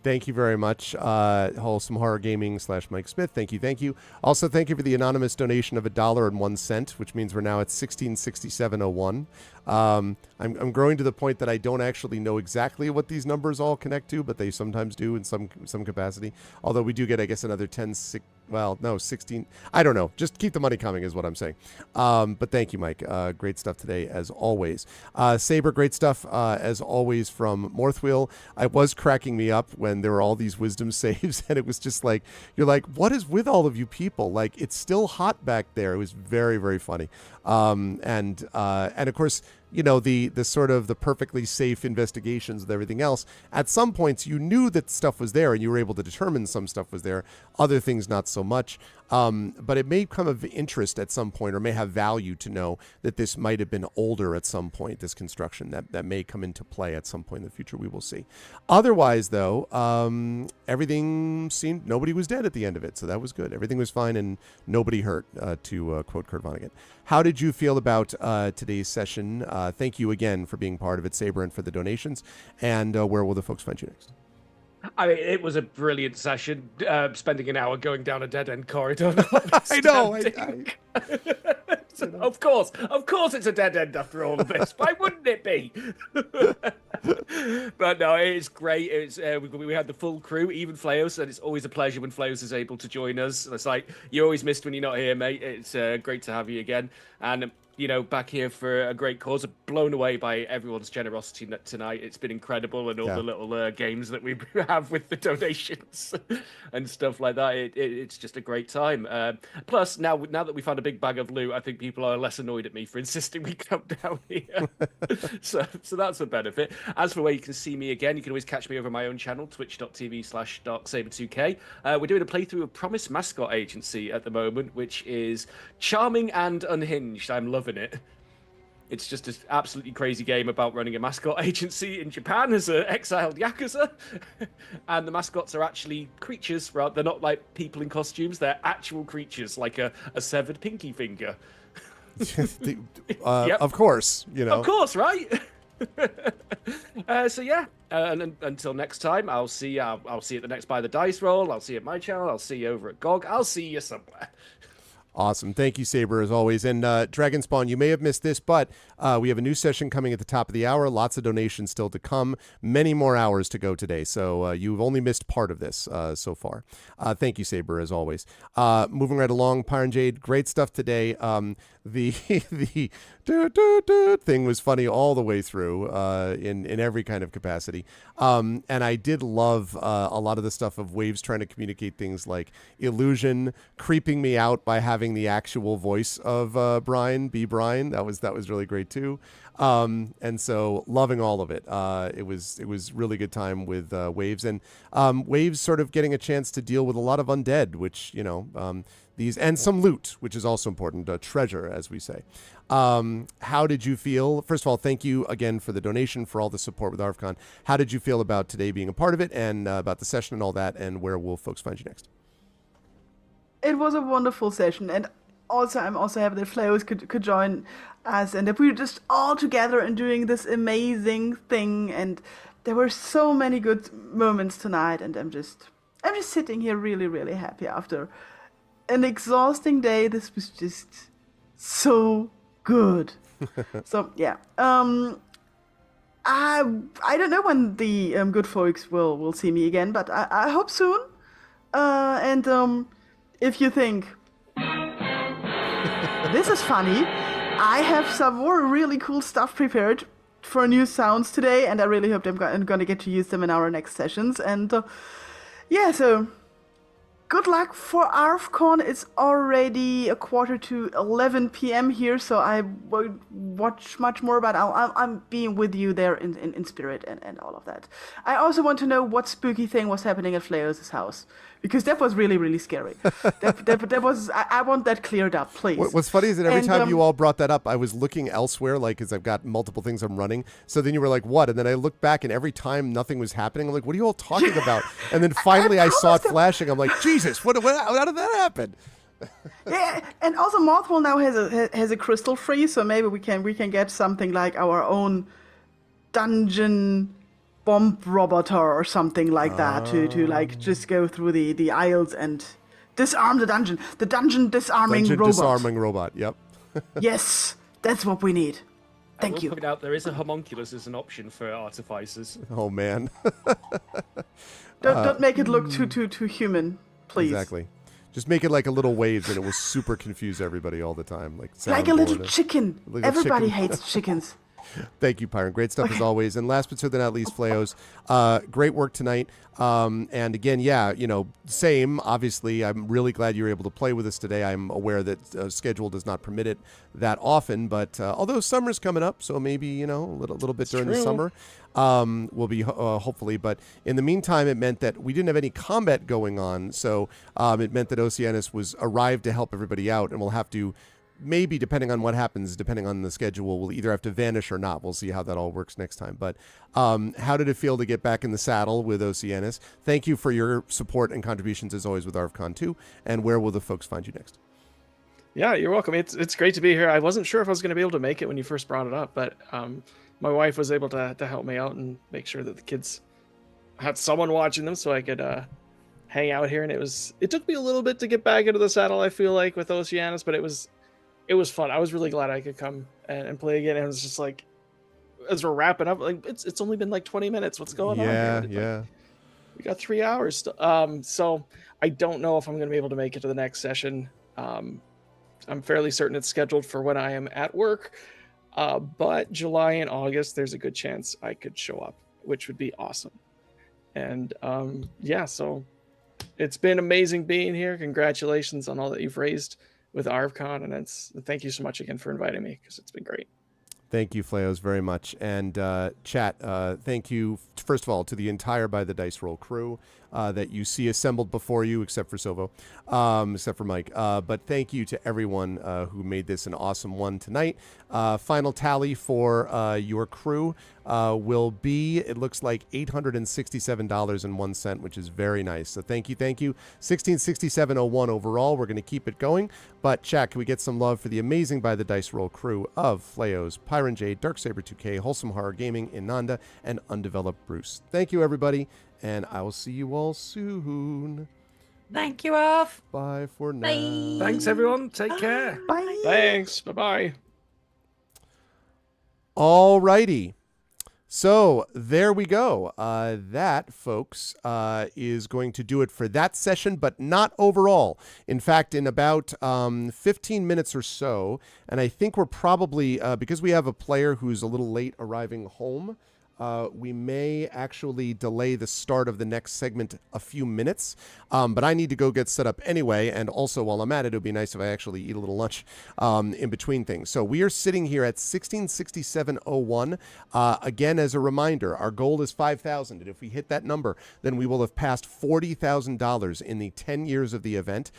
Thank you very much, Wholesome Horror Gaming /Mike Smith. Thank you. Also, thank you for the anonymous donation of $1.01, which means we're now at $1667.01. I'm growing to the point that I don't actually know exactly what these numbers all connect to, but they sometimes do in some capacity. Although we do get, I guess, another 16. I don't know. Just keep the money coming is what I'm saying. But thank you, Mike. Great stuff today, as always. Saber, great stuff, as always, from Morthwheel. It was cracking me up when there were all these wisdom saves, and it was just like, you're like, what is with all of you people? Like, it's still hot back there. It was very, very funny. And of course, the sort of the perfectly safe investigations with everything else. At some points, you knew that stuff was there, and you were able to determine some stuff was there. Other things, not so much. But it may come of interest at some point, or may have value to know that this might have been older at some point, this construction that may come into play at some point in the future. We will see. Otherwise, though, everything seemed, nobody was dead at the end of it. So that was good. Everything was fine and nobody hurt, to quote Kurt Vonnegut. How did you feel about today's session? Thank you again for being part of it, Saber, and for the donations. And where will the folks find you next? I mean, it was a brilliant session, spending an hour going down a dead-end corridor. I know. So, of course, it's a dead end after all of this. Why wouldn't it be? But no, it's great. It's we had the full crew, even Flaos, and it's always a pleasure when Flaos is able to join us. It's like, you're always missed when you're not here, mate. It's great to have you again. And back here for a great cause. I'm blown away by everyone's generosity tonight. It's been incredible, and all the little games that we have with the donations and stuff like that. It's just a great time. Plus, now that we found a big bag of loot, I think people are less annoyed at me for insisting we come down here. so that's a benefit. As for where you can see me again, you can always catch me over my own channel, twitch.tv/darksaber2k. We're doing a playthrough of Promise Mascot Agency at the moment, which is charming and unhinged. I'm loving it. It's just an absolutely crazy game about running a mascot agency in Japan as an exiled Yakuza. And the mascots are actually creatures, right? They're not like people in costumes. They're actual creatures, like a severed pinky finger. Of course, Of course, right? So yeah, and until next time, I'll see you at the next Buy the Dice Roll. I'll see you at my channel. I'll see you over at GOG. I'll see you somewhere. Awesome. Thank you, Saber, as always. And Dragonspawn, you may have missed this, but we have a new session coming at the top of the hour. Lots of donations still to come. Many more hours to go today. So you've only missed part of this so far. Thank you, Saber, as always. Moving right along, Pyron Jade, great stuff today. The thing was funny all the way through in every kind of capacity. And I did love a lot of the stuff of Waves trying to communicate things like illusion, creeping me out by having the actual voice of Brian be Brian. That was really great too. And so loving all of it. It was really good time with Waves, and Waves sort of getting a chance to deal with a lot of undead, which, these, and some loot, which is also important, treasure, as we say. How did you feel? First of all, thank you again for the donation, for all the support with ArvCon. How did you feel about today being a part of it, and about the session and all that, and where will folks find you next? It was a wonderful session, and I'm also happy that Flaos could join us and that we were just all together and doing this amazing thing. And there were so many good moments tonight, and I'm just sitting here really, really happy after an exhausting day. This was just so good. So yeah, I don't know when the good folks will see me again, but I hope soon. And if you think this is funny, I have some more really cool stuff prepared for new sounds today, and I really hope I'm going to get to use them in our next sessions. And yeah, so good luck for ArvCon. It's already 11:15 p.m. here, so I won't watch much more, but I'm being with you there in spirit and all of that. I also want to know what spooky thing was happening at Flaos' house, because that was really, really scary. that was, I want that cleared up, please. What's funny is that every time you all brought that up, I was looking elsewhere, like, because I've got multiple things I'm running. So then you were like, what? And then I looked back, and every time nothing was happening, I'm like, what are you all talking about? And then finally I saw it flashing. I'm like, Jesus, how did that happen? Yeah, and also Mothwell now has a crystal freeze, so maybe we can get something like our own dungeon bomb robot or something like that to like just go through the aisles and disarm the dungeon. The dungeon disarming robot. Disarming robot. Yep. Yes, that's what we need. Thank you. Point out there is a homunculus as an option for artificers. Oh man. Don't make it look too human, please. Exactly. Just make it like a little waves, and it will super confuse everybody all the time. Like a little chicken. Everybody chicken. hates chickens. Thank you, Pyron. Great stuff as always. And last but certainly not least, Flaos, great work tonight. And again, yeah, same. Obviously, I'm really glad you were able to play with us today. I'm aware that schedule does not permit it that often, but although summer's coming up, so maybe a little bit during the summer will be hopefully. But in the meantime, it meant that we didn't have any combat going on, so it meant that Oceanus arrived to help everybody out, and we'll have to. Maybe, depending on what happens, depending on the schedule, we'll either have to vanish or not. We'll see how that all works next time. But how did it feel to get back in the saddle with Oceanus? Thank you for your support and contributions, as always, with ArvCon 2. And where will the folks find you next? Yeah, you're welcome. It's great to be here. I wasn't sure if I was going to be able to make it when you first brought it up, but my wife was able to help me out and make sure that the kids had someone watching them so I could hang out here. And it took me a little bit to get back into the saddle, I feel like, with Oceanus, but it was fun. I was really glad I could come and play again. And it was just like, as we're wrapping up, like it's only been like 20 minutes. What's going on here? Yeah. We got 3 hours. So I don't know if I'm going to be able to make it to the next session. I'm fairly certain it's scheduled for when I am at work. But July and August, there's a good chance I could show up, which would be awesome. And yeah, so it's been amazing being here. Congratulations on all that you've raised with ArvCon, and thank you so much again for inviting me, because it's been great. Thank you, Flaos, very much. And chat, thank you, first of all, to the entire By the Dice Roll crew that you see assembled before you, except for Sovo, except for Mike. But thank you to everyone who made this an awesome one tonight. Final tally for your crew will be, it looks like $867.01, which is very nice. So thank you. 1667.01 overall. We're going to keep it going. But chat, can we get some love for the amazing By the Dice Roll crew of Flaos, Pyron J, Darksaber2K, Wholesome Horror Gaming, Inanda, and Undeveloped Bruce. Thank you, everybody, and I will see you all soon. Thank you, Arv. Bye for now. Bye. Thanks, everyone. Take care. Bye. Thanks. Bye-bye. All righty. So there we go. That, folks, is going to do it for that session, but not overall. In fact, in about 15 minutes or so, and I think we're probably, because we have a player who's a little late arriving home, we may actually delay the start of the next segment a few minutes, but I need to go get set up anyway, and also while I'm at it, it would be nice if I actually eat a little lunch in between things. So we are sitting here at 1667.01. Again, as a reminder, our goal is 5,000, and if we hit that number, then we will have passed $40,000 in the 10 years of the event,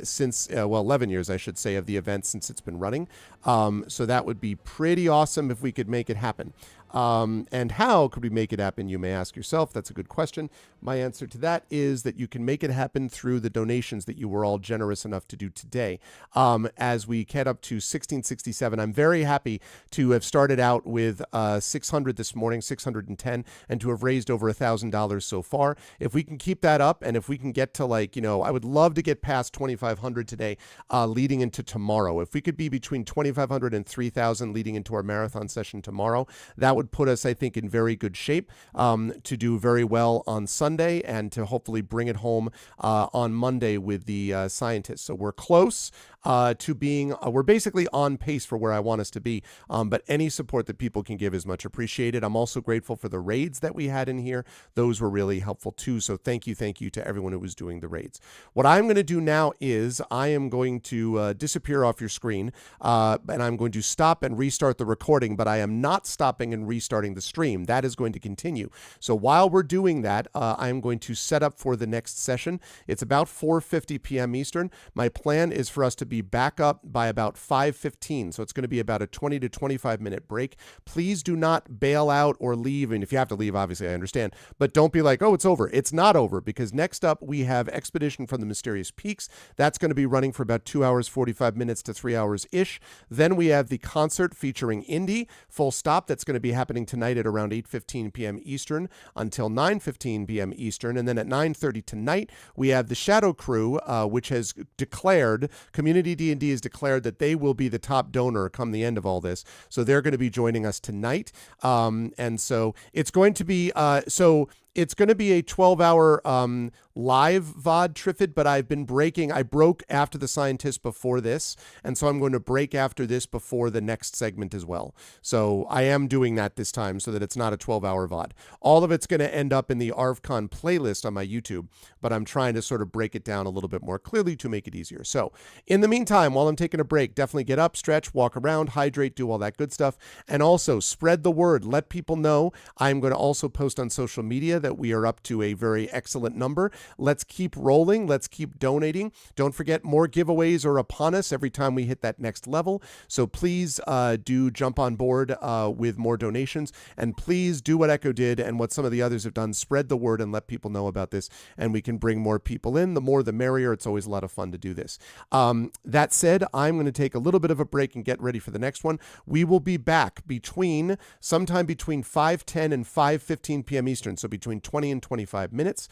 since, 11 years, I should say, of the event since it's been running. So that would be pretty awesome if we could make it happen. And how could we make it happen, you may ask yourself. That's a good question. My answer to that is that you can make it happen through the donations that you were all generous enough to do today. As we get up to 1667, I'm very happy to have started out with 600 this morning, 610, and to have raised over $1,000 so far. If we can keep that up, and if we can get to I would love to get past 2,500 today, leading into tomorrow. If we could be between 2,500 and 3,000 leading into our marathon session tomorrow, that would put us, I think, in very good shape to do very well on Sunday and to hopefully bring it home on Monday with the scientists. So we're close to being, we're basically on pace for where I want us to be. But any support that people can give is much appreciated. I'm also grateful for the raids that we had in here. Those were really helpful too. So thank you to everyone who was doing the raids. What I'm going to do now is I am going to disappear off your screen and I'm going to stop and restart the recording, but I am not stopping and restarting the stream. That is going to continue. So while we're doing that, I'm going to set up for the next session. It's about 4:50 p.m. Eastern. My plan is for us to be back up by about 5:15. So it's going to be about a 20 to 25 minute break. Please do not bail out or leave. And if you have to leave, obviously I understand, but don't be like, oh, it's over. It's not over, because next up we have Expedition from the Mysterious Peaks. That's going to be running for about 2 hours, 45 minutes to 3 hours ish. Then we have the concert featuring Indy, full stop. That's going to be happening tonight at around 8:15 p.m. Eastern until 9:15 p.m. Eastern. And then at 9:30 tonight, we have the Shadow Crew, which has declared, Community D&D has declared that they will be the top donor come the end of all this. So they're going to be joining us tonight. And so it's going to be, it's going to be a 12-hour live VOD Trifid, but I've been breaking. I broke after the scientists before this, and so I'm going to break after this before the next segment as well. So I am doing that this time so that it's not a 12-hour VOD. All of it's going to end up in the ArvCon playlist on my YouTube, but I'm trying to sort of break it down a little bit more clearly to make it easier. So in the meantime, while I'm taking a break, definitely get up, stretch, walk around, hydrate, do all that good stuff, and also spread the word. Let people know. I'm going to also post on social media that we are up to a very excellent number. Let's keep rolling. Let's keep donating. Don't forget, more giveaways are upon us every time we hit that next level. So please do jump on board with more donations. And please do what Echo did and what some of the others have done. Spread the word and let people know about this. And we can bring more people in. The more, the merrier. It's always a lot of fun to do this. That said, I'm going to take a little bit of a break and get ready for the next one. We will be back sometime between 5:10 and 5:15 p.m. Eastern. So between 20 and 25 minutes.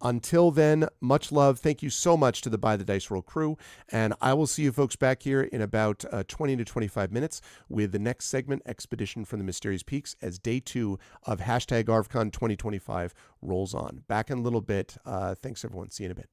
Until then, much love. Thank you so much to the By the Dice Roll crew. And I will see you folks back here in about 20 to 25 minutes with the next segment, Expedition from the Mysterious Peaks, as day 2 of #ArvCon 2025 rolls on. Back in a little bit. Thanks, everyone. See you in a bit.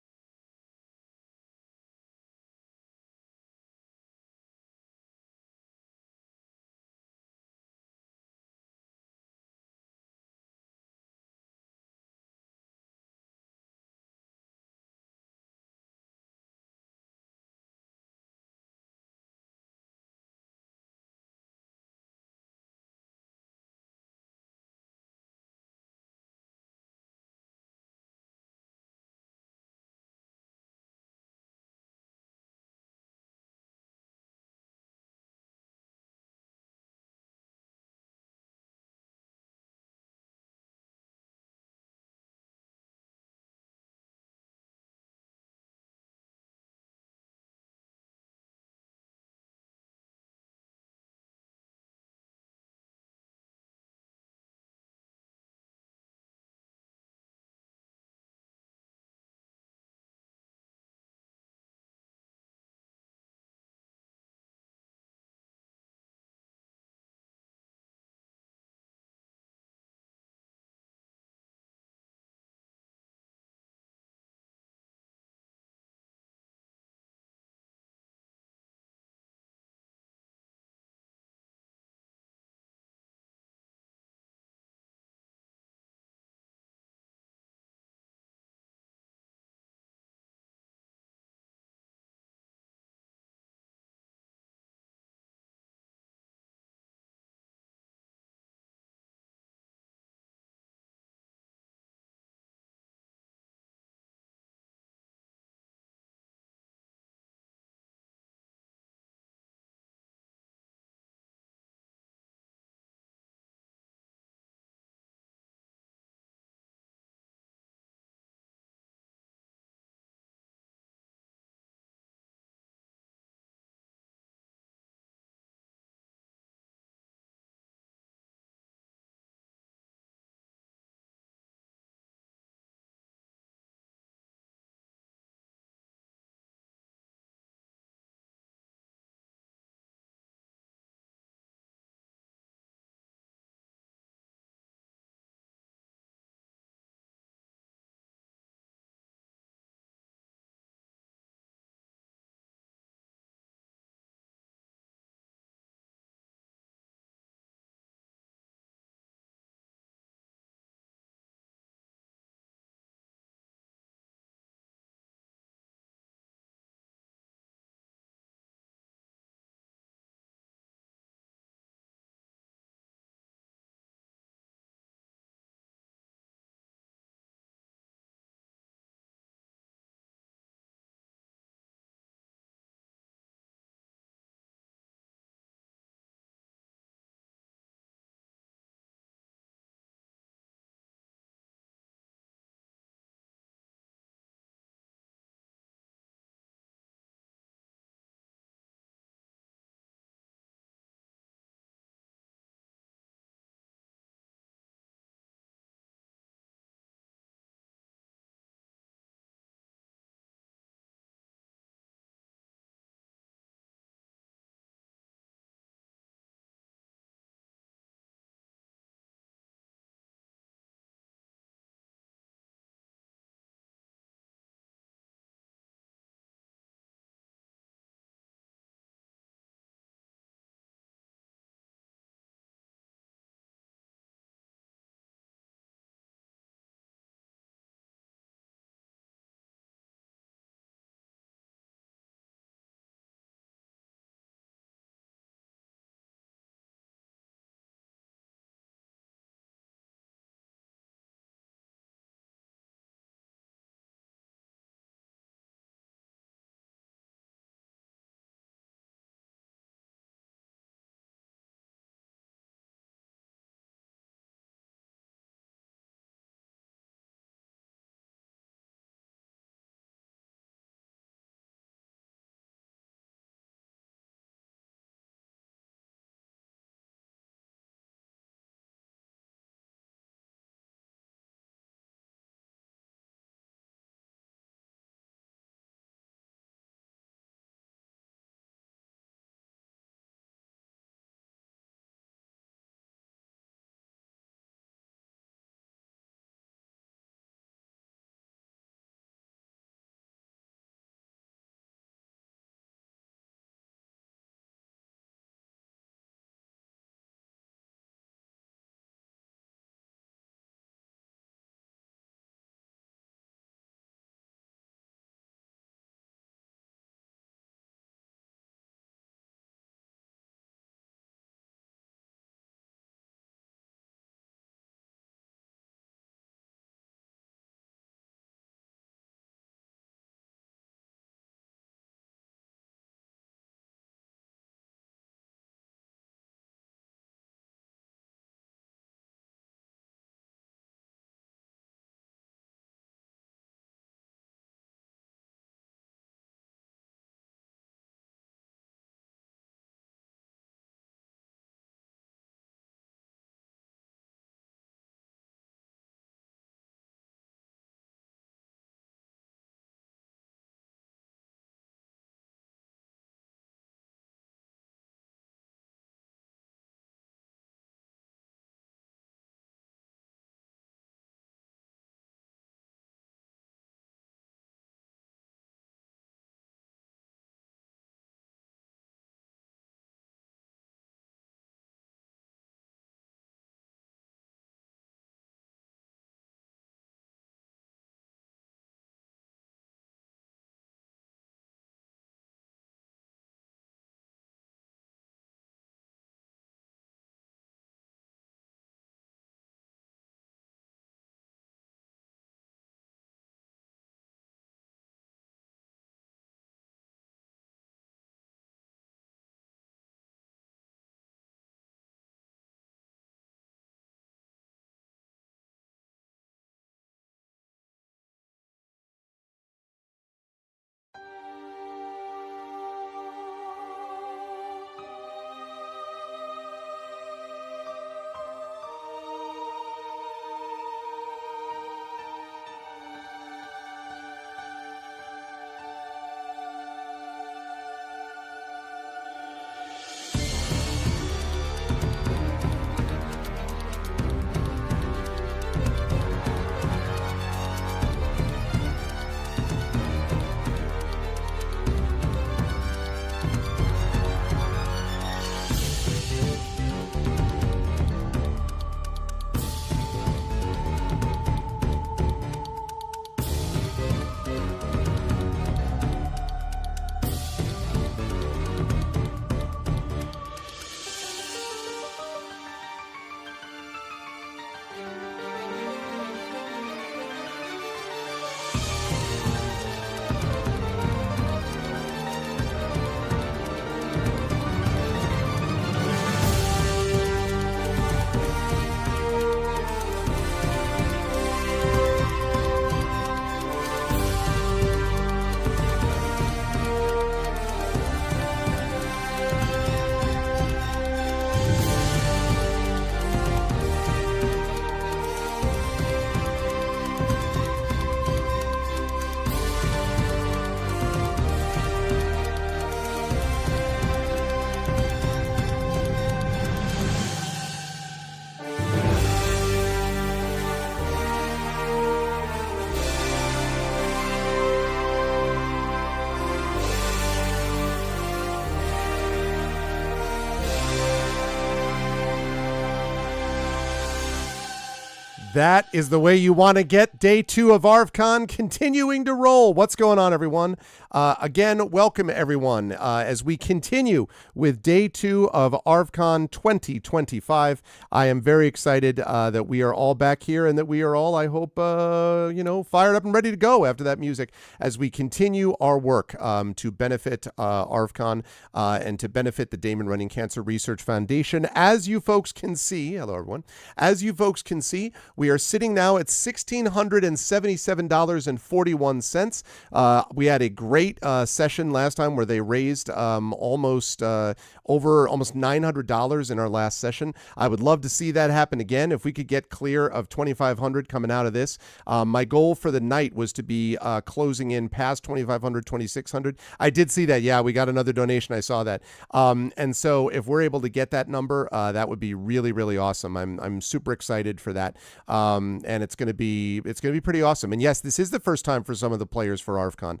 That is the way you want to get day 2 of ArvCon continuing to roll. What's going on, everyone? Again, welcome, everyone, as we continue with day 2 of ArvCon 2025. I am very excited that we are all back here and that we are all, I hope, fired up and ready to go after that music as we continue our work to benefit ArvCon and to benefit the Damon Runyon Cancer Research Foundation. As you folks can see, hello, everyone. As you folks can see, we are sitting now at $1,677.41. We had a great session last time where they raised almost $900 in our last session. I would love to see that happen again. If we could get clear of $2,500 coming out of this, my goal for the night was to be closing in past $2,500, $2,600. I did see that. Yeah, we got another donation. I saw that. And so if we're able to get that number, that would be really, really awesome. I'm super excited for that. And it's going to be pretty awesome. And yes, this is the first time for some of the players for ArvCon.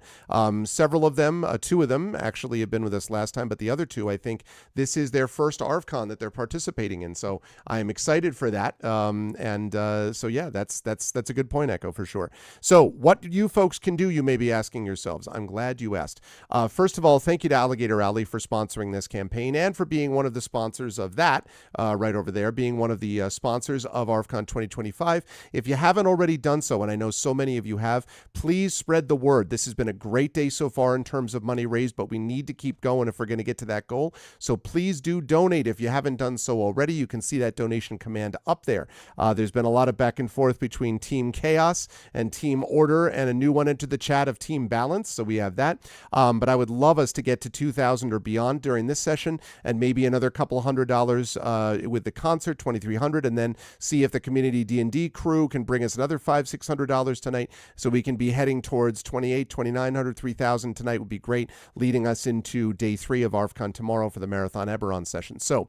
Several of them, 2 of them actually have been with us last time, but the other 2, I think this is their first ArvCon that they're participating in. So I am excited for that. So yeah, that's a good point, Echo, for sure. So what you folks can do, you may be asking yourselves. I'm glad you asked. First of all, thank you to Alligator Alley for sponsoring this campaign and for being one of the sponsors of that right over there, being one of the sponsors of ArvCon 2025. If you haven't already done so, and I know so many of you have, please spread the word. This has been a great day so far in terms of money raised, but we need to keep going if we're going to get to that goal. So please do donate. If you haven't done so already, you can see that donation command up there. There's been a lot of back and forth between Team Chaos and Team Order, and a new one into the chat of Team Balance. So we have that. But I would love us to get to 2,000 or beyond during this session, and maybe another couple $100 with the concert, 2,300, and then see if the community D&D crew can bring us another $500-$600 tonight, so we can be heading towards 2,800, 2,900, 3,000 tonight would be great, leading us into day 3 of ArvCon tomorrow for the Marathon Eberron session. So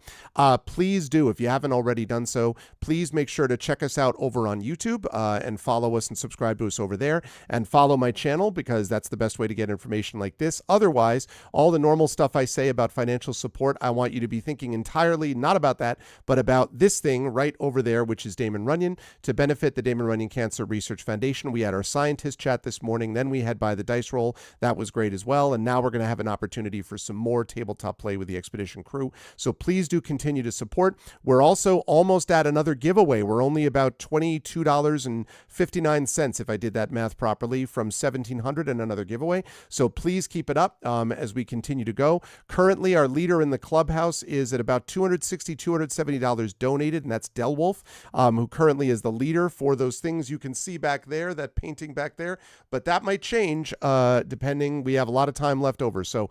please do, if you haven't already done so, please make sure to check us out over on YouTube and follow us and subscribe to us over there, and follow my channel, because that's the best way to get information like this. Otherwise, all the normal stuff I say about financial support, I want you to be thinking entirely not about that, but about this thing right over there, which is Damon Runyon, to benefit the Damon Runyon Cancer Research Foundation. We had our scientist chat this morning, then we had Buy the Dice Roll. That was great as well, and now we're going to have an opportunity for some more tabletop play with the Expedition crew. So please do continue to support. We're also almost at another giveaway. We're only about $22.59, if I did that math properly, from $1,700 and another giveaway. So please keep it up as we continue to go. Currently, our leader in the clubhouse is at about $260, $270 donated, and that's Del Wolf, who currently is the leader for those things you can see back there, that painting back there. But that might change depending. We have a lot of time left over. So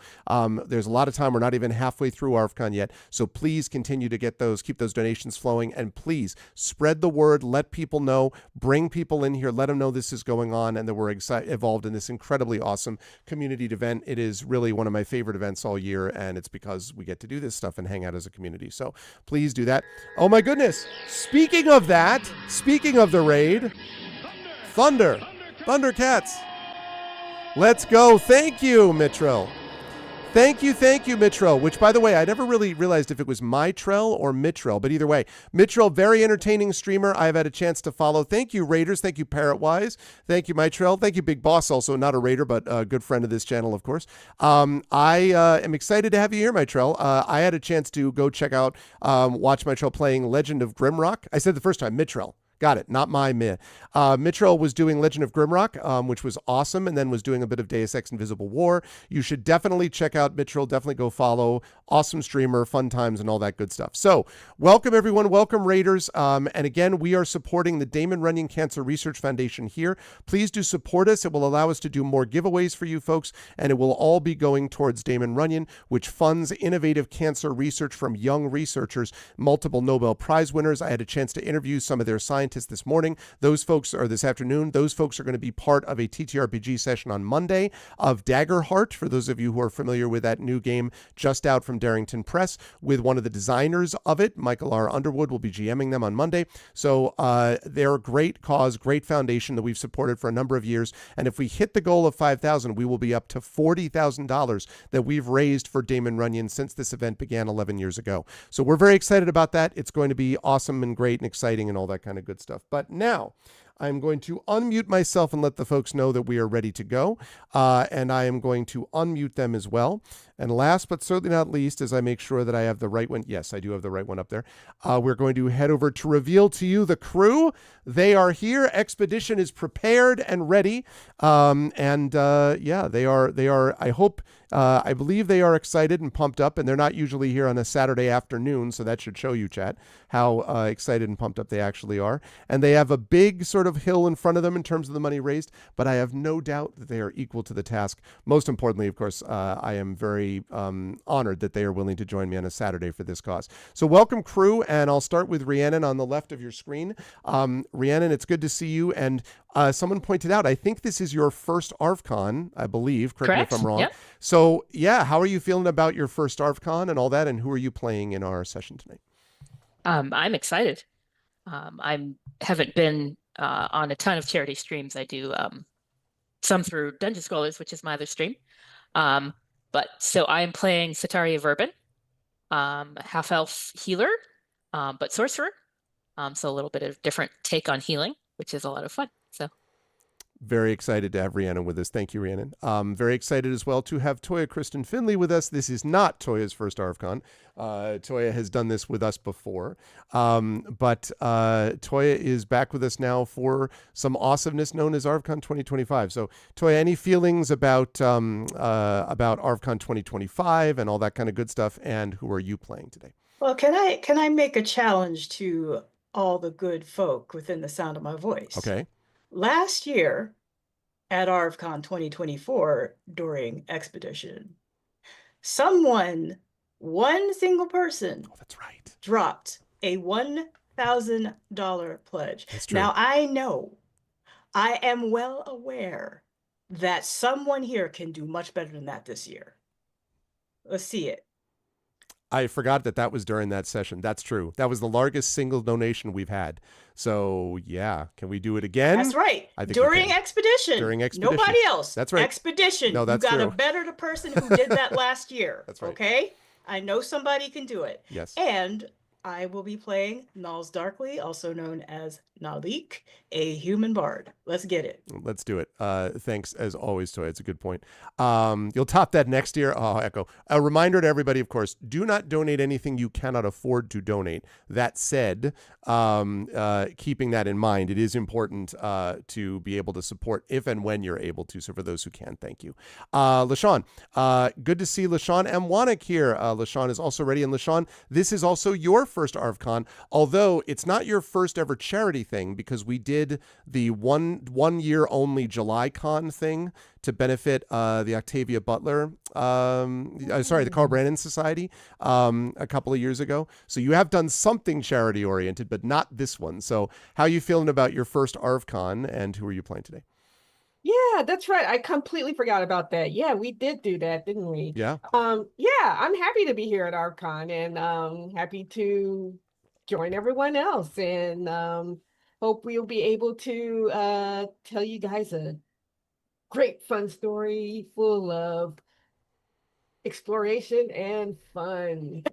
there's a lot of time. We're not even halfway through ArvCon yet. So please continue to get those, keep those donations flowing, and please spread the word. Let people know, bring people in here, let them know this is going on and that we're involved in this incredibly awesome community event. It is really one of my favorite events all year, and it's because we get to do this stuff and hang out as a community. So please do that. Oh my goodness. Speaking of that, speaking of the raid, Thundercats. Let's go. Thank you, Mitro. Thank you, Mitro, which, by the way, I never really realized if it was Mytrell or Mittrell, but either way, Mittrell, very entertaining streamer I've had a chance to follow. Thank you, Raiders. Thank you, Parrotwise. Thank you, Mytrell. Thank you, Big Boss, also not a Raider, but a good friend of this channel, of course. I am excited to have you here, Mytrell. I had a chance to go check out, watch Mytrell playing Legend of Grimrock. I said the first time, Mittrell. Got it. Not my meh. Mitchell was doing Legend of Grimrock, which was awesome, and then was doing a bit of Deus Ex Invisible War. You should definitely check out Mitchell. Definitely go follow. Awesome streamer, fun times, and all that good stuff. So welcome, everyone. Welcome, Raiders. And again, we are supporting the Damon Runyon Cancer Research Foundation here. Please do support us. It will allow us to do more giveaways for you folks, and it will all be going towards Damon Runyon, which funds innovative cancer research from young researchers, multiple Nobel Prize winners. I had a chance to interview some of their scientists this morning. Those folks, or this afternoon, those folks are going to be part of a TTRPG session on Monday of Daggerheart, for those of you who are familiar with that new game just out from Darrington Press, with one of the designers of it. Michael R. Underwood will be GMing them on Monday. So they're a great cause, great foundation that we've supported for a number of years. And if we hit the goal of 5,000, we will be up to $40,000 that we've raised for Damon Runyon since this event began 11 years ago. So we're very excited about that. It's going to be awesome and great and exciting and all that kind of good stuff. But now I'm going to unmute myself and let the folks know that we are ready to go. And I am going to unmute them as well. And last but certainly not least, as I make sure that I have the right one. Yes, I do have the right one up there. We're going to head over to reveal to you the crew. They are here. Expedition is prepared and ready. Yeah, they are, I hope, I believe they are excited and pumped up, and they're not usually here on a Saturday afternoon. So that should show you, chat, how excited and pumped up they actually are. And they have a big sort of hill in front of them in terms of the money raised, but I have no doubt that they are equal to the task. Most importantly, of course, I am very honored that they are willing to join me on a Saturday for this cause. So welcome, crew, and I'll start with Rhiannon on the left of your screen. Rhiannon, it's good to see you. And someone pointed out, I think this is your first ArvCon, I believe. Correct me if I'm wrong. Yep. So yeah, how are you feeling about your first ArvCon and all that? And who are you playing in our session tonight? I'm excited. I haven't been on a ton of charity streams. I do some through Dungeon Scholars, which is my other stream. But so I'm playing Sataria Verban, half-elf healer, but sorcerer. So a little bit of different take on healing, which is a lot of fun. So very excited to have Rhiannon with us. Thank you, Rhiannon. Very excited as well to have Toya Kristen Finley with us. This is not Toya's first ArvCon. Toya has done this with us before. But Toya is back with us now for some awesomeness known as ArvCon 2025. So Toya, any feelings about ArvCon 2025 and all that kind of good stuff? And who are you playing today? Well, can I make a challenge to all the good folk within the sound of my voice? Okay. Last year at ArvCon 2024 during Expedition, one single person, that's right, dropped a $1,000 pledge. That's true. Now I am well aware that someone here can do much better than that this year. Let's see it. I forgot that was during that session. That's true. That was the largest single donation we've had. So yeah, can we do it again? That's right. I think During Expedition. Nobody else. That's right. Expedition. No, that's you got true. to better the person who did that last year. That's right. Okay? I know somebody can do it. Yes. And I will be playing Nals Darkly, also known as Nalik, a human bard. Let's get it. Let's do it. Thanks as always, Toy. It's a good point. You'll top that next year. Oh, Echo. A reminder to everybody, of course, do not donate anything you cannot afford to donate. That said, keeping that in mind, it is important to be able to support if and when you're able to. So for those who can, thank you. LaShawn, good to see LaShawn M. Wannick here. LaShawn is also ready. And LaShawn, this is also your first ArvCon, although it's not your first ever charity thing, because we did the one year only July Con thing to benefit the Octavia Butler, the Carl Brandon Society a couple of years ago. So you have done something charity oriented, but not this one. So how are you feeling about your first ArvCon, and who are you playing today? Yeah, that's right. I completely forgot about that. Yeah, we did do that, didn't we? Yeah. Yeah, I'm happy to be here at ArvCon, and happy to join everyone else, and hope we'll be able to tell you guys a great fun story full of exploration and fun.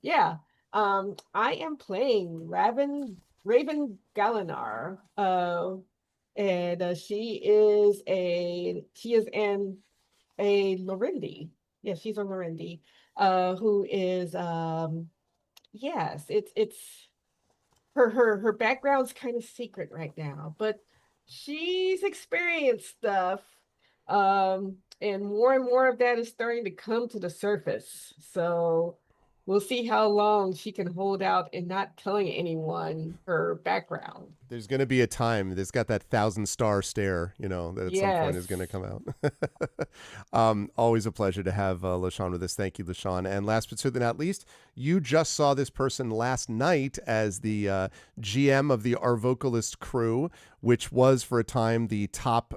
Yeah. I am playing Raven Galinar. And she is a Lorendi. Yeah, she's a Lorendi, who is yes, it's her background's kind of secret right now, but she's experienced stuff, and more of that is starting to come to the surface. So we'll see how long she can hold out and not telling anyone her background. There's going to be a time. There's got that 1,000-star stare, that at some point is going to come out. Always a pleasure to have LaShawn with us. Thank you, LaShawn. And last but certainly not least, you just saw this person last night as the GM of the ArvOculist crew, which was for a time the top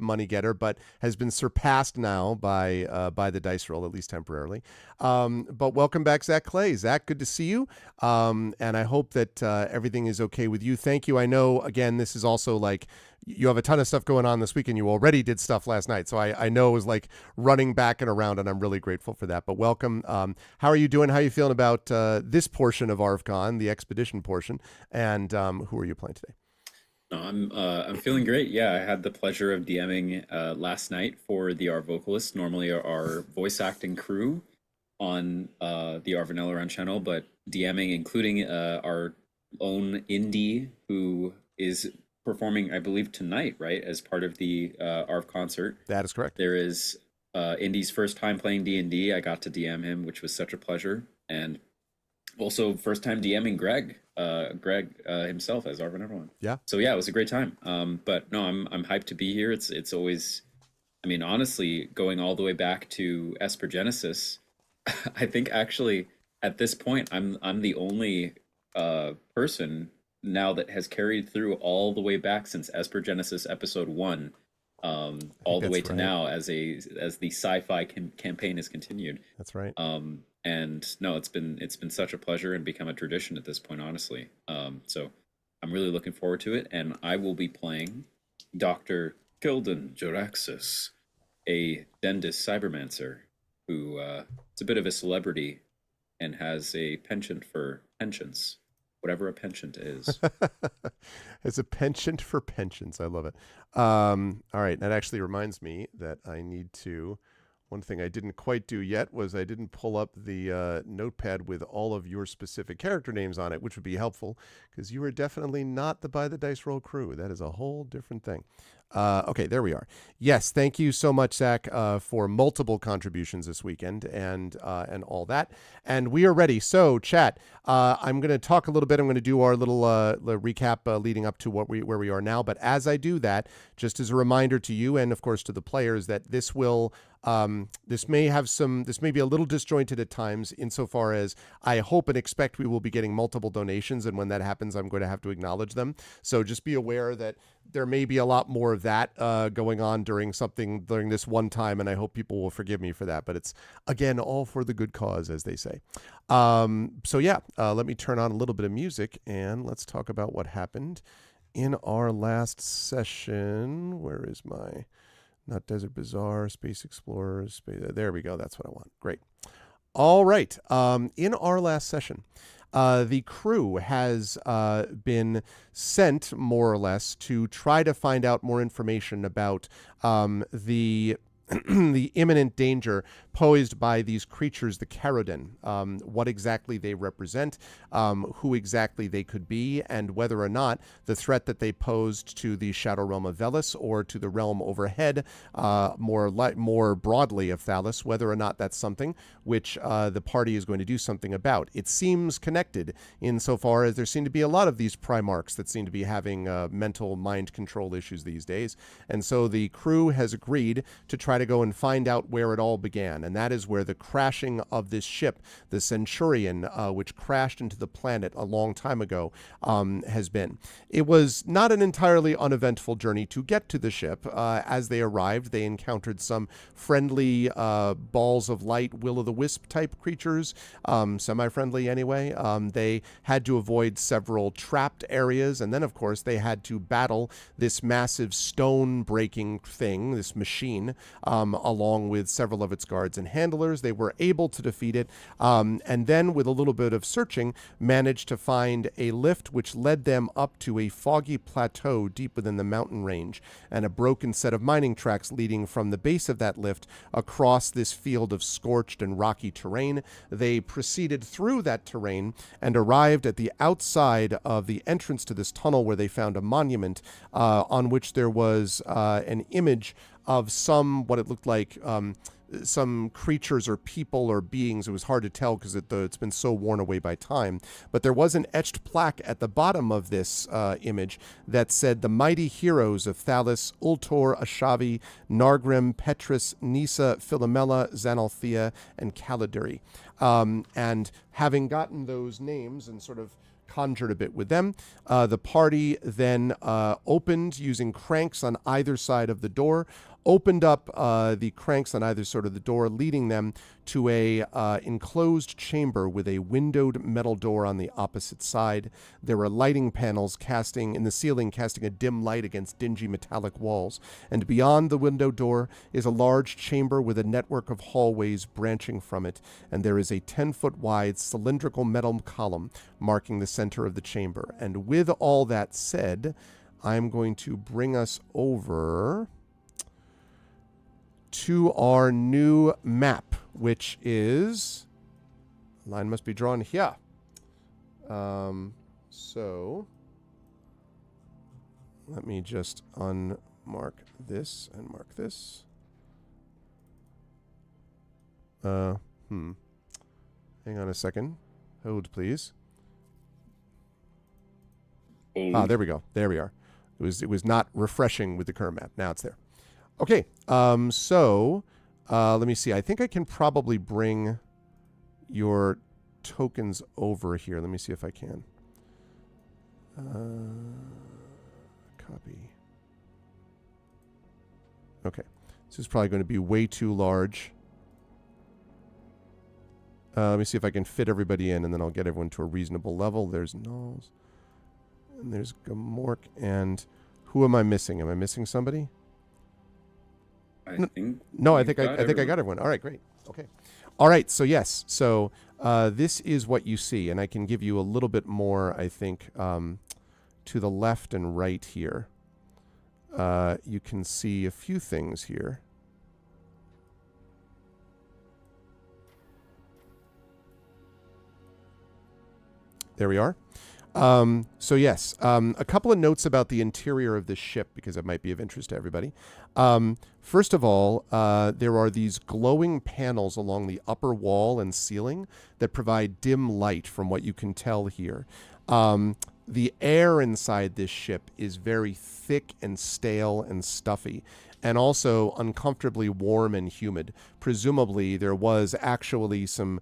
money getter, but has been surpassed now by the dice roll, at least temporarily. But welcome back, Zach Clay. Zach, good to see you. And I hope that everything is okay with you. Thank you. I know, again, this is also like you have a ton of stuff going on this weekend. You already did stuff last night, so I know it was like running back and around, and I'm really grateful for that. But welcome. How are you doing? How are you feeling about this portion of ArvCon, the expedition portion, and who are you playing today? No, I'm feeling great. Yeah, I had the pleasure of DMing last night for the Arv Vocalists, normally our voice acting crew on the Arv Run channel, but DMing, including our own Indy, who is performing, I believe, tonight, right, as part of the Arv concert. That is correct. There is Indy's first time playing D&D. I got to DM him, which was such a pleasure, and also first time DMing Greg himself as Arv Everyone. Yeah. So yeah, it was a great time. But no, I'm hyped to be here. It's always, I mean, honestly, going all the way back to Esper Genesis, I think actually at this point I'm the only person now that has carried through all the way back since Esper Genesis episode 1, all the way to now as the sci-fi campaign has continued. That's right. And no, it's been such a pleasure and become a tradition at this point, honestly. So I'm really looking forward to it, and I will be playing Dr. Gildan Jaraxis, a Dendis cybermancer who is a bit of a celebrity and has a penchant for pensions, whatever a penchant is. It's a penchant for pensions. I love it. All right, that actually reminds me that I need to. One thing I didn't quite do yet was I didn't pull up the notepad with all of your specific character names on it, which would be helpful because you are definitely not the By the Dice Roll crew. That is a whole different thing. Okay, there we are. Yes, thank you so much, Zach, for multiple contributions this weekend and all that. And we are ready. So, chat, I'm going to talk a little bit. I'm going to do our little recap leading up to where we are now. But as I do that, just as a reminder to you and, of course, to the players that this will this may be a little disjointed at times insofar as I hope and expect we will be getting multiple donations, and when that happens, I'm going to have to acknowledge them. So just be aware that there may be a lot more of that going on during this one time, and I hope people will forgive me for that. But it's, again, all for the good cause, as they say. So yeah, let me turn on a little bit of music, and let's talk about what happened in our last session. Where is my... Not Desert Bazaar, Space Explorers. There we go. That's what I want. Great. All right. In our last session, the crew has been sent, more or less, to try to find out more information about the imminent danger posed by these creatures, the Carodin, what exactly they represent, who exactly they could be, and whether or not the threat that they posed to the Shadow Realm of Velis or to the realm overhead, more broadly of Thalos, whether or not that's something which the party is going to do something about. It seems connected insofar as there seem to be a lot of these Primarchs that seem to be having mental mind control issues these days, and so the crew has agreed to try to go and find out where it all began. And that is where the crashing of this ship, the Centurion, which crashed into the planet a long time ago, has been. It was not an entirely uneventful journey to get to the ship. As they arrived, they encountered some friendly balls of light, will-o'-the-wisp type creatures, semi-friendly anyway. They had to avoid several trapped areas, and then, of course, they had to battle this massive stone-breaking thing, this machine, along with several of its guards and handlers. They were able to defeat it, and then with a little bit of searching, managed to find a lift which led them up to a foggy plateau deep within the mountain range, and a broken set of mining tracks leading from the base of that lift across this field of scorched and rocky terrain. They proceeded through that terrain and arrived at the outside of the entrance to this tunnel, where they found a monument on which there was an image of what it looked like some creatures or people or beings. It was hard to tell because it's been so worn away by time. But there was an etched plaque at the bottom of this image that said, "The mighty heroes of Thalos, Ultor, Ashavi, Nargrim, Petrus, Nisa, Philomela, Xanalthea, and Caliduri." And having gotten those names and sort of conjured a bit with them. The party then opened using cranks on either side of the door, opened up the cranks on either side of the door, leading them to a enclosed chamber with a windowed metal door on the opposite side. There were lighting panels in the ceiling, casting a dim light against dingy metallic walls. And beyond the window door is a large chamber with a network of hallways branching from it. And there is a 10-foot wide cylindrical metal column marking the center of the chamber. And with all that said, I'm going to bring us over to our new map, which is, line must be drawn here. So let me just unmark this and mark this. Hang on a second. Hold, please. There we go. There we are. It was not refreshing with the current map. Now it's there. Okay, so let me see. I think I can probably bring your tokens over here. Let me see if I can. Copy. Okay, this is probably going to be way too large. Let me see if I can fit everybody in, and then I'll get everyone to a reasonable level. There's Nulls, and there's Gamork, and who am I missing? Am I missing somebody? I think I got everyone. All right, great. Okay. All right, so yes. So this is what you see, and I can give you a little bit more, I think, to the left and right here. You can see a few things here. There we are. So yes, a couple of notes about the interior of this ship, because it might be of interest to everybody. First of all, there are these glowing panels along the upper wall and ceiling that provide dim light from what you can tell here. The air inside this ship is very thick and stale and stuffy, and also uncomfortably warm and humid. Presumably, there was actually some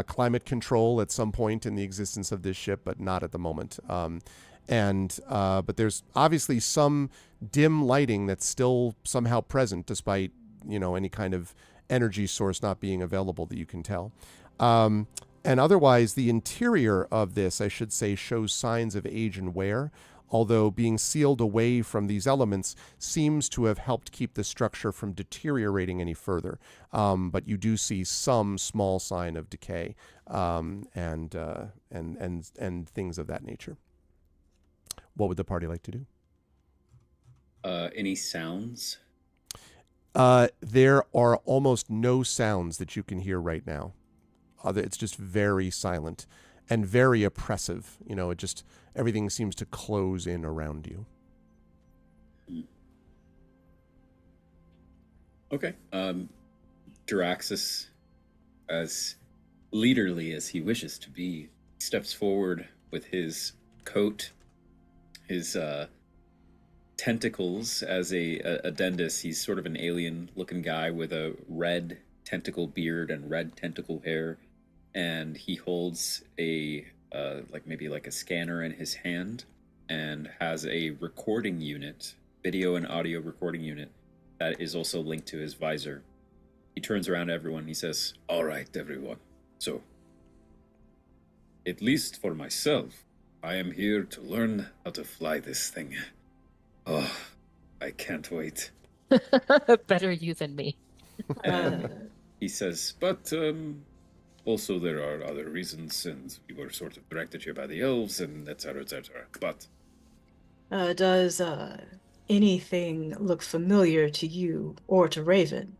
climate control at some point in the existence of this ship, but not at the moment. But there's obviously some dim lighting that's still somehow present, despite any kind of energy source not being available that you can tell. And otherwise, the interior of this, I should say, shows signs of age and wear, although being sealed away from these elements seems to have helped keep the structure from deteriorating any further. But you do see some small sign of decay and things of that nature. What would the party like to do? Any sounds? There are almost no sounds that you can hear right now. It's just very silent and very oppressive. Everything seems to close in around you. Okay. Duraxis, as leaderly as he wishes to be, steps forward with his coat, his tentacles as a Addendus. He's sort of an alien-looking guy with a red tentacle beard and red tentacle hair, and he holds a maybe a scanner in his hand, and has a recording unit, video and audio recording unit, that is also linked to his visor. He turns around to everyone. He says, "All right, everyone. So, at least for myself, I am here to learn how to fly this thing. Oh, I can't wait." Better you than me. He says, "But also there are other reasons, and we were sort of directed here by the elves, and etc., etc. But Does anything look familiar to you or to Raven?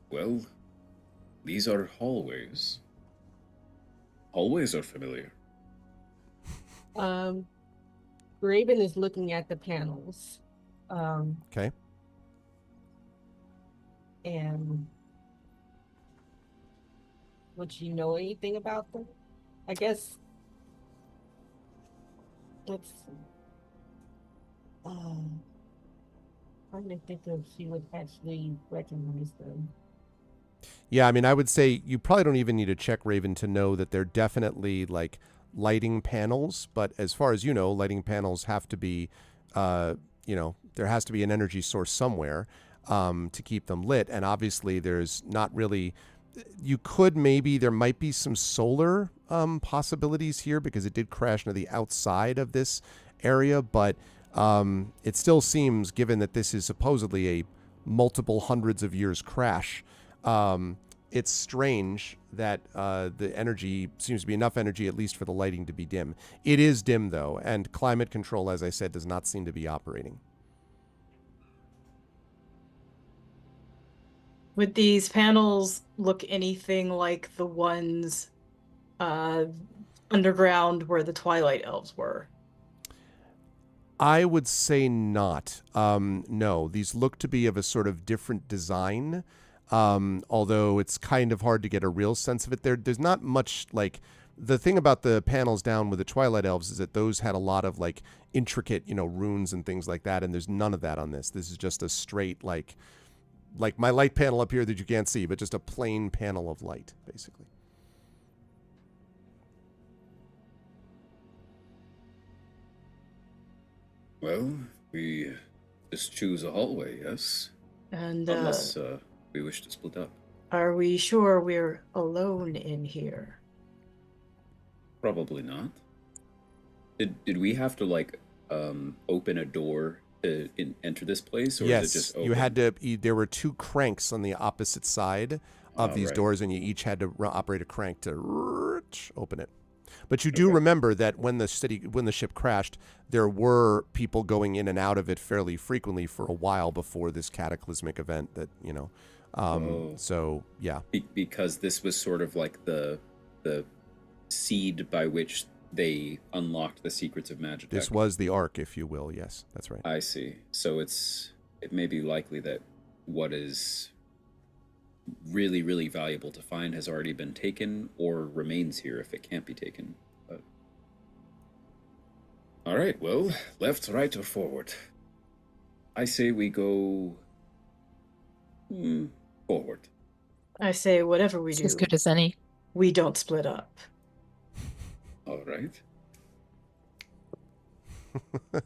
Well, these are hallways. Hallways are familiar." Raven is looking at the panels. Okay. And would you know anything about them? I guess. Let's see. Trying to think if she would actually recognize them. Yeah, I mean, I would say you probably don't even need to check Raven to know that they're definitely like lighting panels. But as far as you know, lighting panels have to be, there has to be an energy source somewhere to keep them lit. And obviously, there's not really. There might be some solar possibilities here because it did crash into the outside of this area, but it still seems, given that this is supposedly a multiple hundreds of years crash, it's strange that the energy seems to be enough energy, at least for the lighting, to be dim. It is dim, though, and climate control, as I said, does not seem to be operating. Would these panels look anything like the ones underground where the Twilight Elves were? I would say not. No, these look to be of a sort of different design, although it's kind of hard to get a real sense of it. There's not much, like, the thing about the panels down with the Twilight Elves is that those had a lot of, like, intricate, runes and things like that, and there's none of that on this. This is just a straight, like my light panel up here that you can't see, but just a plain panel of light, basically. Well, we just choose a hallway, yes? And unless we wish to split up. are we sure we're alone in here? Probably not. Did we have to like open a door to enter this place, or yes, is it just open? You had to. There were two cranks on the opposite side of these doors, and you each had to operate a crank to open it. But you do remember that when the ship crashed, there were people going in and out of it fairly frequently for a while before this cataclysmic event. So yeah, because this was sort of like the seed by which they unlocked the secrets of Magitech. This was the arc, if you will. Yes, that's right. I see. So it may be likely that what is really, really valuable to find has already been taken or remains here if it can't be taken. But... All right, well, left, right, or forward? I say we go forward. I say whatever we It's do, as good as any. we don't split up. All right.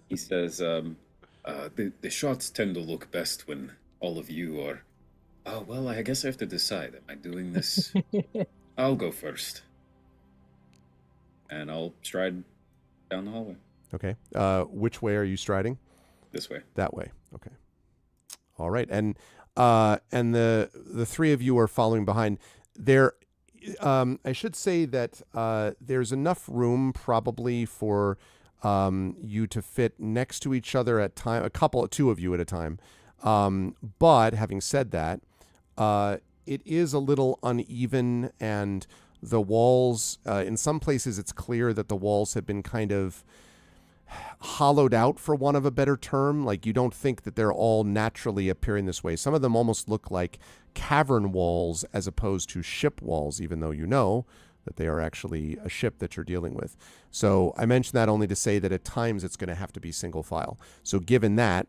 He says, the shots tend to look best when all of you are... Oh, well, I guess I have to decide. Am I doing this? I'll go first. And I'll stride down the hallway. Okay. Which way are you striding? This way. That way. Okay. All right. And the three of you are following behind. There, I should say that there's enough room probably for you to fit next to each other at time. Two of you at a time. But having said that, it is a little uneven, and the walls, in some places it's clear that the walls have been kind of hollowed out, for want of a better term. Like, you don't think that they're all naturally appearing this way. Some of them almost look like cavern walls as opposed to ship walls, even though you know that they are actually a ship that you're dealing with. So I mention that only to say that at times it's going to have to be single file. So given that,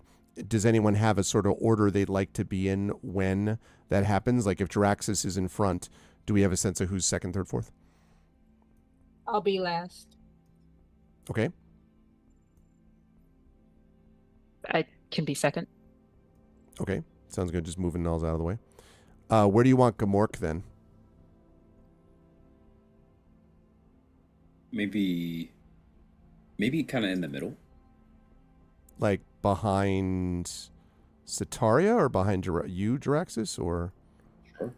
does anyone have a sort of order they'd like to be in when that happens? Like if Jaraxxus is in front, do we have a sense of who's second, third, fourth? I'll be last. Okay. I can be second. Okay. Sounds good. Just moving Nulls out of the way. Where do you want Gamork then? Maybe kind of in the middle. Like behind Sitaria or behind you, Jaraxxus, or? Sure.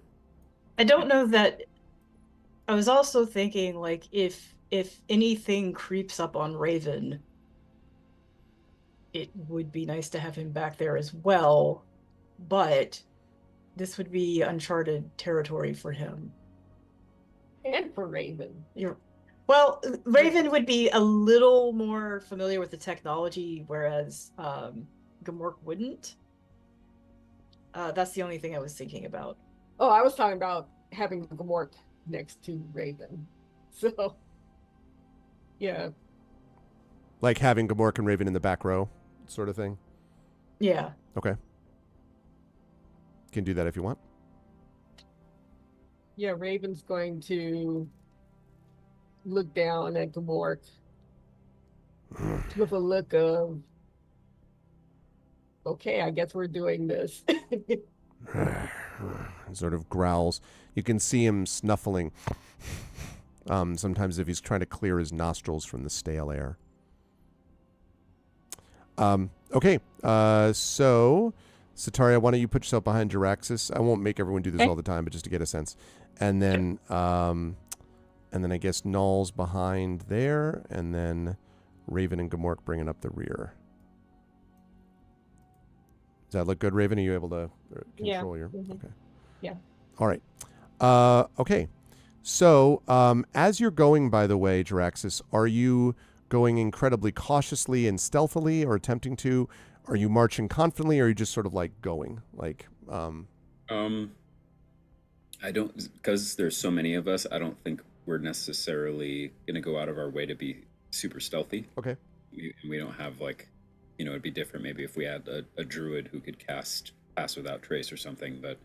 I don't know that. I was also thinking, like, if anything creeps up on Raven, it would be nice to have him back there as well, but this would be uncharted territory for him. And for Raven. Well, Raven would be a little more familiar with the technology, whereas Gamork wouldn't. That's the only thing I was thinking about. Oh, I was talking about having Gamork next to Raven. So, yeah. Like having Gamork and Raven in the back row sort of thing? Yeah. Okay. Can do that if you want. Yeah, Raven's going to look down at Gamork with a look of, okay, I guess we're doing this. Sort of growls. You can see him snuffling. Sometimes if he's trying to clear his nostrils from the stale air. Okay. So, Sataria, why don't you put yourself behind Jiraxis? I won't make everyone do this all the time, but just to get a sense. And then, I guess Null's behind there, and then Raven and Gamork bringing up the rear. Does that look good, Raven? Are you able to control your... Okay. Yeah. All right. Okay. So, as you're going, by the way, Jiraxis, are you going incredibly cautiously and stealthily or attempting to? Are you marching confidently, or are you just sort of like going? Like, I don't, because there's so many of us, I don't think we're necessarily going to go out of our way to be super stealthy. Okay. We don't have like, you know, it'd be different maybe if we had a druid who could cast Pass Without Trace or something, but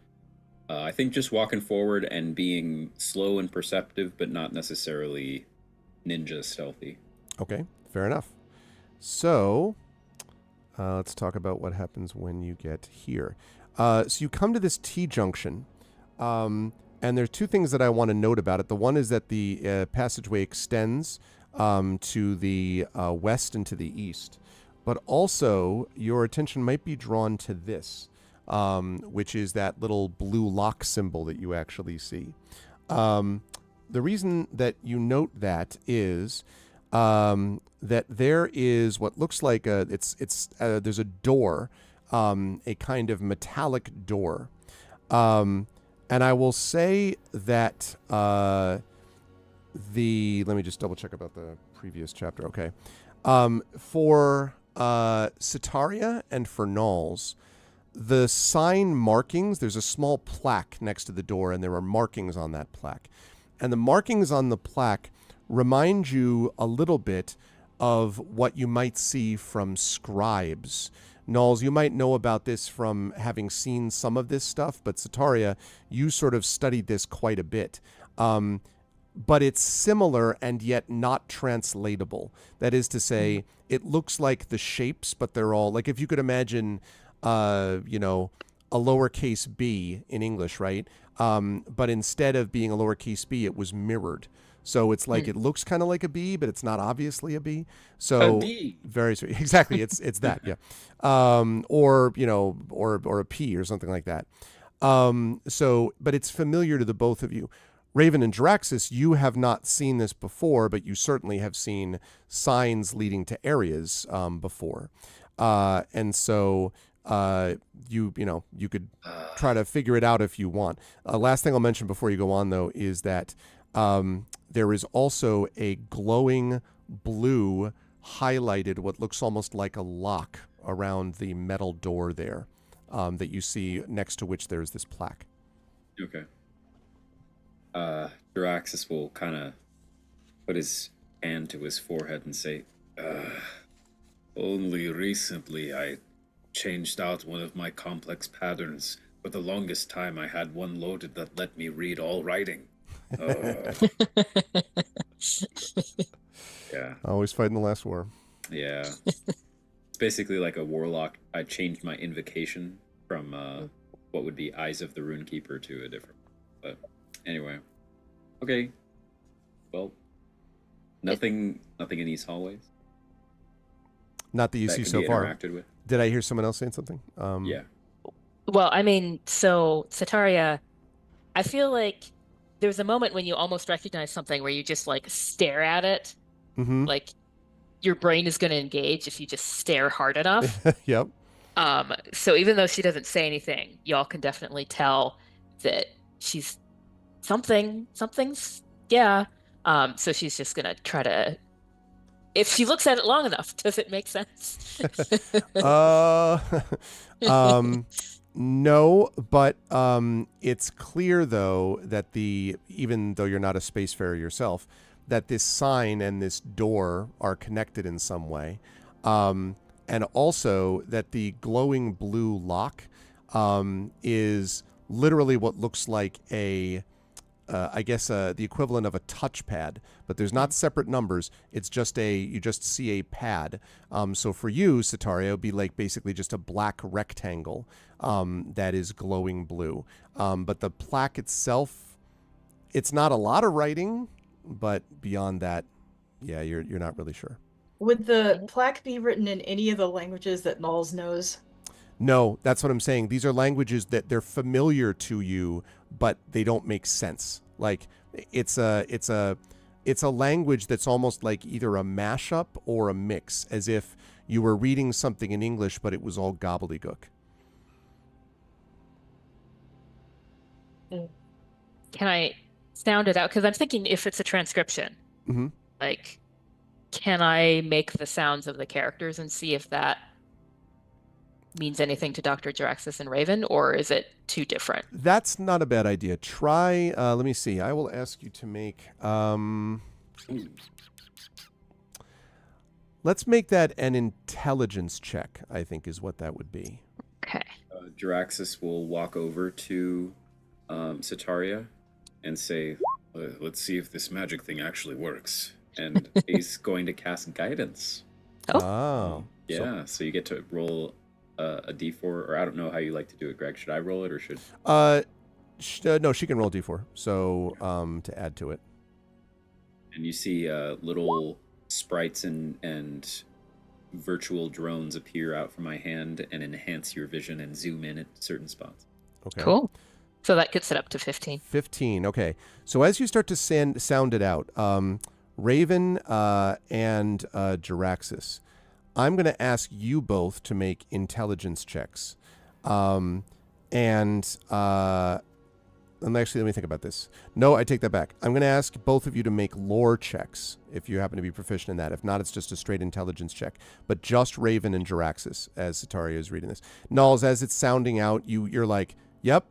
I think just walking forward and being slow and perceptive, but not necessarily ninja stealthy. Okay, fair enough. So, let's talk about what happens when you get here. So you come to this T-junction, and there's two things that I want to note about it. The one is that the passageway extends to the west and to the east, but also your attention might be drawn to this, which is that little blue lock symbol that you actually see. The reason that you note that is that there is what looks like there's a door, a kind of metallic door, and I will say that let me just double check about the previous chapter. Okay, for Sataria and for Nulls, the sign markings, there's a small plaque next to the door, and there are markings on that plaque, and the markings on the plaque remind you a little bit of what you might see from scribes. Nulls, you might know about this from having seen some of this stuff, but Sataria, you sort of studied this quite a bit. But it's similar and yet not translatable. That is to say, it looks like the shapes, but they're all, like if you could imagine, a lowercase b in English, right? But instead of being a lowercase b, it was mirrored. So it's like it looks kind of like a B, but it's not obviously a B. So a D. Very sweet. Exactly. It's that, yeah. Or a P or something like that. But it's familiar to the both of you. Raven and Jiraxis, you have not seen this before, but you certainly have seen signs leading to areas before. And so you could try to figure it out if you want. Last thing I'll mention before you go on, though, is that there is also a glowing blue highlighted, what looks almost like a lock around the metal door there, that you see next to which there's this plaque. Okay. Jiraxis will kind of put his hand to his forehead and say, only recently I changed out one of my complex patterns. For the longest time I had one loaded that let me read all writing. Yeah. Always fighting the last war. Yeah. It's basically like a warlock. I changed my invocation from what would be Eyes of the Runekeeper to a different. But anyway. Okay. Well, nothing in these hallways. Not that you see so far. With. Did I hear someone else saying something? Yeah. Well, I mean, so Sataria, I feel like there's a moment when you almost recognize something where you just like stare at it. Mm-hmm. Like your brain is going to engage if you just stare hard enough. Yep. So even though she doesn't say anything, y'all can definitely tell that she's something's yeah. So she's just going to try to, if she looks at it long enough, does it make sense? No, but it's clear, though, that even though you're not a spacefarer yourself, that this sign and this door are connected in some way. And also that the glowing blue lock is literally what looks like a I guess the equivalent of a touchpad, but there's not separate numbers. It's just you just see a pad. So for you, Sataria, it would be like basically just a black rectangle that is glowing blue. But the plaque itself, it's not a lot of writing, but beyond that, yeah, you're not really sure. Would the plaque be written in any of the languages that Knowles knows? No, that's what I'm saying. These are languages that they're familiar to you, but they don't make sense. Like it's a language that's almost like either a mashup or a mix, as if you were reading something in English, but it was all gobbledygook. Can I sound it out? Because I'm thinking if it's a transcription, Mm-hmm. like, can I make the sounds of the characters and see if that means anything to Dr. Jaraxxus and Raven, or is it too different? That's not a bad idea. Try, let me see. I will ask you to make, let's make that an intelligence check, I think is what that would be. Okay. Jaraxxus will walk over to Sataria and say, let's see if this magic thing actually works. And he's going to cast guidance. Oh. Yeah, so you get to roll a d4, or I don't know how you like to do it, Greg. Should I roll it or should? No, she can roll d4. So to add to it. And you see little sprites and virtual drones appear out from my hand and enhance your vision and zoom in at certain spots. Okay. Cool. So that gets it up to 15. 15. Okay. So as you start to sound it out, Raven and Jaraxxus, I'm going to ask you both to make intelligence checks. And actually, let me think about this. No, I take that back. I'm going to ask both of you to make lore checks if you happen to be proficient in that. If not, it's just a straight intelligence check. But just Raven and Jaraxxus, as Sataria is reading this. Nulls, as it's sounding out, you're like, yep,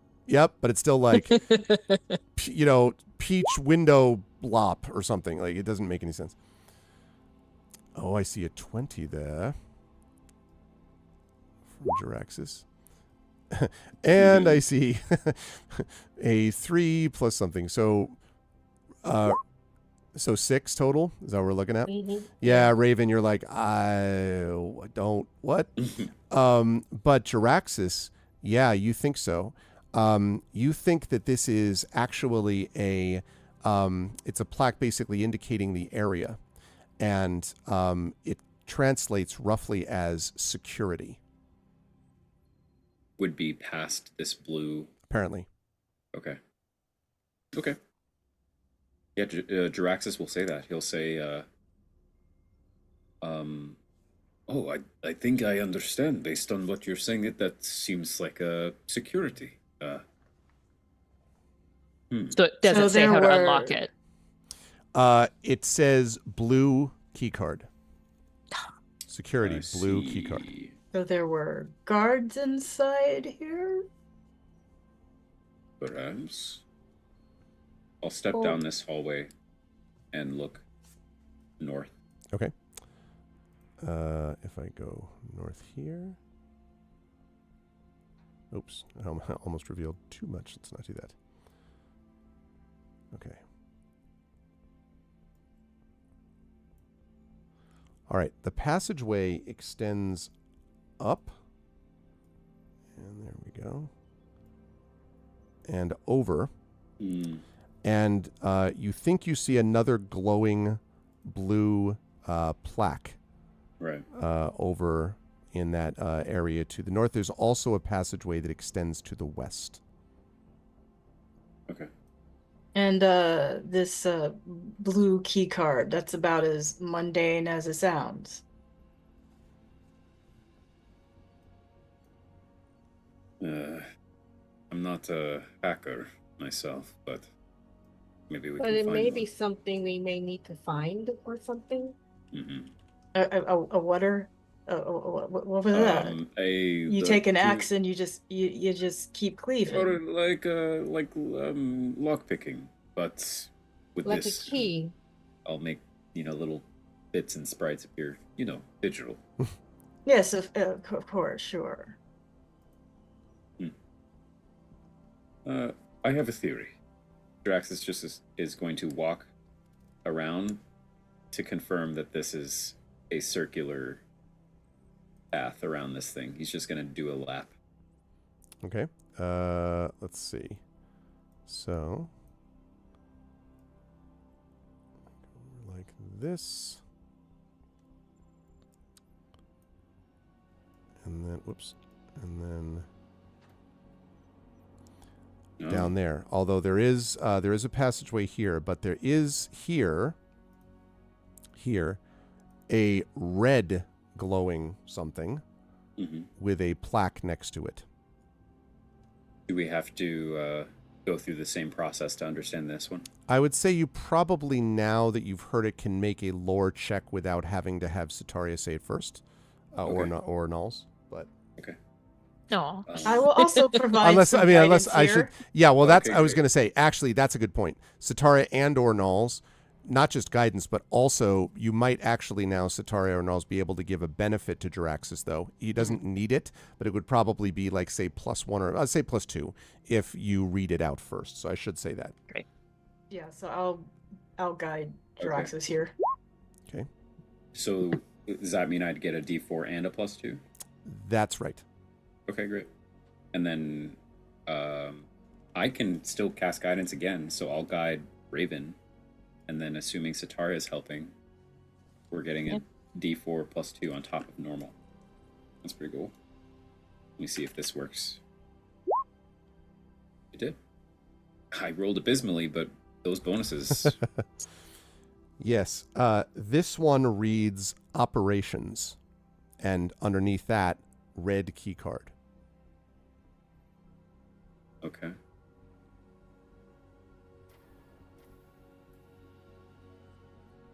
but it's still like, peach window blop or something. Like, it doesn't make any sense. Oh, I see a 20 there from Jaraxxus. And I see a 3 plus something. So 6 total? Is that what we're looking at? Mm-hmm. Yeah, Raven, you're like, I don't, what? But Jaraxxus, yeah, you think so. You think that this is actually it's a plaque basically indicating the area. And it translates roughly as security. Would be past this blue. Apparently. Okay. Yeah, Jaraxxus will say that. He'll say, oh, I think I understand based on what you're saying. That seems like a security. So it doesn't say how to unlock it. It says blue keycard. Security, blue keycard. So there were guards inside here? Perhaps. I'll step down this hallway and look north. Okay. If I go north here. Oops, I almost revealed too much. Let's not do that. Okay. All right, the passageway extends up. And there we go. And over. And you think you see another glowing blue plaque. Right. Over in that area to the north. There's also a passageway that extends to the west. Okay. And this blue key card, that's about as mundane as it sounds. I'm not a hacker myself, but maybe we But can it find may one. be something we may need to find or something. Mm-hmm. A water? What was that? You take an axe and you just keep cleaving. Or like lock picking, but with Like this, a key. I'll make little bits and sprites appear, digital. Yes, of course, sure. I have a theory. Draxus just is going to walk around to confirm that this is a circular path around this thing. He's just going to do a lap. Okay. Let's see. So, like this. And then, whoops. And then down there. Although there is a passageway here, but there is here a red glowing something with a plaque next to it. Do we have to go through the same process to understand this one? I would say you probably, now that you've heard it, can make a lore check without having to have Sataria say it first, or Nulls. But okay. No, I will also provide unless some unless guidance I here. should. Yeah, well, that's Okay, I was great. going to say. Actually, that's a good point. Sataria and or Nulls, not just guidance, but also you might actually now Sataria or Nulls be able to give a benefit to Jaraxxus, though. He doesn't need it, but it would probably be like, say, +1 or I'd say +2 if you read it out first. So I should say that. Great. Yeah, so I'll guide Jaraxxus here. Okay. So does that mean I'd get a D4 and a +2? That's right. Okay, great. And then I can still cast guidance again, so I'll guide Raven. And then assuming Sataria is helping, we're getting a D4 +2 on top of normal. That's pretty cool. Let me see if this works. It did. I rolled abysmally, but those bonuses... Yes. This one reads operations, and underneath that, red key card. Okay.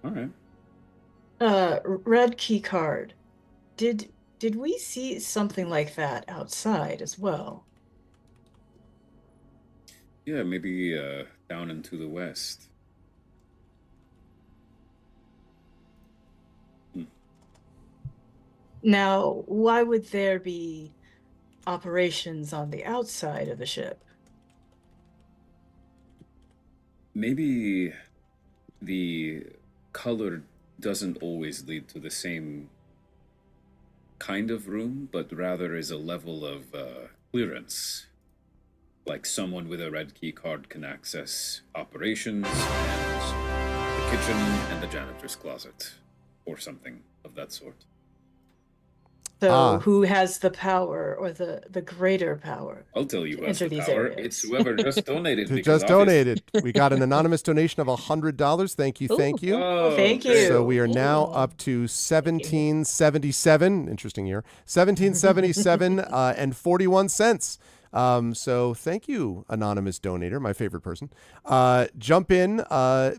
All right. Red key card. Did we see something like that outside as well? Yeah, maybe down into the west. Now, why would there be operations on the outside of the ship? Maybe the color doesn't always lead to the same kind of room, but rather is a level of clearance. Like someone with a red key card can access operations and the kitchen and the janitor's closet, or something of that sort. So who has the power, or the greater power? I'll tell you to what's enter the these power. areas? It's whoever just donated. Who because just donated. We got an anonymous donation of $100. Thank you. Thank you. Oh, Thank you. So we are now up to 1777. Interesting year. 1777 and 41 cents. So thank you, anonymous donator, my favorite person. Jump in,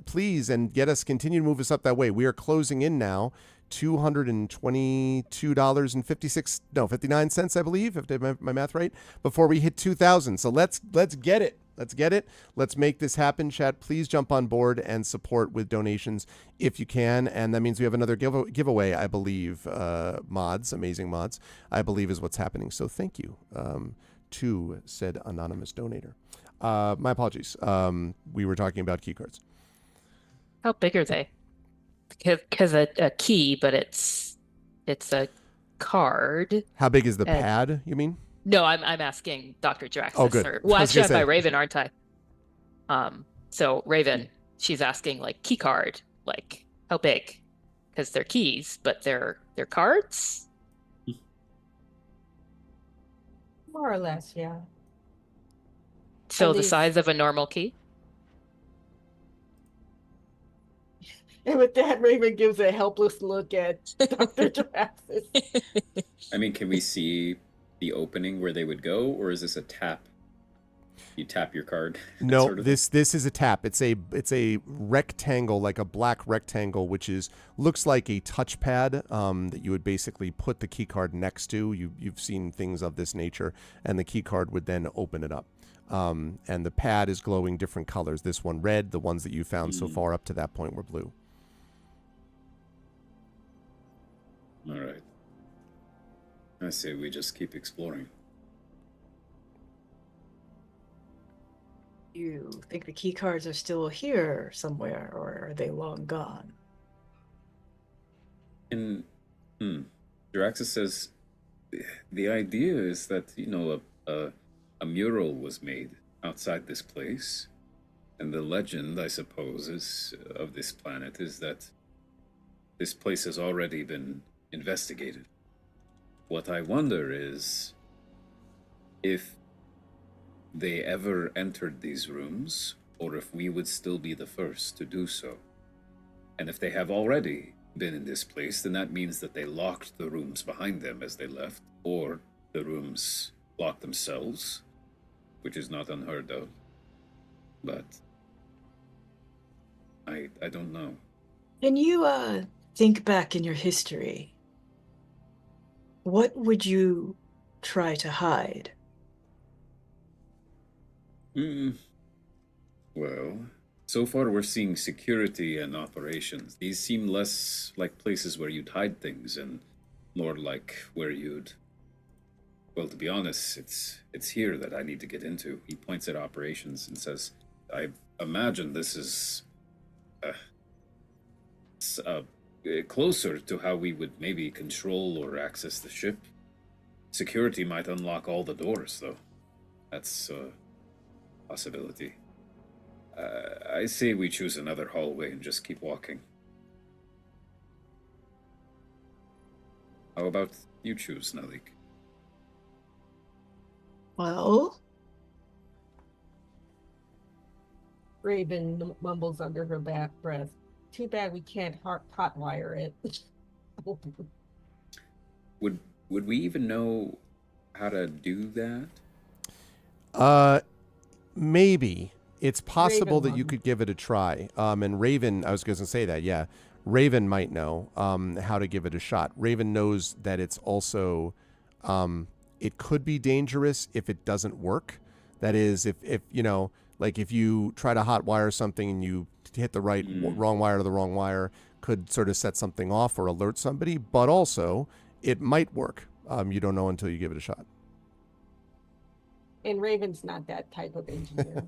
please, and continue to move us up that way. We are closing in now. $222.59, I believe, if I have my math right, before we hit 2,000. So let's get it. Let's get it. Let's make this happen. Chat, please jump on board and support with donations if you can. And that means we have another giveaway, I believe, mods, amazing mods, I believe is what's happening. So thank you to said anonymous donator. My apologies. We were talking about key cards. How big are they? Because a key, but it's a card. How big is the pad, you mean? No, I'm asking Dr. Jaraxxus. Oh, good. Well, I I'm was gonna joined by say. Raven, aren't I? So Raven, she's asking like key card, like how big? Because they're keys, but they're cards. More or less, yeah. So At the least- size of a normal key. And with that, Raven gives a helpless look at Dr. Jaraxxus. I mean, can we see the opening where they would go, or is this a tap? You tap your card. No, sort of this is a tap. It's a rectangle, like a black rectangle, which looks like a touchpad that you would basically put the key card next to. You've seen things of this nature, and the key card would then open it up. And the pad is glowing different colors. This one red. The ones that you found so far up to that point were blue. All right. I say we just keep exploring. you think the key cards are still here somewhere, or are they long gone? And Jaraxus says the idea is that, you know, a mural was made outside this place, and the legend, I suppose, is of this planet is that this place has already been investigated. What I wonder is if they ever entered these rooms, or if we would still be the first to do so. And if they have already been in this place, then that means that they locked the rooms behind them as they left, or the rooms locked themselves, which is not unheard of. But I don't know. Can you think back in your history? What would you try to hide? Well, so far we're seeing security and operations. These seem less like places where you'd hide things and more like where you'd... Well, to be honest, it's here that I need to get into. He points at operations and says, I imagine this is closer to how we would maybe control or access the ship. Security might unlock all the doors, though. That's a possibility. I say we choose another hallway and just keep walking. How about you choose, Nalik? Well, Raven mumbles under her breath. Too bad we can't hotwire it. Would we even know how to do that? Maybe. It's possible Raven that you could give it a try. And Raven, I was going to say that, yeah. Raven might know how to give it a shot. Raven knows that it's also, it could be dangerous if it doesn't work. That is, if you know, like if you try to hotwire something and you hit the wrong wire to the wrong wire, could sort of set something off or alert somebody. But also, it might work. You don't know until you give it a shot. And Raven's not that type of engineer.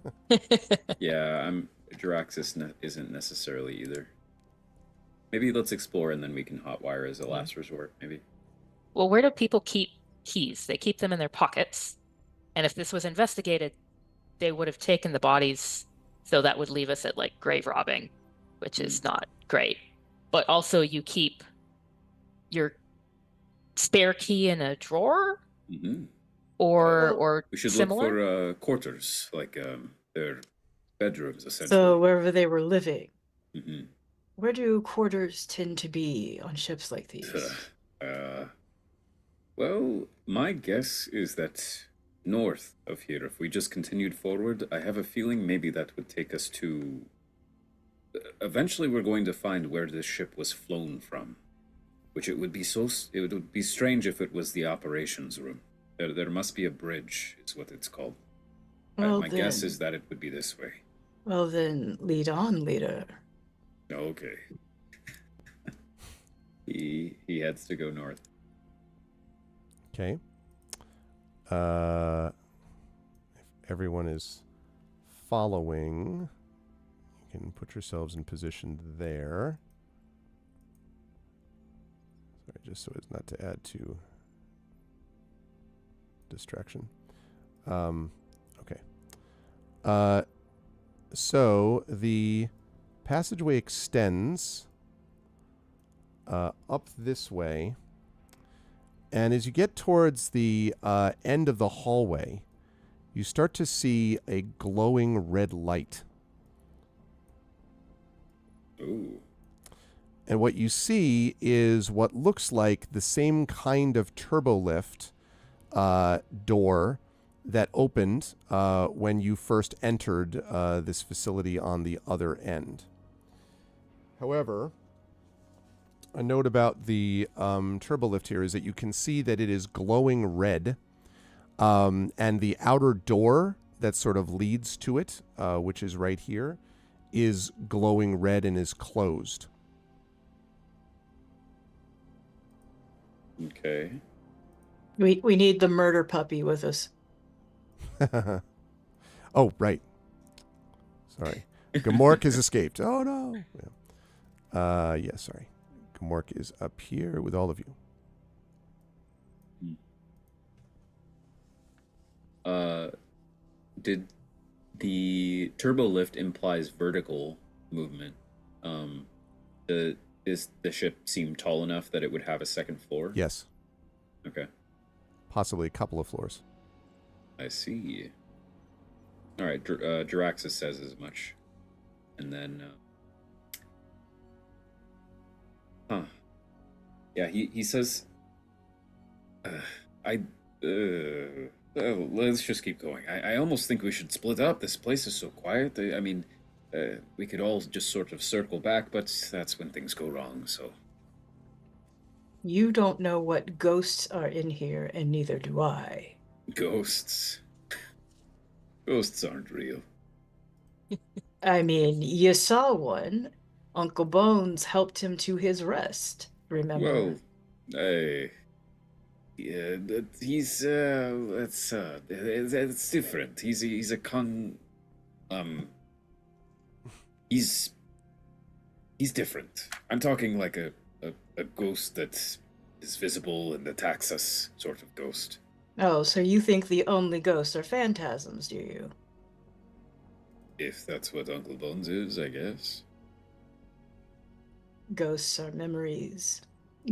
Yeah, Jaraxus isn't necessarily either. Maybe let's explore and then we can hotwire as a last resort, maybe. Well, where do people keep keys? They keep them in their pockets. And if this was investigated, they would have taken the bodies, so that would leave us at like grave robbing, which is not great. But also you keep your spare key in a drawer? Mm-hmm. Or we should similar? look for quarters, like their bedrooms, essentially. so wherever they were living. Mm-hmm. Where do quarters tend to be on ships like these? Well, my guess is that north of here, if we just continued forward, I have a feeling maybe that would take us to... Eventually we're going to find where this ship was flown from, which it would be strange if it was the operations room. There must be a bridge, is what it's called. Well, my guess is that it would be this way. Well then, lead on, leader. Okay. He heads to go north. Okay. If everyone is following, you can put yourselves in position there. Sorry, just so as not to add to distraction. Okay. So the passageway extends up this way. And as you get towards the end of the hallway, you start to see a glowing red light. Ooh. And what you see is what looks like the same kind of turbolift door that opened when you first entered this facility on the other end. However, a note about the turbolift here is that you can see that it is glowing red, and the outer door that sort of leads to it, which is right here, is glowing red and is closed. Okay. We need the murder puppy with us. Oh, right. Sorry. Gamork has escaped. Oh, no. Yeah, sorry. Gamork is up here with all of you. Did the turbo lift implies vertical movement? Does the ship seem tall enough that it would have a second floor? Yes. Okay. Possibly a couple of floors. I see. All right, Jiraxis says as much. And then... Yeah, he says... let's just keep going. I almost think we should split up. This place is so quiet. I mean, we could all just sort of circle back, but that's when things go wrong, so... You don't know what ghosts are in here, and neither do I. Ghosts? Ghosts aren't real. I mean, you saw one. Uncle Bones helped him to his rest, remember? Well, yeah, he's it's different. He's a he's different. I'm talking like a ghost that is visible and attacks us, sort of ghost. Oh, so you think the only ghosts are phantasms, do you? If that's what Uncle Bones is, I guess. Ghosts are memories.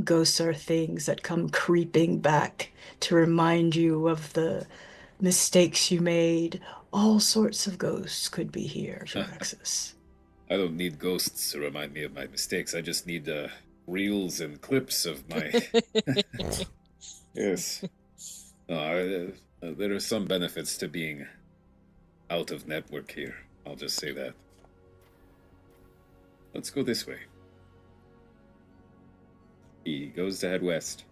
Ghosts are things that come creeping back to remind you of the mistakes you made. All sorts of ghosts could be here, Jiraxis. I don't need ghosts to remind me of my mistakes. I just need reels and clips of my... Yes. There are some benefits to being out of network here. I'll just say that. Let's go this way. He goes to head west.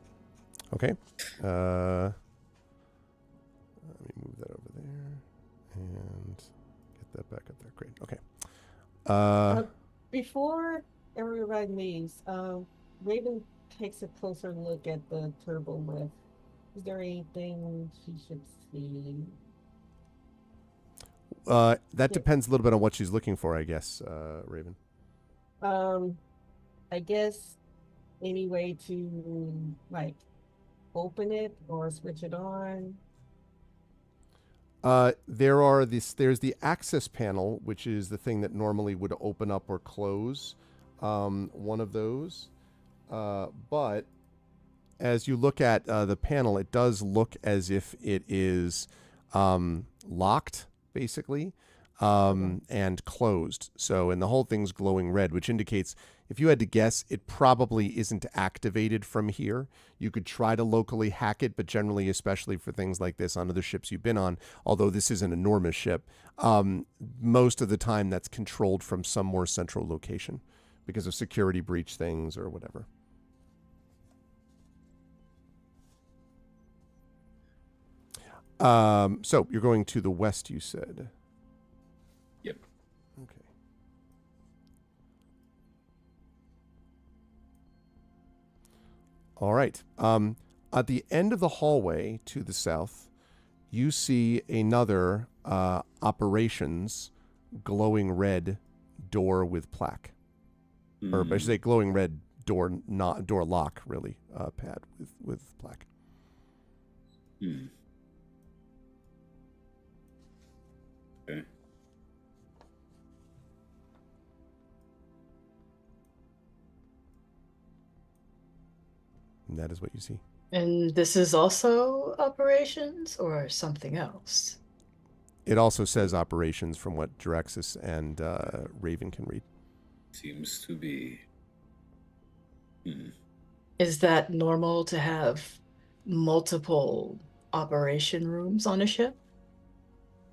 Okay. Let me move that over there and get that back up there. Great. Okay. Before everyone leaves, Raven takes a closer look at the turbo lift. Is there anything she should see? That depends a little bit on what she's looking for, I guess, Raven. I guess any way to like open it or switch it on. There's the access panel, which is the thing that normally would open up or close one of those. But as you look at the panel, it does look as if it is locked, basically, and closed. So, and the whole thing's glowing red, which indicates, if you had to guess, it probably isn't activated from here. You could try to locally hack it, but generally, especially for things like this on other ships you've been on, although this is an enormous ship, most of the time that's controlled from some more central location because of security breach things or whatever. So you're going to the west, you said. Yep. Okay. All right. At the end of the hallway to the south, you see another operations glowing red door with plaque. Or I should say glowing red door lock, really, pad with plaque. Okay. And that is what you see. And this is also operations or something else? It also says operations from what Jiraxis and Raven can read. Seems to be. Is that normal to have multiple operation rooms on a ship?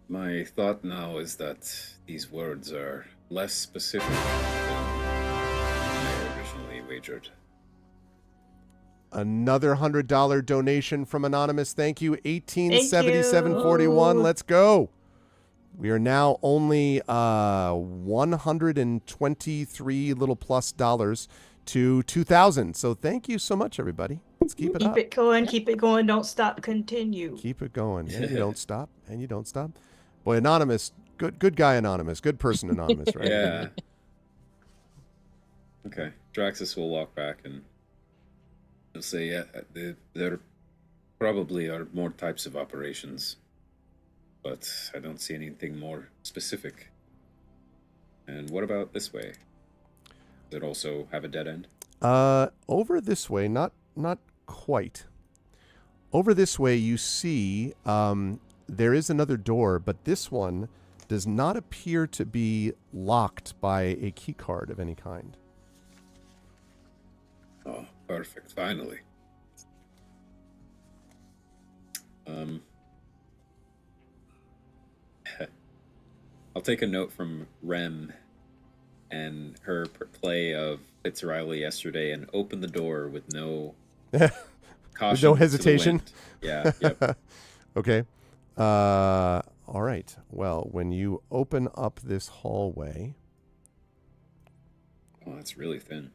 My thought now is that these words are less specific than I originally wagered. Another $100 donation from Anonymous. Thank you. 1877.41. Let's go. We are now only 123 little plus dollars to 2,000. So thank you so much, everybody. Let's keep it up. Keep it going. Keep it going. Don't stop. Continue. Keep it going. And you don't stop. And you don't stop. Boy, Anonymous, good guy Anonymous, good person Anonymous, right? Yeah. Okay. Draxus will walk back and he'll say, yeah, there probably are more types of operations, but I don't see anything more specific. And what about this way? Does it also have a dead end? Over this way, not quite. Over this way, you see there is another door, but this one does not appear to be locked by a key card of any kind. Oh, perfect. Finally. I'll take a note from Rem and her play of Fitzriley yesterday and open the door with no caution. With no hesitation? Yeah, yep. Okay. All right. Well, when you open up this hallway... Oh, that's really thin.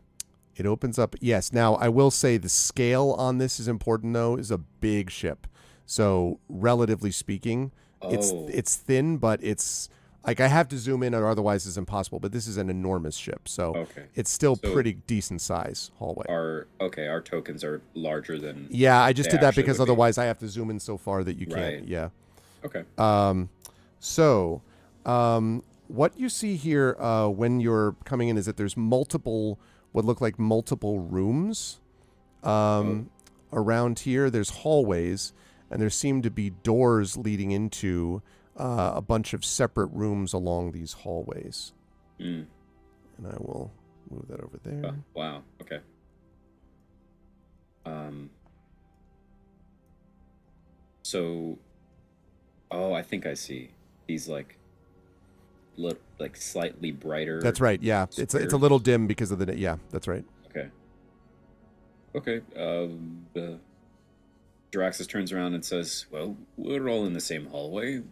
It opens up. Yes. Now, I will say the scale on this is important, though. Is a big ship. So, relatively speaking, it's thin, but it's... Like, I have to zoom in or otherwise it's impossible, but this is an enormous ship. So, it's still pretty decent size hallway. Our tokens are larger than... Yeah, I just did that because otherwise I have to zoom in so far that you can't. Yeah. Okay. What you see here when you're coming in is that there's multiple, what look like multiple rooms around here. There's hallways, and there seem to be doors leading into a bunch of separate rooms along these hallways. And I will move that over there. Wow. Okay. So, I think I see. These like slightly brighter. That's right. Yeah, it's a little dim because of the. Yeah, that's right. Okay. Okay. Draxus turns around and says, "Well, we're all in the same hallway.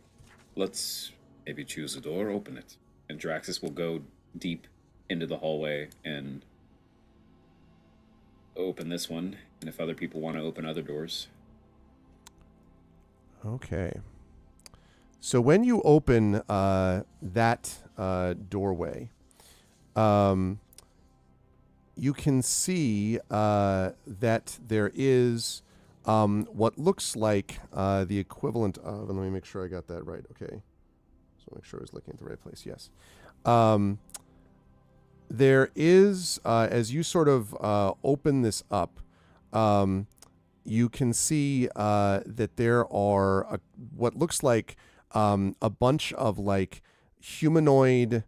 Let's maybe choose a door, open it." And Draxus will go deep into the hallway and open this one. And if other people want to open other doors. Okay. So when you open that doorway, you can see that there is what looks like the equivalent of, and let me make sure I got that right. Okay. So make sure I was looking at the right place. Yes. There is, as you sort of open this up, you can see that there are what looks like a bunch of like humanoid,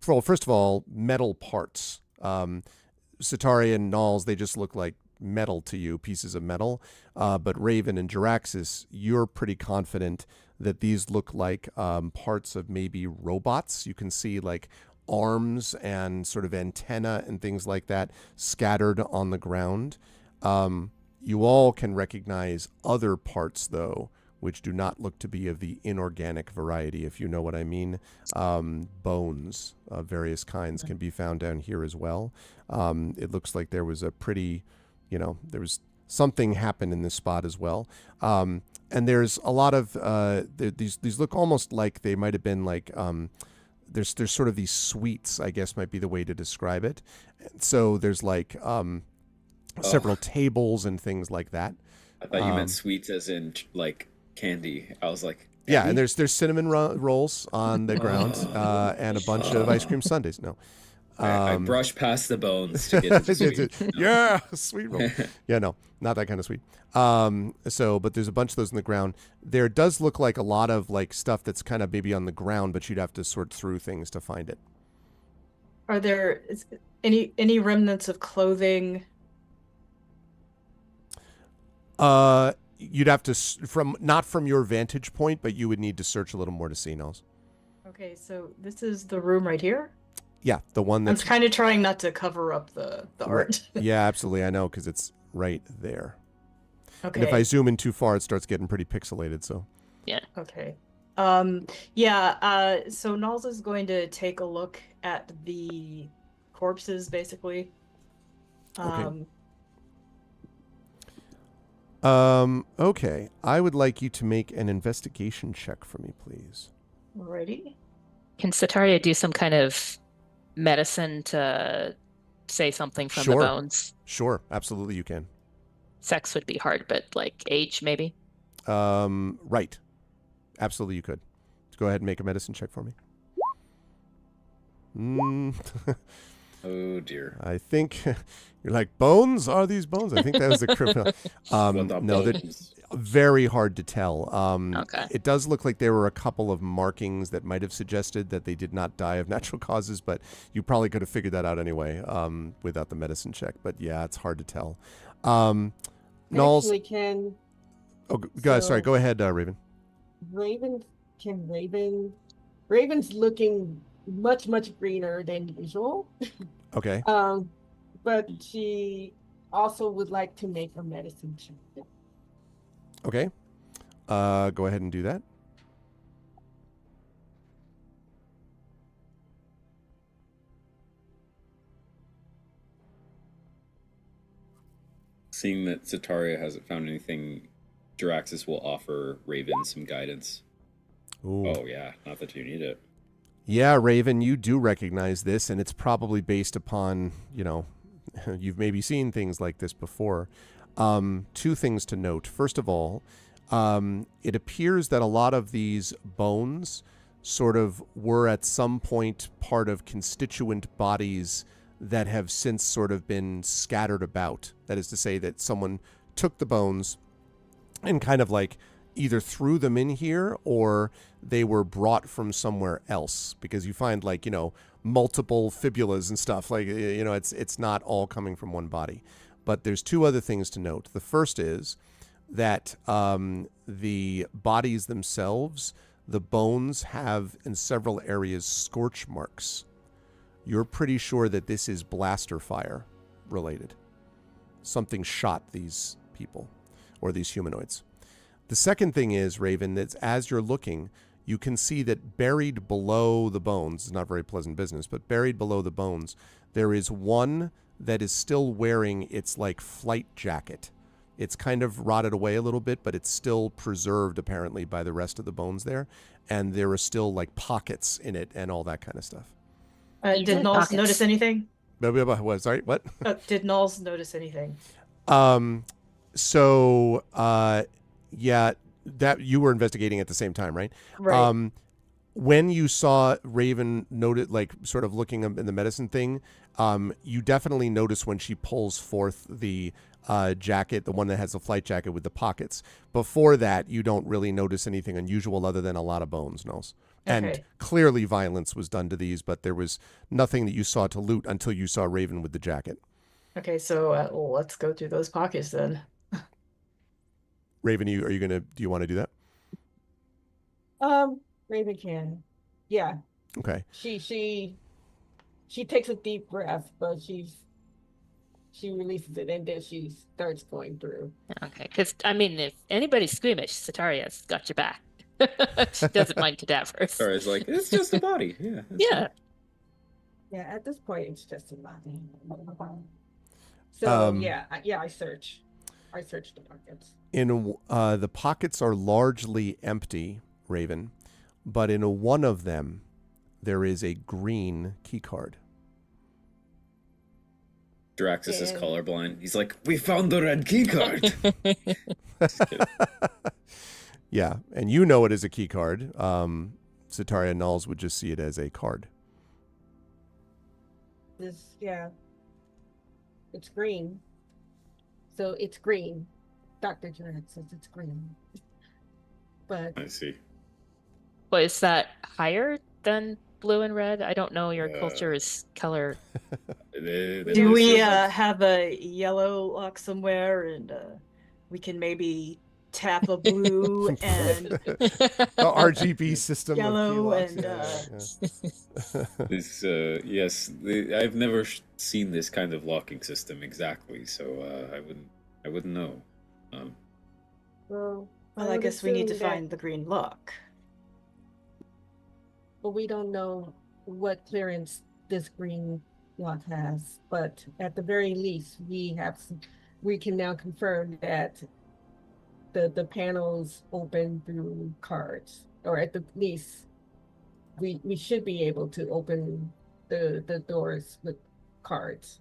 well, first of all, metal parts. Cetari and Nalls, they just look like metal to you, pieces of metal. But Raven and Jaraxxus, you're pretty confident that these look like parts of maybe robots. You can see like arms and sort of antenna and things like that scattered on the ground. You all can recognize other parts, though, which do not look to be of the inorganic variety, if you know what I mean. Bones of various kinds can be found down here as well. It looks like there was a pretty, there was something happened in this spot as well. And there's a lot of, these look almost like they might have been like, there's sort of these suites, I guess might be the way to describe it. So there's like several tables and things like that. I thought you meant sweets as in like candy. I was like, yeah, and there's cinnamon rolls on the ground and a bunch of ice cream sundaes. No. I brush past the bones to get to the sweet. Yeah, sweet roll. Yeah, no, not that kind of sweet. But there's a bunch of those in the ground. There does look like a lot of like stuff that's kind of maybe on the ground, but you'd have to sort through things to find it. Are there any remnants of clothing? You'd have to not from your vantage point, but you would need to search a little more to see, Nels. Okay, so this is the room right here. Yeah, the one that's I'm kind of trying not to cover up the art. Yeah, absolutely. I know, because it's right there. Okay. And if I zoom in too far, it starts getting pretty pixelated. So. Yeah. Okay. So Nalls is going to take a look at the corpses, basically. Okay. Okay. I would like you to make an investigation check for me, please. Alrighty. Can Sataria do some kind of medicine to say something from the Sure. bones? Sure, absolutely you can. Sex would be hard, but like age maybe? Right. Absolutely you could. Go ahead and make a medicine check for me. Oh dear. I think you're like, bones? Are these bones? I think that was a criminal. No, they're very hard to tell. Okay. It does look like there were a couple of markings that might have suggested that they did not die of natural causes, but you probably could have figured that out anyway without the medicine check. But yeah, it's hard to tell. Knowles. Actually, can Sorry, go ahead, Raven. Raven's looking much greener than usual. Okay. But she also would like to make a medicine check. Okay. Go ahead and do that. Seeing that Sataria hasn't found anything, Jaraxxus will offer Raven some guidance. Ooh. Oh yeah, not that you need it. Yeah, Raven, you do recognize this, and it's probably based upon, you've maybe seen things like this before. Two things to note. First of all, it appears that a lot of these bones sort of were at some point part of constituent bodies that have since sort of been scattered about. That is to say that someone took the bones and kind of like either threw them in here or they were brought from somewhere else, because you find like, multiple fibulas and stuff like, it's not all coming from one body. But there's two other things to note. The first is that the bodies themselves, the bones have in several areas scorch marks. You're pretty sure that this is blaster fire related. Something shot these people or these humanoids. The second thing is, Raven, that as you're looking, you can see that buried below the bones, it's not very pleasant business, but buried below the bones, there is one that is still wearing its like flight jacket. It's kind of rotted away a little bit, but it's still preserved apparently by the rest of the bones there. And there are still like pockets in it and all that kind of stuff. Did Knowles notice anything? Sorry, what? Did Knowles notice anything? Yeah, that you were investigating at the same time, right? Right. When you saw Raven noted, like sort of looking in the medicine thing, you definitely notice when she pulls forth the jacket, the one that has the flight jacket with the pockets. Before that, you don't really notice anything unusual other than a lot of bones, Knowles. And Okay. clearly violence was done to these, but there was nothing that you saw to loot until you saw Raven with the jacket. Okay, so let's go through those pockets then. Raven, do you want to do that? Raven can. Yeah. Okay. She takes a deep breath, but she releases it and then she starts going through. Okay, because I mean, if anybody's squeamish, Sataria's got your back. She doesn't mind cadavers. Sataria's like, it's just a body. Yeah. Yeah. Yeah, at this point it's just a body. So I search the pockets. The pockets are largely empty, Raven, but in one of them there is a green key card. Jaraxxus is colorblind. He's like, we found the red key card. Yeah, and you know it is a key card. Sataria and Knowles would just see it as a card. It's green. So it's green. Dr. Jaraxxus says it's green. But I see. Well, is that higher than blue and red? I don't know your culture's color. Do we have a yellow lock somewhere, and we can maybe tap a blue and the RGB system yellow of and This yes, I've never seen this kind of locking system exactly, so I wouldn't know. Well, I guess we need to find the green lock. But we don't know what clearance this green lock has. But at the very least, we can now confirm that the panels open through cards, or at the least we should be able to open the doors with cards.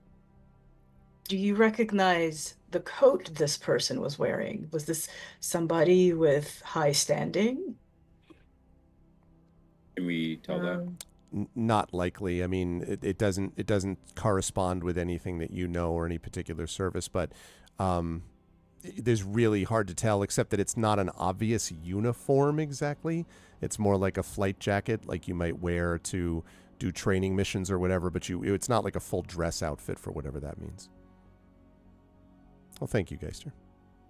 Do you recognize the coat this person was wearing? Was this somebody with high standing? Can we tell that? Not likely. I mean, it doesn't correspond with anything that you know or any particular service, but there's really hard to tell, except that it's not an obvious uniform exactly. It's more like a flight jacket, like you might wear to do training missions or whatever, but it's not like a full dress outfit for whatever that means. Well, thank you, Geister.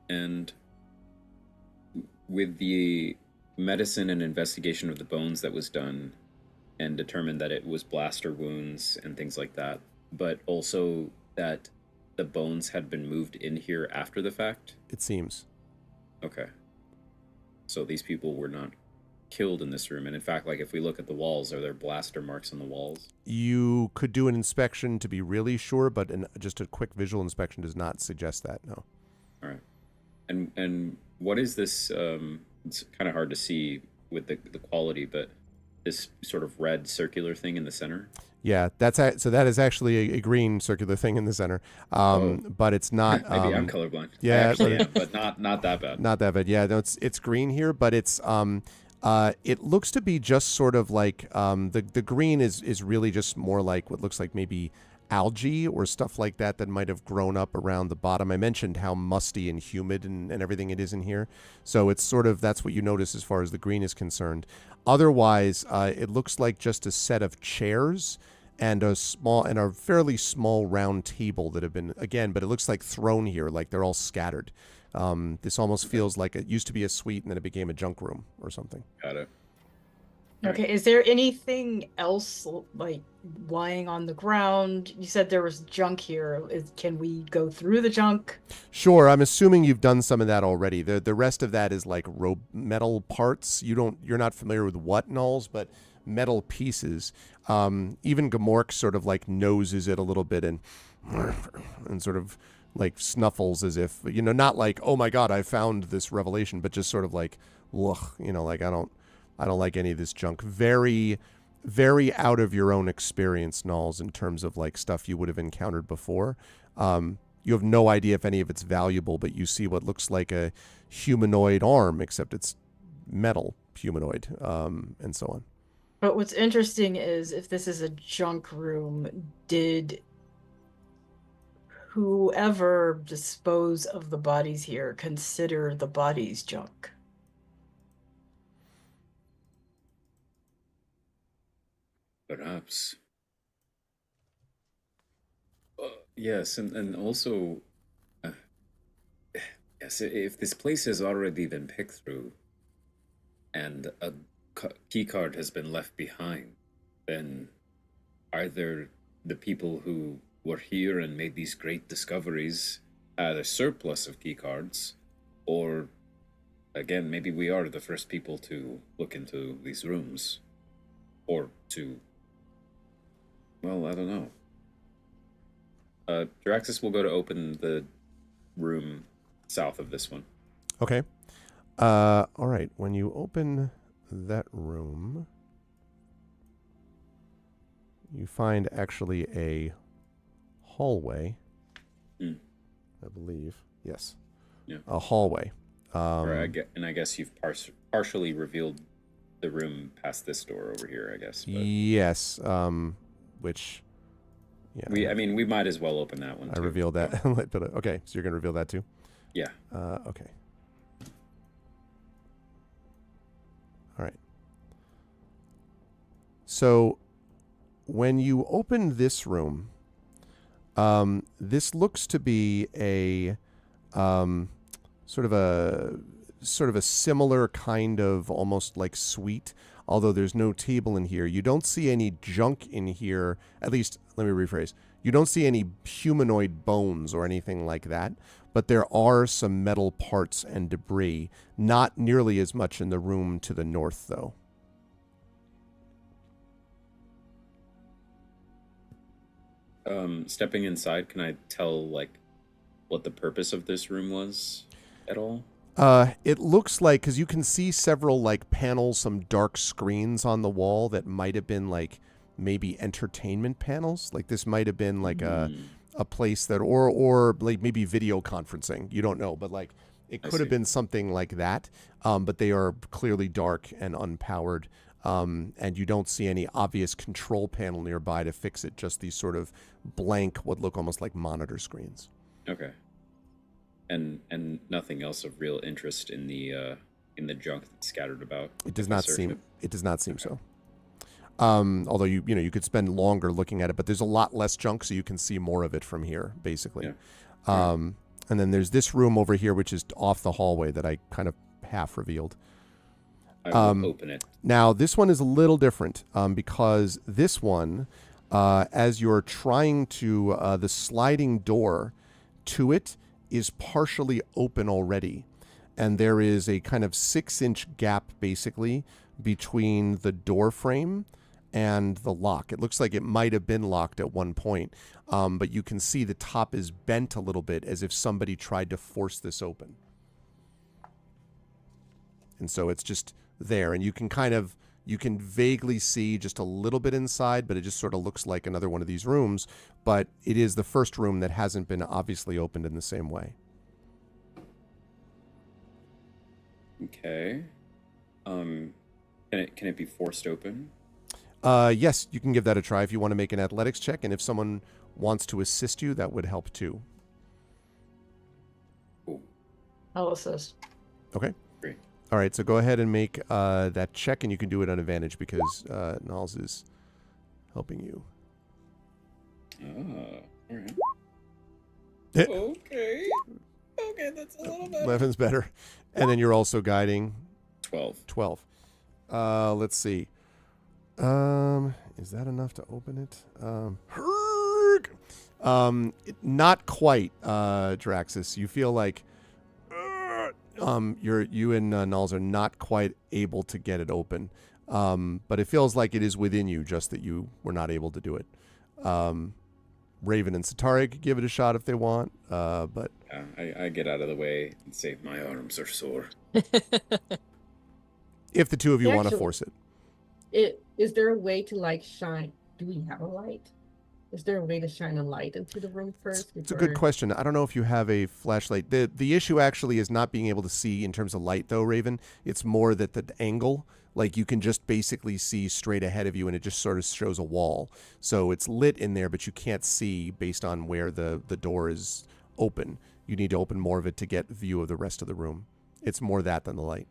And with the medicine and investigation of the bones that was done and determined that it was blaster wounds and things like that, but also that the bones had been moved in here after the fact? It seems. Okay. So these people were not killed in this room. And in fact, like if we look at the walls, are there blaster marks on the walls? You could do an inspection to be really sure, but just a quick visual inspection does not suggest that, no. All right. And what is this? It's kind of hard to see with the quality, but this sort of red circular thing in the center? Yeah, so that is actually a green circular thing in the center, but it's not. Maybe I'm colorblind. Yeah, I actually am, but not that bad. Not that bad. Yeah, no, it's green here, but it's it looks to be just sort of like the green is really just more like what looks like maybe algae or stuff like that might have grown up around the bottom. I mentioned how musty and humid and everything it is in here. So it's sort of, that's what you notice as far as the green is concerned. Otherwise, it looks like just a set of chairs and a fairly small round table that have been, again, but it looks like thrown here, like they're all scattered. This almost feels like it used to be a suite and then it became a junk room or something. Got it. Okay, is there anything else like lying on the ground? You said there was junk here. Can we go through the junk? Sure, I'm assuming you've done some of that already. The rest of that is like metal parts. You're not familiar with what nulls, but metal pieces. Even Gamork sort of like noses it a little bit and sort of like snuffles as if, not like, oh my God, I found this revelation, but just sort of like, ugh, like I don't like any of this junk. Very, very out of your own experience, Nulls, in terms of like stuff you would have encountered before. You have no idea if any of it's valuable, but you see what looks like a humanoid arm, except it's metal humanoid, and so on. But what's interesting is if this is a junk room, did whoever dispose of the bodies here consider the bodies junk? Perhaps. Yes, and also, yes, if this place has already been picked through, and a key card has been left behind, then either the people who were here and made these great discoveries had a surplus of key cards, or, again, maybe we are the first people to look into these rooms, or to... Well, I don't know. Draxus will go to open the room south of this one. Okay. All right. When you open that room, you find actually a hallway. I believe. Yes. Yeah. A hallway. I guess you've partially revealed the room past this door over here, I guess. But... Yes. Which, yeah. We might as well open that one, too. I revealed that. Okay, so you're going to reveal that, too? Yeah. Okay. All right. So, when you open this room, this looks to be a sort of a similar kind of almost like suite, although there's no table in here. You don't see any junk in here. At least, let me rephrase. You don't see any humanoid bones or anything like that, but there are some metal parts and debris. Not nearly as much in the room to the north, though. Stepping inside, can I tell, like, what the purpose of this room was at all? It looks like, because you can see several like panels, some dark screens on the wall that might have been like maybe entertainment panels. Like this might have been like a place that, or like maybe video conferencing. You don't know, but like it could have been something like that. But they are clearly dark and unpowered. And you don't see any obvious control panel nearby to fix it. Just these sort of blank, what look almost like monitor screens. Okay. And nothing else of real interest in the junk that's scattered about. It does not seem. It does not seem so. Although you could spend longer looking at it, but there's a lot less junk, so you can see more of it from here, basically. Yeah. And then there's this room over here, which is off the hallway that I kind of half revealed. I will open it. Now this one is a little different because this one, as you're trying to, the sliding door to it is partially open already. And there is a kind of 6-inch gap basically between the door frame and the lock. It looks like it might have been locked at one point, but you can see the top is bent a little bit as if somebody tried to force this open. And so it's just there, and you can vaguely see just a little bit inside, but it just sort of looks like another one of these rooms. But it is the first room that hasn't been obviously opened in the same way. Okay. Can it be forced open? Yes, you can give that a try if you want to make an athletics check, and if someone wants to assist you, that would help too. I'll assist. Okay. Great. All right, so go ahead and make that check, and you can do it on advantage because Niles is helping you. All right. Eh. Okay. Okay, that's a little better. 11's better. And then you're also guiding 12. Let's see. Is that enough to open it? Not quite, Draxus. You feel like you and Nulls are not quite able to get it open. But it feels like it is within you, just that you were not able to do it. Raven and Satari could give it a shot if they want, but I get out of the way and say my arms are sore. If the two of you want to force it. Is there a way to like shine? Do we have a light? Is there a way to shine a light into the room first? It's a good question. I don't know if you have a flashlight. The issue actually is not being able to see in terms of light, though, Raven. It's more that the angle, like you can just basically see straight ahead of you, and it just sort of shows a wall. So it's lit in there, but you can't see based on where the door is open. You need to open more of it to get view of the rest of the room. It's more that than the light.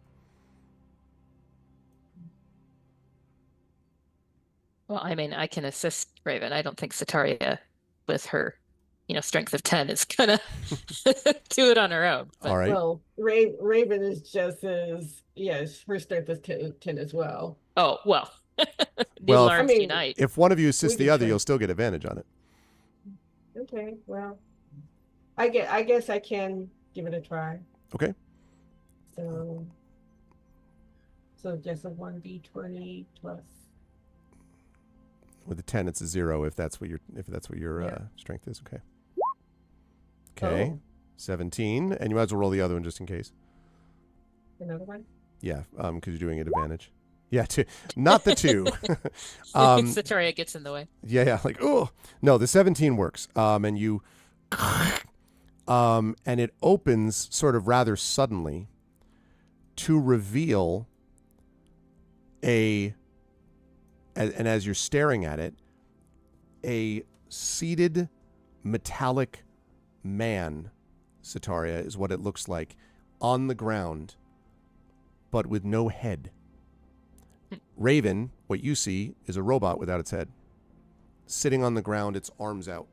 Well, I mean, I can assist Raven. I don't think Sataria, with her, strength of 10, is gonna do it on her own. But... All right. Well, Raven is just as her strength is 10 as well. Oh well. Well, arms unite. If one of you assists the other, you'll still get advantage on it. Okay. Well, I guess I can give it a try. Okay. So just a 1d20 plus. With a 10, it's a 0 if that's what your strength is. Okay. Okay. Oh. 17, and you might as well roll the other one just in case. Another one? Yeah, because you're doing it advantage. Yeah, not the 2. Sataria gets in the way. Yeah, like no, the 17 works. And you, and it opens sort of rather suddenly to reveal and as you're staring at it, a seated metallic man, Sataria, is what it looks like, on the ground, but with no head. Raven, what you see is a robot without its head, sitting on the ground, its arms out.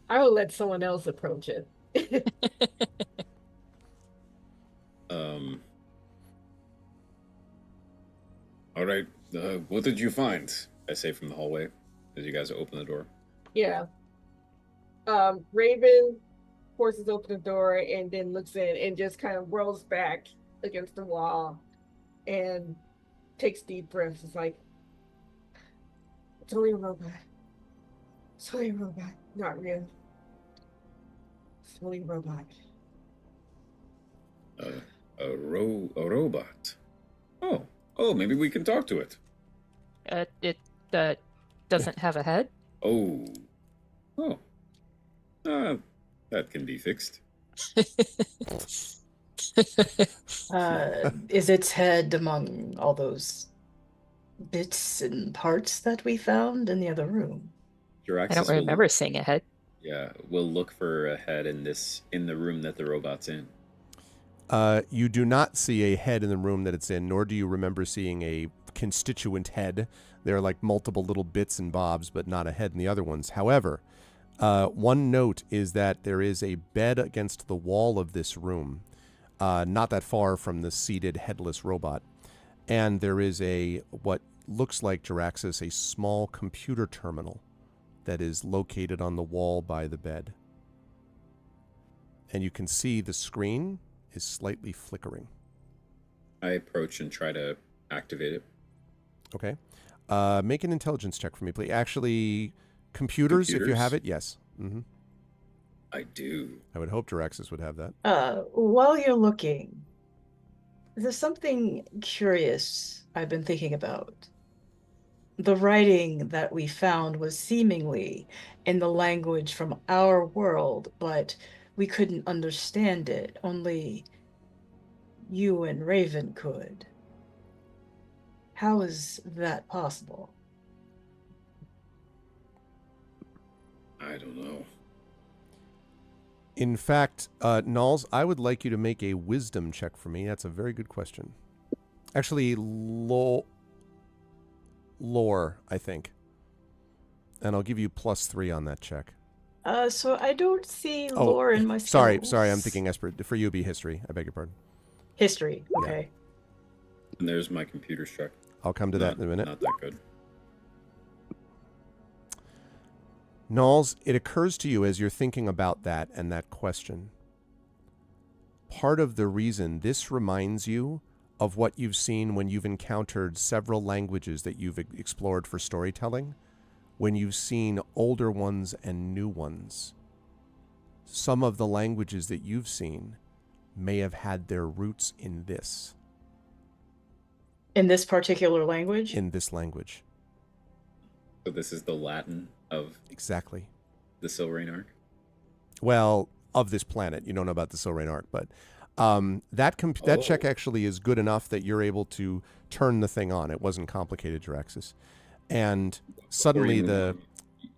I will let someone else approach it. All right. What did you find? I say from the hallway as you guys open the door. Yeah. Raven forces open the door and then looks in and just kind of rolls back against the wall and takes deep breaths. It's like, it's only a robot. Soy robot, not real. Fully robot. A robot. Oh, maybe we can talk to it. It doesn't have a head. Oh. That can be fixed. Is its head among all those bits and parts that we found in the other room? I don't remember seeing a head. Yeah, we'll look for a head in the room that the robot's in. You do not see a head in the room that it's in, nor do you remember seeing a constituent head. There are like multiple little bits and bobs, but not a head in the other ones. However, one note is that there is a bed against the wall of this room, not that far from the seated headless robot. And there is what looks like, Jaraxxus, a small computer terminal that is located on the wall by the bed. And you can see the screen is slightly flickering. I approach and try to activate it. Okay. Make an intelligence check for me, please. Actually, computers, if you have it, yes. Mm-hmm. I do. I would hope Jaraxxus would have that. While you're looking, there's something curious I've been thinking about. The writing that we found was seemingly in the language from our world, but we couldn't understand it. Only you and Raven could. How is that possible? I don't know. In fact, Nulls, I would like you to make a wisdom check for me. That's a very good question. Actually, lore, I think. And I'll give you +3 on that check. So I don't see lore in my skills. Sorry, I'm thinking Esper. For you, it'd be history. I beg your pardon. History, okay. Yeah. And there's my computer check. I'll come to that in a minute. Not that good. Nulls, it occurs to you as you're thinking about that and that question. Part of the reason this reminds you of what you've seen when you've encountered several languages that you've explored for storytelling, when you've seen older ones and new ones. Some of the languages that you've seen may have had their roots in this. In this particular language? In this language. So this is the Latin of exactly the Silrain Arc? Well, of this planet. You don't know about the Silrain Arc, but that check actually is good enough that you're able to turn the thing on. It wasn't complicated, Jaraxxus. And suddenly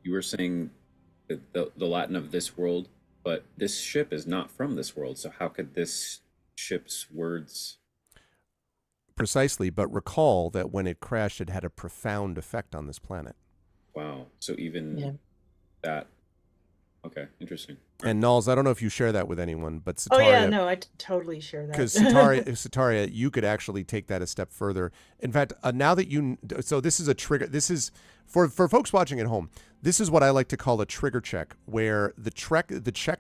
you were saying the Latin of this world, but this ship is not from this world, so how could this ship's words... Precisely, but recall that when it crashed, it had a profound effect on this planet. Wow. So even that... Okay, interesting. And Nulls, I don't know if you share that with anyone, but Sataria... Oh yeah, no, I totally share that. Because Sataria, you could actually take that a step further. In fact, now that you... So this is a trigger. This is... For folks watching at home, this is what I like to call a trigger check, where the check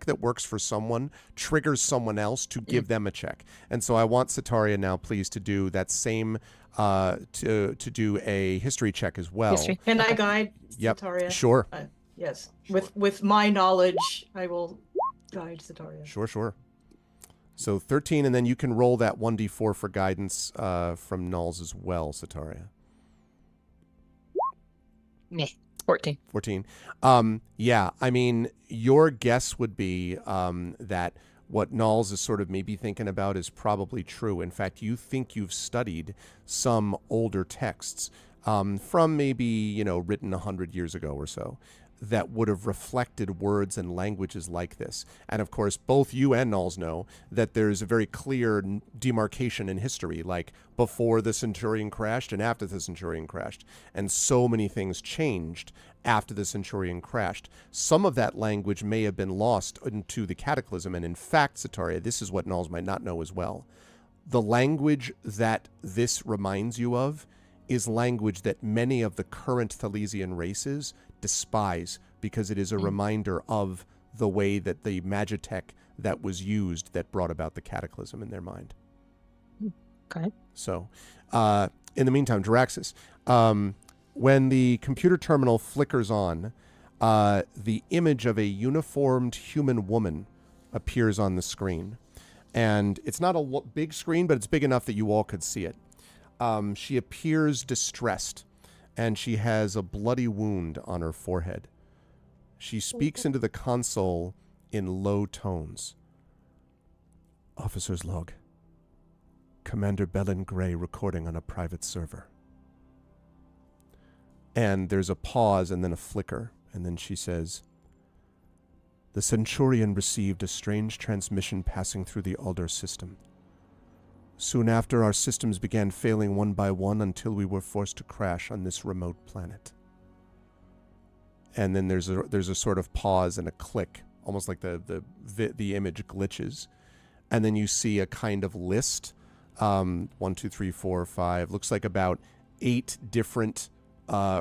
that works for someone triggers someone else to give them a check. And so I want Sataria now, please, to do that same... to do a history check as well. History. Can I guide Sataria? Sure. Yes. Sure. With my knowledge, I will guide Sataria. Sure. So 13, and then you can roll that 1d4 for guidance from Nulls as well, Sataria. 14. 14. Yeah, I mean, your guess would be that what Nulls is sort of maybe thinking about is probably true. In fact, you think you've studied some older texts from maybe, written 100 years ago or so, that would have reflected words and languages like this. And of course, both you and Nulls know that there's a very clear demarcation in history, like before the Centurion crashed and after the Centurion crashed. And so many things changed after the Centurion crashed. Some of that language may have been lost into the Cataclysm. And in fact, Sataria, this is what Nulls might not know as well. The language that this reminds you of is language that many of the current Thalesian races despise, because it is a reminder of the way that the magitech that was used that brought about the Cataclysm in their mind. Okay. So, in the meantime, Jaraxxus, when the computer terminal flickers on, the image of a uniformed human woman appears on the screen. And it's not a big screen, but it's big enough that you all could see it. She appears distressed, and she has a bloody wound on her forehead. She speaks into the console in low tones. Officer's log. Commander Belen Gray recording on a private server. And there's a pause and then a flicker, and then she says, the Centurion received a strange transmission passing through the Alder system. Soon after, our systems began failing one by one until we were forced to crash on this remote planet. And then there's a sort of pause and a click, almost like the image glitches. And then you see a kind of list, 1, 2, 3, 4, 5, looks like about 8 different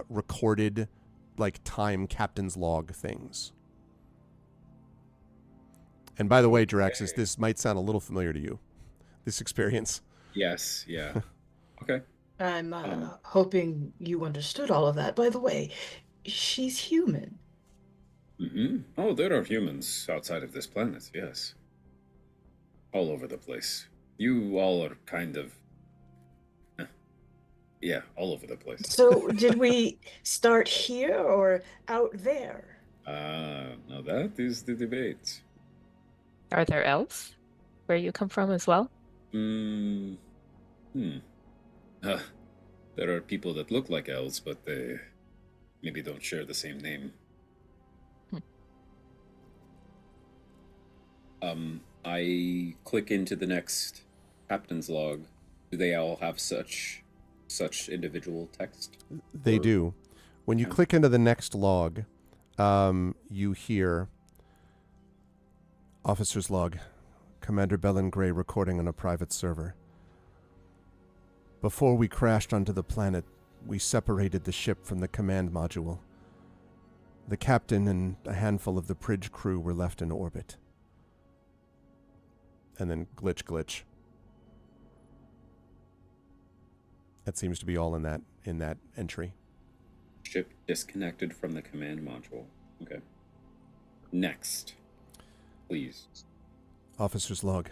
recorded like time captain's log things. And by the way, Jiraxis, this might sound a little familiar to you, this experience. Yes, yeah. Okay. I'm hoping you understood all of that. By the way, she's human. Mm-hmm. Oh, there are humans outside of this planet, yes. All over the place. You all are kind of... yeah, all over the place. So, did we start here or out there? Now that is the debate. Are there elves where you come from as well? There are people that look like elves, but they maybe don't share the same name. I click into the next captain's log. Do they all have such individual text? They do. When you click into the next log, you hear Officer's log. Commander Belen Gray recording on a private server. Before we crashed onto the planet, we separated the ship from the command module. The captain and a handful of the Pridge crew were left in orbit. And then glitch. That seems to be all in that entry. Ship disconnected from the command module. Okay. Next. Please. Officer's log.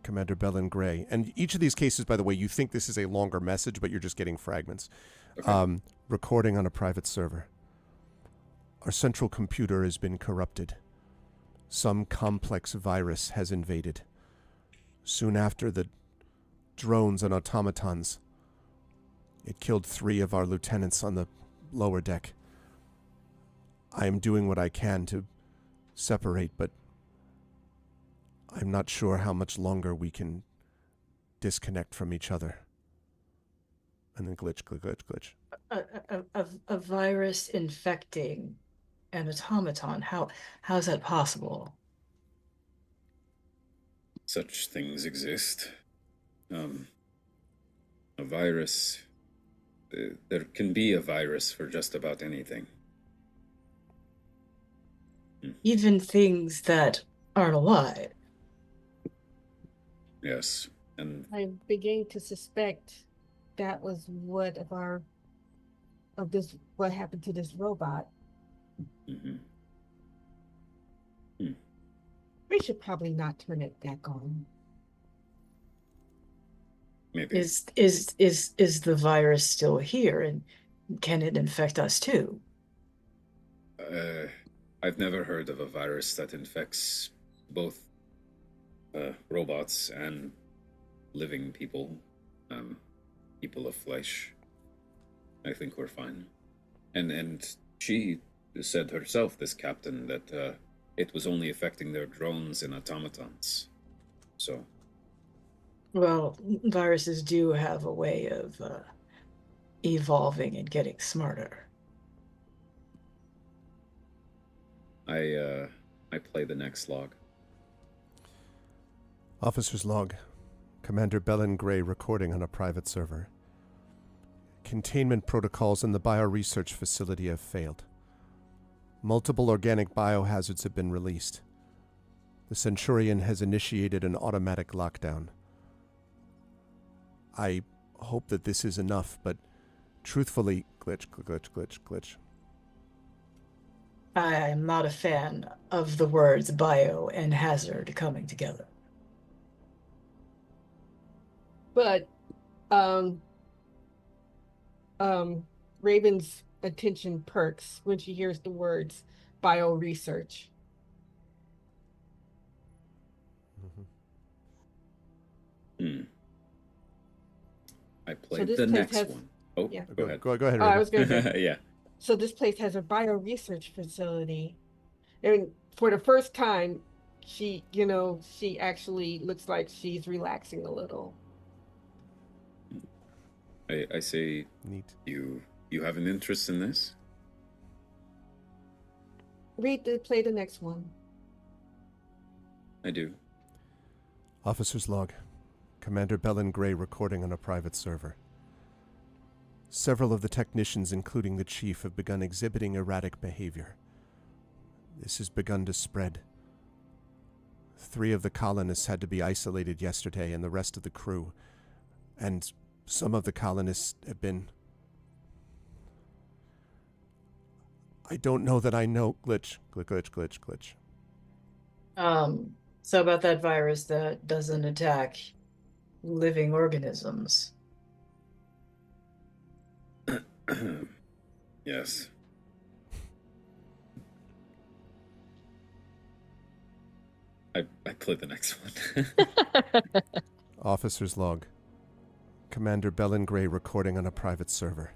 Commander Belen Gray. And each of these cases, by the way, you think this is a longer message, but you're just getting fragments. Okay. Recording on a private server. Our central computer has been corrupted. Some complex virus has invaded. Soon after, the drones and automatons. It killed 3 of our lieutenants on the lower deck. I am doing what I can to separate, but I'm not sure how much longer we can disconnect from each other. And then glitch. A virus infecting an automaton. How's that possible? Such things exist. A virus... there can be a virus for just about anything. Even things that aren't alive. Yes, and I'm beginning to suspect that was what happened to this robot. Mm-hmm. We should probably not turn it back on. Maybe. Is the virus still here, and can it infect us too? I've never heard of a virus that infects both robots and living people, people of flesh. I think we're fine. And she said herself, this captain, that it was only affecting their drones and automatons. So. Well, viruses do have a way of evolving and getting smarter. I play the next log. Officer's log. Commander Belen Gray recording on a private server. Containment protocols in the bioresearch facility have failed. Multiple organic biohazards have been released. The Centurion has initiated an automatic lockdown. I hope that this is enough, but truthfully, glitch. I am not a fan of the words bio and hazard coming together. But Raven's attention perks when she hears the words bio research. I played this the place next has- one. Oh, yeah. go ahead. Go ahead, Oh, I Raven. was going to say. Yeah. So this place has a bio research facility, and for the first time, she actually looks like she's relaxing a little. I say, Neat. You have an interest in this? Play the next one. I do. Officer's log. Commander Bellin Gray recording on a private server. Several of the technicians, including the chief, have begun exhibiting erratic behavior. This has begun to spread. 3 of the colonists had to be isolated yesterday, and the rest of the crew. And some of the colonists have been... I don't know that I know... Glitch. So about that virus that doesn't attack living organisms. Yes. I play the next one. Officer's log. Commander Bellin Gray recording on a private server.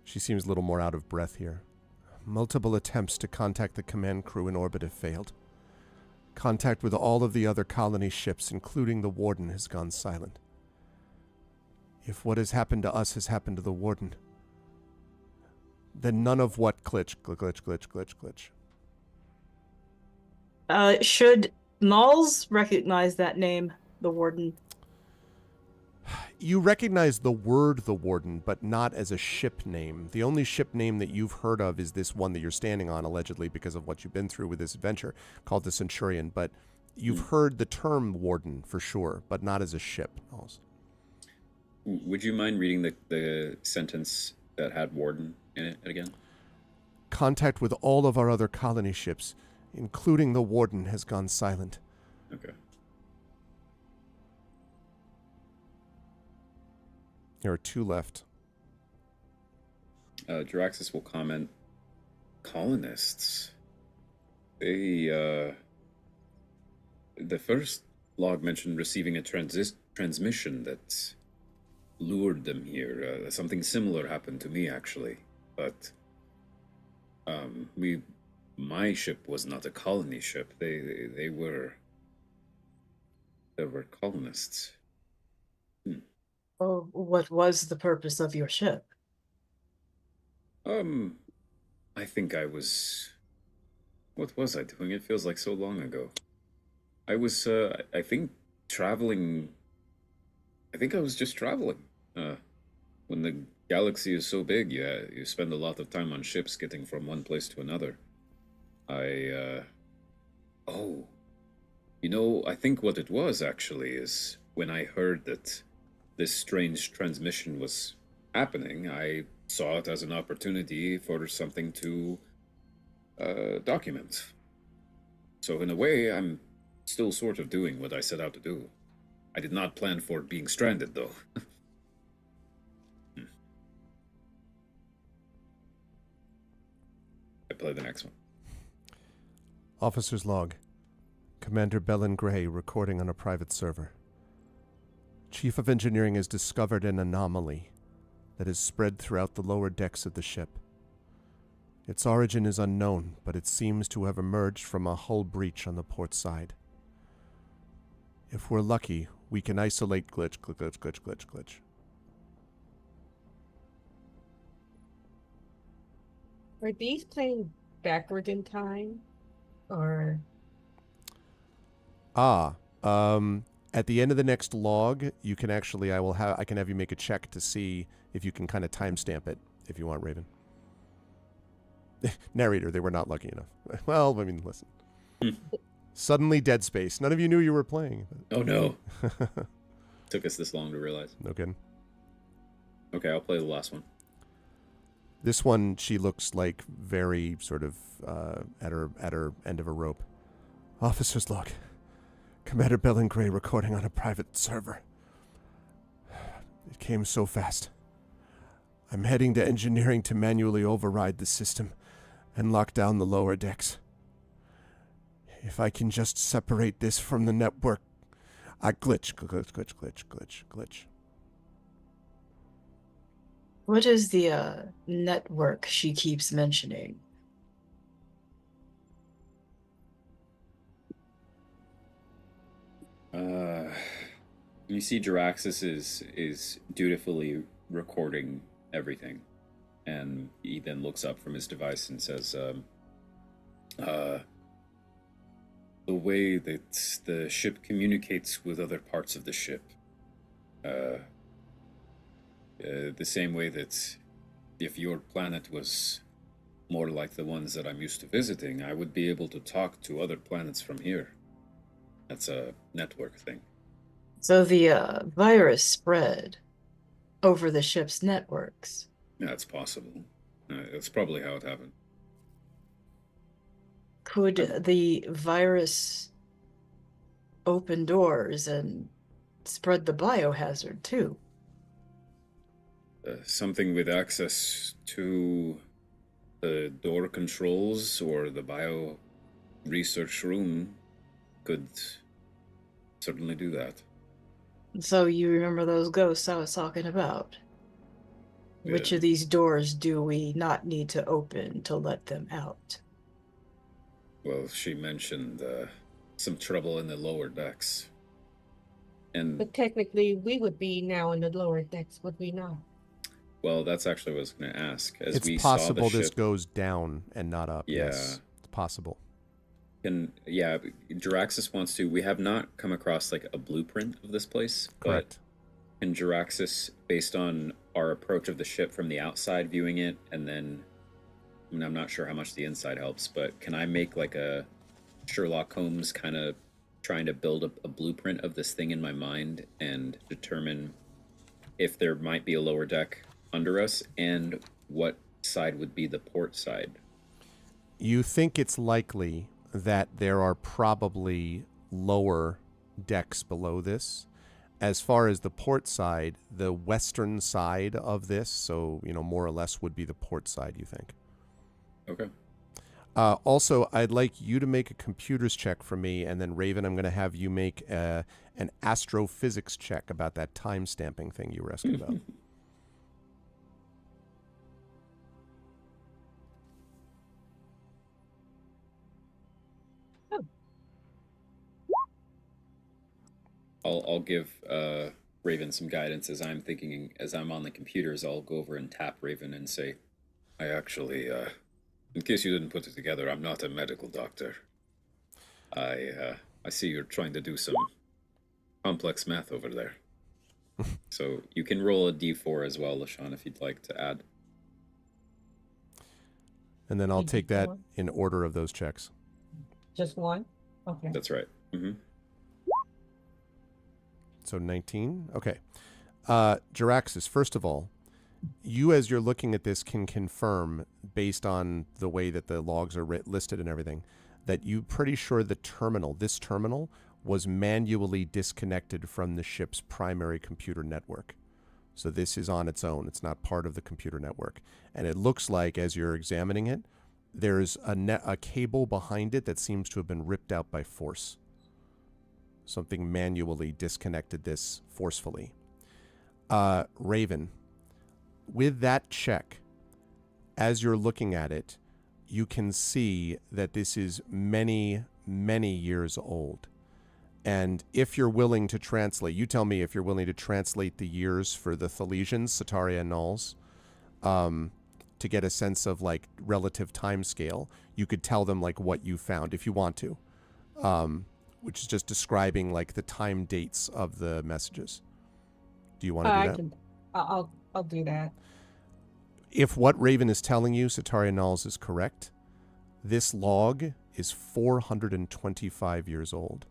She seems a little more out of breath here. Multiple attempts to contact the command crew in orbit have failed. Contact with all of the other colony ships, including the Warden, has gone silent. If what has happened to us has happened to the Warden, then none of what glitch. Should Malls recognize that name, the Warden? You recognize the word the Warden, but not as a ship name. The only ship name that you've heard of is this one that you're standing on, allegedly, because of what you've been through with this adventure, called the Centurion. But you've heard the term Warden, for sure, but not as a ship. Also. Would you mind reading the sentence that had Warden in it again? Contact with all of our other colony ships, including the Warden, has gone silent. Okay. There are 2 left. Jaraxxus will comment, colonists. The first log mentioned receiving a transmission that lured them here. Something similar happened to me, actually. But my ship was not a colony ship. They were colonists. Oh, what was the purpose of your ship? I think I was... What was I doing? It feels like so long ago. I was, I think, traveling... I think I was just traveling. When the galaxy is so big, you spend a lot of time on ships getting from one place to another. Oh. You know, I think what it was, actually, is when I heard that this strange transmission was happening, I saw it as an opportunity for something to document. So in a way, I'm still sort of doing what I set out to do. I did not plan for being stranded, though. I play the next one. Officer's log. Commander Bellin Gray recording on a private server. Chief of Engineering has discovered an anomaly that has spread throughout the lower decks of the ship. Its origin is unknown, but it seems to have emerged from a hull breach on the port side. If we're lucky, we can isolate glitch. Are these playing backward in time, or? At the end of the next log, you can actually, I can have you make a check to see if you can kind of timestamp it, if you want, Raven. Narrator, they were not lucky enough. Well, I mean, listen. Suddenly dead space. None of you knew you were playing. Oh, no. Took us this long to realize. No kidding. Okay, I'll play the last one. This one, she looks like very sort of at her end of her rope. Officer's log. Commander Bellingray recording on a private server. It came so fast. I'm heading to engineering to manually override the system and lock down the lower decks. If I can just separate this from the network. Glitch. What is the network she keeps mentioning? You see Jaraxxus is dutifully recording everything. And he then looks up from his device and says, the way that the ship communicates with other parts of the ship. The same way that if your planet was more like the ones that I'm used to visiting, I would be able to talk to other planets from here. That's a network thing. So the virus spread over the ship's networks. Yeah, it's possible. That's probably how it happened. Could the virus open doors and spread the biohazard too? Something with access to the door controls or the bio research room could certainly do that. So you remember those ghosts I was talking about? Yeah. Which of these doors do we not need to open to let them out? Well, she mentioned some trouble in the lower decks. And But technically, we would be now in the lower decks, would we not? well, that's actually what I was going to ask. As It's we possible saw the this ship, goes down and not up. Yeah. Yes, it's possible. and yeah, Jaraxxus wants to. We have not come across like a blueprint of this place, Correct. but in Jaraxxus, based on our approach of the ship from the outside, viewing it, and then I mean, I'm not sure how much the inside helps, but can I make like a Sherlock Holmes kind of trying to build a blueprint of this thing in my mind and determine if there might be a lower deck under us and what side would be the port side? You think it's likely that there are probably lower decks below this. As far as the port side, the western side of this, so, more or less would be the port side, you think. Okay. Also, I'd like you to make a computers check for me, and then Raven, I'm going to have you make an astrophysics check about that time stamping thing you were asking about. I'll give Raven some guidance as I'm thinking, as I'm on the computers. I'll go over and tap Raven and say, I actually, in case you didn't put it together, I'm not a medical doctor. I see you're trying to do some complex math over there. So you can roll a d4 as well, LaShawn, if you'd like to add. And then I'll take that in order of those checks. Just one? Okay. That's right. Mm-hmm. So 19? Okay. Jaraxxus, first of all, you as you're looking at this can confirm, based on the way that the logs are listed and everything, that you're pretty sure this terminal, was manually disconnected from the ship's primary computer network. So this is on its own. It's not part of the computer network. And it looks like, as you're examining it, there's a cable behind it that seems to have been ripped out by force. Something manually disconnected this forcefully. Raven, with that check, as you're looking at it, you can see that this is many, many years old. And if you're willing to translate, you tell me if you're willing to translate the years for the Thalesians, Sataria and Nulls, to get a sense of like relative time scale. You could tell them like what you found if you want to, which is just describing like the time dates of the messages. Do you want to do that? I'll do that. If what Raven is telling you, Sataria Nulls, is correct, this log is 425 years old.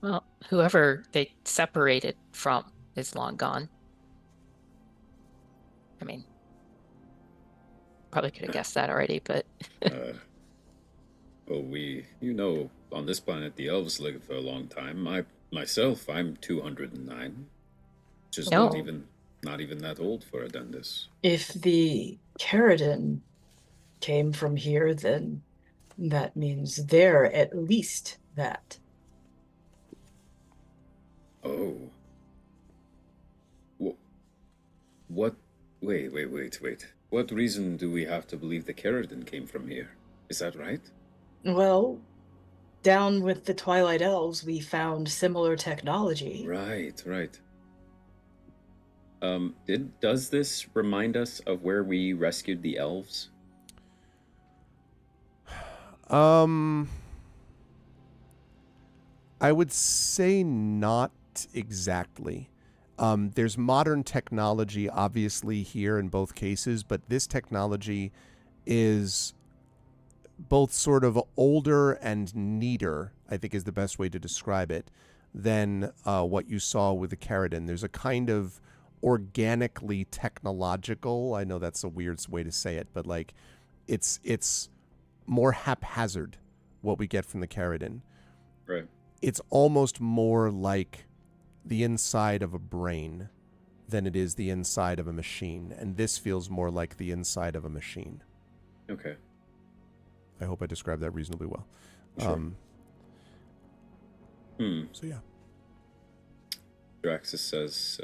Well, whoever they separated from is long gone. I mean, probably could have guessed that already, but Well, on this planet, the elves live for a long time. I'm 209. Just No. not even that old for a dentist. If the Keratin came from here, then that means they're at least that. Oh. What? Wait. What reason do we have to believe the Keratin came from here? Is that right? Well, down with the Twilight Elves, we found similar technology. Right. Does this remind us of where we rescued the elves? I would say not exactly. There's modern technology, obviously, here in both cases, but this technology is both sort of older and neater, I think is the best way to describe it, than what you saw with the Keratin. There's a kind of organically technological, I know that's a weird way to say it, but like it's more haphazard what we get from the Keratin. Right. It's almost more like the inside of a brain than it is the inside of a machine. And this feels more like the inside of a machine. Okay. I hope I described that reasonably well. Sure. So yeah. Draxus says,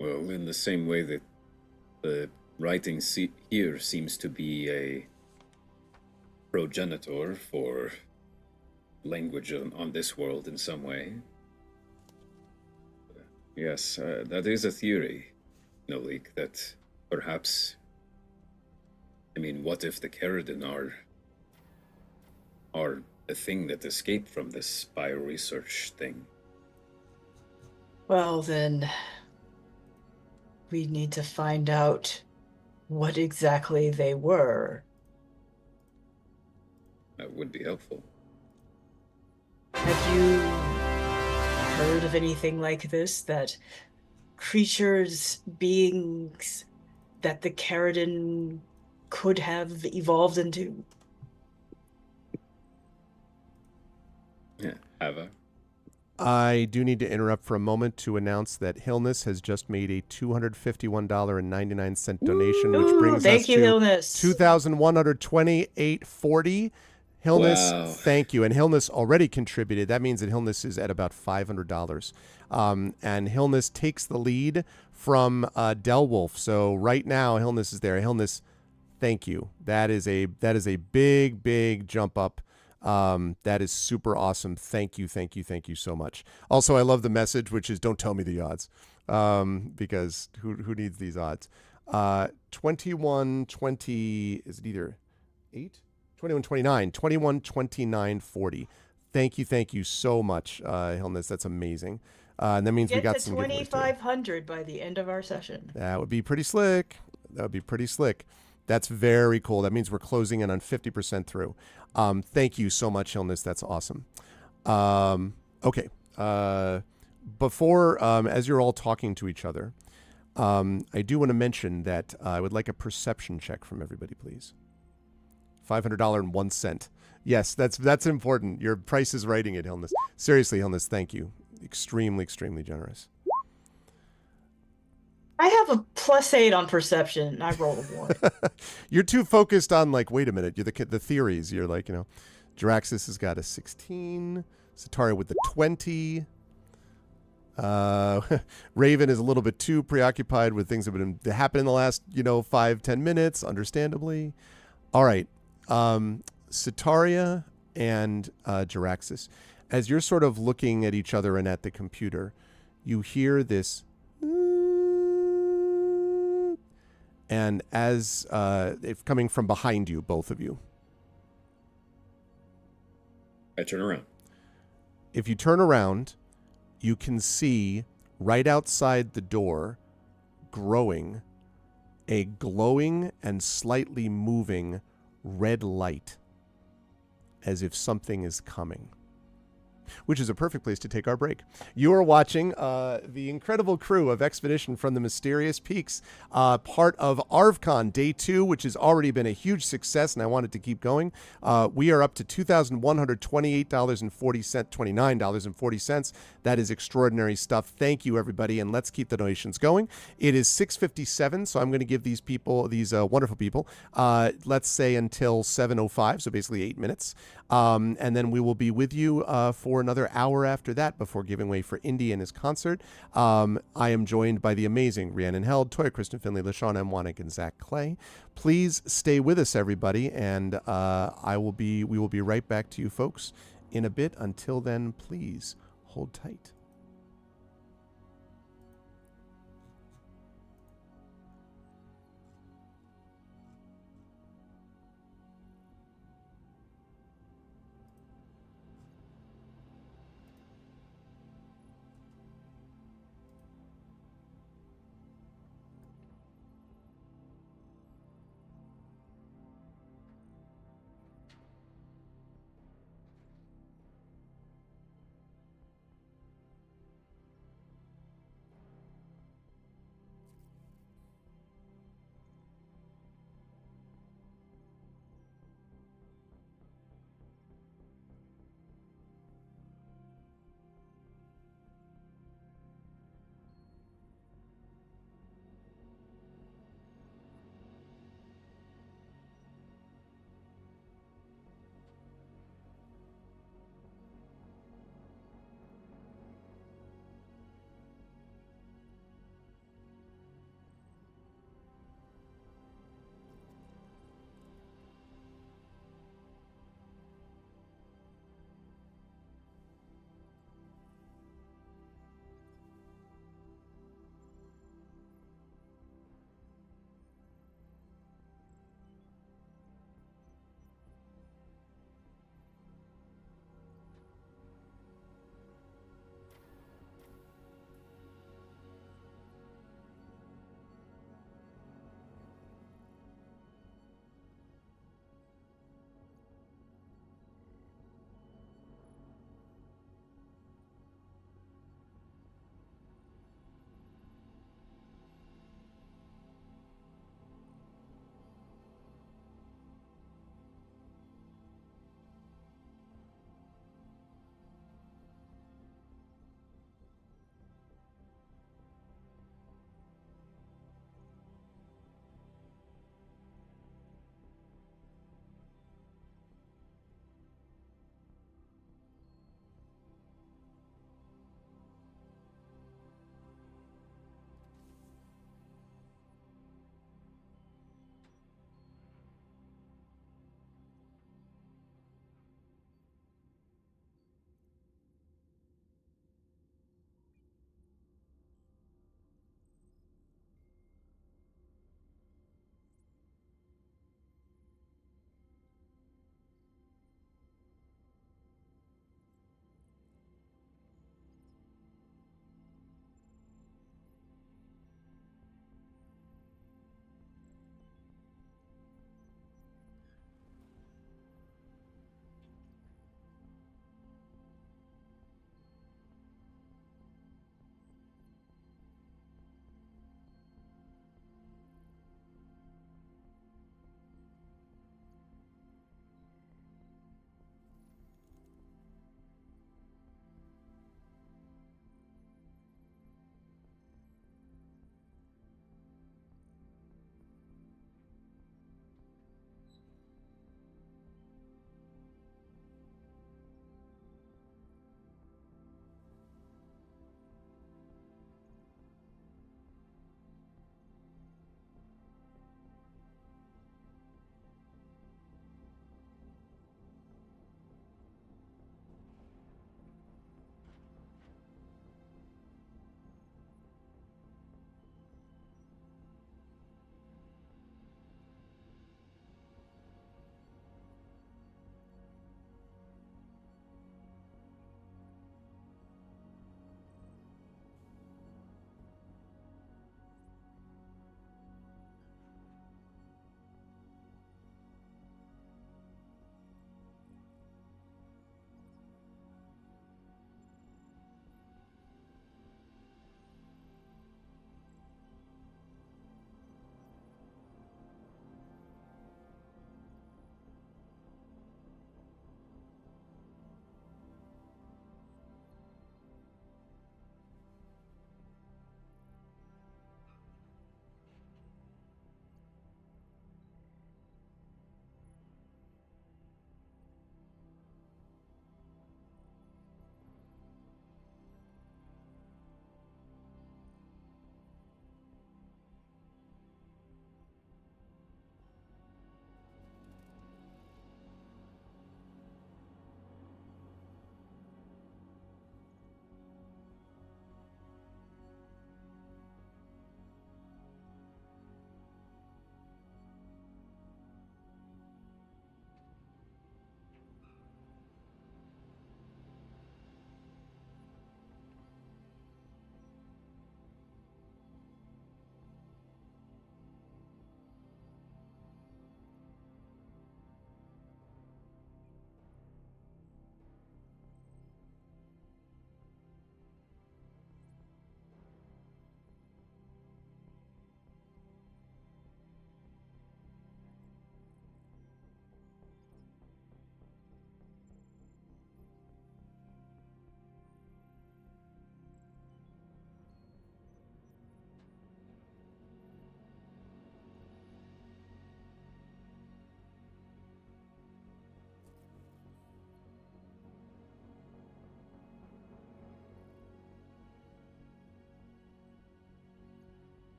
well, in the same way that the writing here seems to be a progenitor for language on this world in some way. Yes, that is a theory, Nolik, that perhaps... I mean, what if the Keratin are the thing that escaped from this bioresearch thing? Well, then we need to find out what exactly they were. That would be helpful. Have you heard of anything like this? That creatures, beings that the Keratin could have evolved into? Yeah, Ava. I do need to interrupt for a moment to announce that Hillness has just made a $251.99 donation, which brings us to $2,128.40. Hillness, Wow. Thank you. And Hillness already contributed. That means that Hillness is at about $500. And Hillness takes the lead from Delwolf. So right now, Hillness is there. Hillness, thank you. That is a big jump up. That is super awesome. Thank you so much. Also, I love the message, which is don't tell me the odds, because who needs these odds? 21-20, is it either 8? 21-29, 21-29-40. Thank you so much, Hillness. That's amazing. And that means we got some giveaways too. 2,500 by the end of our session. That would be pretty slick. That's very cool. That means we're closing in on 50% through. Thank you so much, Hillness. That's awesome. Okay. Before, as you're all talking to each other, I do want to mention that I would like a perception check from everybody, please. $500.01. Yes, that's important. Your price is writing it, Hillness. Seriously, Hillness, thank you. Extremely generous. I have a +8 on perception. I rolled a 1. You're too focused on, like, wait a minute. You're the theories. You're like, Draxus has got a 16. Sataria with the 20. Raven is a little bit too preoccupied with things that have happened in the last, 5-10 minutes, understandably. All right. Sataria and Jaraxus, as you're sort of looking at each other and at the computer, you hear this, and as it's coming from behind you, both of you. I turn around. If you turn around, you can see right outside the door, growing, a glowing and slightly moving red light, as if something is coming. which is a perfect place to take our break. You are watching the incredible crew of Expedition from the Mysterious Peaks, part of ArvCon Day 2, which has already been a huge success, and I wanted to keep going. We are up to $2,128.40, $29.40. Is extraordinary stuff. Thank you, everybody, and let's keep the donations going. It is 6:57, so I'm going to give these people, these wonderful people, let's say until 7:05, so basically 8 minutes. And then we will be with you for another hour after that before giving way for Indy and his concert. I am joined by the amazing Rhiannon Held, Toya Kristen Finley, LaShawn M. Wanik, and Zach Clay. Please stay with us, everybody, and we will be right back to you folks in a bit. Until then, please hold tight.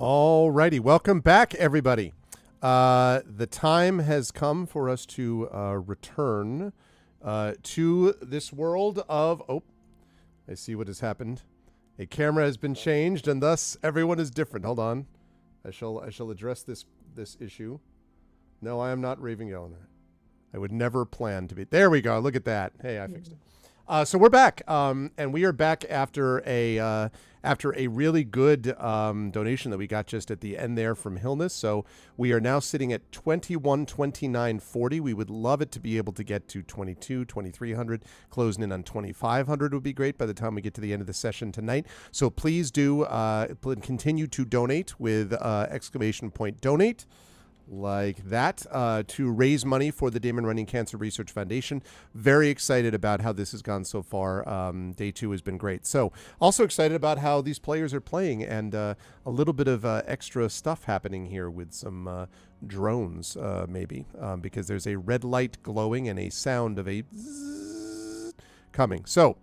All righty. Welcome back, everybody. The time has come for us to return to this world of... Oh, I see what has happened. A camera has been changed, and thus everyone is different. Hold on. I shall address this issue. No, I am not raving Yelena. I would never plan to be... There we go. Look at that. Hey, I fixed it. So we're back, and we are back after a really good donation that we got just at the end there from Hillness. So we are now sitting at 2129.40. We would love it to be able to get to 2300, closing in on 2500 would be great by the time we get to the end of the session tonight. So please do continue to donate with exclamation point donate. Like that, to raise money for the Damon Runyon Cancer Research Foundation. Very excited about how this has gone so far. Day 2 has been great. So also excited about how these players are playing, and a little bit of extra stuff happening here with some drones, maybe, because there's a red light glowing and a sound of a zzz coming. So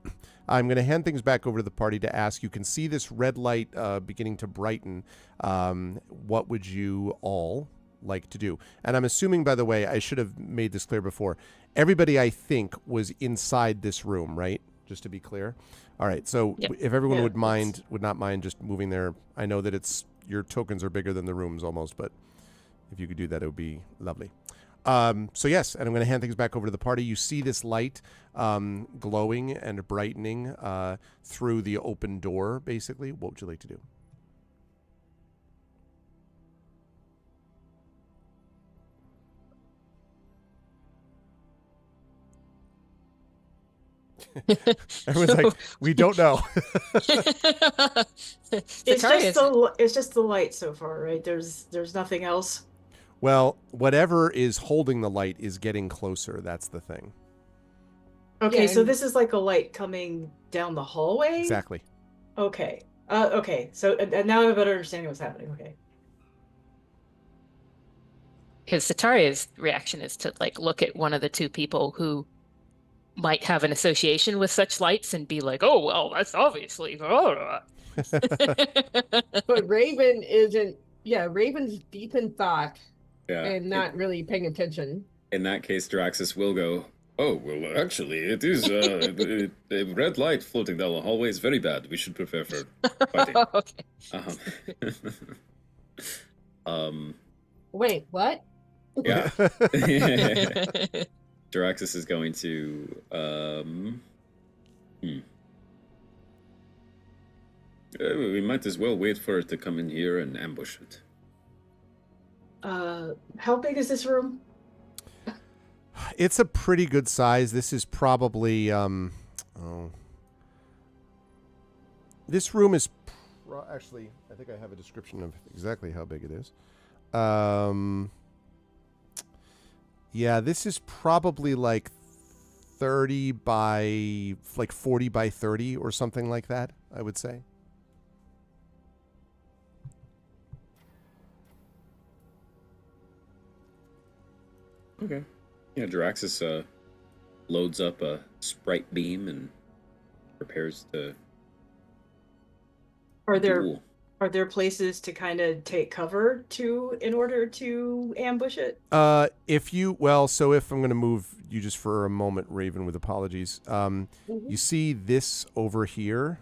I'm going to hand things back over to the party to ask. You can see this red light beginning to brighten. What would you all like to do? And I'm assuming, by the way, I should have made this clear before, everybody I think was inside this room, right? Just to be clear. All right. So if everyone would not mind just moving there. I know that it's, your tokens are bigger than the rooms almost, but if you could do that, it would be lovely. So yes, and I'm going to hand things back over to the party. You see this light glowing and brightening through the open door, basically. What would you like to do? Everyone's like, we don't know. It's just the light so far, right? There's nothing else. Well, whatever is holding the light is getting closer. That's the thing. Okay, Yeah, so and- this is like a light coming down the hallway? Exactly. Okay. Okay. So now I have a better understanding what's happening. Okay. Because Zataria's reaction is to like look at one of the two people who might have an association with such lights and be like, oh, well, that's obviously. But Raven isn't. Yeah, Raven's deep in thought and not really paying attention. In that case, Draxus will go, oh, well, actually, it is a red light floating down the hallway is very bad. We should prepare for fighting. Okay. Wait, what? Yeah. Draxus is going to, we might as well wait for it to come in here and ambush it. How big is this room? It's a pretty good size. This is probably, this room is, actually, I think I have a description of exactly how big it is. Yeah, this is probably like 30 by, like 40 by 30 or something like that, I would say. Okay. Yeah, Draxus loads up a sprite beam and prepares to duel. Are there places to kind of take cover in order to ambush it? So if I'm going to move you just for a moment, Raven, with apologies. You see this over here?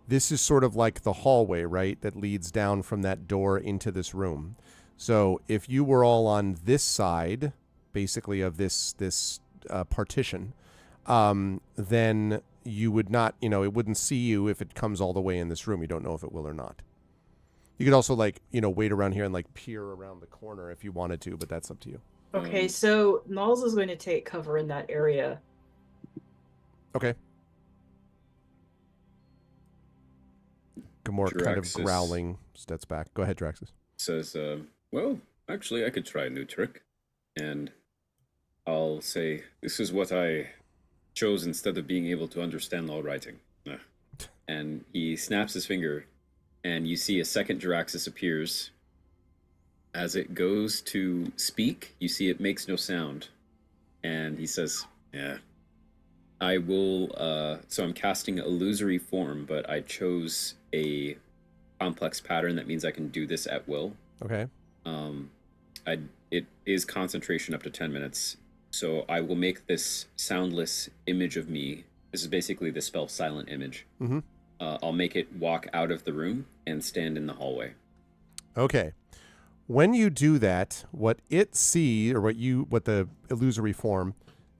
This is sort of like the hallway, right? That leads down from that door into this room. So if you were all on this side, basically of this partition, then you would not, it wouldn't see you if it comes all the way in this room. You don't know if it will or not. You could also wait around here and peer around the corner if you wanted to, but that's up to you. Okay, so Nulls is going to take cover in that area. Okay. Gamora kind of Draxus growling steps back. Go ahead, Draxus. Says, well, actually, I could try a new trick. And I'll say, this is what I chose instead of being able to understand all writing. And he snaps his finger, and you see a second Draxus appears. As it goes to speak, you see it makes no sound. And he says, yeah, I will, so I'm casting illusory form, but I chose a complex pattern that means I can do this at will. Okay. It is concentration up to 10 minutes. So I will make this soundless image of me. This is basically the spell silent image. Mm-hmm. I'll make it walk out of the room and stand in the hallway. Okay. When you do that, what it see, or what the illusory form,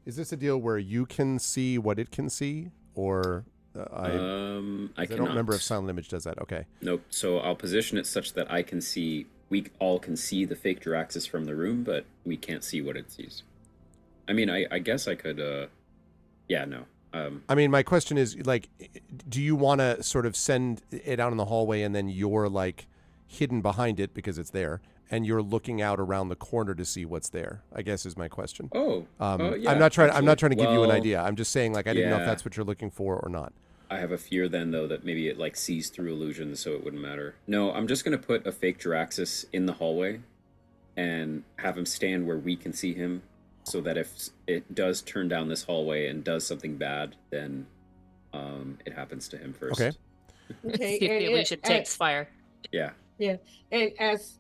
is this a deal where you can see what it can see, or I don't remember if silent image does that. Okay. Nope. So I'll position it such that I can see. We all can see the fake Jaraxxus from the room, but we can't see what it sees. I mean, I guess I could. Yeah. No. I mean, my question is, like, do you want to sort of send it out in the hallway and then you're like hidden behind it because it's there, and you're looking out around the corner to see what's there? I guess is my question. Yeah, I'm not trying to give you an well, idea. I'm just saying, like, I didn't know if yeah. that's what you're looking for or not. I have a fear then, though, that maybe it like sees through illusions, so it wouldn't matter. No, I'm just gonna put a fake Jaraxxus in the hallway and have him stand where we can see him, so that if it does turn down this hallway and does something bad, then it happens to him first. Okay. Okay, See if the illusion takes fire. Yeah. Yeah, and as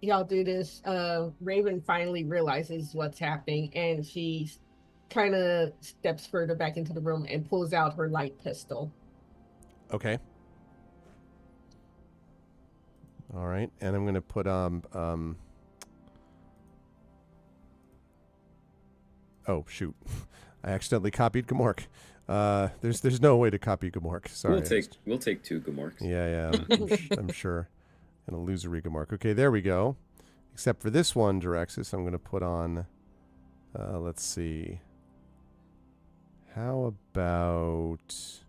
y'all do this, Raven finally realizes what's happening, and she kind of steps further back into the room and pulls out her light pistol. Okay. All right, and I'm going to put oh shoot, I accidentally copied Gamork. There's no way to copy Gamork. Sorry. We'll take 2 Gamorks. Yeah, I'm sure. An illusory Gamork. Okay, there we go. Except for this one, Jaraxxus, I'm going to put on. Let's see. How about?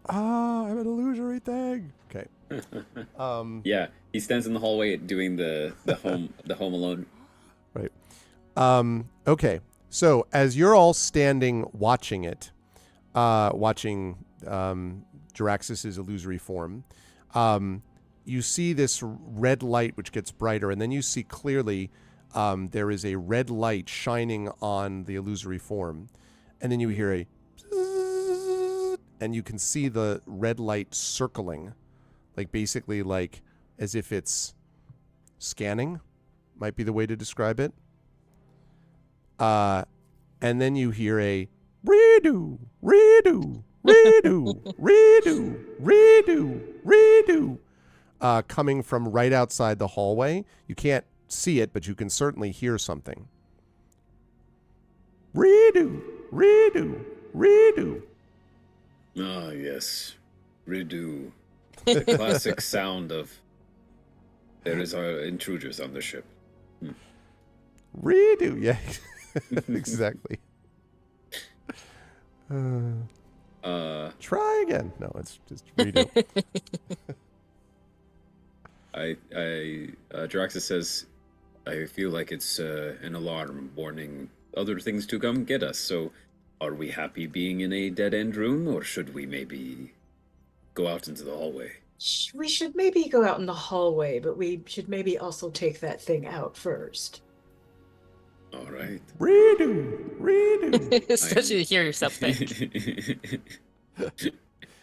I'm an illusory thing. Okay. Yeah, he stands in the hallway doing the Home Alone. Right. Okay. So as you're all standing watching it, watching Jaraxxus's illusory form, you see this red light which gets brighter, and then you see clearly there is a red light shining on the illusory form, and then you hear a bzzz, and you can see the red light circling, like basically like as if it's scanning, might be the way to describe it. And then you hear a redo, redo, redo, redo, redo, redo, coming from right outside the hallway. You can't see it, but you can certainly hear something. Redo, redo, redo. Ah, yes. Redo. The classic sound of there is our intruders on the ship. Redo, yeah. Exactly. Try again. No, it's just redo. Jaraxxus says, I feel like it's an alarm warning other things to come get us. So, are we happy being in a dead-end room, or should we maybe go out into the hallway? We should maybe go out in the hallway, but we should maybe also take that thing out first. All right. Redo, redo. Especially to hear yourself think.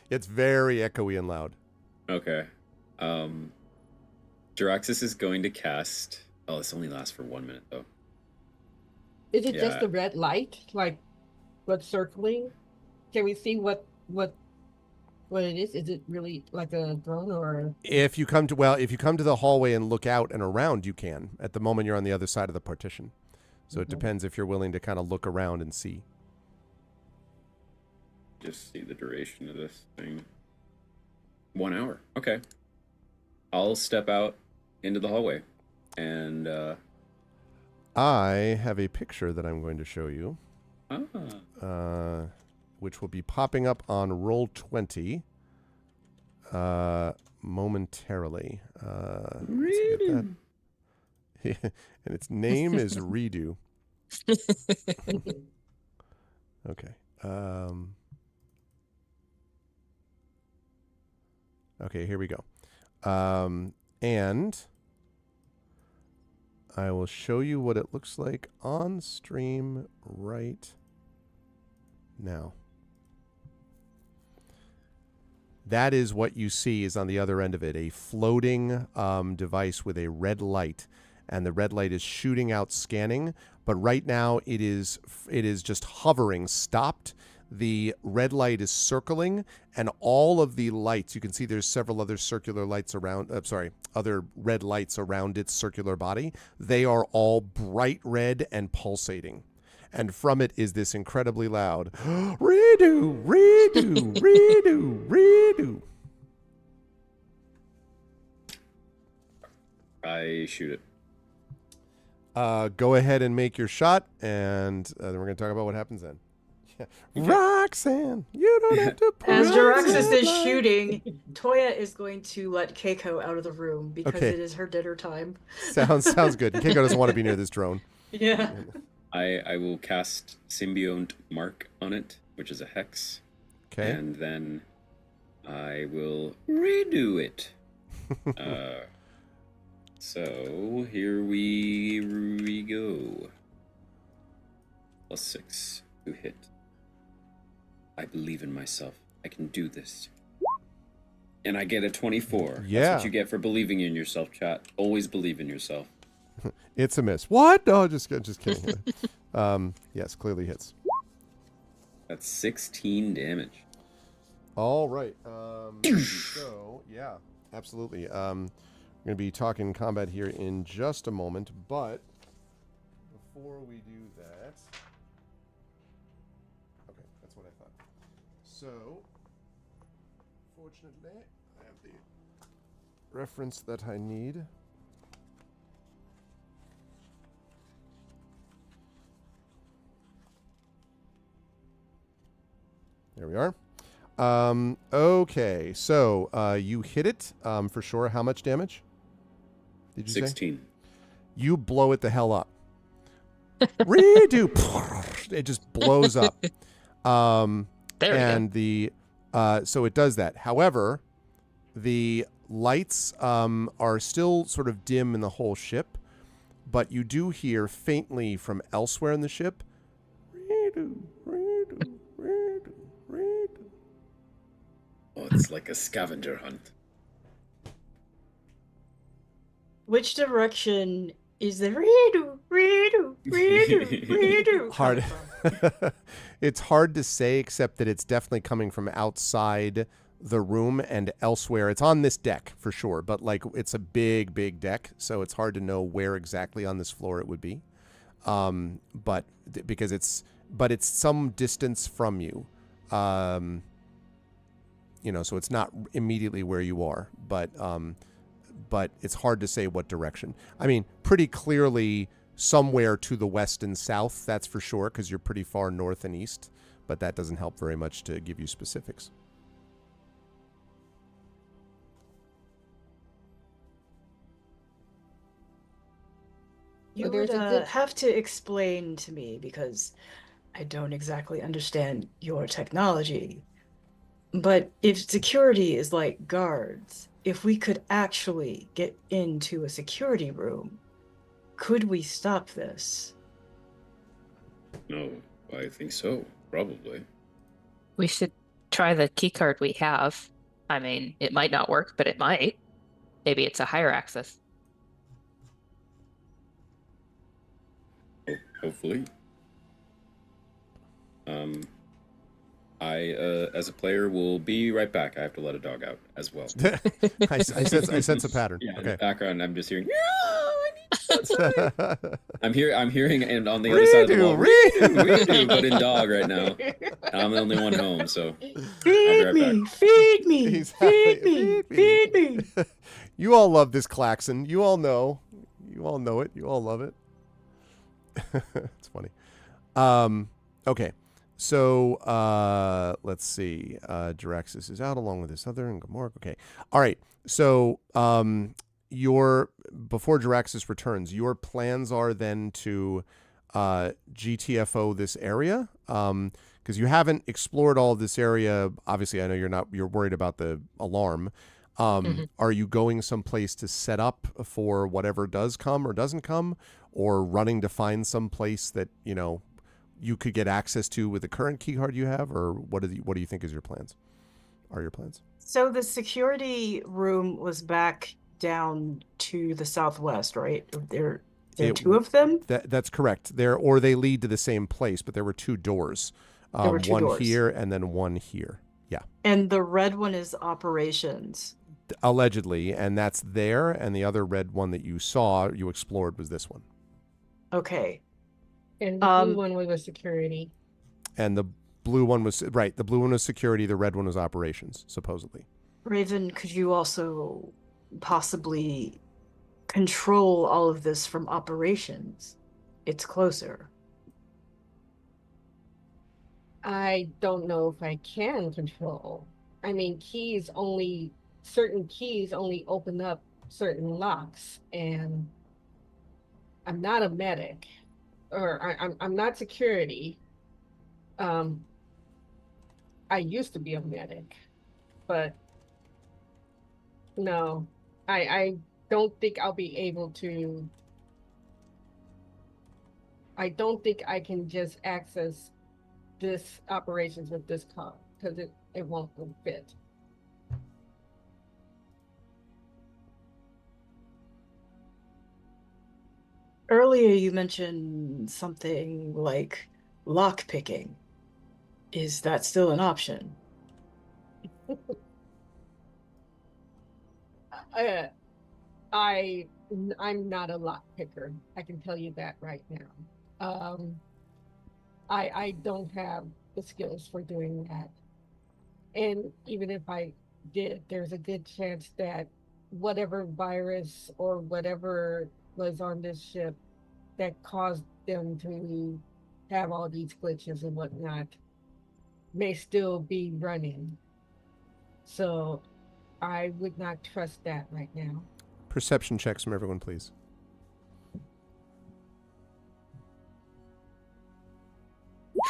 It's very echoey and loud. Okay. Jaraxxus is going to cast. Oh, this only lasts for 1 minute though. Is it just the red light, like what's circling? Can we see what it is? Is it really like a drone or? If you come to the hallway and look out and around, you can. At the moment, you're on the other side of the partition, so it depends if you're willing to kind of look around and see. Just see the duration of this thing. 1 hour. Okay. I'll step out into the hallway, and I have a picture that I'm going to show you, which will be popping up on Roll20 momentarily. Redo. And its name is Redo. Okay. Okay, here we go. And I will show you what it looks like on stream right now. That is what you see is on the other end of it, a floating device with a red light. And the red light is shooting out scanning, but right now it is just hovering, stopped. The red light is circling, and all of the lights, you can see there's several other circular lights around, other red lights around its circular body. They are all bright red and pulsating. And from it is this incredibly loud, redo, redo, redo, redo. I shoot it. Go ahead and make your shot, and then we're going to talk about what happens then. Roxanne, you don't have to put As Jiraxis is like... shooting, Toya is going to let Keiko out of the room because Okay. it is her dinner time. Sounds good. Keiko doesn't want to be near this drone. Yeah. I will cast Symbiote Mark on it, which is a hex. Okay. And then I will redo it. So here we go. +6 to hit. I believe in myself. I can do this. And I get a 24. Yeah. That's what you get for believing in yourself, chat. Always believe in yourself. It's a miss. What? No, just kidding. Yes, clearly hits. That's 16 damage. All right. So, yeah, absolutely. We're going to be talking combat here in just a moment, but before we do that... Okay, that's what I thought. So, fortunately, I have the reference that I need. There we are. Okay, so you hit it for sure. How much damage? Did you 16. say? You blow it the hell up. Redo. It just blows up. There we and the so it does that. However, the lights are still sort of dim in the whole ship, but you do hear faintly from elsewhere in the ship. Redo, redo, redo, redo. Oh, it's like a scavenger hunt. Which direction is the redo, redo, redo, redo? Hard. It's hard to say, except that it's definitely coming from outside the room and elsewhere. It's on this deck for sure, but like it's a big, big deck, so it's hard to know where exactly on this floor it would be. But because it's some distance from you. You know, so it's not immediately where you are, but it's hard to say what direction. I mean, pretty clearly somewhere to the west and south, that's for sure, because you're pretty far north and east, but that doesn't help very much to give you specifics. You would have to explain to me because I don't exactly understand your technology. But if security is like guards, if we could actually get into a security room, could we stop this? No, I think so. Probably. We should try the key card we have. I mean, it might not work, but it might. Maybe it's a higher access. Hopefully. I, as a player, will be right back. I have to let a dog out as well. I sense a pattern. Yeah, okay. in the background, I'm just hearing. I'm hearing, and on the other side of the wall, redo, but in dog right now. I'm the only one home, so feed me, feed me, feed me, feed me. You all love this klaxon. You all know it. You all love it. It's funny. Okay. So let's see. Jiraxis is out along with this other and Gamork. Okay. All right. So before Jiraxis returns, your plans are then to GTFO this area, because you haven't explored all of this area. Obviously, I know you're worried about the alarm. Are you going someplace to set up for whatever does come or doesn't come, or running to find some place that you could get access to with the current key card you have, or what do you think is your plans? are your plans? So the security room was back down to the southwest, right? There are two of them? That's correct. Or they lead to the same place, but there were two doors. There were two one doors. here and then one here. Yeah. And the red one is operations. Allegedly, and that's there, and the other red one that you saw, you explored, was this one. Okay. And the blue one was security. And the blue one was, right, the blue one was security, the red one was operations, supposedly. Raven, could you also possibly control all of this from operations? It's closer. I don't know if I can control. I mean, certain keys only open up certain locks, and I'm not a medic, or I'm not security. I used to be a medic, but no, I don't think I'll be able to. I don't think I can just access this operations with this car, because it won't fit. Earlier you mentioned something like lock picking. Is that still an option? I'm not a lock picker. I can tell you that right now. I don't have the skills for doing that. And even if I did, there's a good chance that whatever virus or whatever was on this ship that caused them to have all these glitches and whatnot may still be running. So I would not trust that right now. Perception checks from everyone, please.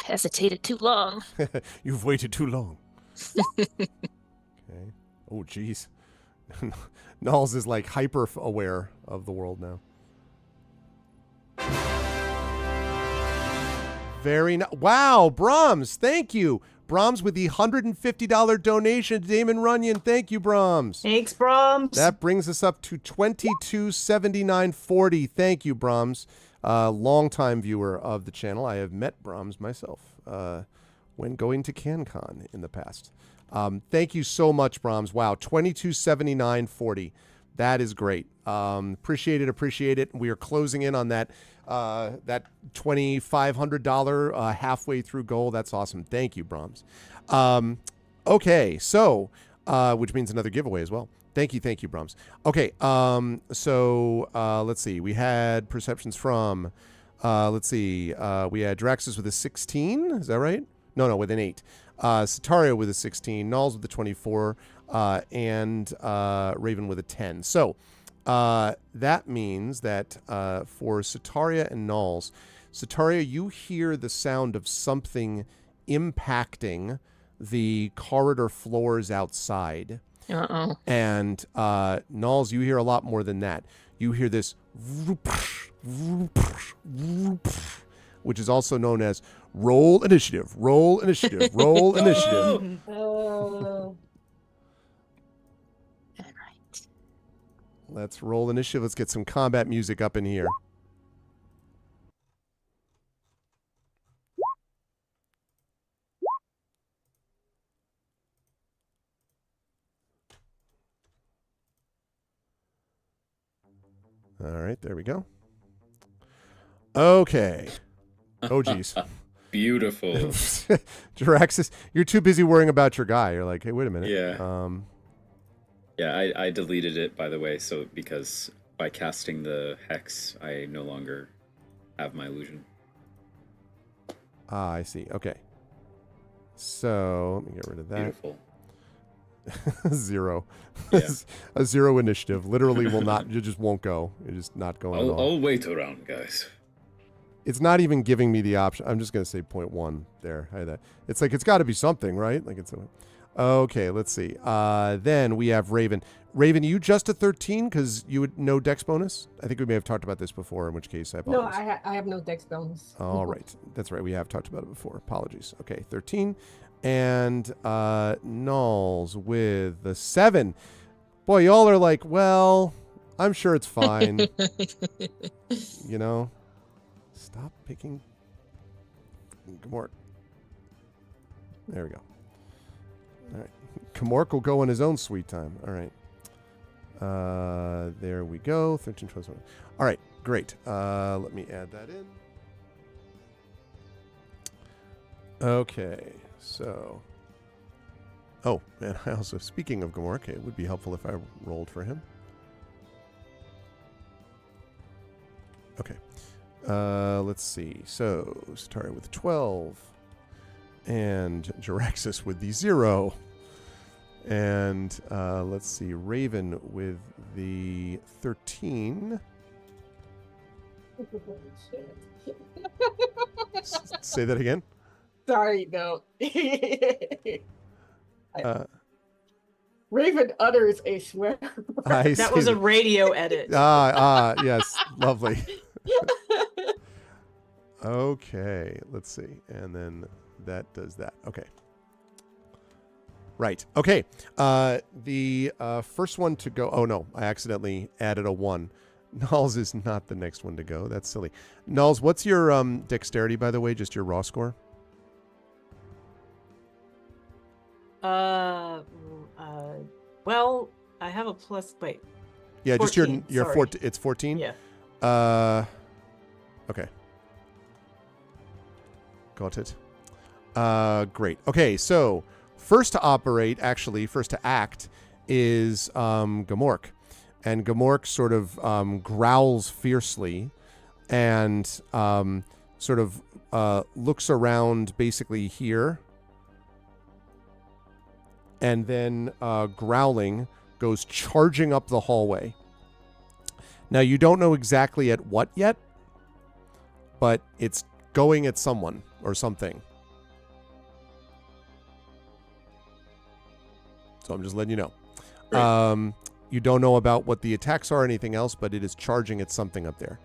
Hesitated too long. You've waited too long. Okay. Oh, geez. Nulls is like hyper aware of the world now. Wow, Brahms, thank you. Brahms with the $150 donation to Damon Runyon. Thank you, Brahms. Thanks, Brahms. That brings us up to $22.79.40. Thank you, Brahms. Longtime viewer of the channel. I have met Brahms myself when going to CanCon in the past. Thank you so much, Brahms. Wow, $22.79.40. That is great. Appreciate it. We are closing in on that $2,500 halfway through goal. That's awesome. Thank you, Brahms. Okay, so which means another giveaway as well. Thank you, Brahms. Okay, let's see. We had perceptions from, we had Draxus with a 16. Is that right? No, with an 8. Satario with a 16. Nulls with a 24. And Raven with a 10. So that means that for Sataria and Nulls, Sataria, you hear the sound of something impacting the corridor floors outside. Uh-oh. And Nulls, you hear a lot more than that. You hear this, which is also known as roll initiative, roll initiative, roll initiative. Let's roll initiative. Let's get some combat music up in here. All right, there we go. Okay. Oh, geez. Beautiful. Jiraxis, you're too busy worrying about your guy. You're like, hey, wait a minute. Yeah. Yeah, I deleted it, by the way, so because by casting the hex, I no longer have my illusion. Ah, I see. Okay. So let me get rid of that. Beautiful. 0. Yeah. A 0 initiative. Literally will not, you just won't go. You're just not going at all. I'll wait around, guys. It's not even giving me the option. I'm just going to say 0.1 there. It's like, it's got to be something, right? Like it's okay, let's see. Then we have Raven. Raven, you just a 13 because you would no dex bonus? I think we may have talked about this before, in which case I apologize. No, I have no dex bonus. All right. That's right. We have talked about it before. Apologies. Okay, 13. And Nulls with the 7. Boy, y'all are like, well, I'm sure it's fine. You know? Stop picking Gamork. There we go. All right. Gamork will go on his own sweet time. All right. There we go. 13, 12, 17. All right. Great. Let me add that in. Okay. So. Oh, and I also, speaking of Gamork, it would be helpful if I rolled for him. Okay. Let's see. So, Satari with 12. And Jiraxis with the 0. And let's see. Raven with the 13. Say that again? Sorry, no. Raven utters a swear. That was a radio edit. Yes. Lovely. Okay, let's see. And then that does that. Okay. Right. Okay. The first one to go. Oh, no. I accidentally added a 1. Nulls is not the next one to go. That's silly. Nulls, what's your dexterity, by the way? Just your raw score? Well, I have a plus. Wait. Yeah, 14, just your sorry. 14. It's 14? Yeah. Okay. Got it. Great. Okay, so first to act is Gamork. And Gamork sort of growls fiercely and sort of looks around basically here. And then growling goes charging up the hallway. Now, you don't know exactly at what yet, but it's going at someone or something. So I'm just letting you know. You don't know about what the attacks are or anything else, but it is charging at something up there.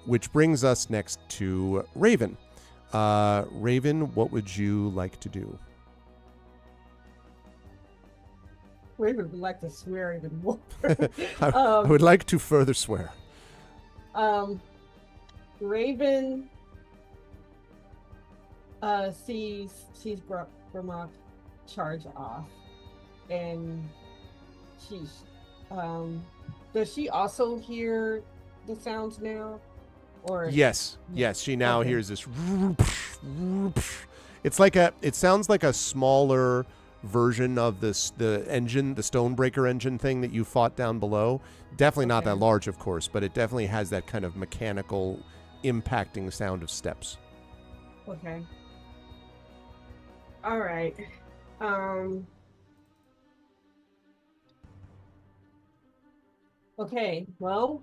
Which brings us next to Raven. Raven, what would you like to do? Raven would like to swear even more. I would like to further swear. Raven sees Grimlock charge off, and she's does she also hear the sounds now? Or Yes, she now hears this. It sounds like a smaller version of the engine, the Stonebreaker engine thing that you fought down below. Definitely not that large, of course, but it definitely has that kind of mechanical impacting sound of steps. Okay. All right. Okay, well,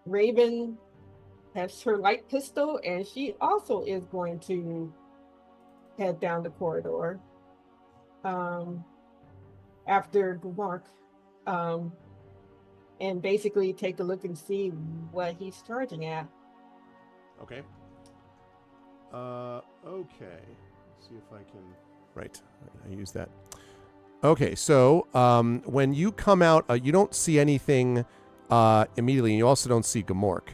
Raven has her light pistol, and she also is going to head down the corridor after Gamork, and basically take a look and see what he's charging at. Okay. Okay. Let's see if I can. Right. I use that. Okay. So when you come out, you don't see anything immediately, and you also don't see Gamork.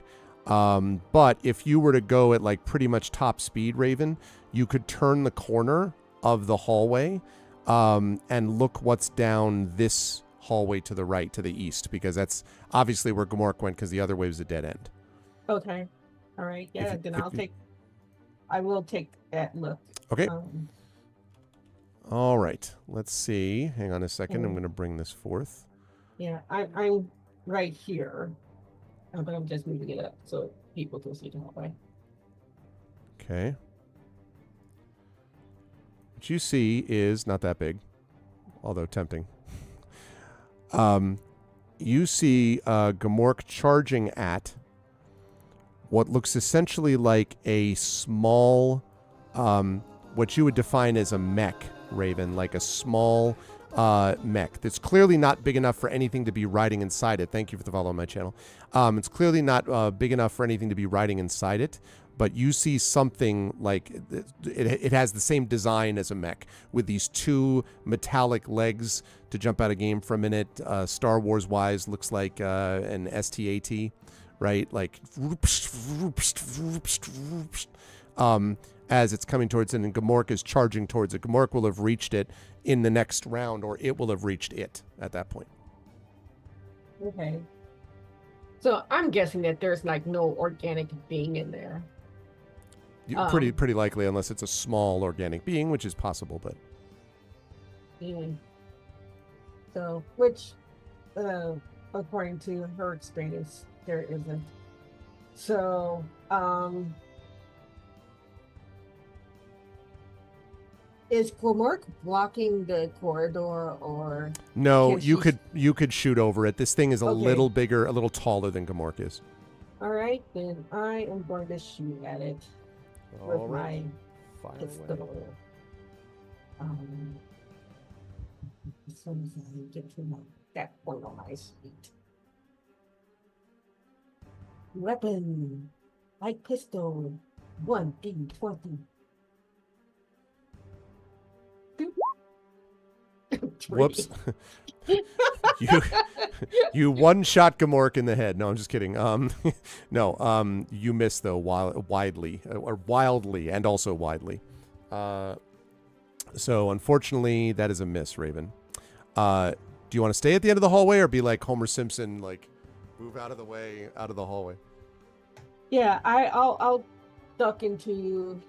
But if you were to go at like pretty much top speed, Raven, you could turn the corner of the hallway and look what's down this hallway to the right, to the east, because that's obviously where Gamork went, because the other way was a dead end. Okay. All right. Yeah. I will take that look. Okay. All right. Let's see. Hang on a second. I'm going to bring this forth. Yeah, I'm right here, but I'm just moving it up so people can see the hallway. Okay. What you see is not that big, although tempting. You see Gamork charging at what looks essentially like a small, what you would define as a mech, Raven, like a small mech that's clearly not big enough for anything to be riding inside it. Thank you for the follow on my channel. It's clearly not big enough for anything to be riding inside it, but you see something like it has the same design as a mech with these two metallic legs to jump out of game for a minute. Star Wars wise, looks like an STAT, right? Like as it's coming towards it, and Gamork is charging towards it. Gamork will have reached it in the next round, or it will have reached it at that point. Okay. So I'm guessing that there's like no organic being in there. Pretty likely, unless it's a small organic being, which is possible, but. Yeah. So, which, according to her experience, there isn't. So, is Gamork blocking the corridor, or No, can you could shoot over it. This thing is a Okay. little bigger, a little taller than Gamork is. All right, then I am going to shoot at it with All right. Fire away. pistol. As soon as I get to that point on my feet. Weapon, light pistol, 1D20. Whoops. you one-shot Gamork in the head. No, I'm just kidding. No, you missed though wildly, and also widely. So unfortunately, that is a miss, Raven. Do you want to stay at the end of the hallway, or be like Homer Simpson, like move out of the way, out of the hallway? Yeah, I'll duck into.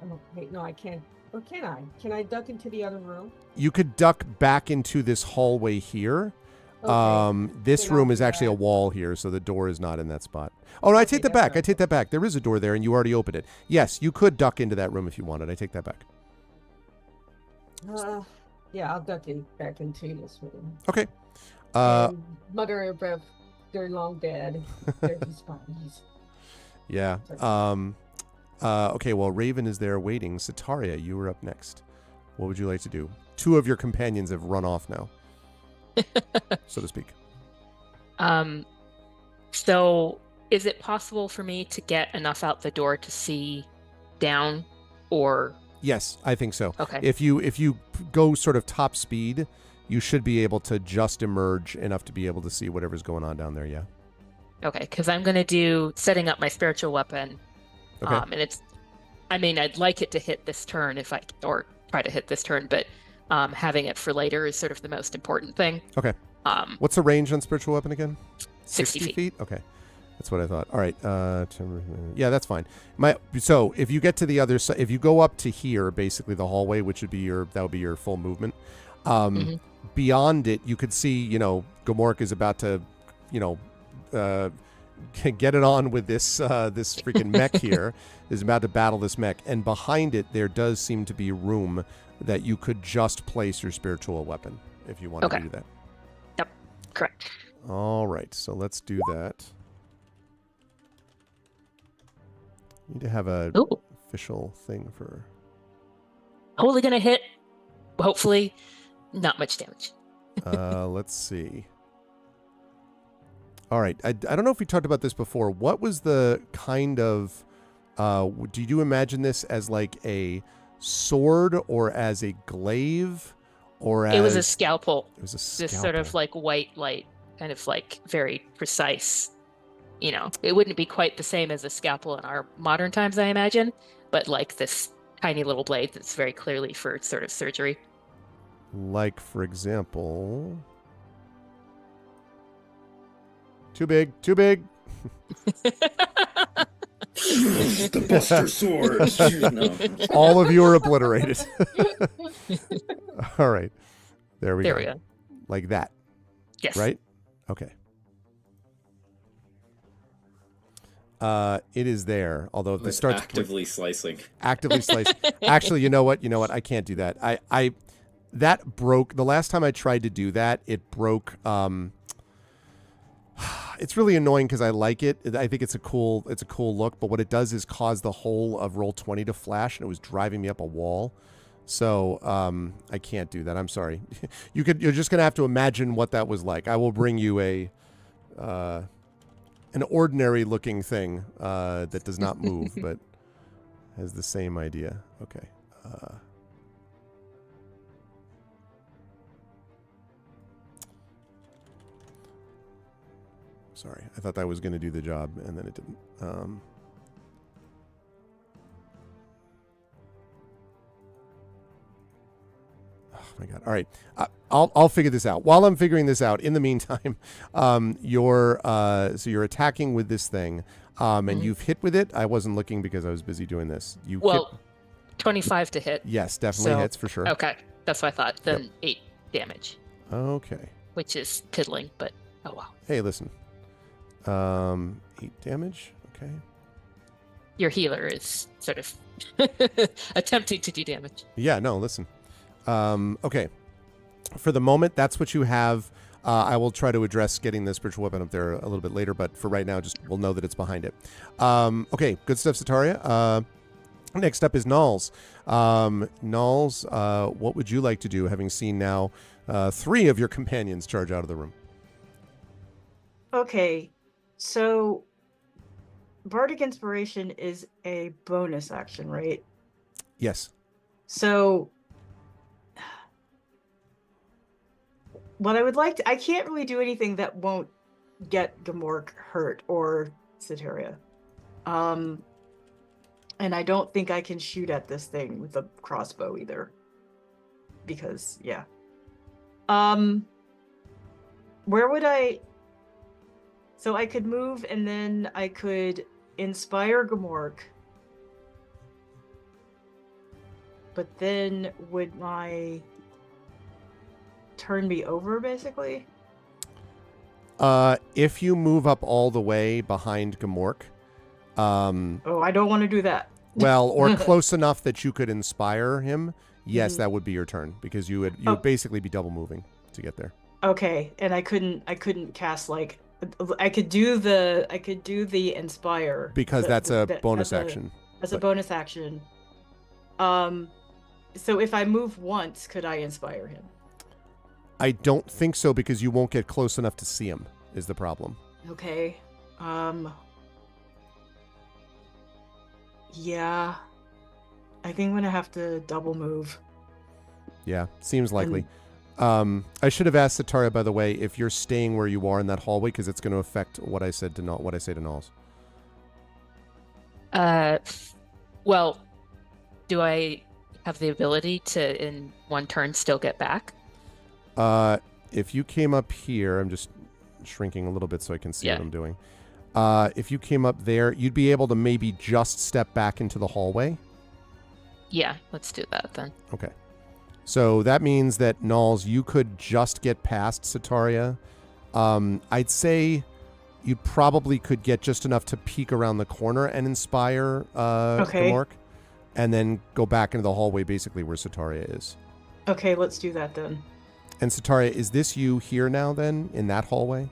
Oh wait, no, I can't. Or can I? Can I duck into the other room? You could duck back into this hallway here. Okay. This Then room I'll is do actually a that. wall here, so the door is not in that spot. Oh, no, I take that that's back. I take that back. There is a door there, and you already opened it. Yes, you could duck into that room if you wanted. I take that back. Yeah, I'll duck back into this room. Okay. And Mother and Breath, they're long dead. They're just bodies. Yeah. Okay, well, Raven is there waiting. Sataria, you were up next. What would you like to do? Two of your companions have run off now, so to speak. So is it possible for me to get enough out the door to see down, or? Yes, I think so. Okay. If you go sort of top speed, you should be able to just emerge enough to be able to see whatever's going on down there, yeah. Okay, because I'm going to do setting up my spiritual weapon. Okay. And I'd like it to hit this turn or try to hit this turn, but having it for later is sort of the most important thing. Okay. What's the range on spiritual weapon again? 60 feet. Okay. That's what I thought. All right. Yeah, that's fine. So if you get to the other side, if you go up to here, basically the hallway, which would be your full movement. Beyond it, you could see, Gamork is about to, get it on with this freaking mech here. Is about to battle this mech, and behind it there does seem to be room that you could just place your spiritual weapon if you wanted to do that. Yep, correct. All right, so let's do that. Need to have a official thing for. Totally gonna hit. Hopefully, not much damage. Let's see. All right, I don't know if we talked about this before. What was the kind of? Do you imagine this as like a sword, or as a glaive, or as? It was a scalpel. It was a scalpel. This sort of like white light, kind of like very precise. It wouldn't be quite the same as a scalpel in our modern times, I imagine, but like this tiny little blade that's very clearly for sort of surgery. Like, for example, too big. The Buster Sword. No. All of you are obliterated. All right. There we go. Like that. Yes. Right? Okay. It is there. Although if this starts actively slicing. Actively slicing. Actually, you know what? I can't do that. That broke the last time I tried to do that. It broke. It's really annoying because I like it. I think it's a cool look. But what it does is cause the whole of Roll20 to flash, and it was driving me up a wall. So I can't do that. I'm sorry. You're just gonna have to imagine what that was like. I will bring you a an ordinary looking thing that does not move, but has the same idea. Okay. Sorry, I thought that was going to do the job, and then it didn't. Oh my god! All right, I'll figure this out. While I'm figuring this out, in the meantime, you're attacking with this thing, and you've hit with it. I wasn't looking because I was busy doing this. You Well, hit, 25 to hit. yes, definitely So- hits for sure. Okay, that's what I thought. Then 8 damage, Okay. which is piddling, but oh well. Hey, listen. 8 damage. Okay. Your healer is sort of attempting to do damage. Yeah. No. Listen. Okay. For the moment, that's what you have. I will try to address getting the spiritual weapon up there a little bit later, but for right now, just we'll know that it's behind it. Okay. Good stuff, Sataria. Next up is Nulls. Nulls, what would you like to do, having seen now 3 of your companions charge out of the room? Okay, so Bardic Inspiration is a bonus action, right? Yes. So what I would like to, I can't really do anything that won't get Gamork hurt or Cetaria. And I don't think I can shoot at this thing with a crossbow either. Because, yeah. Where would I... So I could move and then I could inspire Gamork. But then would my turn be over, basically? If you move up all the way behind Gamork, oh, I don't want to do that. well, or close enough that you could inspire him, yes, that would be your turn, because you would basically be double moving to get there. Okay, and I couldn't cast like I could do the inspire Because that's a bonus action. As a bonus action. So if I move once, could I inspire him? I don't think so, because you won't get close enough to see him, is the problem. Okay. Yeah. I think I'm gonna have to double move. Yeah, seems likely. I should have asked Sataria, by the way, if you're staying where you are in that hallway, because it's going to affect what I said to what I say to Nulls. Well, do I have the ability to, in one turn, still get back? If you came up here, I'm just shrinking a little bit so I can see what I'm doing. If you came up there, you'd be able to maybe just step back into the hallway. Yeah, let's do that then. Okay. So that means that, Nulls, you could just get past Sataria. I'd say you probably could get just enough to peek around the corner and inspire Gamork, and then go back into the hallway basically where Sataria is. Okay, let's do that then. And Sataria, is this you here now then, in that hallway?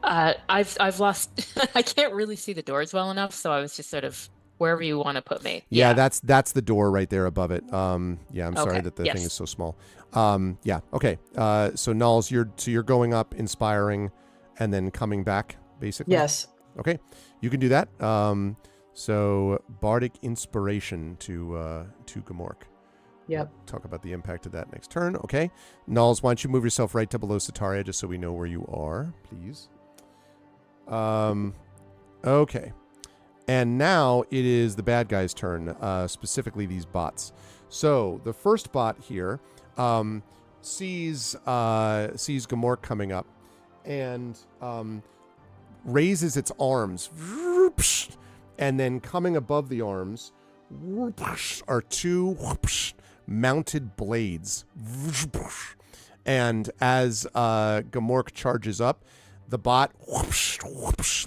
I've lost... I can't really see the doors well enough, so I was just sort of... wherever you want to put me. Yeah, that's the door right there above it. Yeah, I'm sorry that the thing is so small. Yeah, okay. So Nulls, you're going up, inspiring, and then coming back, basically? Yes. Okay, you can do that. So Bardic Inspiration to Gamork. Yep. We'll talk about the impact of that next turn. Okay. Nulls, why don't you move yourself right to below Sataria, just so we know where you are, please. Okay. And now it is the bad guy's turn, specifically these bots. So the first bot here sees Gamork coming up and raises its arms. And then coming above the arms are 2 mounted blades. And as Gamork charges up, the bot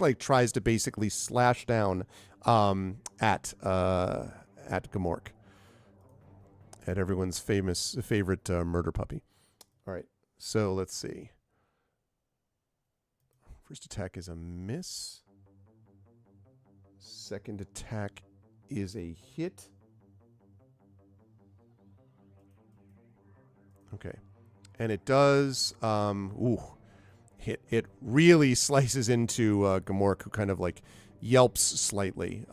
like tries to basically slash down at Gamork, at everyone's favorite murder puppy. All right, so let's see. First attack is a miss. Second attack is a hit. Okay, and it does it really slices into Gamork, who kind of like yelps slightly.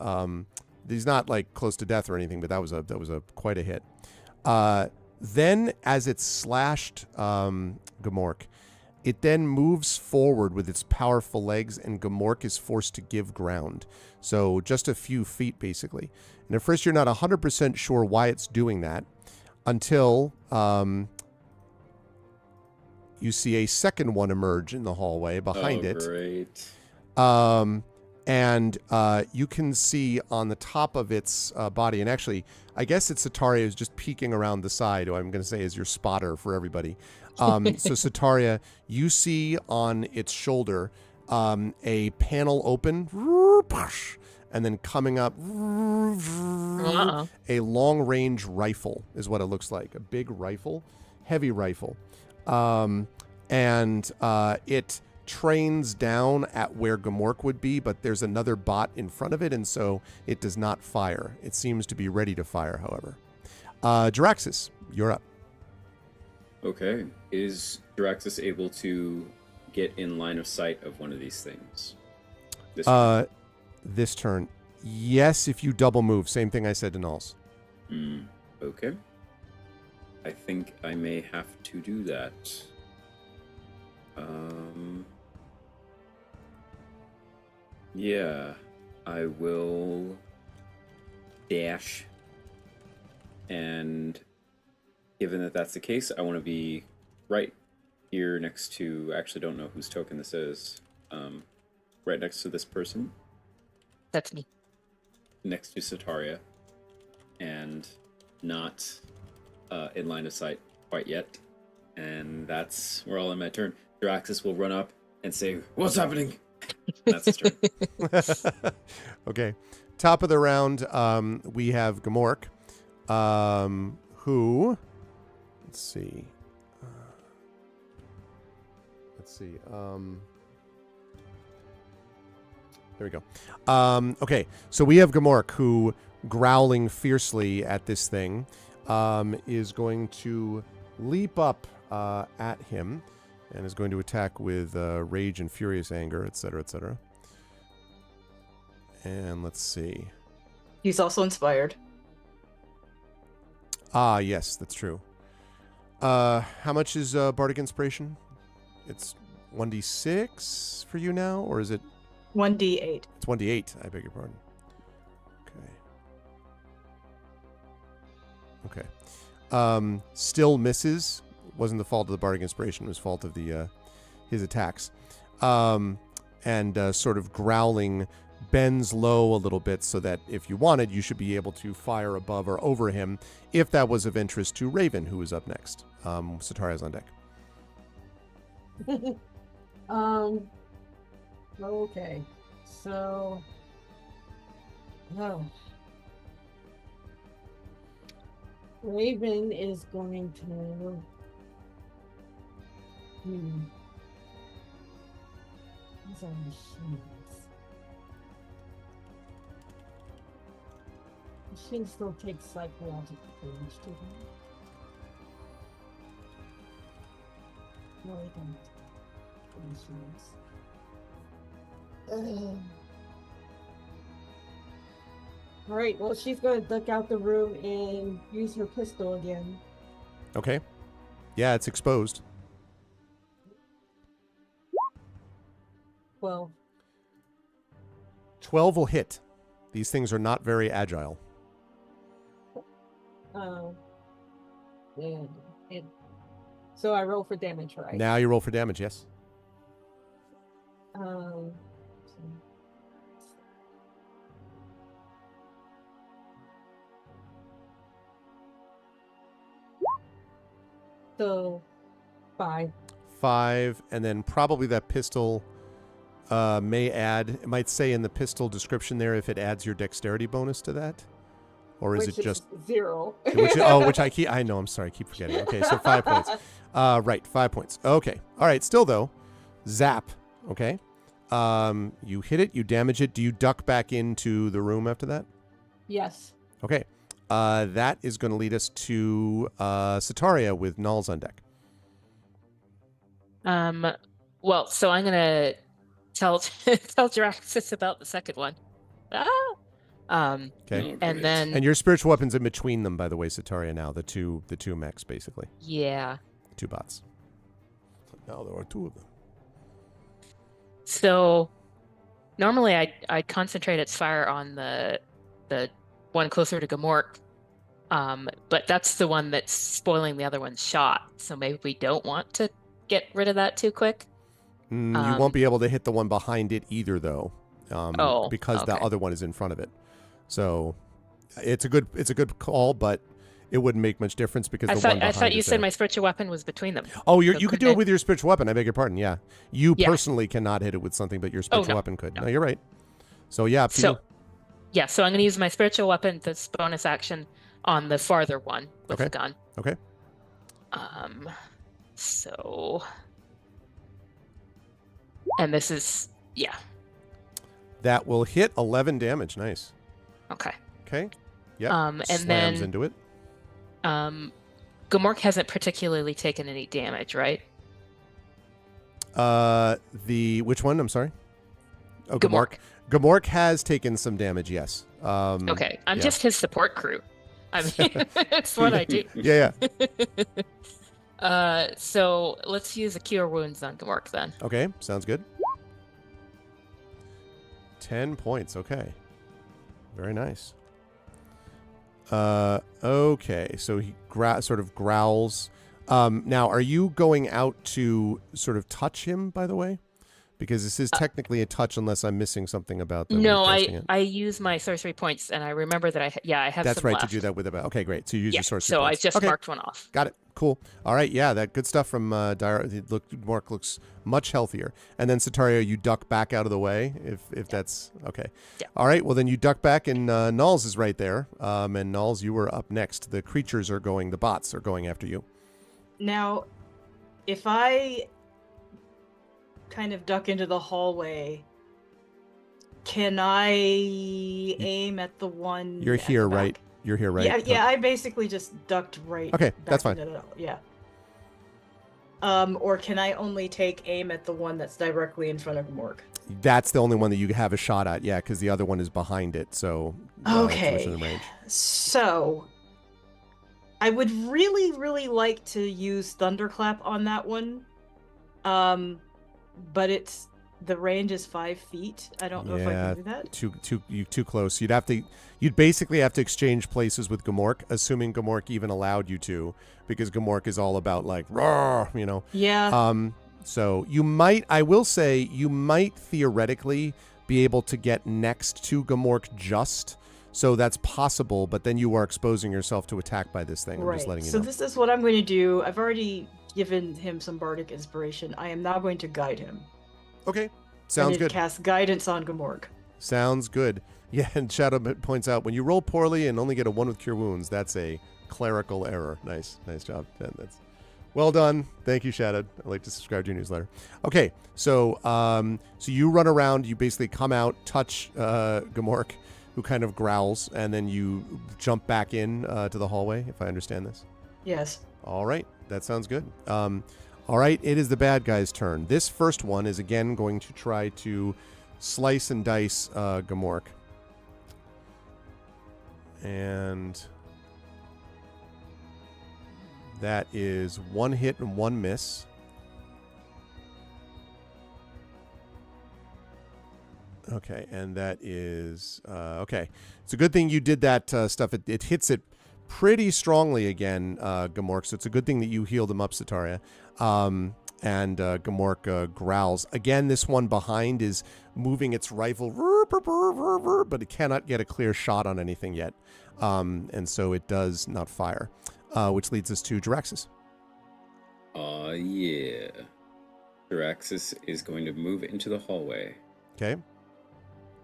He's not like close to death or anything, but that was a quite a hit. Then, as it slashed Gamork, it then moves forward with its powerful legs, and Gamork is forced to give ground. So just a few feet, basically. And at first, you're not 100% sure why it's doing that until you see a second one emerge in the hallway behind it. Great. And you can see on the top of its body, and actually, I guess it's Sataria is just peeking around the side, who I'm going to say is your spotter for everybody. So Sataria, you see on its shoulder a panel open, and then coming up, a long-range rifle is what it looks like. A big rifle, heavy rifle. And it trains down at where Gamork would be, but there's another bot in front of it, and so it does not fire. It seems to be ready to fire, however. Jaraxxus, you're up. Okay. Is Jaraxxus able to get in line of sight of one of these things? This turn. Yes, if you double move. Same thing I said to Nulls. Okay. I think I may have to do that. Yeah, I will dash. And given that that's the case, I want to be right here next to, I actually don't know whose token this is. Right next to this person. That's me. Next to Sataria. And not in line of sight quite yet. And that's where I'll end my turn. Jaraxxus will run up and say, "What's happening?" That's his turn. Okay. Top of the round, we have Gamork, who, let's see. There we go. Okay, so we have Gamork, who, growling fiercely at this thing, is going to leap up at him and is going to attack with rage and furious anger, etc., etc. And let's see. He's also inspired. Ah, yes, that's true. How much is Bardic Inspiration? It's 1d6 for you now, or is it? 1d8. It's 1d8, I beg your pardon. Okay. Still misses. Wasn't the fault of the Bardic Inspiration. It was fault of the his attacks. And sort of growling bends low a little bit so that if you wanted, you should be able to fire above or over him if that was of interest to Raven, who is up next. Sataria's on deck. Okay. So... Raven is going to... These are machines. Machines still take psychological damage to them. No, they don't. Machines. Alright, well, she's going to duck out the room and use her pistol again. Okay. Yeah, it's exposed. 12. 12 will hit. These things are not very agile. So I roll for damage, right? Now you roll for damage, yes. So 5. 5, and then probably that pistol may add, it might say in the pistol description there if it adds your dexterity bonus to that. Or is Which it just 0? which I know, I'm sorry, I keep forgetting. Okay, so 5 points. Right, 5 points. Okay. All right, still though, zap, okay? You hit it, you damage it. Do you duck back into the room after that? Yes. Okay. That is going to lead us to Sataria with Nulls on deck. Well, so I'm gonna tell tell Jiraxis about the second one. Okay. And then And your spiritual weapon's in between them, by the way, Sataria. Now the two mechs, basically. Yeah. 2 bots. Now there are 2 of them. So normally I'd concentrate its fire on the one closer to Gamork. But that's the one that's spoiling the other one's shot. So maybe we don't want to get rid of that too quick. You won't be able to hit the one behind it either, though, because the other one is in front of it. So it's a good call, but it wouldn't make much difference because the one behind I thought you is said there. my spiritual weapon was between them. Oh, So you could do it with your spiritual weapon. I beg your pardon. Yeah, you personally cannot hit it with something, but your spiritual weapon could. No, you're right. So yeah, up to you. Yeah, so I'm going to use my spiritual weapon, this bonus action, on the farther one with the gun. Okay. So, and this is That will hit 11 damage. Nice. Okay. Okay. Yeah. And Slams then into it. Gamork hasn't particularly taken any damage, right? Which one? I'm sorry. Oh, Gamork. Gamork has taken some damage. Yes. Okay, I'm just his support crew. I mean, it's what I do. Yeah. So let's use a Cure Wounds on Gamork then. Okay, sounds good. 10 points. Okay. Very nice. Okay, so he sort of growls. Now, are you going out to sort of touch him, by the way? Because this is technically a touch unless I'm missing something about them. No, I use my sorcery points, and I remember that I have That's some right, left. to do that with about. Okay, great. So you use your sorcery so points. I just marked one off. Got it. Cool. All right, yeah, that good stuff from Mark looks much healthier. And then Sataria, you duck back out of the way if that's okay. Yeah. All right, well then you duck back, and Nulls is right there. And Nulls, you were up next. The bots are going after you. Now, if I kind of duck into the hallway, can I aim at the one? You're here, right? You're here, right? Yeah. I basically just ducked right. Okay, back that's fine. into yeah. Or can I only take aim at the one that's directly in front of Gamork? That's the only one that you have a shot at, yeah, because the other one is behind it. So okay. It's within the range. So I would really, really like to use Thunderclap on that one. But the range is 5 feet. I don't know if I can do that. Too close. You'd basically have to exchange places with Gamork, assuming Gamork even allowed you to, because Gamork is all about like roar, you know. Yeah. So I will say you might theoretically be able to get next to Gamork just. So that's possible, but then you are exposing yourself to attack by this thing. I'm just letting you know. So this is what I'm going to do. I've already given him some bardic inspiration. I am now going to guide him. Okay, sounds good. Cast guidance on Gamork. Sounds good. Yeah, and Shadow points out when you roll poorly and only get a 1 with Cure Wounds, that's a clerical error. Nice job. That's well done. Thank you, Shadow. I like to subscribe to your newsletter. Okay, so you run around. You basically come out, touch Gamork, who kind of growls, and then you jump back in to the hallway. If I understand this. Yes. All right, that sounds good. All right, it is the bad guy's turn. This first one is again going to try to slice and dice Gamork. And that is 1 hit and 1 miss. Okay, and that is... okay, it's a good thing you did that stuff. It hits it pretty strongly again, Gamork, so it's a good thing that you healed him up, Sataria. And Gamork growls. Again, this one behind is moving its rifle, but it cannot get a clear shot on anything yet. And so it does not fire, which leads us to Jiraxis. Yeah. Jiraxis is going to move into the hallway. Okay.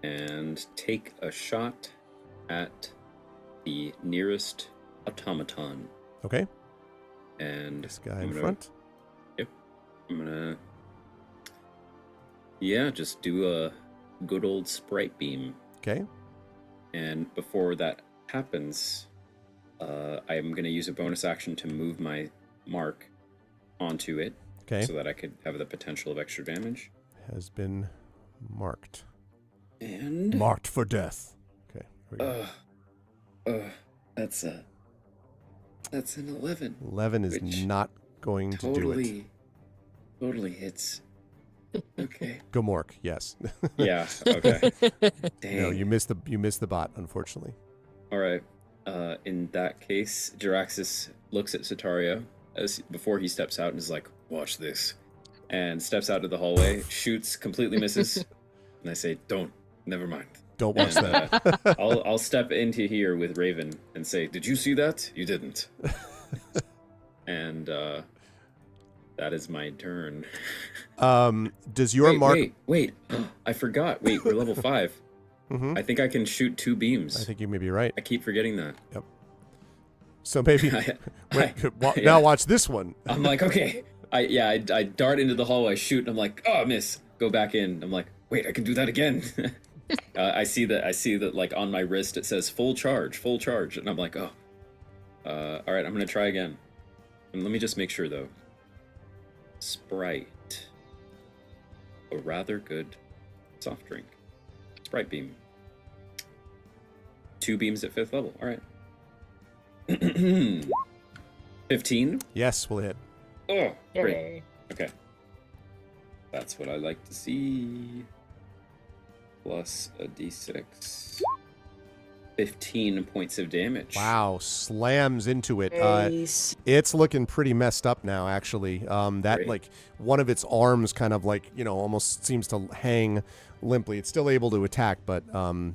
And take a shot at the nearest automaton. Okay. And this guy in front. Yep. I'm gonna... yeah, just do a good old sprite beam. Okay. And before that happens, I'm gonna use a bonus action to move my mark onto it. Okay. So that I could have the potential of extra damage. Has been marked. And marked for death. Okay. Here we go. That's an 11. 11 is not going to do it. Totally hits. Okay. Gamork, yes. Yeah. Okay. Dang. No, you missed the bot, unfortunately. All right. In that case, Jiraxis looks at Satario before he steps out and is like, "Watch this," and steps out of the hallway, shoots, completely misses, and I say, "Don't. Never mind. Don't watch that." I'll step into here with Raven and say, "Did you see that? You didn't." And that is my turn. Does your mark? Wait. I forgot. Wait, we're level 5. Mm-hmm. I think I can shoot 2 beams. I think you may be right. I keep forgetting that. Yep. So maybe now watch this one. I'm like, okay. I dart into the hallway, shoot, and I'm like, oh, miss. Go back in. I'm like, wait, I can do that again. I see that like on my wrist it says full charge, and I'm like, oh. All right, I'm gonna try again. And let me just make sure though. Sprite, a rather good soft drink. Sprite beam. 2 beams at 5th level. All right. 15. Yes, we'll hit. Oh, great. Okay. That's what I like to see. Plus a d6. 15 points of damage. Wow, slams into it. Nice. It's looking pretty messed up now, actually. That Great. like one of its arms kind of like, almost seems to hang limply. It's still able to attack, but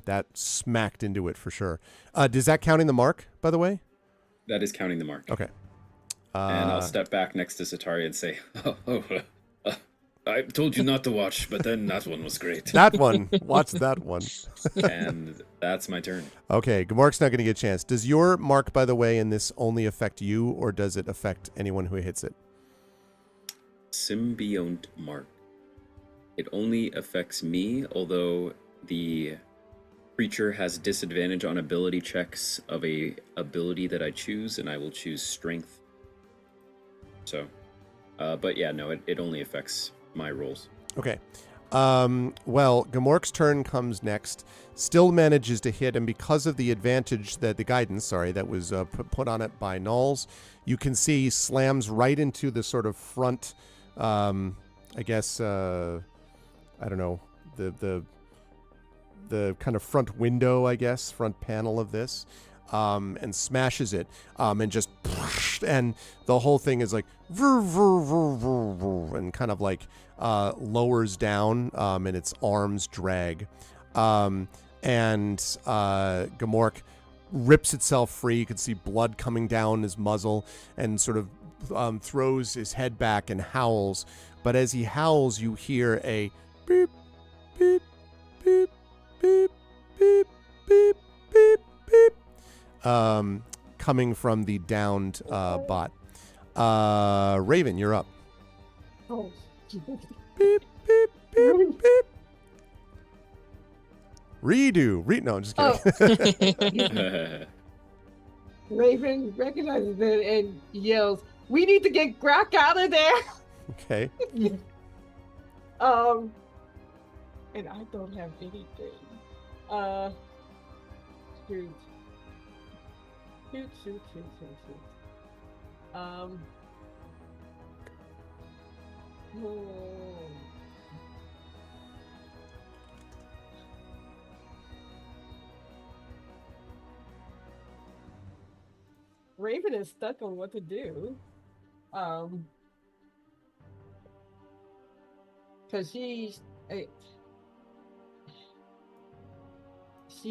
that smacked into it for sure. Does that counting the mark, by the way? That is counting the mark. Okay. And I'll step back next to Satari and say, I told you not to watch, but then that one was great. That one. Watch that one. And that's my turn. Okay, Gamork's not going to get a chance. Does your mark, by the way, in this only affect you, or does it affect anyone who hits it? Symbiont mark. It only affects me, although the creature has disadvantage on ability checks of a ability that I choose, and I will choose strength. So, but yeah, no, it only affects my rolls. Okay. Well, Gamork's turn comes next. Still manages to hit, and because of the advantage that the guidance, that was put on it by Nulls, you can see slams right into the sort of front. I guess I don't know, the kind of front window, I guess, front panel of this, and smashes it, and just, and the whole thing is like, and kind of like lowers down, and its arms drag, and Gamork rips itself free. You can see blood coming down his muzzle, and sort of throws his head back and howls. But as he howls, you hear a beep, beep, beep, beep, beep, beep, beep, beep, coming from the downed bot. Raven, you're up. Oh. Beep, beep, beep, beep. Redo. No, I'm just kidding. Raven recognizes it and yells, "We need to get Grok out of there!" Okay. And I don't have anything. Shoot. Raven is stuck on what to do. Because she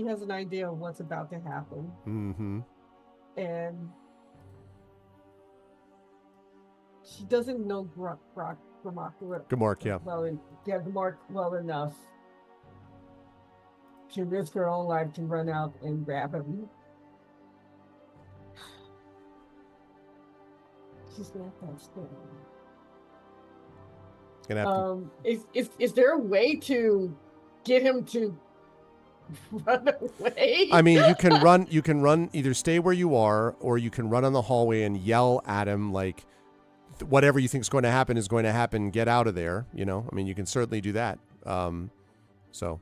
has an idea of what's about to happen. Mm-hmm. And she doesn't know Gamork yeah. Gamork well enough to risk her own life to run out and grab him. She's not that strong. Gonna have Is there a way to get him to run away? I mean, you can run, either stay where you are, or you can run on the hallway and yell at him like, whatever you think is going to happen, get out of there. You know, I mean, you can certainly do that. So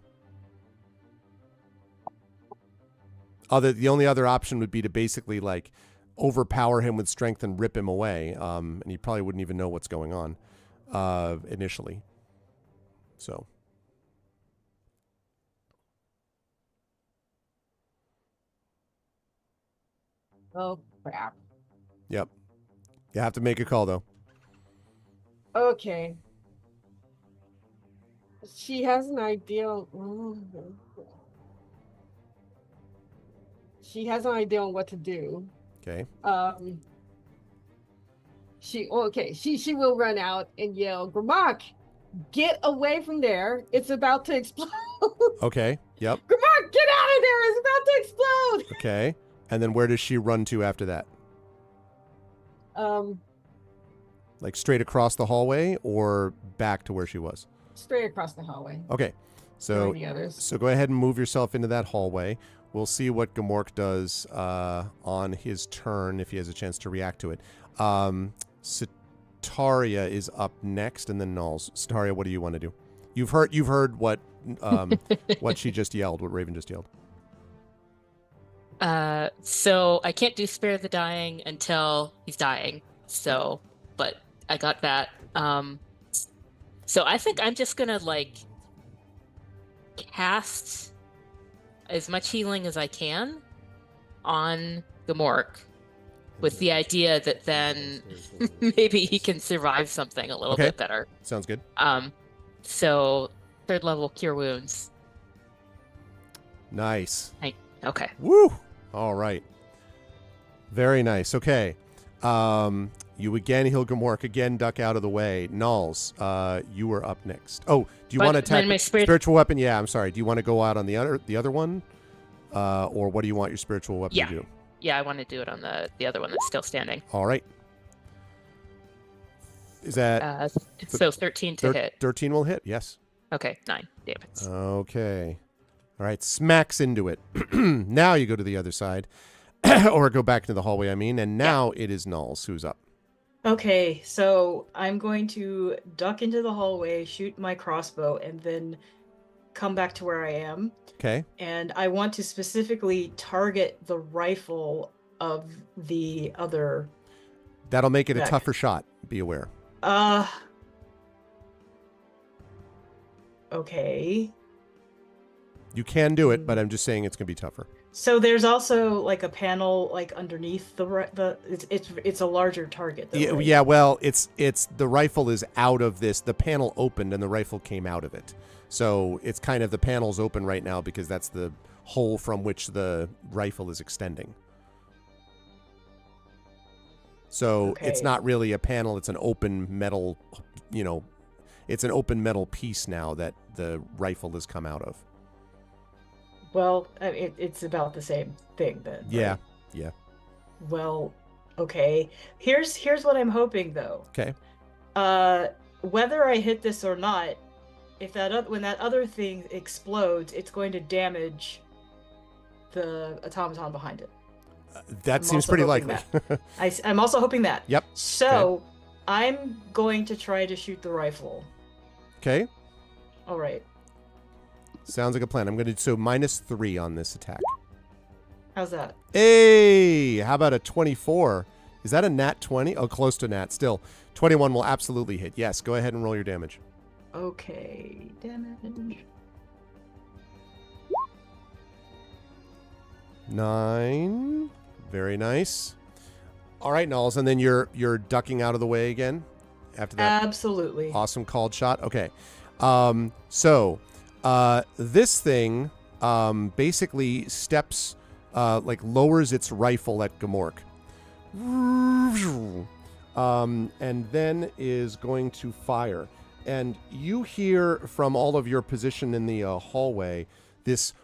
the only other option would be to basically like overpower him with strength and rip him away. And he probably wouldn't even know what's going on initially. So. Oh, crap. Yep. You have to make a call, though. Okay. She has an idea. She has an idea on what to do. Okay. She will run out and yell, Grimok, get away from there. It's about to explode. Okay. Yep. Grimok, get out of there. It's about to explode. Okay. And then where does she run to after that? Like straight across the hallway or back to where she was? Straight across the hallway. Okay. So go ahead and move yourself into that hallway. We'll see what Gamork does on his turn if he has a chance to react to it. Sitaria is up next, and then Nulls. Sitaria, what do you want to do? You've heard what what she just yelled, what Raven just yelled. So I can't do Spare the Dying until he's dying. So, but I got that. So I think I'm just gonna like cast as much healing as I can on Gamork, with the idea that then maybe he can survive something a little bit better. Sounds good. So 3rd level Cure Wounds. Nice. Okay. Woo! All right. Very nice. Okay. You again heal Gamork, again duck out of the way. Nulls, you were up next. Oh, do you want to attack my spiritual weapon? Yeah, I'm sorry. Do you want to go out on the other one? Or what do you want your spiritual weapon to do? Yeah, I want to do it on the other one that's still standing. All right. Is that... so 13 to hit. 13 will hit, yes. Okay, 9 damage. Okay. All right, smacks into it. Now you go to the other side. Or go back into the hallway, I mean. And now it is Nulls who's up. Okay, so I'm going to duck into the hallway, shoot my crossbow, and then come back to where I am. Okay. And I want to specifically target the rifle of the other... That'll make it a tougher shot, be aware. Okay. You can do it, but I'm just saying it's going to be tougher. So there's also like a panel like underneath it's a larger target though, Yeah, right? yeah, well, it's the rifle is out of this. The panel opened and the rifle came out of it. So it's kind of the panel's open right now because that's the hole from which the rifle is extending. So it's not really a panel, it's an open metal, it's an open metal piece now that the rifle has come out of. Well, it's about the same thing then. Yeah, right? yeah. Well, okay. Here's what I'm hoping though. Okay. Whether I hit this or not, if when that other thing explodes, it's going to damage the automaton behind it. That seems pretty likely. I'm also hoping that. Yep. So I'm going to try to shoot the rifle. Okay. All right. Sounds like a plan. I'm going to do -3 on this attack. How's that? Hey, how about a 24? Is that a nat 20? Oh, close to nat still. 21 will absolutely hit. Yes, go ahead and roll your damage. Okay, damage. 9. Very nice. All right, Nulls, and then you're ducking out of the way again after that. Absolutely. Awesome called shot. Okay. This thing basically steps, lowers its rifle at Gamork. And then is going to fire. And you hear from all of your position in the hallway this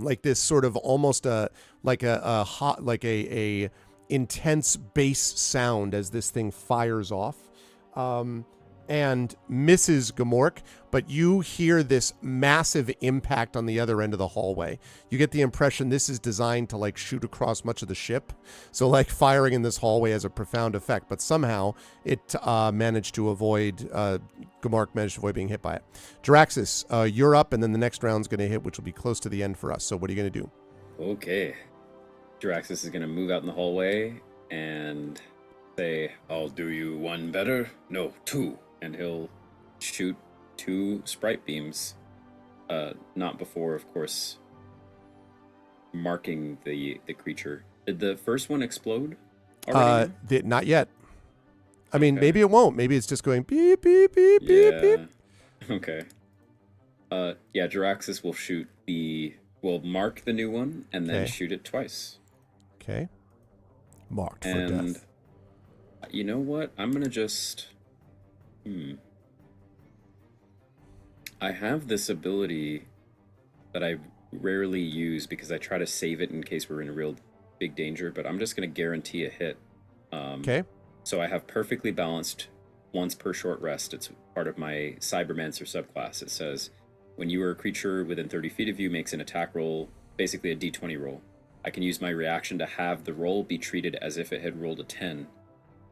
like this sort of almost a intense bass sound as this thing fires off. and misses Gamork, but you hear this massive impact on the other end of the hallway. You get the impression this is designed to like shoot across much of the ship. So like firing in this hallway has a profound effect, but somehow it managed to avoid, Gamork managed to avoid being hit by it. Jaraxxus, you're up, and then the next round's going to hit, which will be close to the end for us. So what are you going to do? Okay. Jaraxxus is going to move out in the hallway and say, I'll do you one better. No, two. And he'll shoot 2 sprite beams. Not before, of course, marking the creature. Did the first one explode already? Not yet. I mean, maybe it won't. Maybe it's just going beep, beep, beep, beep, beep. Okay. Yeah, Jaraxxus will mark the new one and then shoot it twice. Okay. Marked for death. You know what? I'm gonna just... I have this ability that I rarely use because I try to save it in case we're in real big danger, but I'm just gonna guarantee a hit. Okay. So I have perfectly balanced once per short rest. It's part of my Cybermancer subclass. It says, when you are a creature within 30 feet of you makes an attack roll, basically a d20 roll, I can use my reaction to have the roll be treated as if it had rolled a 10.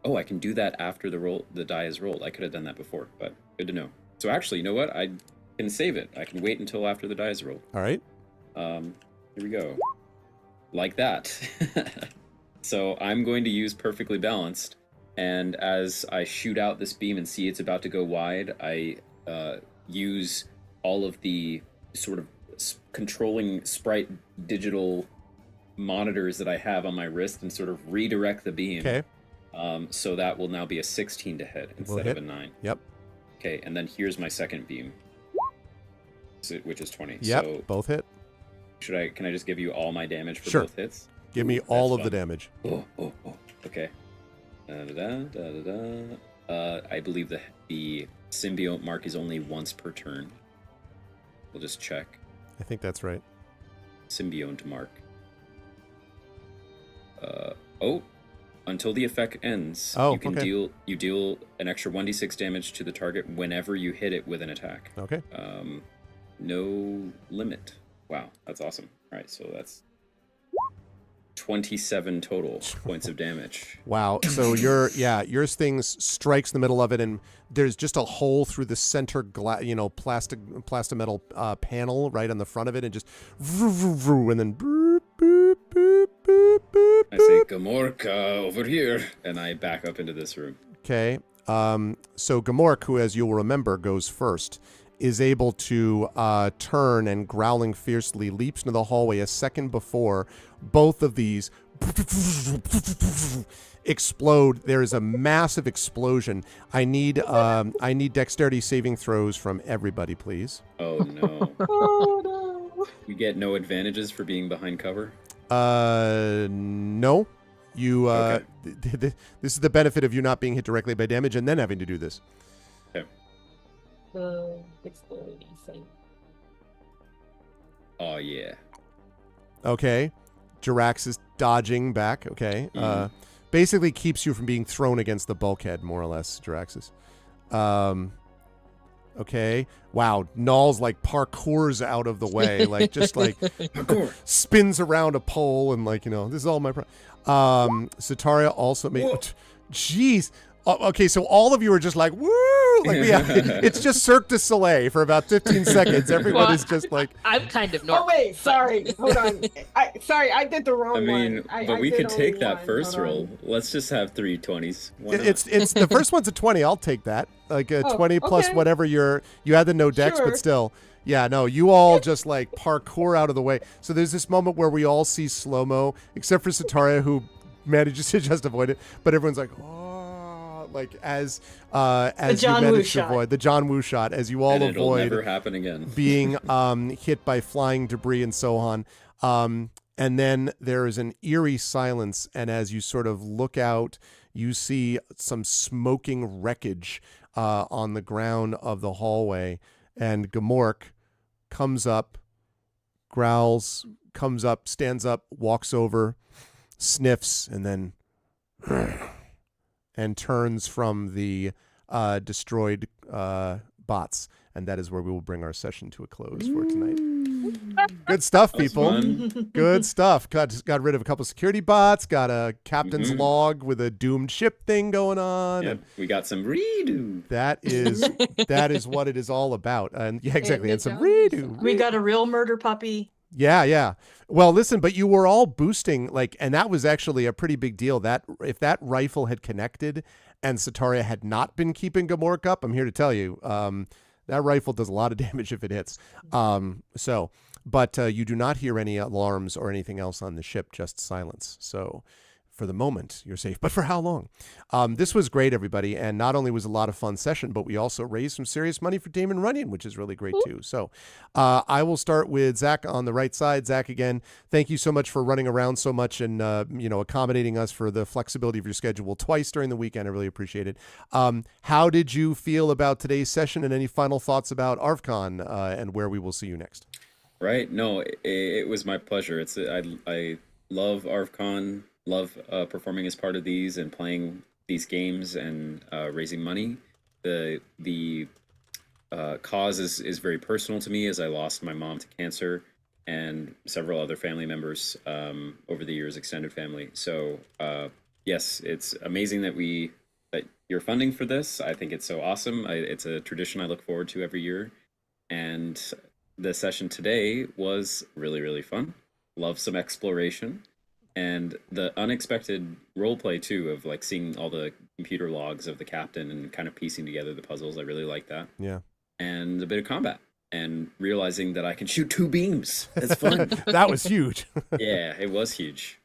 Oh, I can do that after the die is rolled. I could have done that before, but good to know. So actually, you know what? I can save it. I can wait until after the die is rolled. All right. Here we go. Like that. So I'm going to use perfectly balanced, and as I shoot out this beam and see it's about to go wide, I use all of the sort of controlling sprite digital monitors that I have on my wrist and sort of redirect the beam. Okay. So that will now be a 16 to hit instead of a 9. Yep. Okay, and then here's my second beam, which is 20. Yep, So both hit. Can I just give you all my damage for Sure. both hits? Give me all of the damage. Okay. I believe the symbiote mark is only once per turn. We'll just check. I think that's right. Symbiote mark. Until the effect ends, you can deal an extra 1d6 damage to the target whenever you hit it with an attack. Okay. No limit. Wow, that's awesome. All right, so that's 27 total points of damage. Wow. So your thing strikes the middle of it, and there's just a hole through the center plastimetal panel right on the front of it, and just and then boop, boop, boop, boop, boop, I say, Gamork, over here, and I back up into this room. Okay. So Gamork, who, as you'll remember, goes first, is able to turn and, growling fiercely, leaps into the hallway a second before both of these explode. There is a massive explosion. I need dexterity saving throws from everybody, please. Oh no. Oh no. You get no advantages for being behind cover? No. You Okay. this is the benefit of you not being hit directly by damage and then having to do this. Dexterity save. Oh yeah. Okay. Jaraxxus is dodging back. Okay. Basically keeps you from being thrown against the bulkhead, more or less, Jaraxxus. Okay. Wow. Null's like parkours out of the way, like just like spins around a pole and like, this is all my Sataria also made. Jeez. Okay, so all of you are just like, woo! Like, yeah, it's just Cirque du Soleil for about 15 seconds. Everyone is just like... I'm kind of normal. Oh, wait, sorry. Hold on. I did the wrong one. But we could take that first roll. Let's just have 3 20s. It's the first one's a 20. I'll take that. Like a 20 plus whatever you had the no dex, but still. Yeah, no, you all just like parkour out of the way. So there's this moment where we all see slow-mo, except for Sataria, who manages to just avoid it. But everyone's like, oh. Like as you manage to avoid the John Woo shot, as you all and it'll avoid never happen again. being hit by flying debris and so on. And then there is an eerie silence, and as you sort of look out, you see some smoking wreckage on the ground of the hallway, and Gamork comes up, growls, comes up, stands up, walks over, sniffs, and then and turns from the destroyed bots. And that is where we will bring our session to a close for tonight. Good stuff, people. Good stuff. Got rid of a couple security bots. Got a captain's log with a doomed ship thing going on. Yeah, we got some redo. That is what it is all about. And yeah, exactly. And some redo. We got a real murder puppy. Yeah. Well, listen, but you were all boosting, and that was actually a pretty big deal. That if that rifle had connected and Sataria had not been keeping Gamork up, I'm here to tell you, that rifle does a lot of damage if it hits. But you do not hear any alarms or anything else on the ship, just silence. So for the moment, you're safe. But for how long? This was great, everybody. And not only was it a lot of fun session, but we also raised some serious money for Damon Runyon, which is really great too. So I will start with Zach on the right side. Zach, again, thank you so much for running around so much and accommodating us for the flexibility of your schedule twice during the weekend. I really appreciate it. How did you feel about today's session, and any final thoughts about ArvCon and where we will see you next? Right. No, it was my pleasure. I love ArvCon. Love performing as part of these and playing these games and raising money. The cause is very personal to me, as I lost my mom to cancer and several other family members over the years, extended family. So yes, it's amazing that you're funding for this. I think it's so awesome. It's a tradition I look forward to every year. And the session today was really, really fun. Love some exploration. And the unexpected role play too, of seeing all the computer logs of the captain and kind of piecing together the puzzles. I really like that. Yeah. And a bit of combat and realizing that I can shoot 2 beams. It's fun. That was huge. Yeah, it was huge.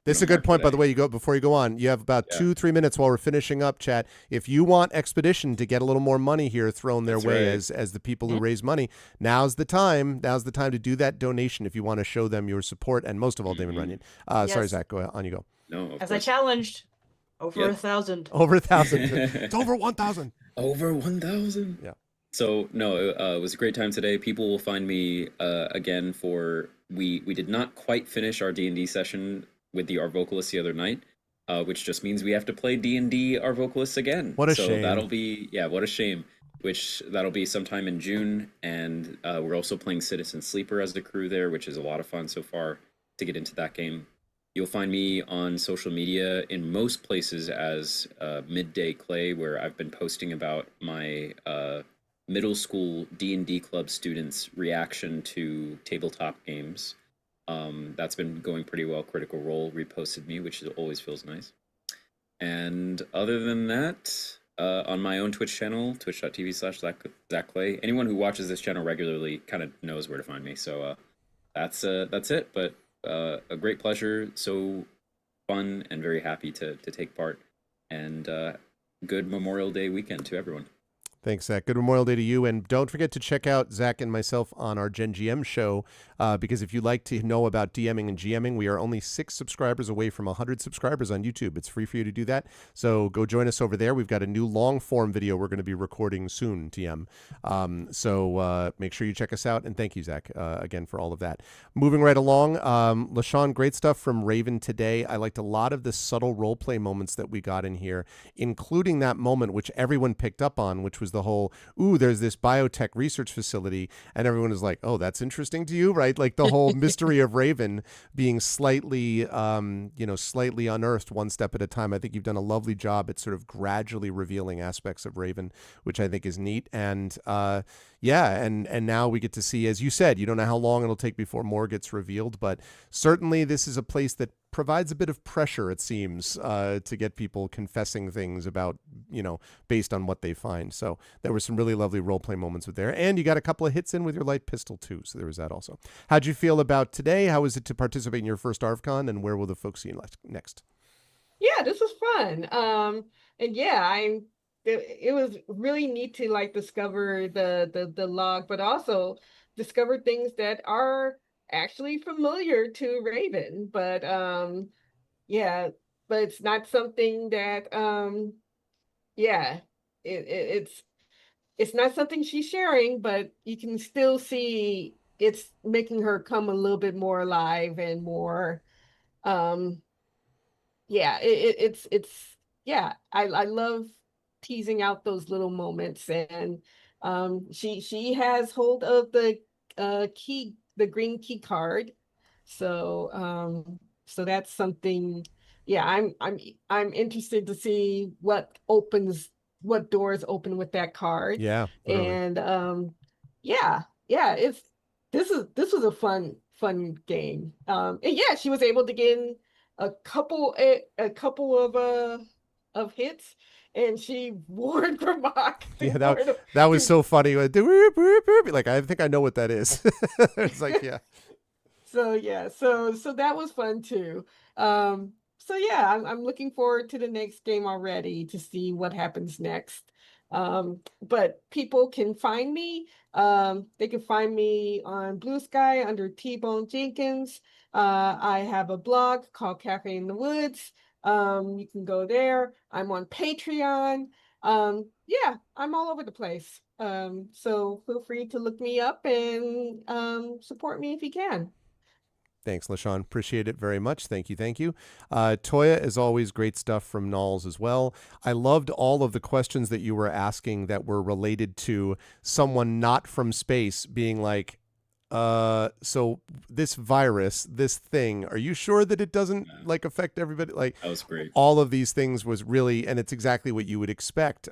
This is a good point, by the way. Before you go on, you have about 2-3 minutes while we're finishing up, chat. If you want Expedition to get a little more money here thrown their way as the people who raise money, now's the time. Now's the time to do that donation if you want to show them your support, and most of all, Damon Runyon. Sorry, Zach. Go ahead. On you go. No, as I challenged, over 1,000. Over 1,000. It's over 1,000. Over 1,000. Yeah. So no, it was a great time today. People will find me again for we did not quite finish our D&D session with the Our Vocalists the other night, which just means we have to play D&D Our Vocalists again. What a shame. That'll be what a shame. That'll be sometime in June, and we're also playing Citizen Sleeper as the crew there, which is a lot of fun so far to get into that game. You'll find me on social media in most places as Midday Clay, where I've been posting about my middle school D&D club students' reaction to tabletop games. That's been going pretty well. Critical Role reposted me, which always feels nice. And other than that, on my own Twitch channel, twitch.tv/ZachClay, anyone who watches this channel regularly kind of knows where to find me. So that's it. But a great pleasure, so fun, and very happy to take part. And good Memorial Day weekend to everyone. Thanks, Zach. Good Memorial Day to you. And don't forget to check out Zach and myself on our Gen GM show, because if you'd like to know about DMing and GMing, we are only 6 subscribers away from 100 subscribers on YouTube. It's free for you to do that. So go join us over there. We've got a new long form video we're going to be recording soon, TM. So make sure you check us out. And thank you, Zach, again, for all of that. Moving right along, LaShawn, great stuff from Raven today. I liked a lot of the subtle role play moments that we got in here, including that moment which everyone picked up on, which was the whole, there's this biotech research facility, and everyone is like, oh, that's interesting to you, right? Like the whole mystery of Raven being slightly unearthed one step at a time. I think you've done a lovely job at sort of gradually revealing aspects of Raven, which I think is neat. And and now we get to see, as you said, you don't know how long it'll take before more gets revealed, but certainly this is a place that provides a bit of pressure, it seems, to get people confessing things about, based on what they find. So there were some really lovely role-play moments with there. And you got a couple of hits in with your light pistol, too. So there was that also. How'd you feel about today? How was it to participate in your first ArvCon? And where will the folks see you next? Yeah, this was fun. And yeah, it was really neat to discover the log, but also discover things that are actually familiar to Raven, but but it's not something that it's not something she's sharing, but you can still see it's making her come a little bit more alive and more I love teasing out those little moments. And she has hold of the green key card. So so that's something. Yeah, I'm interested to see what doors open with that card. Yeah, literally. And yeah, this was a fun game. And yeah, she was able to get in a couple of hits, and she warned Vermont. Yeah, that was so funny. Like, I think I know what that is. It's like, yeah. So yeah, so that was fun too. So yeah, I'm looking forward to the next game already to see what happens next. But people can find me. They can find me on Blue Sky under T-Bone Jenkins. I have a blog called Cafe in the Woods. You can go there. I'm on Patreon. Yeah, I'm all over the place. So feel free to look me up and support me if you can. Thanks, LaShawn. Appreciate it very much. Thank you. Thank you. Toya, as always, great stuff from Knowles as well. I loved all of the questions that you were asking that were related to someone not from space being like, so this virus, this thing, are you sure that it doesn't like affect everybody? Like, that was great. All of these things was really, and it's exactly what you would expect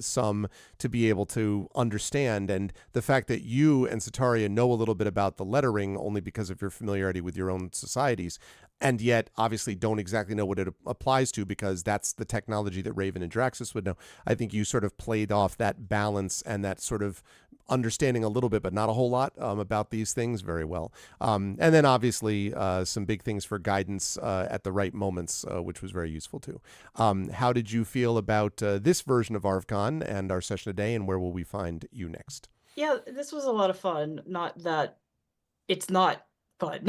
some to be able to understand. And the fact that you and Sataria know a little bit about the lettering only because of your familiarity with your own societies, and yet obviously don't exactly know what it applies to because that's the technology that Raven and Draxus would know. I think you sort of played off that balance and that sort of understanding a little bit, but not a whole lot about these things very well. And then obviously some big things for guidance at the right moments, which was very useful too. How did you feel about this version of ArvCon and our session today, and where will we find you next? Yeah, this was a lot of fun. Not that it's not fun,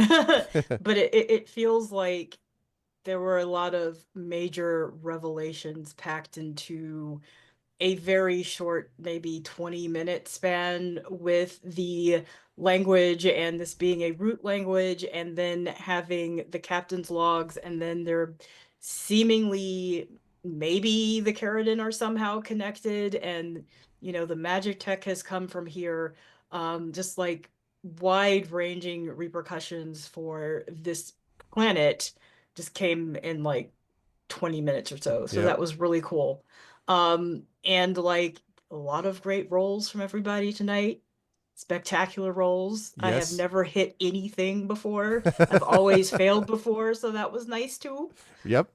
but it feels like there were a lot of major revelations packed into a very short, maybe 20-minute span, with the language and this being a root language, and then having the captain's logs, and then they're seemingly maybe the Keratin are somehow connected, and the magic tech has come from here. Just like wide-ranging repercussions for this planet just came in like 20 minutes or so. So that was really cool. And like a lot of great rolls from everybody tonight. Spectacular rolls. Yes. I have never hit anything before. I've always failed before, so that was nice too. Yep.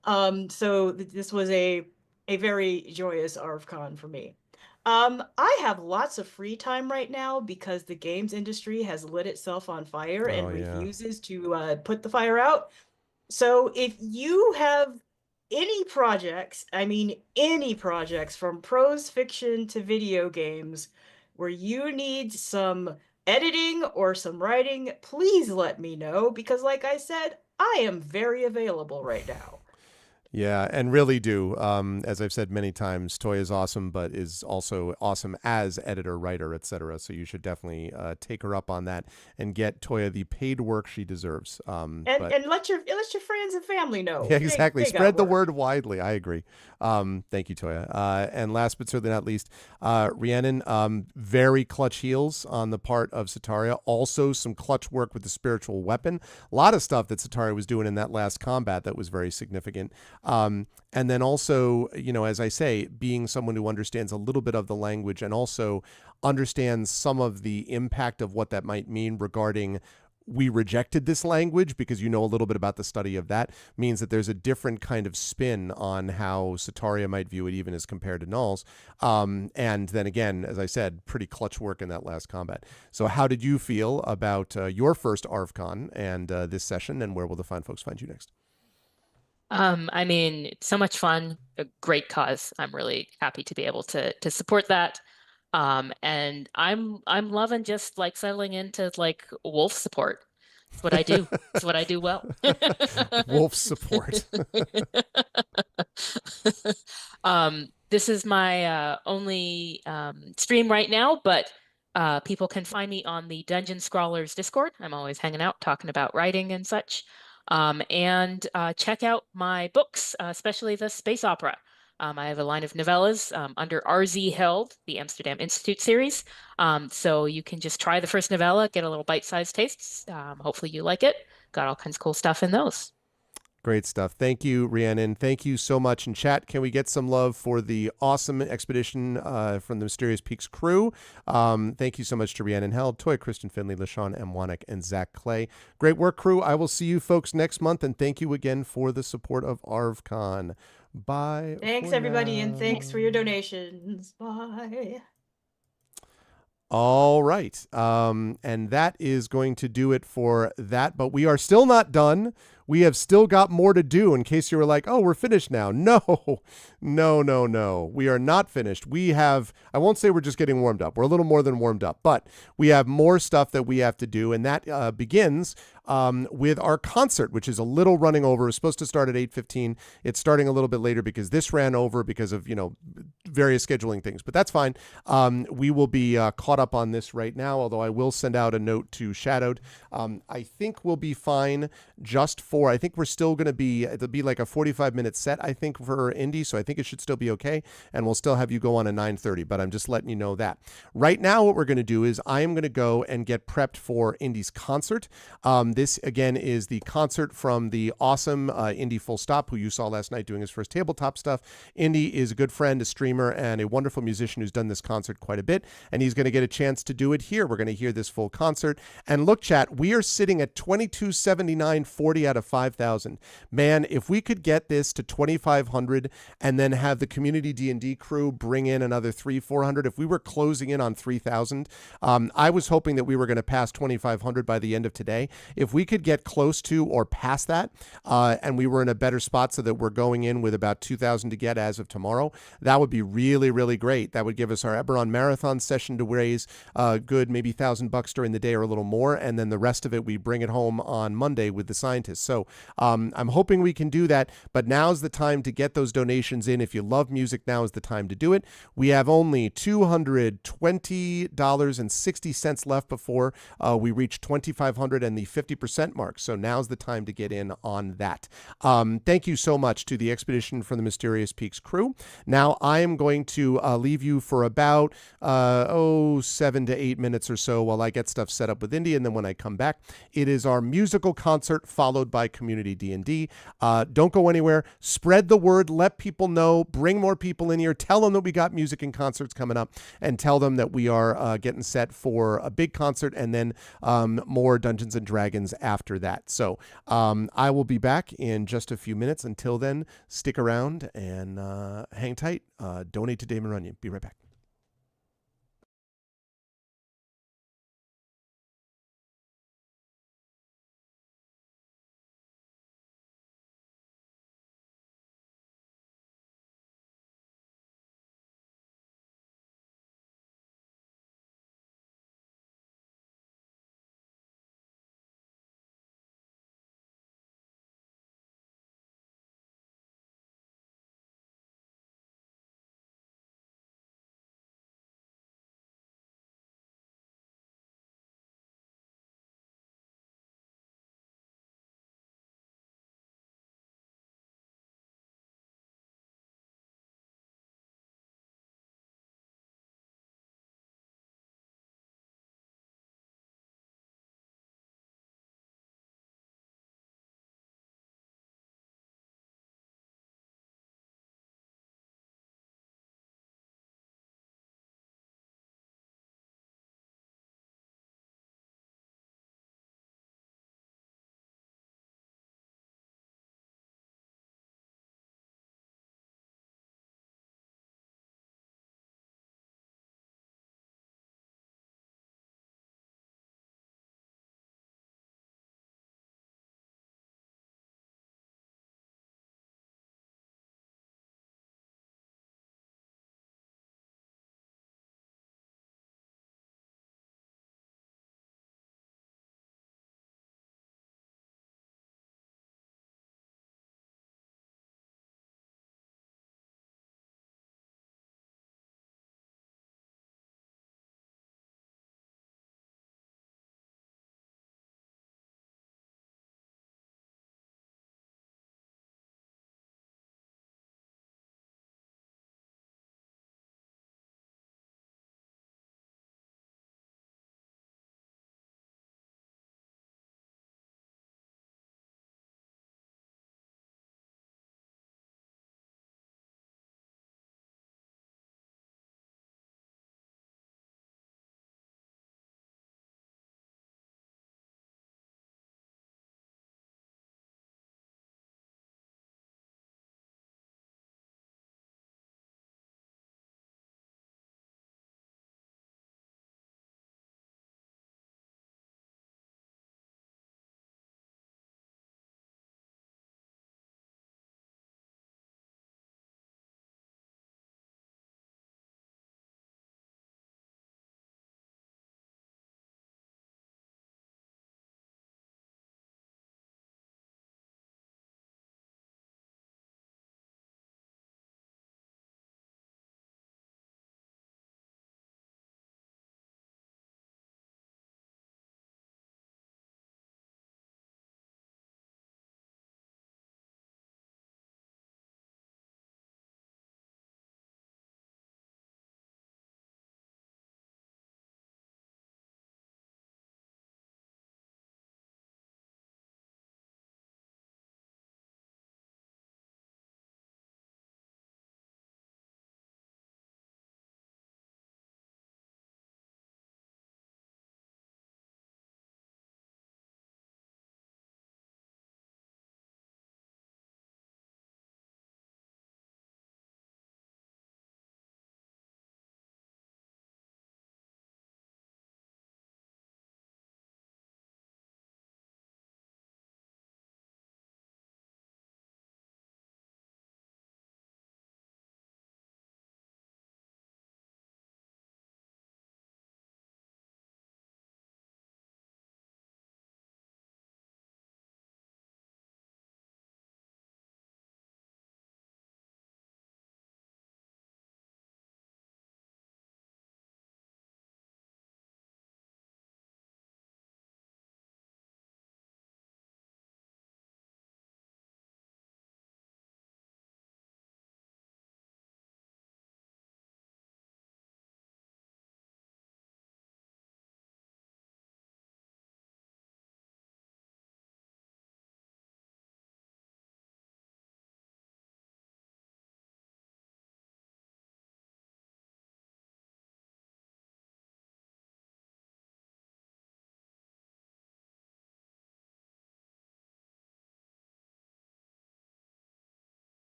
So this was a very joyous ArvCon for me. I have lots of free time right now because the games industry has lit itself on fire and refuses to put the fire out. So if you have any projects, I mean any projects from prose fiction to video games where you need some editing or some writing, please let me know, because like I said, I am very available right now. Yeah, and really do. As I've said many times, Toya is awesome, but is also awesome as editor, writer, etc. So you should definitely take her up on that and get Toya the paid work she deserves. And let your friends and family know. Yeah, exactly. They Spread the word widely. I agree. Thank you, Toya. And last but certainly not least, Rhiannon, very clutch heals on the part of Sataria. Also some clutch work with the spiritual weapon. A lot of stuff that Sataria was doing in that last combat that was very significant. And then also, as I say, being someone who understands a little bit of the language and also understands some of the impact of what that might mean regarding we rejected this language, because a little bit about the study of that, means that there's a different kind of spin on how Sataria might view it, even as compared to Knowles. And then again, as I said, pretty clutch work in that last combat. So how did you feel about your first ArvCon and this session, and where will the fine folks find you next? I mean, it's so much fun, a great cause. I'm really happy to be able to support that. And I'm loving just like settling into like wolf support. It's what I do. It's what I do well. Wolf support. This is my only stream right now, but people can find me on the Dungeon Scrawlers Discord. I'm always hanging out, talking about writing and such. And check out my books, especially the space opera. I have a line of novellas under RZ Held, the Amsterdam Institute series. So you can just try the first novella, get a little bite-sized tastes. Hopefully you like it. Got all kinds of cool stuff in those. Great stuff. Thank you, Rhiannon. Thank you so much. In chat, can we get some love for the awesome expedition from the Mysterious Peaks crew? Thank you so much to Rhiannon Held, Toy, Kristen Finley, LaShawn M. Wanick, and Zach Clay. Great work, crew. I will see you folks next month, and thank you again for the support of ArvCon. Bye. Thanks, everybody, and thanks for your donations. Bye. All right. And that is going to do it for that. But we are still not done. We have still got more to do in case you were like, oh, we're finished now. No, no. We are not finished. We have, I won't say we're just getting warmed up. We're a little more than warmed up, but we have more stuff that we have to do. And that begins with our concert, which is a little running over. It's supposed to start at 8:15. It's starting a little bit later because this ran over because of, various scheduling things, but that's fine. We will be caught up on this right now, although I will send out a note to Shadowed. I think we'll be fine just for, I think we're still going to be, it'll be like a 45-minute set, I think, for Indy, so I think it should still be okay, and we'll still have you go on at 9:30, but I'm just letting you know that. Right now, what we're going to do is I am going to go and get prepped for Indy's concert. This, again, is the concert from the awesome Indy Full Stop, who you saw last night doing his first tabletop stuff. Indy is a good friend, a streamer, and a wonderful musician who's done this concert quite a bit, and he's going to get a chance to do it here. We're going to hear this full concert. And look, chat, we are sitting at 2279.40 out of 5,000. Man, if we could get this to 2,500 and then have the community D&D crew bring in another 300-400, if we were closing in on 3,000, I was hoping that we were going to pass 2,500 by the end of today. If we could get close to or past that, and we were in a better spot so that we're going in with about 2,000 to get as of tomorrow, that would be really, really great. That would give us our Eberron Marathon session to raise good maybe $1,000 during the day or a little more, and then the rest of it we bring it home on Monday with the scientists. So I'm hoping we can do that, but now's the time to get those donations in. If you love music, now is the time to do it. We have only $220.60 left before we reach 2,500 and the 50% mark. So now's the time to get in on that. Thank you so much to the Expedition from the Mysterious Peaks crew. Now I am going to leave you for about 7 to 8 minutes or so while I get stuff set up with Indy, and then when I come back, it is our musical concert followed by community D&D. Don't go anywhere. Spread the word. Let people know. Bring more people in here. Tell them that we got music and concerts coming up, and tell them that we are getting set for a big concert and then more Dungeons and Dragons after that. So I will be back in just a few minutes. Until then, stick around and hang tight. Donate to Damon Runyon. Be right back.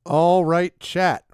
All right, chat.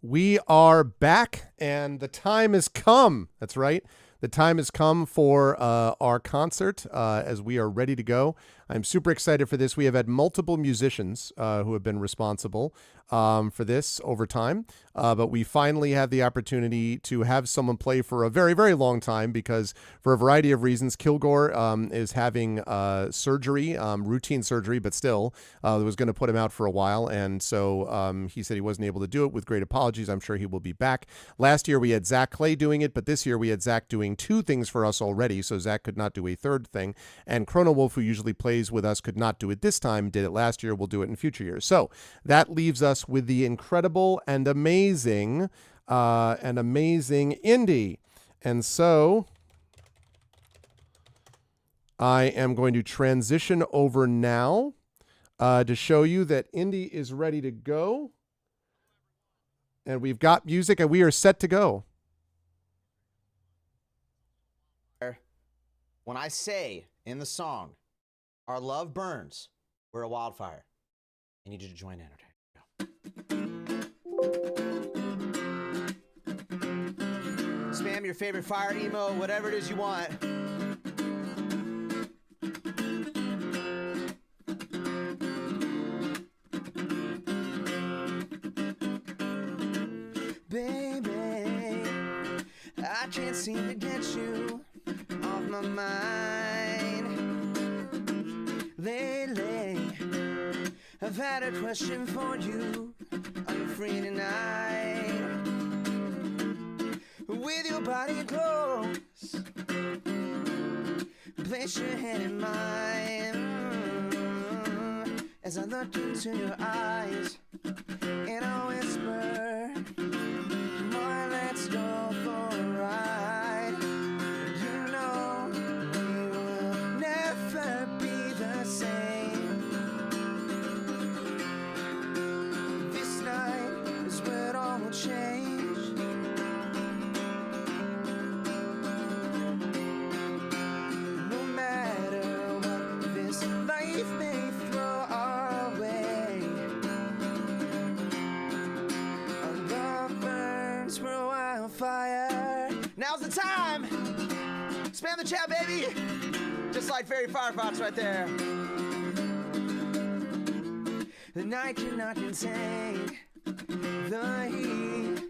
We are back, and the time has come. That's right. The time has come for our concert as we are ready to go. I'm super excited for this. We have had multiple musicians who have been responsible for this over time, but we finally have the opportunity to have someone play for a very, very long time because for a variety of reasons, Kilgore is having surgery, routine surgery, but still was going to put him out for a while. And so he said he wasn't able to do it. With great apologies. I'm sure he will be back. Last year we had Zach Clay doing it, but this year we had Zach doing 2 things for us already. So Zach could not do a 3rd thing. And Chrono Wolf, who usually plays with us, could not do it this time, did it last year, will do it in future years. So that leaves us with the incredible and amazing Indy. And so I am going to transition over now to show you that Indy is ready to go. And we've got music and we are set to go. When I say in the song, our love burns, we're a wildfire. I need you to join in, okay? Go. Spam your favorite fire emo, whatever it is you want. Baby, I can't seem to get you off my mind. Lately, I've had a question for you. Are you free tonight? With your body close, place your hand in mine. As I look into your eyes, and I whisper, boy, let's go for a ride. You know we will never be the same. This night is where it all will change. No matter what this life may throw our way, our love burns, we're a wildfire. Now's the time! Spam the chat, baby! Just like Fairy Firefox right there. The night cannot contain the heat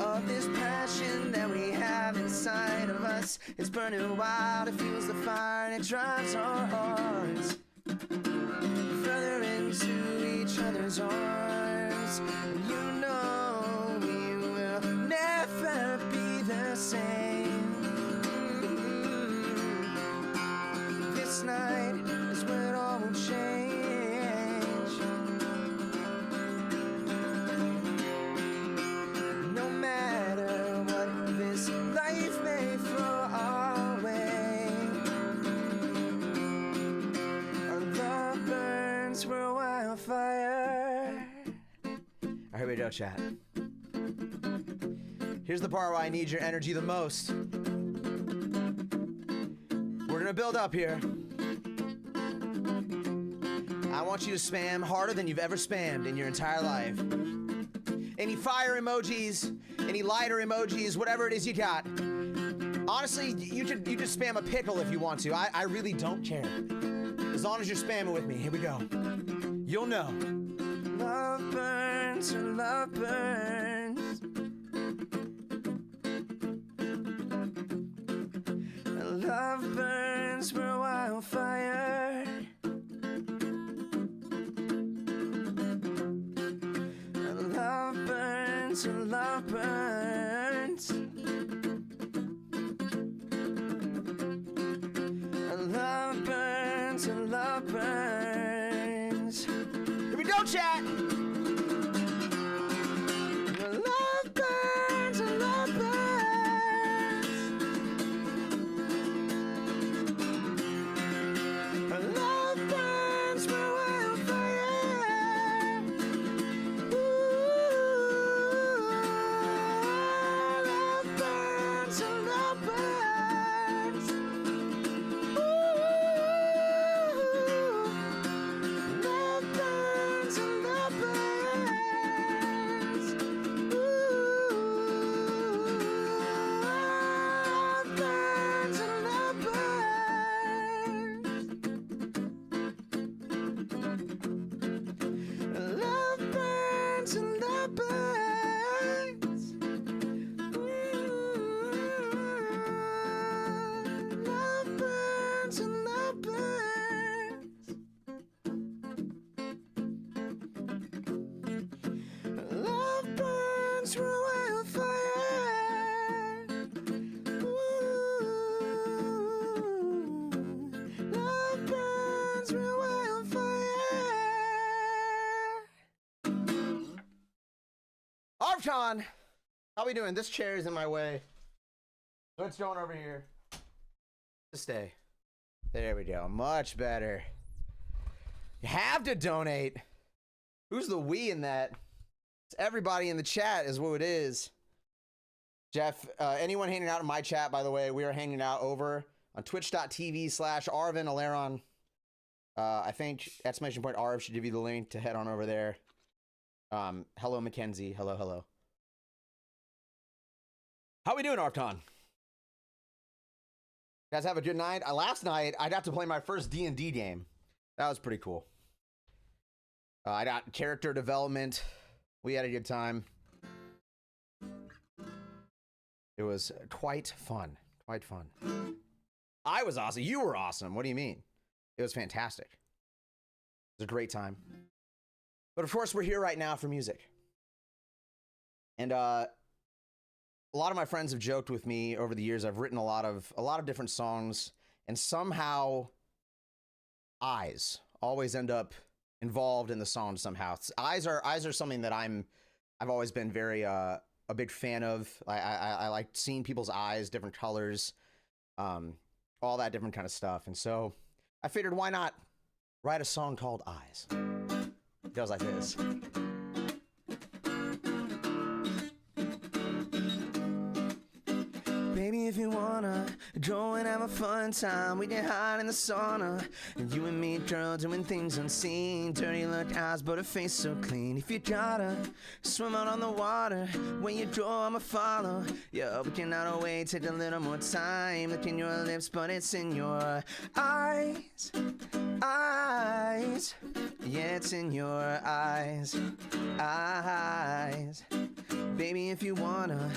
of this passion that we have inside of us. It's burning wild, it fuels the fire and it drives our hearts further into each other's arms. You know we will never be the same. This night is when it all will change. No matter what this life may throw our way, our love burns, we're a wildfire. All right, here we go, chat. Here's the part where I need your energy the most. We're gonna build up here. I want you to spam harder than you've ever spammed in your entire life. Any fire emojis, any lighter emojis, whatever it is you got. Honestly, you just spam a pickle if you want to. I really don't care. As long as you're spamming with me. Here we go. You'll know. Love burns, love burns. Love burns, we're a wildfire. Love burns, love burns. Love burns, love burns. Here we go, chat. Love burns, love burns. Love burns, we're a wildfire. Love burns, love burns. Love burns, love burns. Love burns and love burns. Love burns and love burns. Love burns through wildfire. Love burns through wildfire. ArvCon, how we doing? This chair is in my way. Let's go over here. Stay. There we go. Much better. You have to donate. Who's the we in that? It's everybody in the chat is what it is. Jeff, anyone hanging out in my chat, by the way, we are hanging out over on twitch.tv/Arvin Aleron. I think !Arv should give you the link to head on over there. Hello, Mackenzie. Hello, hello. How we doing, ArvCon? You guys have a good night? Last night, I got to play my first D&D game. That was pretty cool. I got character development. We had a good time. It was quite fun. Quite fun. I was awesome. You were awesome. What do you mean? It was fantastic. It was a great time. But of course, we're here right now for music. And a lot of my friends have joked with me over the years. I've written a lot of different songs, and somehow eyes always end up involved in the song somehow. Eyes are something that I've always been very a big fan of. I like seeing people's eyes, different colors, all that different kind of stuff. And so I figured, why not write a song called Eyes? It goes like this. Baby, if you wanna go and have a fun time, we get hot in the sauna. And you and me, girl, doing things unseen. Dirty look eyes, but a face so clean. If you gotta swim out on the water, when you go, I'ma follow. Yeah, we cannot wait, take a little more time. Look in your lips, but it's in your eyes. Eyes. Yeah, it's in your eyes. Eyes. Baby, if you wanna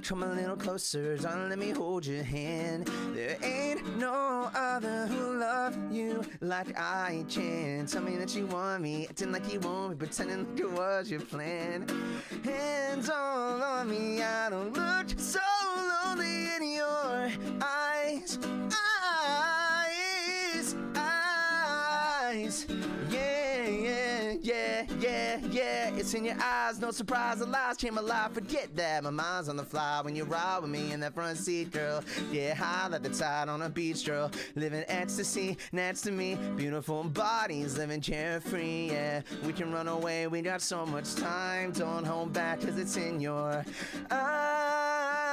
come a little closer, darling, let me hold your hand. There ain't no other who love you like I can. Tell me that you want me, acting like you want me, pretending like it was your plan. Hands all on me, I don't look so lonely in your eyes. Eyes, eyes. Yeah, yeah, yeah, yeah, yeah. It's in your eyes, no surprise, the lies came alive. Forget that, my mind's on the fly when you ride with me in that front seat, girl. Yeah, high like the tide on a beach, girl. Living ecstasy next to me, beautiful bodies living carefree. Yeah, we can run away, we got so much time. Don't hold back, cause it's in your eyes.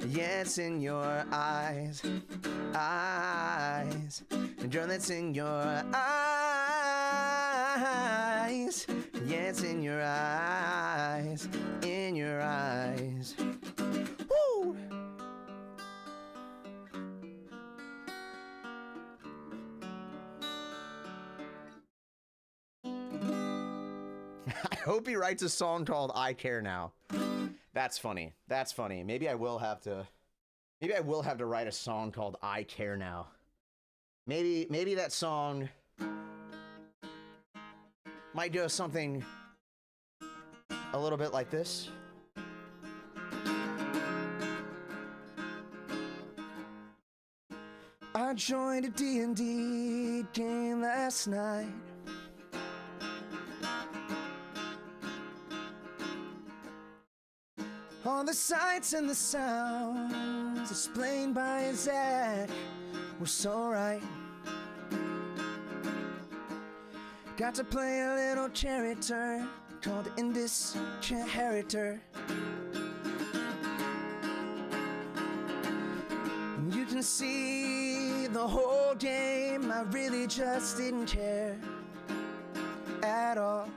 Yeah, it's in your eyes. Eyes. Girl, it's in your eyes. Yeah, it's in your eyes. In your eyes. Woo! I hope he writes a song called I Care Now. That's funny. That's funny. Maybe I will have to write a song called I Care Now. Maybe that song might go something a little bit like this. I joined a D&D game last night. All the sights and the sounds explained by Zach were so right. Got to play a little character called Indisinheritor. You can see the whole game, I really just didn't care at all.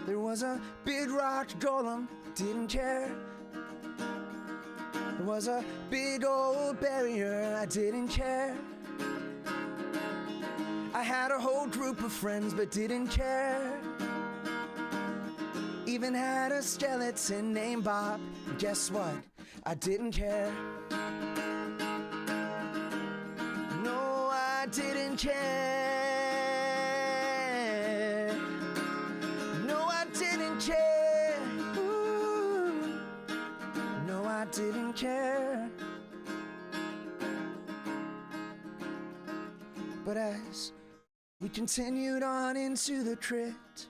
There was a big rock golem, didn't care. There was a big old barrier, I didn't care. had a whole group of friends but didn't care. Even had a skeleton named Bob. Guess what? I didn't care. No, I didn't care. No, I didn't care. Ooh. No, I didn't care. But as we continued on into the crypt,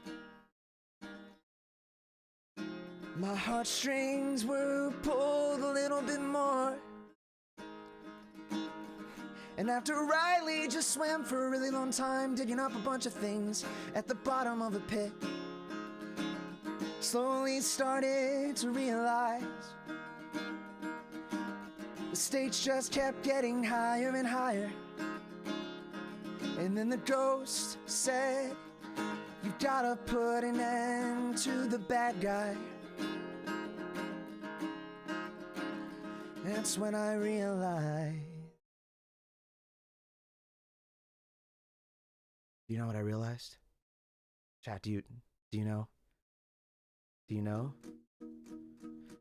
my heartstrings were pulled a little bit more. And after Riley just swam for a really long time, digging up a bunch of things at the bottom of a pit, slowly started to realize the stakes just kept getting higher and higher. And then the ghost said, "You gotta put an end to the bad guy." That's when I realized. You know what I realized? Chat, do you know? Do you know?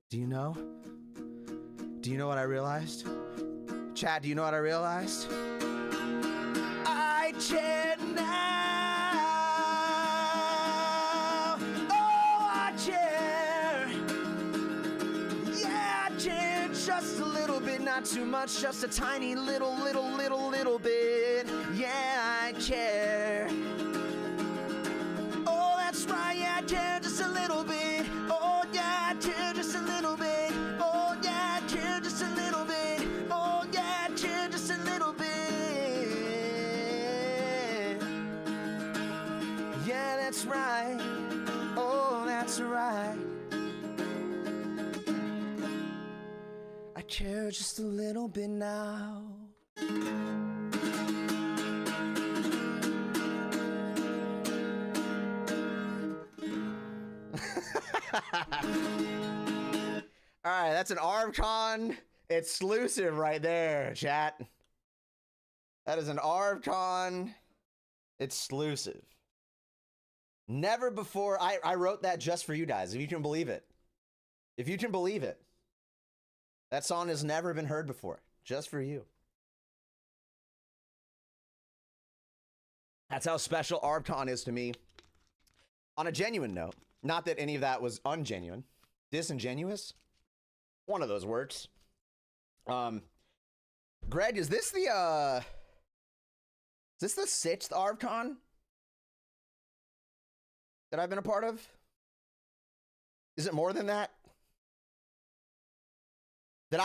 Do you know? Do you know what I realized? Chat, do you know what I realized? I chair now. Oh, I chair. Yeah, I chair just a little bit, not too much, just a tiny little bit. Yeah, I chair. Oh, that's right, yeah, I chair just a little bit. Oh, yeah, I chair just a little bit. Oh, yeah, I chair just a little bit. Oh, yeah, I chair just a little bit. Yeah, that's right. Oh, that's right. I care just a little bit now. All right, that's an ArvCon exclusive right there, chat. That is an ArvCon exclusive. Never before. I wrote that just for you guys, if you can believe it. If you can believe it. That song has never been heard before, just for you. That's how special ArvCon is to me. On a genuine note, not that any of that was ungenuine, disingenuous. One of those words. Greg, is this the 6th ArvCon that I've been a part of? Is it more than that? That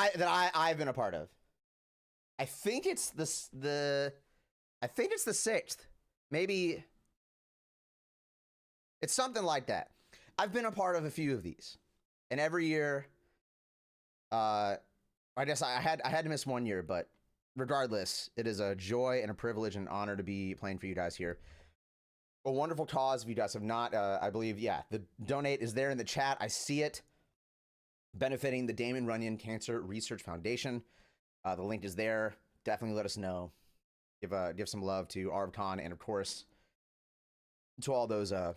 I've been a part of. I think it's the 6th. Maybe it's something like that. I've been a part of a few of these, and every year, I guess I had to miss one year, but regardless, it is a joy and a privilege and honor to be playing for you guys here. A wonderful cause. If you guys have not, I believe, yeah, the donate is there in the chat. I see it. Benefiting the Damon Runyon Cancer Research Foundation. The link is there. Definitely let us know. Give some love to ArvCon, and of course to all those in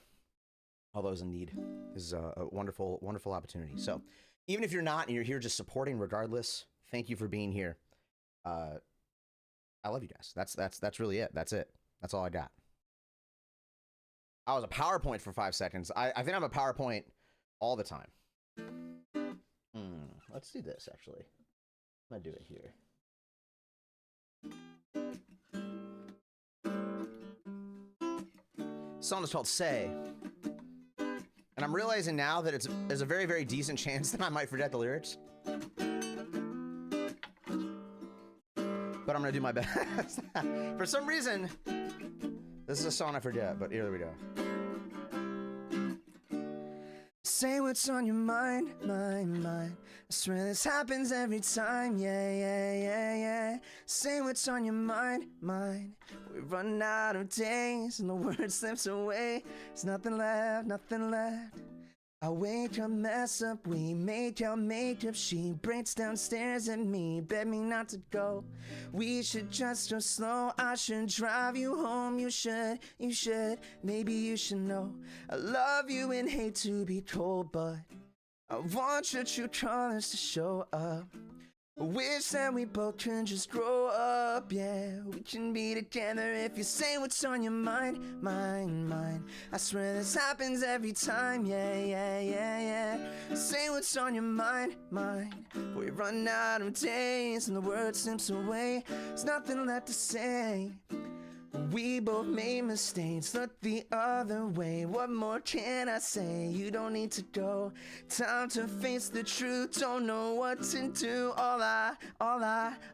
need. This is a wonderful opportunity. So even if you're not and you're here just supporting, regardless, thank you for being here. I love you guys. That's really it. That's it. That's all I got. I was a PowerPoint for 5 seconds. I think I'm a PowerPoint all the time. Let's do this, actually. I'm gonna do it here. The song is called Say. And I'm realizing now that there's a very, very decent chance that I might forget the lyrics. But I'm gonna do my best. For some reason, this is a song I forget, but here we go. Say what's on your mind, mind. I swear this happens every time, yeah. Say what's on your mind. We run out of days and the word slips away. There's nothing left. I wake up, mess up, we make out makeup. She breaks downstairs at me, beg me not to go. We should just go slow. I should drive you home. You should, maybe you should know. I love you and hate to be told, but I want your true colors to show up. I wish that we both could just grow up, yeah. We can be together if you say what's on your mind, mine. I swear this happens every time, yeah. Say what's on your mind. We run out of days and the word slips away. There's nothing left to say. We both made mistakes, look the other way. What more can I say? You don't need to go. Time to face the truth, don't know what to do. All I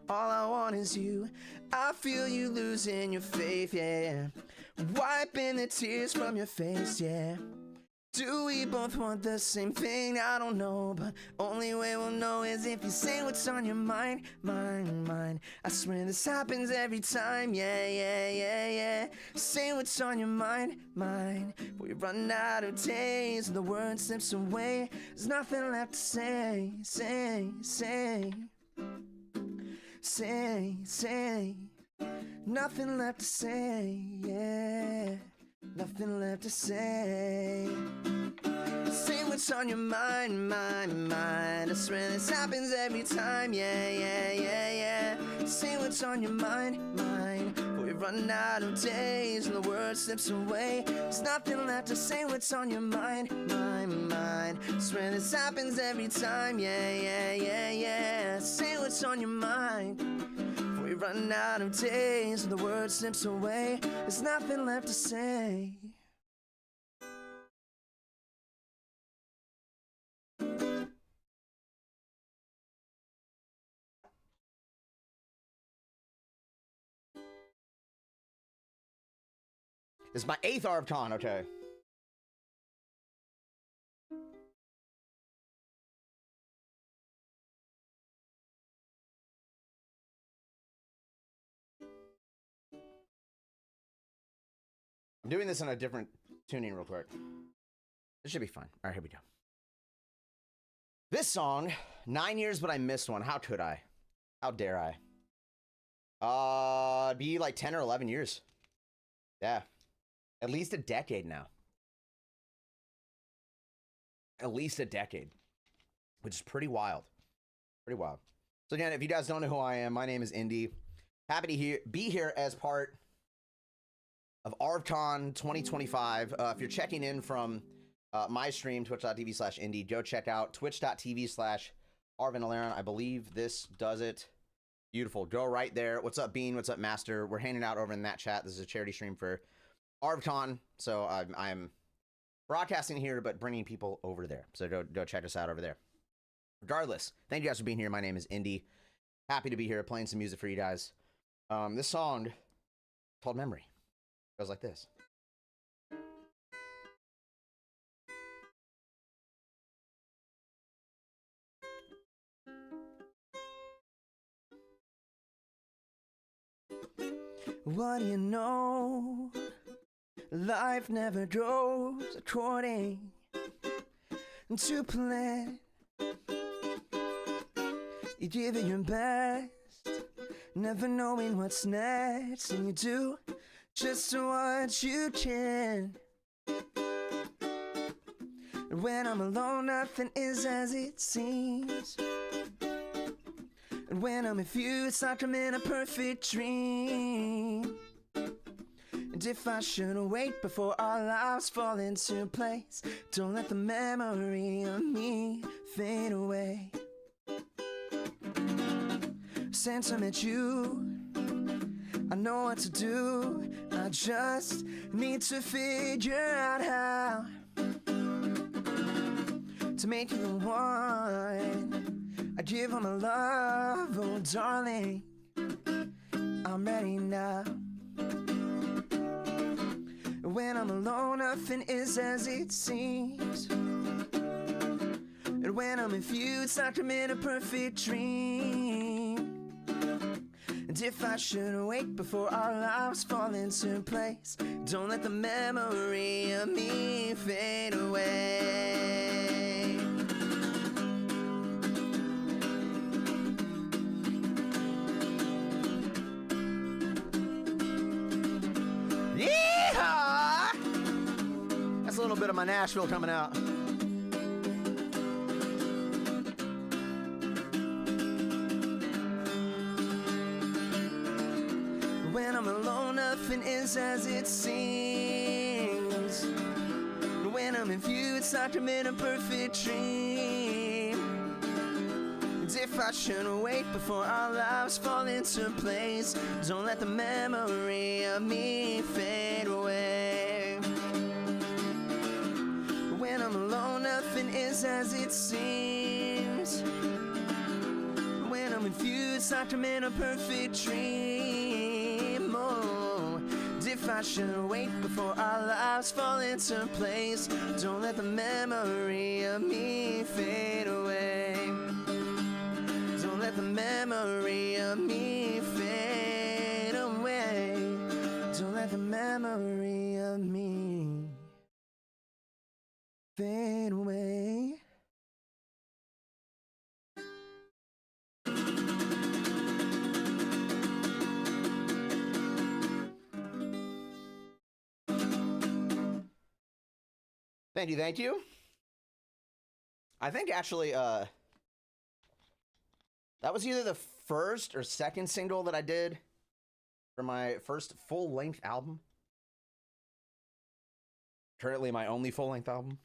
want is you. I feel you losing your faith, yeah. Wiping the tears from your face, yeah. Do we both want the same thing? I don't know, but only way we'll know is if you say what's on your mind, mine. I swear this happens every time, yeah. Say what's on your mind. We run out of days and the word slips away. There's nothing left to say. Nothing left to say, yeah. Nothing left to say. Say what's on your mind. I swear this happens every time, yeah. Say what's on your mind. We run out of days and the word slips away. There's nothing left to say. What's on your mind. I swear this happens every time, yeah. Say what's on your mind. We run out of days and the word slips away. There's nothing left to say. This is my 8th ArvCon, okay. I'm doing this on a different tuning real quick. This should be fun. All right, here we go. This song, 9 years, but I missed one. How could I? How dare I? It'd be like 10 or 11 years. Yeah. At least a decade now. At least a decade. Which is pretty wild. Pretty wild. So again, if you guys don't know who I am, my name is Indy. Happy to be here as part of ArvCon 2025. If you're checking in from my stream, twitch.tv/Indy, go check out twitch.tv/ArvinAlaron. I believe this does it. Beautiful. Go right there. What's up, Bean? What's up, Master? We're hanging out over in that chat. This is a charity stream for ArvCon, so I'm broadcasting here, but bringing people over there. So go check us out over there. Regardless, thank you guys for being here. My name is Indy. Happy to be here playing some music for you guys. This song called Memory goes like this. What do you know? Life never goes according to plan. You give it your best, never knowing what's next, and you do just what you can. And when I'm alone, nothing is as it seems. And when I'm with you, it's like I'm in a perfect dream. And if I should wait before our lives fall into place, don't let the memory of me fade away. Since I met you, I know what to do. I just need to figure out how to make you the one I give all my love. Oh darling, I'm ready now. When I'm alone, nothing is as it seems. And when I'm with you, it's like I'm in a perfect dream. And And if I should wake before our lives fall into place, don't let the memory of me fade away. Yeehaw! That's a little bit of my Nashville coming out. When I'm alone, nothing is as it seems. When I'm in view, it's like I'm in a perfect dream. And if I should wait before our lives fall into place, don't let the memory of me fade away. When I'm alone, nothing is as it seems. When I'm in view, it's like I'm in a perfect dream. Oh, and if I should wait before our lives fall into place, don't let the memory of me fade away. Don't let the memory of me fade away. Don't let the memory of me fade away. Thank you, thank you. I think actually, that was either the first or second single that I did for my first full-length album. Currently my only full-length album.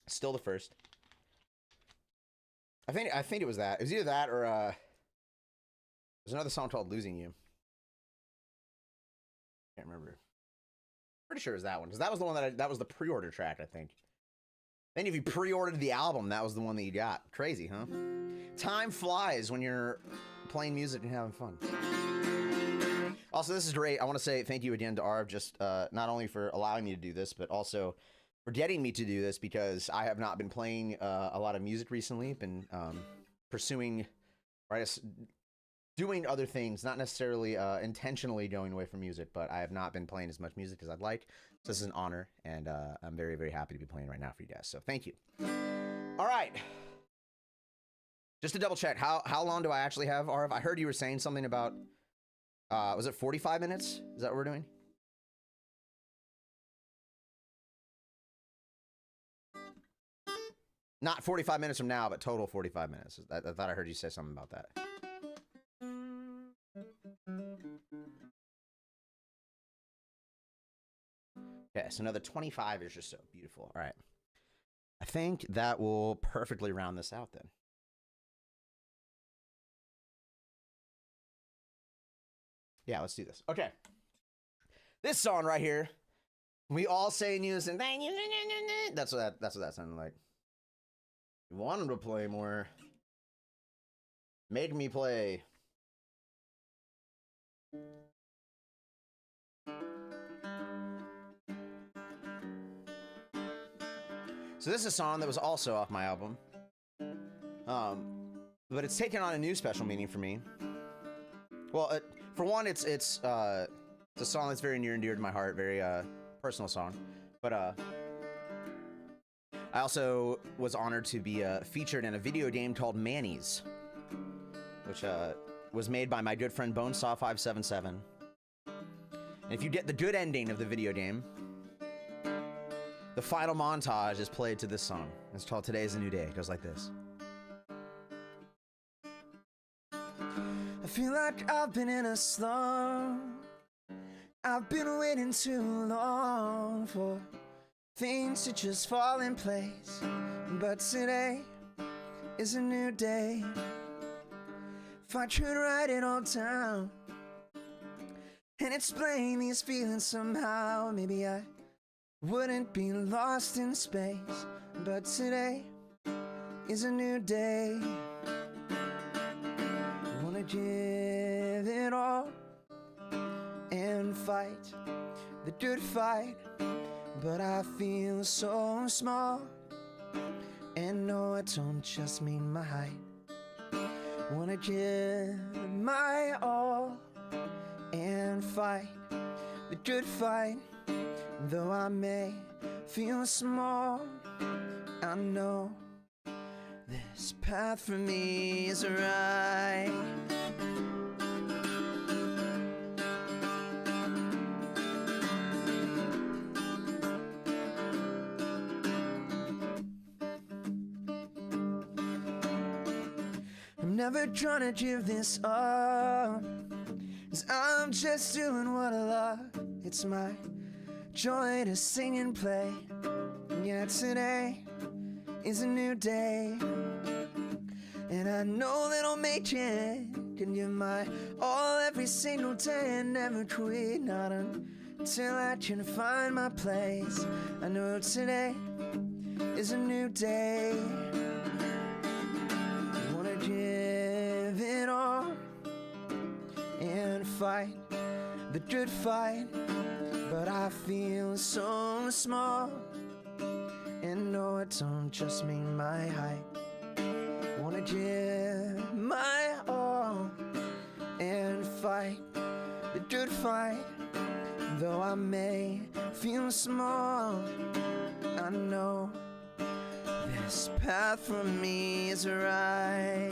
Still the first. I think it was that. It was either that or there's another song called Losing You. Can't remember. Pretty sure it was that one, because that was the one that was the pre-order track, I think. Then if you pre-ordered the album, that was the one that you got. Crazy, huh? Time flies when you're playing music and having fun. Also, this is great. I want to say thank you again to Arv, just not only for allowing me to do this, but also for getting me to do this, because I have not been playing a lot of music recently. Been pursuing, or I guess, doing other things, not necessarily intentionally going away from music, but I have not been playing as much music as I'd like. So this is an honor, and I'm very, very happy to be playing right now for you guys. So thank you. All right. Just to double check, how long do I actually have, Arv? I heard you were saying something about, was it 45 minutes? Is that what we're doing? Not 45 minutes from now, but total 45 minutes. I thought I heard you say something about that. Okay, so another 25-ish or so. Beautiful. All right. I think that will perfectly round this out then. Yeah, let's do this. Okay. This song right here, we all say in unison, that's what that sounded like. You want him to play more. Make me play. So this is a song that was also off my album. But it's taken on a new special meaning for me. Well, for one, it's a song that's very near and dear to my heart, very personal song. But I also was honored to be featured in a video game called Manny's, which was made by my good friend Bonesaw577. And if you get the good ending of the video game, the final montage is played to this song. It's called Today's a New Day. It goes like this. I feel like I've been in a slump. I've been waiting too long for things to just fall in place. But today is a new day. If I could write it all down and explain these feelings somehow, maybe I wouldn't be lost in space. But today is a new day. I wanna give it all and fight the good fight, but I feel so small, and no, it don't just mean my height. Wanna give my all and fight the good fight. Though I may feel small, I know this path for me is right. I'm never trying to give this up, 'cause I'm just doing what I love. It's my joy to sing and play. Yeah, today is a new day, and I know that I'll make it. Can give my all every single day and never quit, not until I can find my place. I know today is a new day. I wanna give it all and fight the good fight, but I feel so small. And no, it don't just mean my height. Wanna give my all and fight the good fight. Though I may feel small, I know this path for me is right.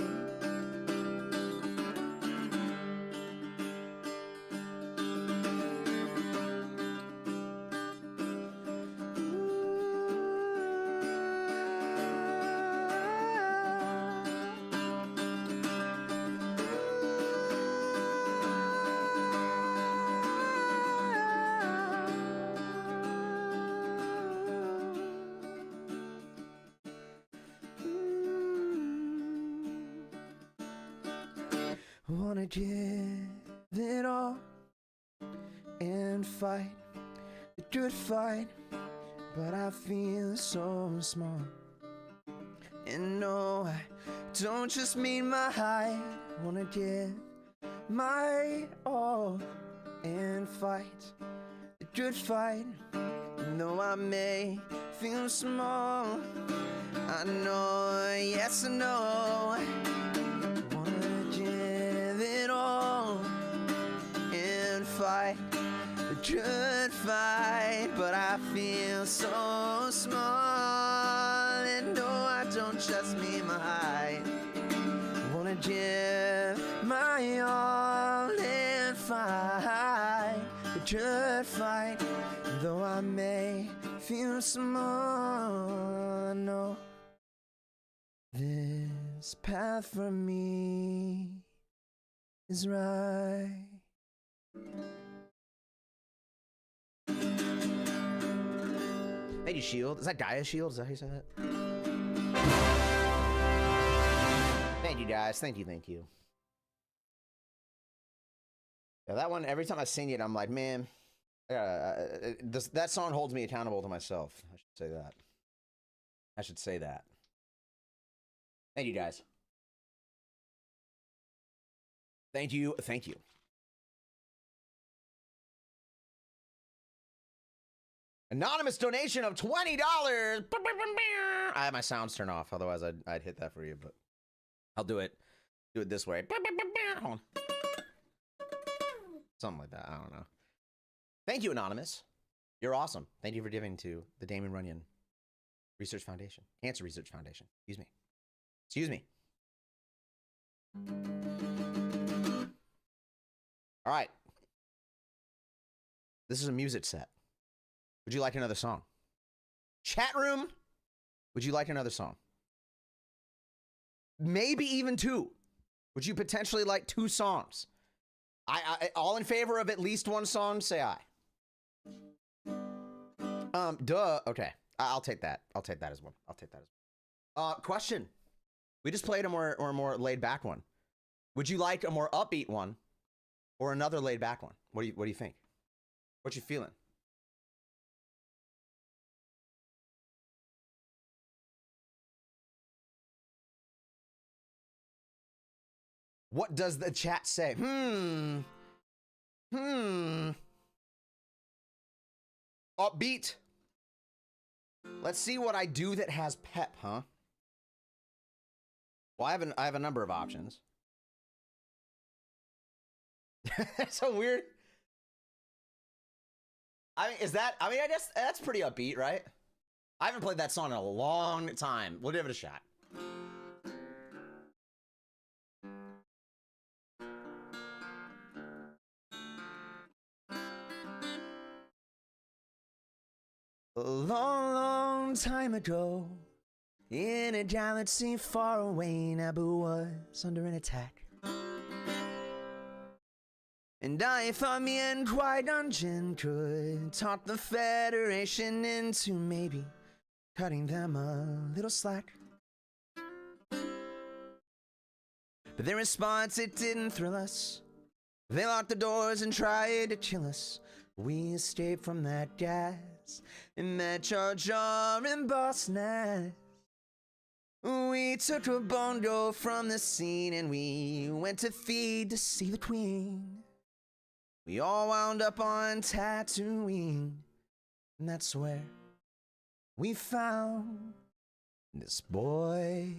Wanna give it all and fight the good fight, but I feel so small. And no, I don't just mean my height. Wanna give my all and fight the good fight. And though I may feel small, I know, yes I know, fight the good fight, but I feel so small. And no, I don't just mean my height. Wanna give my all and fight the good fight. Though I may feel small, I know this path for me is right. Thank you, Shield. Is that Gaia Shield? Is that how you say that? Thank you, guys. Thank you, thank you. Yeah, that one, every time I sing it, I'm like, man, that song holds me accountable to myself. I should say that. I should say that. Thank you, guys. Thank you, thank you. Anonymous donation of $20. I have my sounds turned off, otherwise I'd hit that for you, but I'll do it. Do it this way. Hold on. Something like that. I don't know. Thank you, Anonymous. You're awesome. Thank you for giving to the Damon Runyon Research Foundation. Cancer Research Foundation. Excuse me. Excuse me. All right. This is a music set. Would you like another song? Chat room, would you like another song? Maybe even two. Would you potentially like two songs? I all in favor of at least one song, say aye. Duh. Okay. I'll take that. I'll take that as well. I'll take that as well. Question. We just played a more laid back one. Would you like a more upbeat one or another laid back one? What do you think? What you feeling? What does the chat say? Upbeat. Let's see what I do that has pep, huh? Well, I have a number of options. That's so weird. I mean, I guess that's pretty upbeat, right? I haven't played that song in a long time. We'll give it a shot. A long, long time ago, in a galaxy far away, Naboo was under an attack. And I thought me and Qui-Gon Jinn could talk the Federation into maybe cutting them a little slack. But their response, it didn't thrill us. They locked the doors and tried to kill us. We escaped from that gas and met Jar Jar and Boss Nass. We took a bongo from the scene and we went to feed to see the Queen. We all wound up on Tatooine, and that's where we found this boy.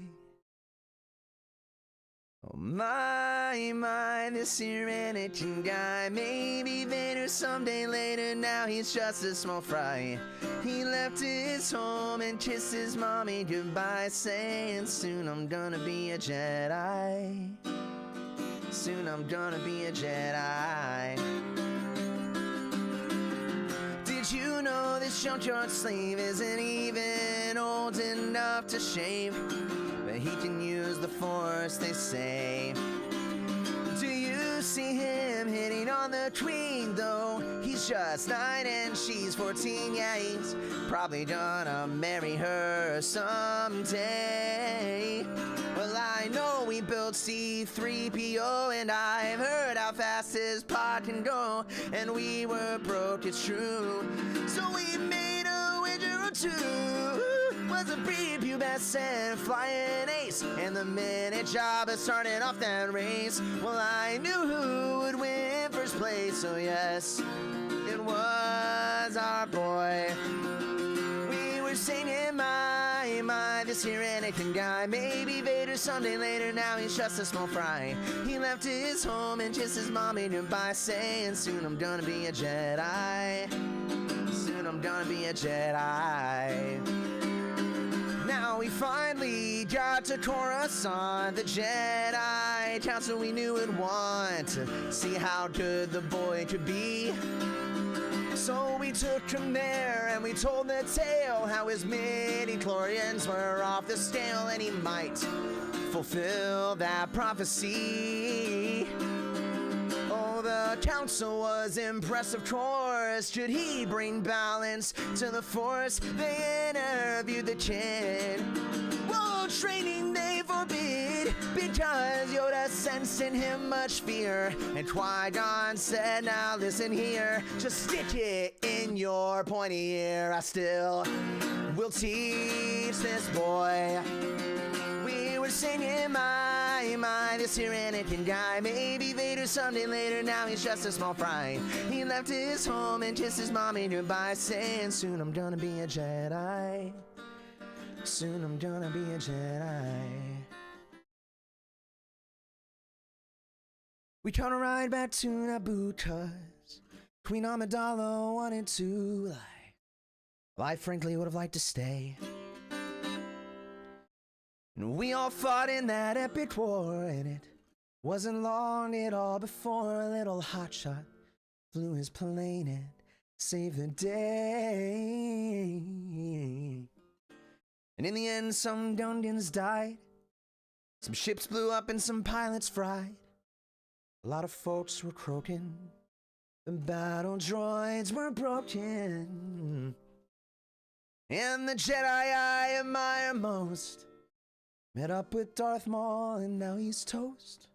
Oh my, this here Anakin guy. Maybe Vader someday later, now he's just a small fry. He left his home and kissed his mommy goodbye, saying soon I'm gonna be a Jedi. Soon I'm gonna be a Jedi. Did you know this junkyard slave isn't even old enough to shave? But he can use the Force, they say. Do you see him hitting on the Queen, though? He's just 9 and she's 14, yeah, he's probably gonna marry her someday. Well, I know we built C-3PO, and I've heard how fast his pod can go, and we were broke, it's true. So we made a wager or two. Was a prepubescent flying ace, and the minute Jabba started off that race, well, I knew who would win first place. So yes, it was our boy. We were singing my, this here Anakin guy. Maybe Vader someday later, now he's just a small fry. He left his home and kissed his mommy goodbye, saying soon I'm gonna be a Jedi. Soon I'm gonna be a Jedi. Now we finally got to Coruscant, the Jedi Council we knew would want to see how good the boy could be. So we took him there and we told the tale how his midi-chlorians were off the scale, and he might fulfill that prophecy. Oh, the council was impressed, of course. Should he bring balance to the Force? They interviewed the kid. Whoa, training they forbid, because Yoda sensed in him much fear. And Qui-Gon said, now listen here, just stick it in your pointy ear. I still will teach this boy. We were singing my, this here Anakin guy. Maybe Vader someday later, now he's just a small fry. He left his home and kissed his mommy goodbye, saying soon I'm gonna be a Jedi. Soon I'm gonna be a Jedi. We can't ride back to Naboo, 'cause Queen Amidala wanted to lie. Well, I frankly would have liked to stay. And we all fought in that epic war, and it wasn't long at all before a little hotshot flew his plane and saved the day. And in the end, some Gungans died, some ships blew up, and some pilots fried. A lot of folks were croaking, the battle droids were broken. And the Jedi I admire most met up with Darth Maul, and now he's toast.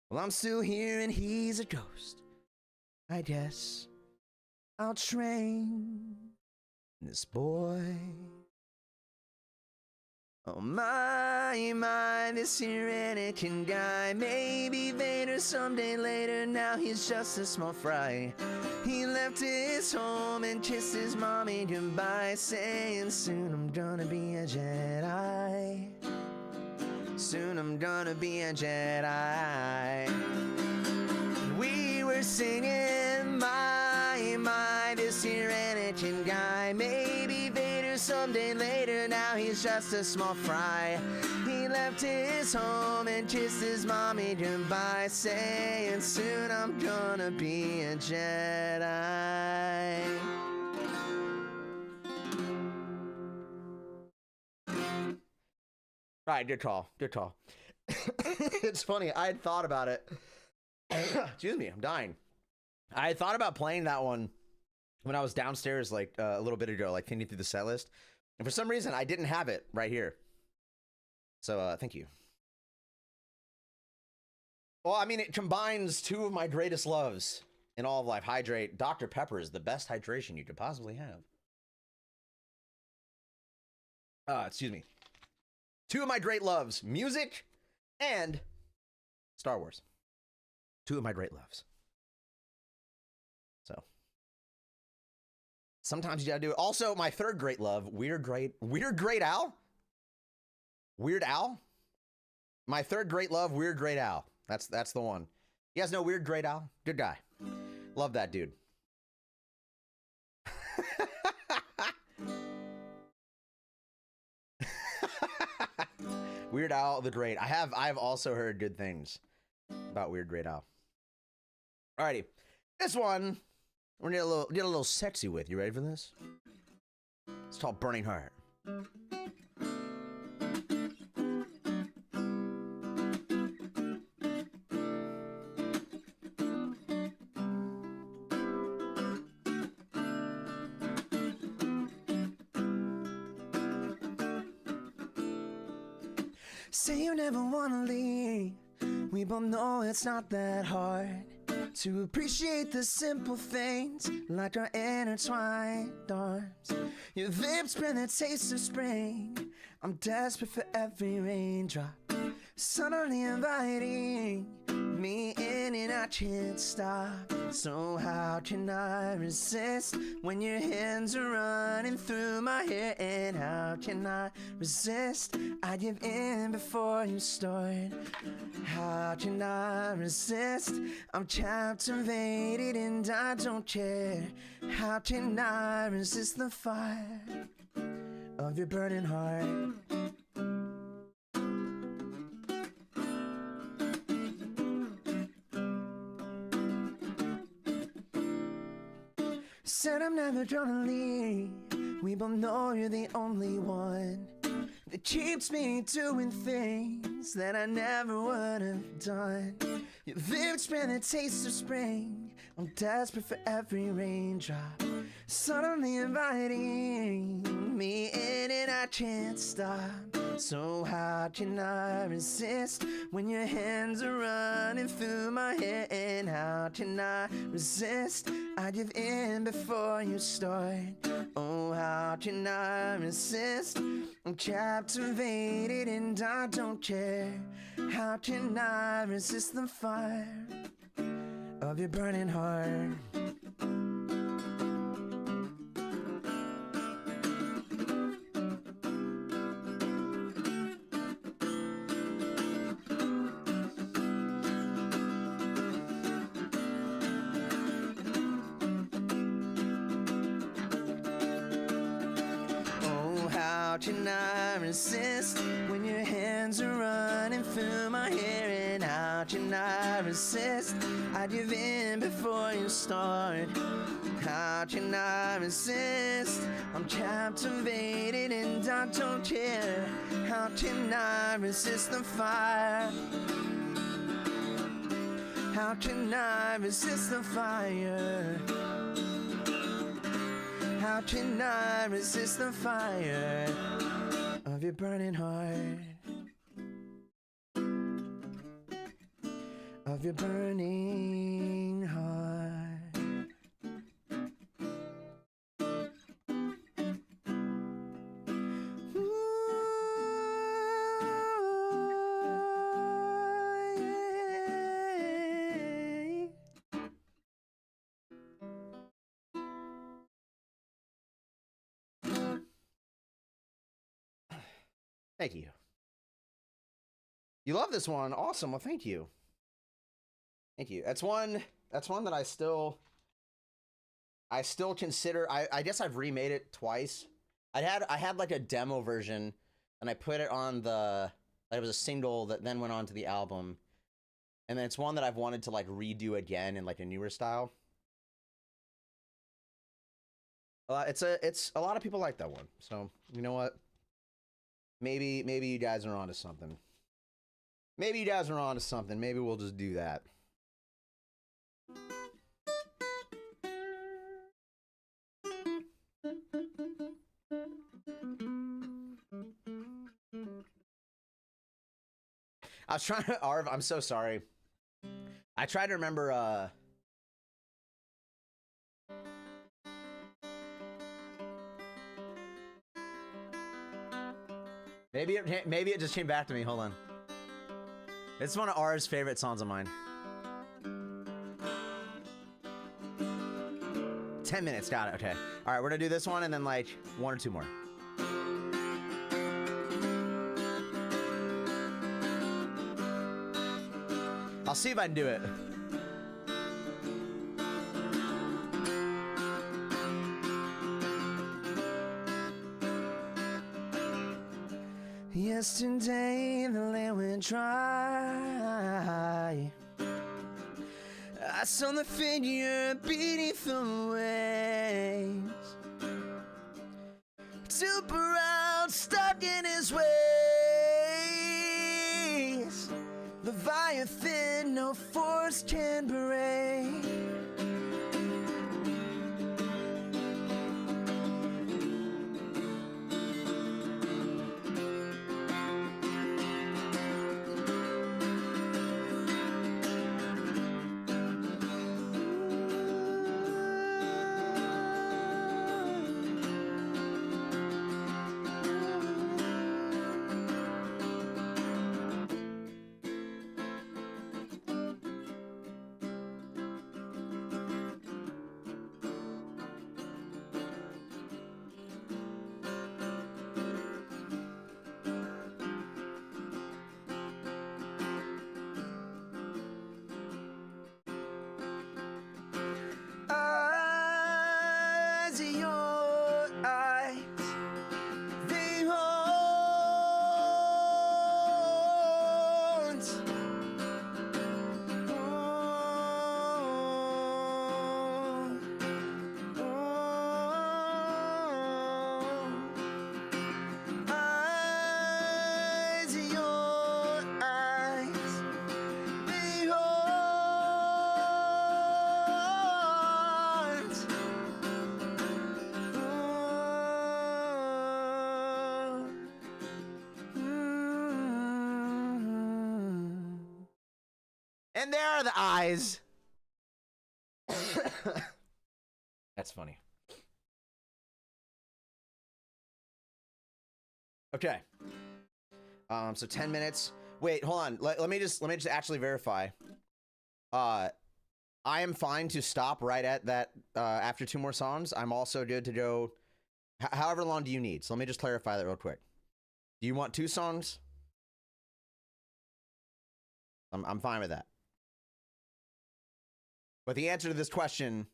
Well, I'm still here and he's a ghost. I guess I'll train this boy. Oh my, this here Anakin guy. Maybe Vader someday later, now he's just a small fry. He left his home and kissed his mommy goodbye, saying soon I'm gonna be a Jedi. Soon I'm gonna be a Jedi. We were singing my, this here Anakin guy. Maybe Vader someday later, now he's just a small fry. He left his home and kissed his mommy goodbye, saying soon I'm gonna be a Jedi. All right, good call. Good call. It's funny. I had thought about it. Excuse me, I'm dying. I had thought about playing that one when I was downstairs like a little bit ago, like thinking through the set list. And for some reason, I didn't have it right here. So thank you. Well, I mean, it combines two of my greatest loves in all of life. Hydrate. Dr. Pepper is the best hydration you could possibly have. Excuse me. Two of my great loves, music and Star Wars. Two of my great loves. So sometimes you gotta do it. Also, my third great love, Weird Great Al. Weird Al. My third great love, Weird Great Al. That's the one. You guys know Weird Great Al? Good guy. Love that dude. Weird Al the Great. I've also heard good things about Weird Great Al. Alrighty. This one we're gonna get a little sexy with. You ready for this? It's called Burning Heart. Say you never wanna leave. We both know it's not that hard to appreciate the simple things like our intertwined arms. Your lips bring the taste of spring. I'm desperate for every raindrop. Suddenly inviting me in and I can't stop. So how can I resist when your hands are running through my hair? And how can I resist? I give in before you start. How can I resist? I'm captivated and I don't care. How can I resist the fire of your burning heart? Said I'm never gonna leave. We both know you're the only one that keeps me doing things that I never would have done. Your lips bring the taste of spring. I'm desperate for every raindrop. Suddenly inviting me in and I can't stop. So how can I resist when your hands are running through my hair? And how can I resist? I give in before you start. Oh, how can I resist? I'm captivated and I don't care. How can I resist the fire of your burning heart? How can I resist when your hands are running through my hair? And how can I resist? I give in before you start. How can I resist? I'm captivated and I don't care. How can I resist the fire? How can I resist the fire? How can I resist the fire of your burning heart? Of your burning heart. Ooh, yeah. Thank you. You love this one. Awesome. Well, thank you. Thank you. That's one that I I still consider, I guess I've remade it twice. I had like a demo version, and I put it on it was a single that then went on to the album. And then it's one that I've wanted to like redo again in like a newer style. It's a lot of people like that one. So you know what? Maybe you guys are onto something. Maybe you guys are onto something. Maybe we'll just do that. I was trying to, Arv, I'm so sorry. I tried to remember, maybe it just came back to me. Hold on. It's one of Arv's favorite songs of mine. 10 minutes, got it, okay. All right, we're gonna do this one and then like one or two more. I'll see if I can do it. Yesterday the land went dry. I saw the figure beneath the waves. Too proud, stuck in his ways. Leviathan, no force can break. And there are the eyes. That's funny. Okay. So 10 minutes. Wait, hold on. Let me just actually verify. I am fine to stop right at that after two more songs. I'm also good to go however long do you need. So let me just clarify that real quick. Do you want two songs? I'm fine with that. But the answer to this question,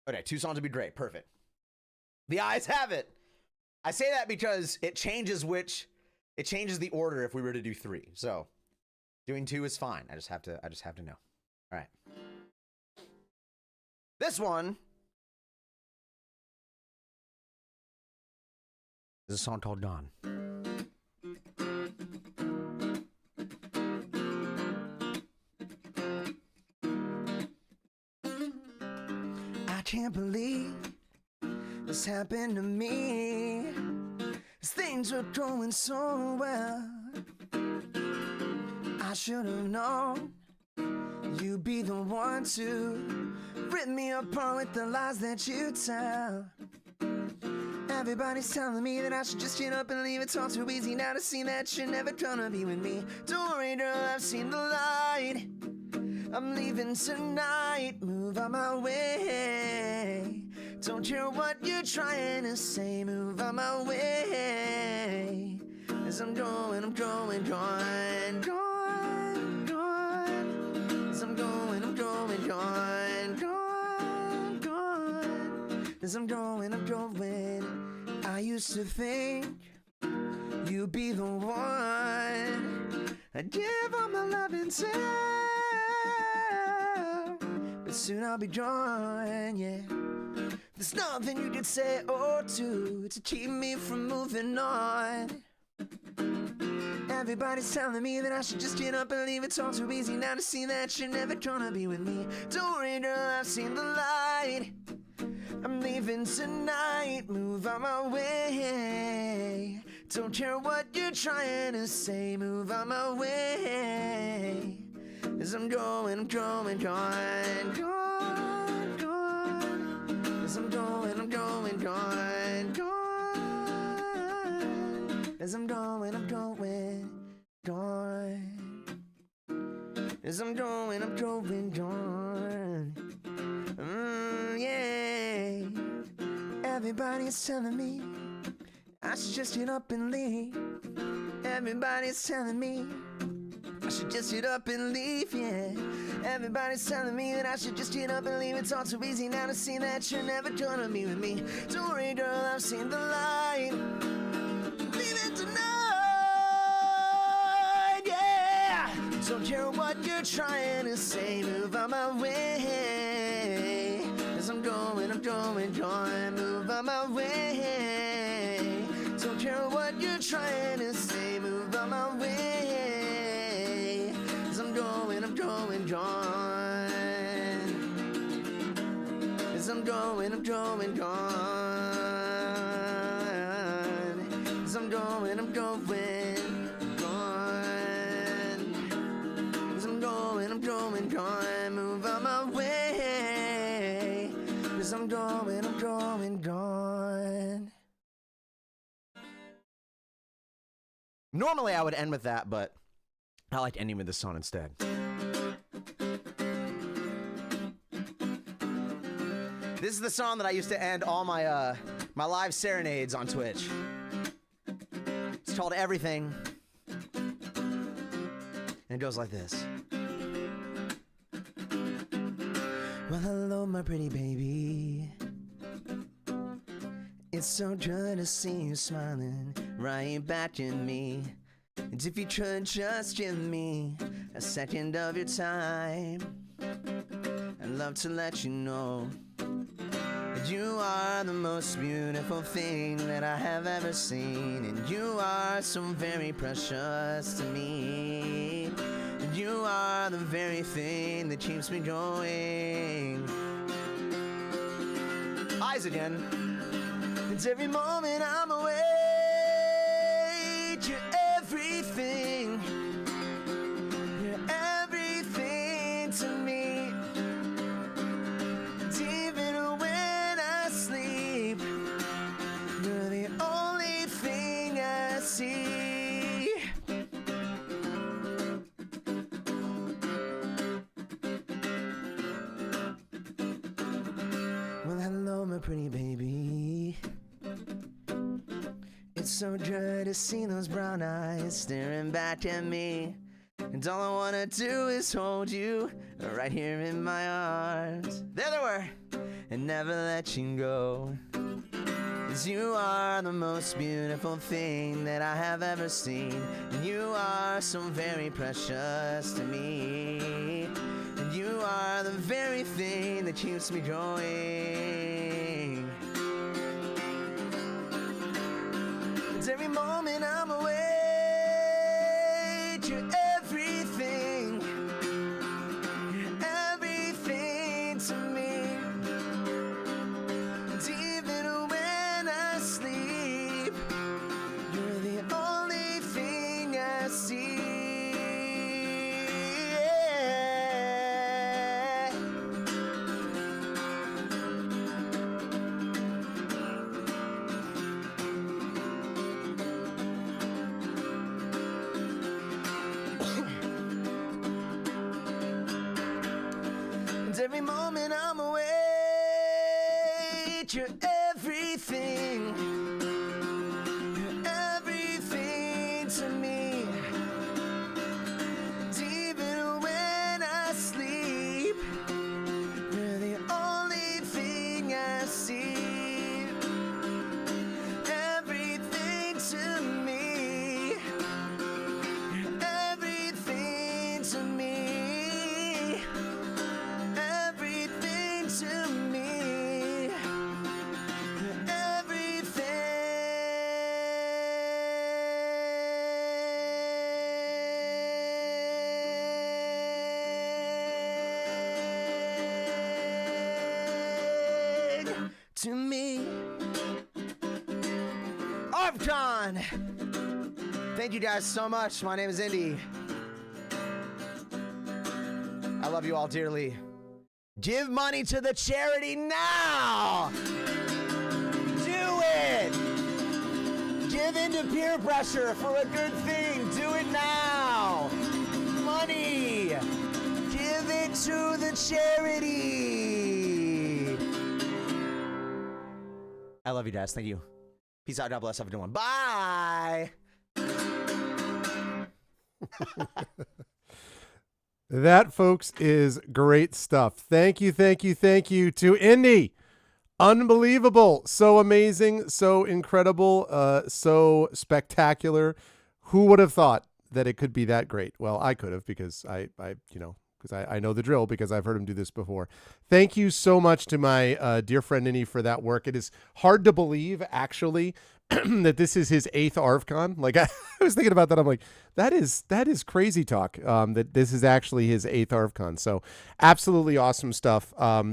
okay, two songs would be great. Perfect. The ayes have it. I say that because it changes the order if we were to do three. So doing two is fine. I just have to know. All right. This one is a song called Gone. I can't believe this happened to me. 'Cause things were going so well. I should have known you'd be the one to rip me apart with the lies that you tell. Everybody's telling me that I should just get up and leave. It's all too easy now to see that you're never gonna be with me. Don't worry, girl, I've seen the light. I'm leaving tonight, move on my way. Don't care what you're trying to say, move on my way. As I'm going, As I'm going, As I'm growing, I used to think you'd be the one I'd give all my love and time, but soon I'll be gone, yeah. There's nothing you could say or do to keep me from moving on. Everybody's telling me that I should just get up and leave. It's all too easy now to see that you're never gonna be with me. Don't worry, girl, I've seen the light. I'm leaving tonight, move on my way. Don't care what you're trying to say, move on my way. As I'm going, gone, gone. As I'm going, gone, gone. As I'm going, gone. As I'm going, gone. Yeah. Everybody's telling me I should just get up and leave. Everybody's telling me I should just get up and leave, yeah. Everybody's telling me that I should just get up and leave. It's all too easy now to see that you're never gonna be with me. Don't worry, girl, I've seen the light. Leave it tonight, yeah. Don't care what you're trying to say, move on my way. As I'm going, gone, move on my way. Don't care what you're trying to say, move on my way. As I'm going, gone. As I'm going, gone. As I'm going, gone. As I'm going, gone, move on my way. As I'm going, gone. Normally I would end with that, but I like ending with this song instead. This is the song that I used to end all my my live serenades on Twitch. It's called Everything. And it goes like this. Well, hello, my pretty baby. It's so good to see you smiling right back at me. And if you could just give me a second of your time, I'd love to let you know that you are the most beautiful thing that I have ever seen. And you are so very precious to me. And you are the very thing that keeps me going. Eyes again. It's every moment I'm awake. You're everything. You're everything to me. And even when I sleep, you're the only thing I see. Well, hello, my pretty baby. It's so good to see those brown eyes staring back at me. And all I wanna do is hold you right here in my arms. There they were. And never let you go. 'Cause you are the most beautiful thing that I have ever seen. And you are so very precious to me. And you are the very thing that keeps me going. It's every moment I'm awake. You're everything. You're everything to me. And even when I sleep, you're the only thing I see. Every moment I'm awake, you're everything. You're everything to me. And even when I sleep, you're the only thing I see. to me. ArvCon! Thank you guys so much. My name is Indy. I love you all dearly. Give money to the charity now! Do it! Give in to peer pressure for a good thing. Do it now! Money! Give it to the charity! I love you guys. Thank you. Peace out. God bless everyone. Bye! That, folks, is great stuff. Thank you to Indy. Unbelievable. So amazing. So incredible. So spectacular. Who would have thought that it could be that great? Well, I could have, because I know the drill, because I've heard him do this before. Thank you so much to my dear friend Indy for that work. It is hard to believe, actually, that this is his 8th ArvCon. Like, I was thinking about that. I'm like, that is crazy talk, that this is actually his 8th ArvCon. So absolutely awesome stuff.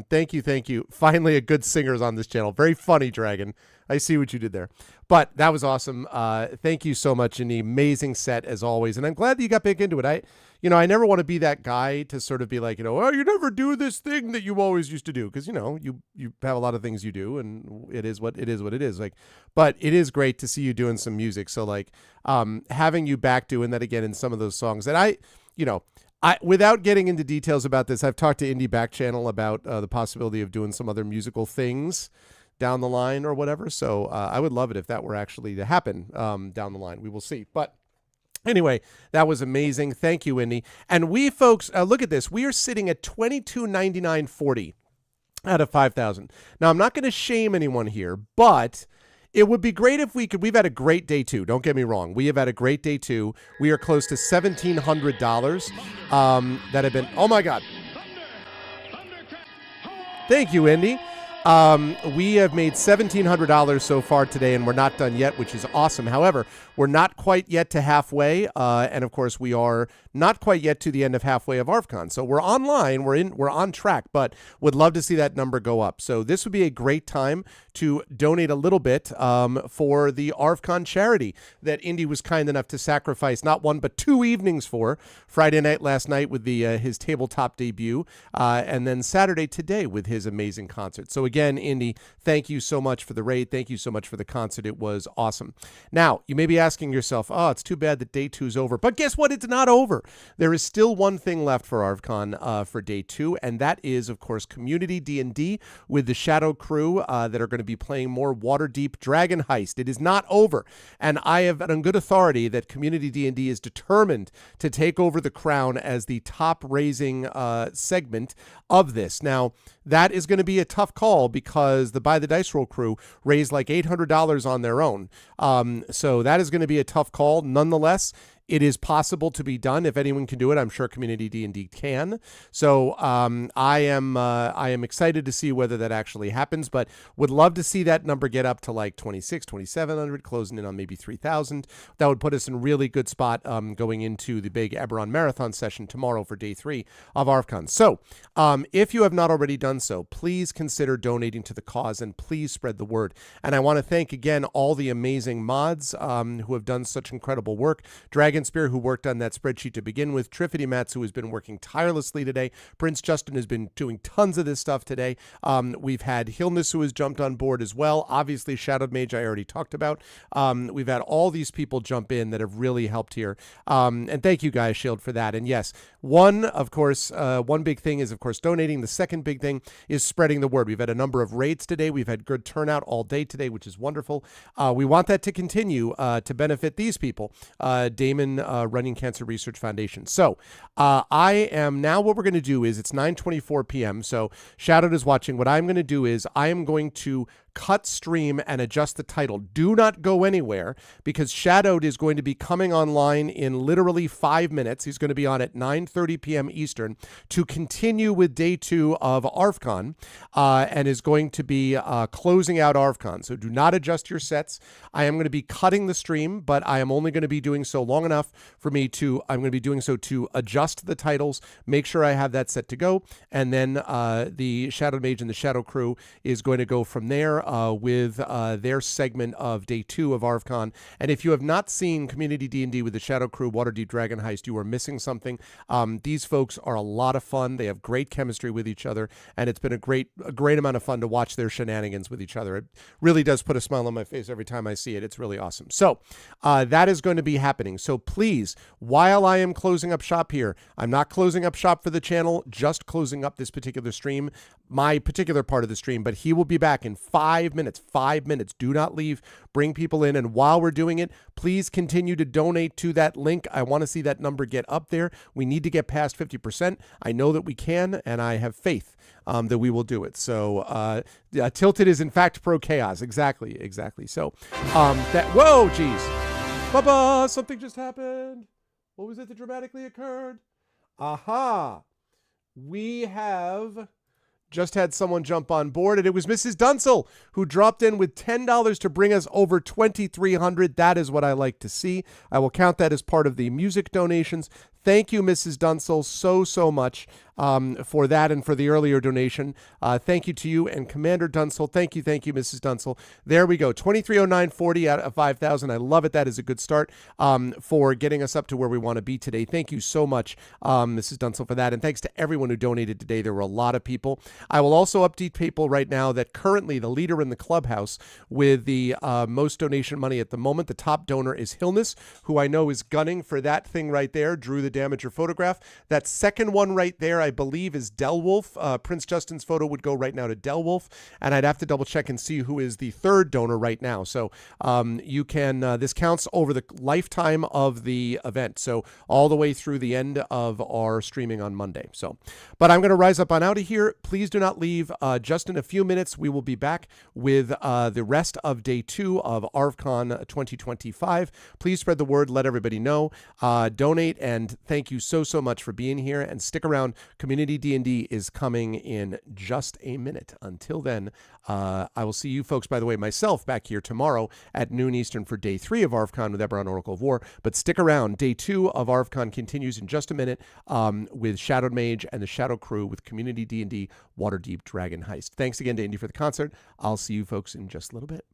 Thank you. Finally, a good singer's on this channel. Very funny, Dragon. I see what you did there. But that was awesome. Thank you so much, Indy. Amazing set as always. And I'm glad that you got back into it. I never want to be that guy to sort of be like, oh, you never do this thing that you always used to do. Because, you have a lot of things you do, and it is what it is. Like, but it is great to see you doing some music. So like, having you back doing that again in some of those songs that I without getting into details about this, I've talked to Indy back channel about the possibility of doing some other musical things down the line or whatever. So I would love it if that were actually to happen down the line. We will see. But anyway, that was amazing. Thank you, Indy. And we, folks, look at this. We are sitting at $22.99.40 out of 5,000. Now, I'm not going to shame anyone here, but it would be great if we could. We've had a great day two. Don't get me wrong. We have had a great day two. We are close to $1,700 that have been. Oh my God! Thank you, Indy. We have made $1,700 so far today, and we're not done yet, which is awesome. However, we're not quite yet to halfway, and of course, we are not quite yet to the end of halfway of ArvCon. So we're online, we're on track, but would love to see that number go up. So this would be a great time to donate a little bit for the ArvCon charity that Indy was kind enough to sacrifice not one but 2 evenings for. Friday night last night with his tabletop debut, and then Saturday today with his amazing concert. So again, Indy, thank you so much for the raid. Thank you so much for the concert. It was awesome. Now, you may be asking yourself, oh, it's too bad that day two is over. But guess what? It's not over. There is still one thing left for ArvCon for day two, and that is, of course, Community D&D with the Shadow Crew that are going to be playing more Waterdeep Dragon Heist. It is not over, and I have on good authority that Community D&D is determined to take over the crown as the top-raising segment of this. Now, that is going to be a tough call because the Buy the Dice Roll crew raised like $800 on their own. So that is going to be a tough call. Nonetheless, it is possible to be done. If anyone can do it, I'm sure Community D&D can. So I am excited to see whether that actually happens, but would love to see that number get up to like 2,700, closing in on maybe 3,000. That would put us in a really good spot going into the big Eberron Marathon session tomorrow for day 3 of ArvCon. So if you have not already done so, please consider donating to the cause and please spread the word. And I want to thank again all the amazing mods who have done such incredible work. Dragon Spear, who worked on that spreadsheet to begin with, Triffity Mats, who has been working tirelessly today, Prince Justin has been doing tons of this stuff today. We've had Hilness, who has jumped on board as well. Obviously, Shadowed Mage, I already talked about. We've had all these people jump in that have really helped here. And thank you guys, Shield, for that. And yes, one big thing is, of course, donating. The second big thing is spreading the word. We've had a number of raids today. We've had good turnout all day today, which is wonderful. We want that to continue to benefit these people. Damon running Cancer Research Foundation. So I am now, what we're going to do is it's 9:24 p.m. So Shadowed is watching. What I'm going to do is I am going to cut stream and adjust the title. Do not go anywhere, because Shadowed is going to be coming online in literally 5 minutes. He's going to be on at 9:30 p.m. Eastern to continue with day 2 of ArvCon, and is going to be closing out ArvCon. So do not adjust your sets. I am going to be cutting the stream, but I am only going to be doing so long enough for me to, I'm going to be doing so to adjust the titles, make sure I have that set to go, and then the Shadow Mage and the Shadow Crew is going to go from there with their segment of day 2 of ArvCon. And if you have not seen Community D&D with the Shadow Crew Waterdeep Dragon Heist, you are missing something. These folks are a lot of fun. They have great chemistry with each other, and it's been a great amount of fun to watch their shenanigans with each other. It really does put a smile on my face every time I see it. It's really awesome. So that is going to be happening. So please, while I am closing up shop here, I'm not closing up shop for the channel, just closing up this particular stream, my particular part of the stream, but he will be back in 5 minutes. 5 minutes. Do not leave. Bring people in. And while we're doing it, please continue to donate to that link. I want to see that number get up there. We need to get past 50%. I know that we can, and I have faith that we will do it. So Tilted is in fact pro chaos. Exactly. So whoa, geez. Bubba, something just happened. What was it that dramatically occurred? Aha. We have just had someone jump on board, and it was Mrs. Dunsel who dropped in with $10 to bring us over 2,300. That is what I like to see. I will count that as part of the music donations. Thank you, Mrs. Dunsel, so much for that and for the earlier donation. Thank you to you and Commander Dunsel. Thank you, Mrs. Dunsel. There we go. 2309.40 out of 5,000. I love it. That is a good start for getting us up to where we want to be today. Thank you so much, Mrs. Dunsel, for that. And thanks to everyone who donated today. There were a lot of people. I will also update people right now that currently the leader in the clubhouse with the most donation money at the moment, the top donor is Hillness, who I know is gunning for that thing right there, drew the damager photograph. That second one right there, I believe, is Delwolf. Prince Justin's photo would go right now to Delwolf, and I'd have to double check and see who is the third donor right now. So you can, this counts over the lifetime of the event, so all the way through the end of our streaming on Monday. So, but I'm going to rise up on out of here. Please do not leave. Just in a few minutes, we will be back with the rest of day 2 of ArvCon 2025. Please spread the word. Let everybody know. Donate, and thank you so much for being here, and stick around. Community D&D is coming in just a minute. Until then, I will see you folks, by the way, myself back here tomorrow at noon Eastern for day 3 of ArvCon with Eberron Oracle of War. But stick around. Day 2 of ArvCon continues in just a minute with Shadowed Mage and the Shadow Crew with Community D&D Waterdeep Dragon Heist. Thanks again to Indy for the concert. I'll see you folks in just a little bit.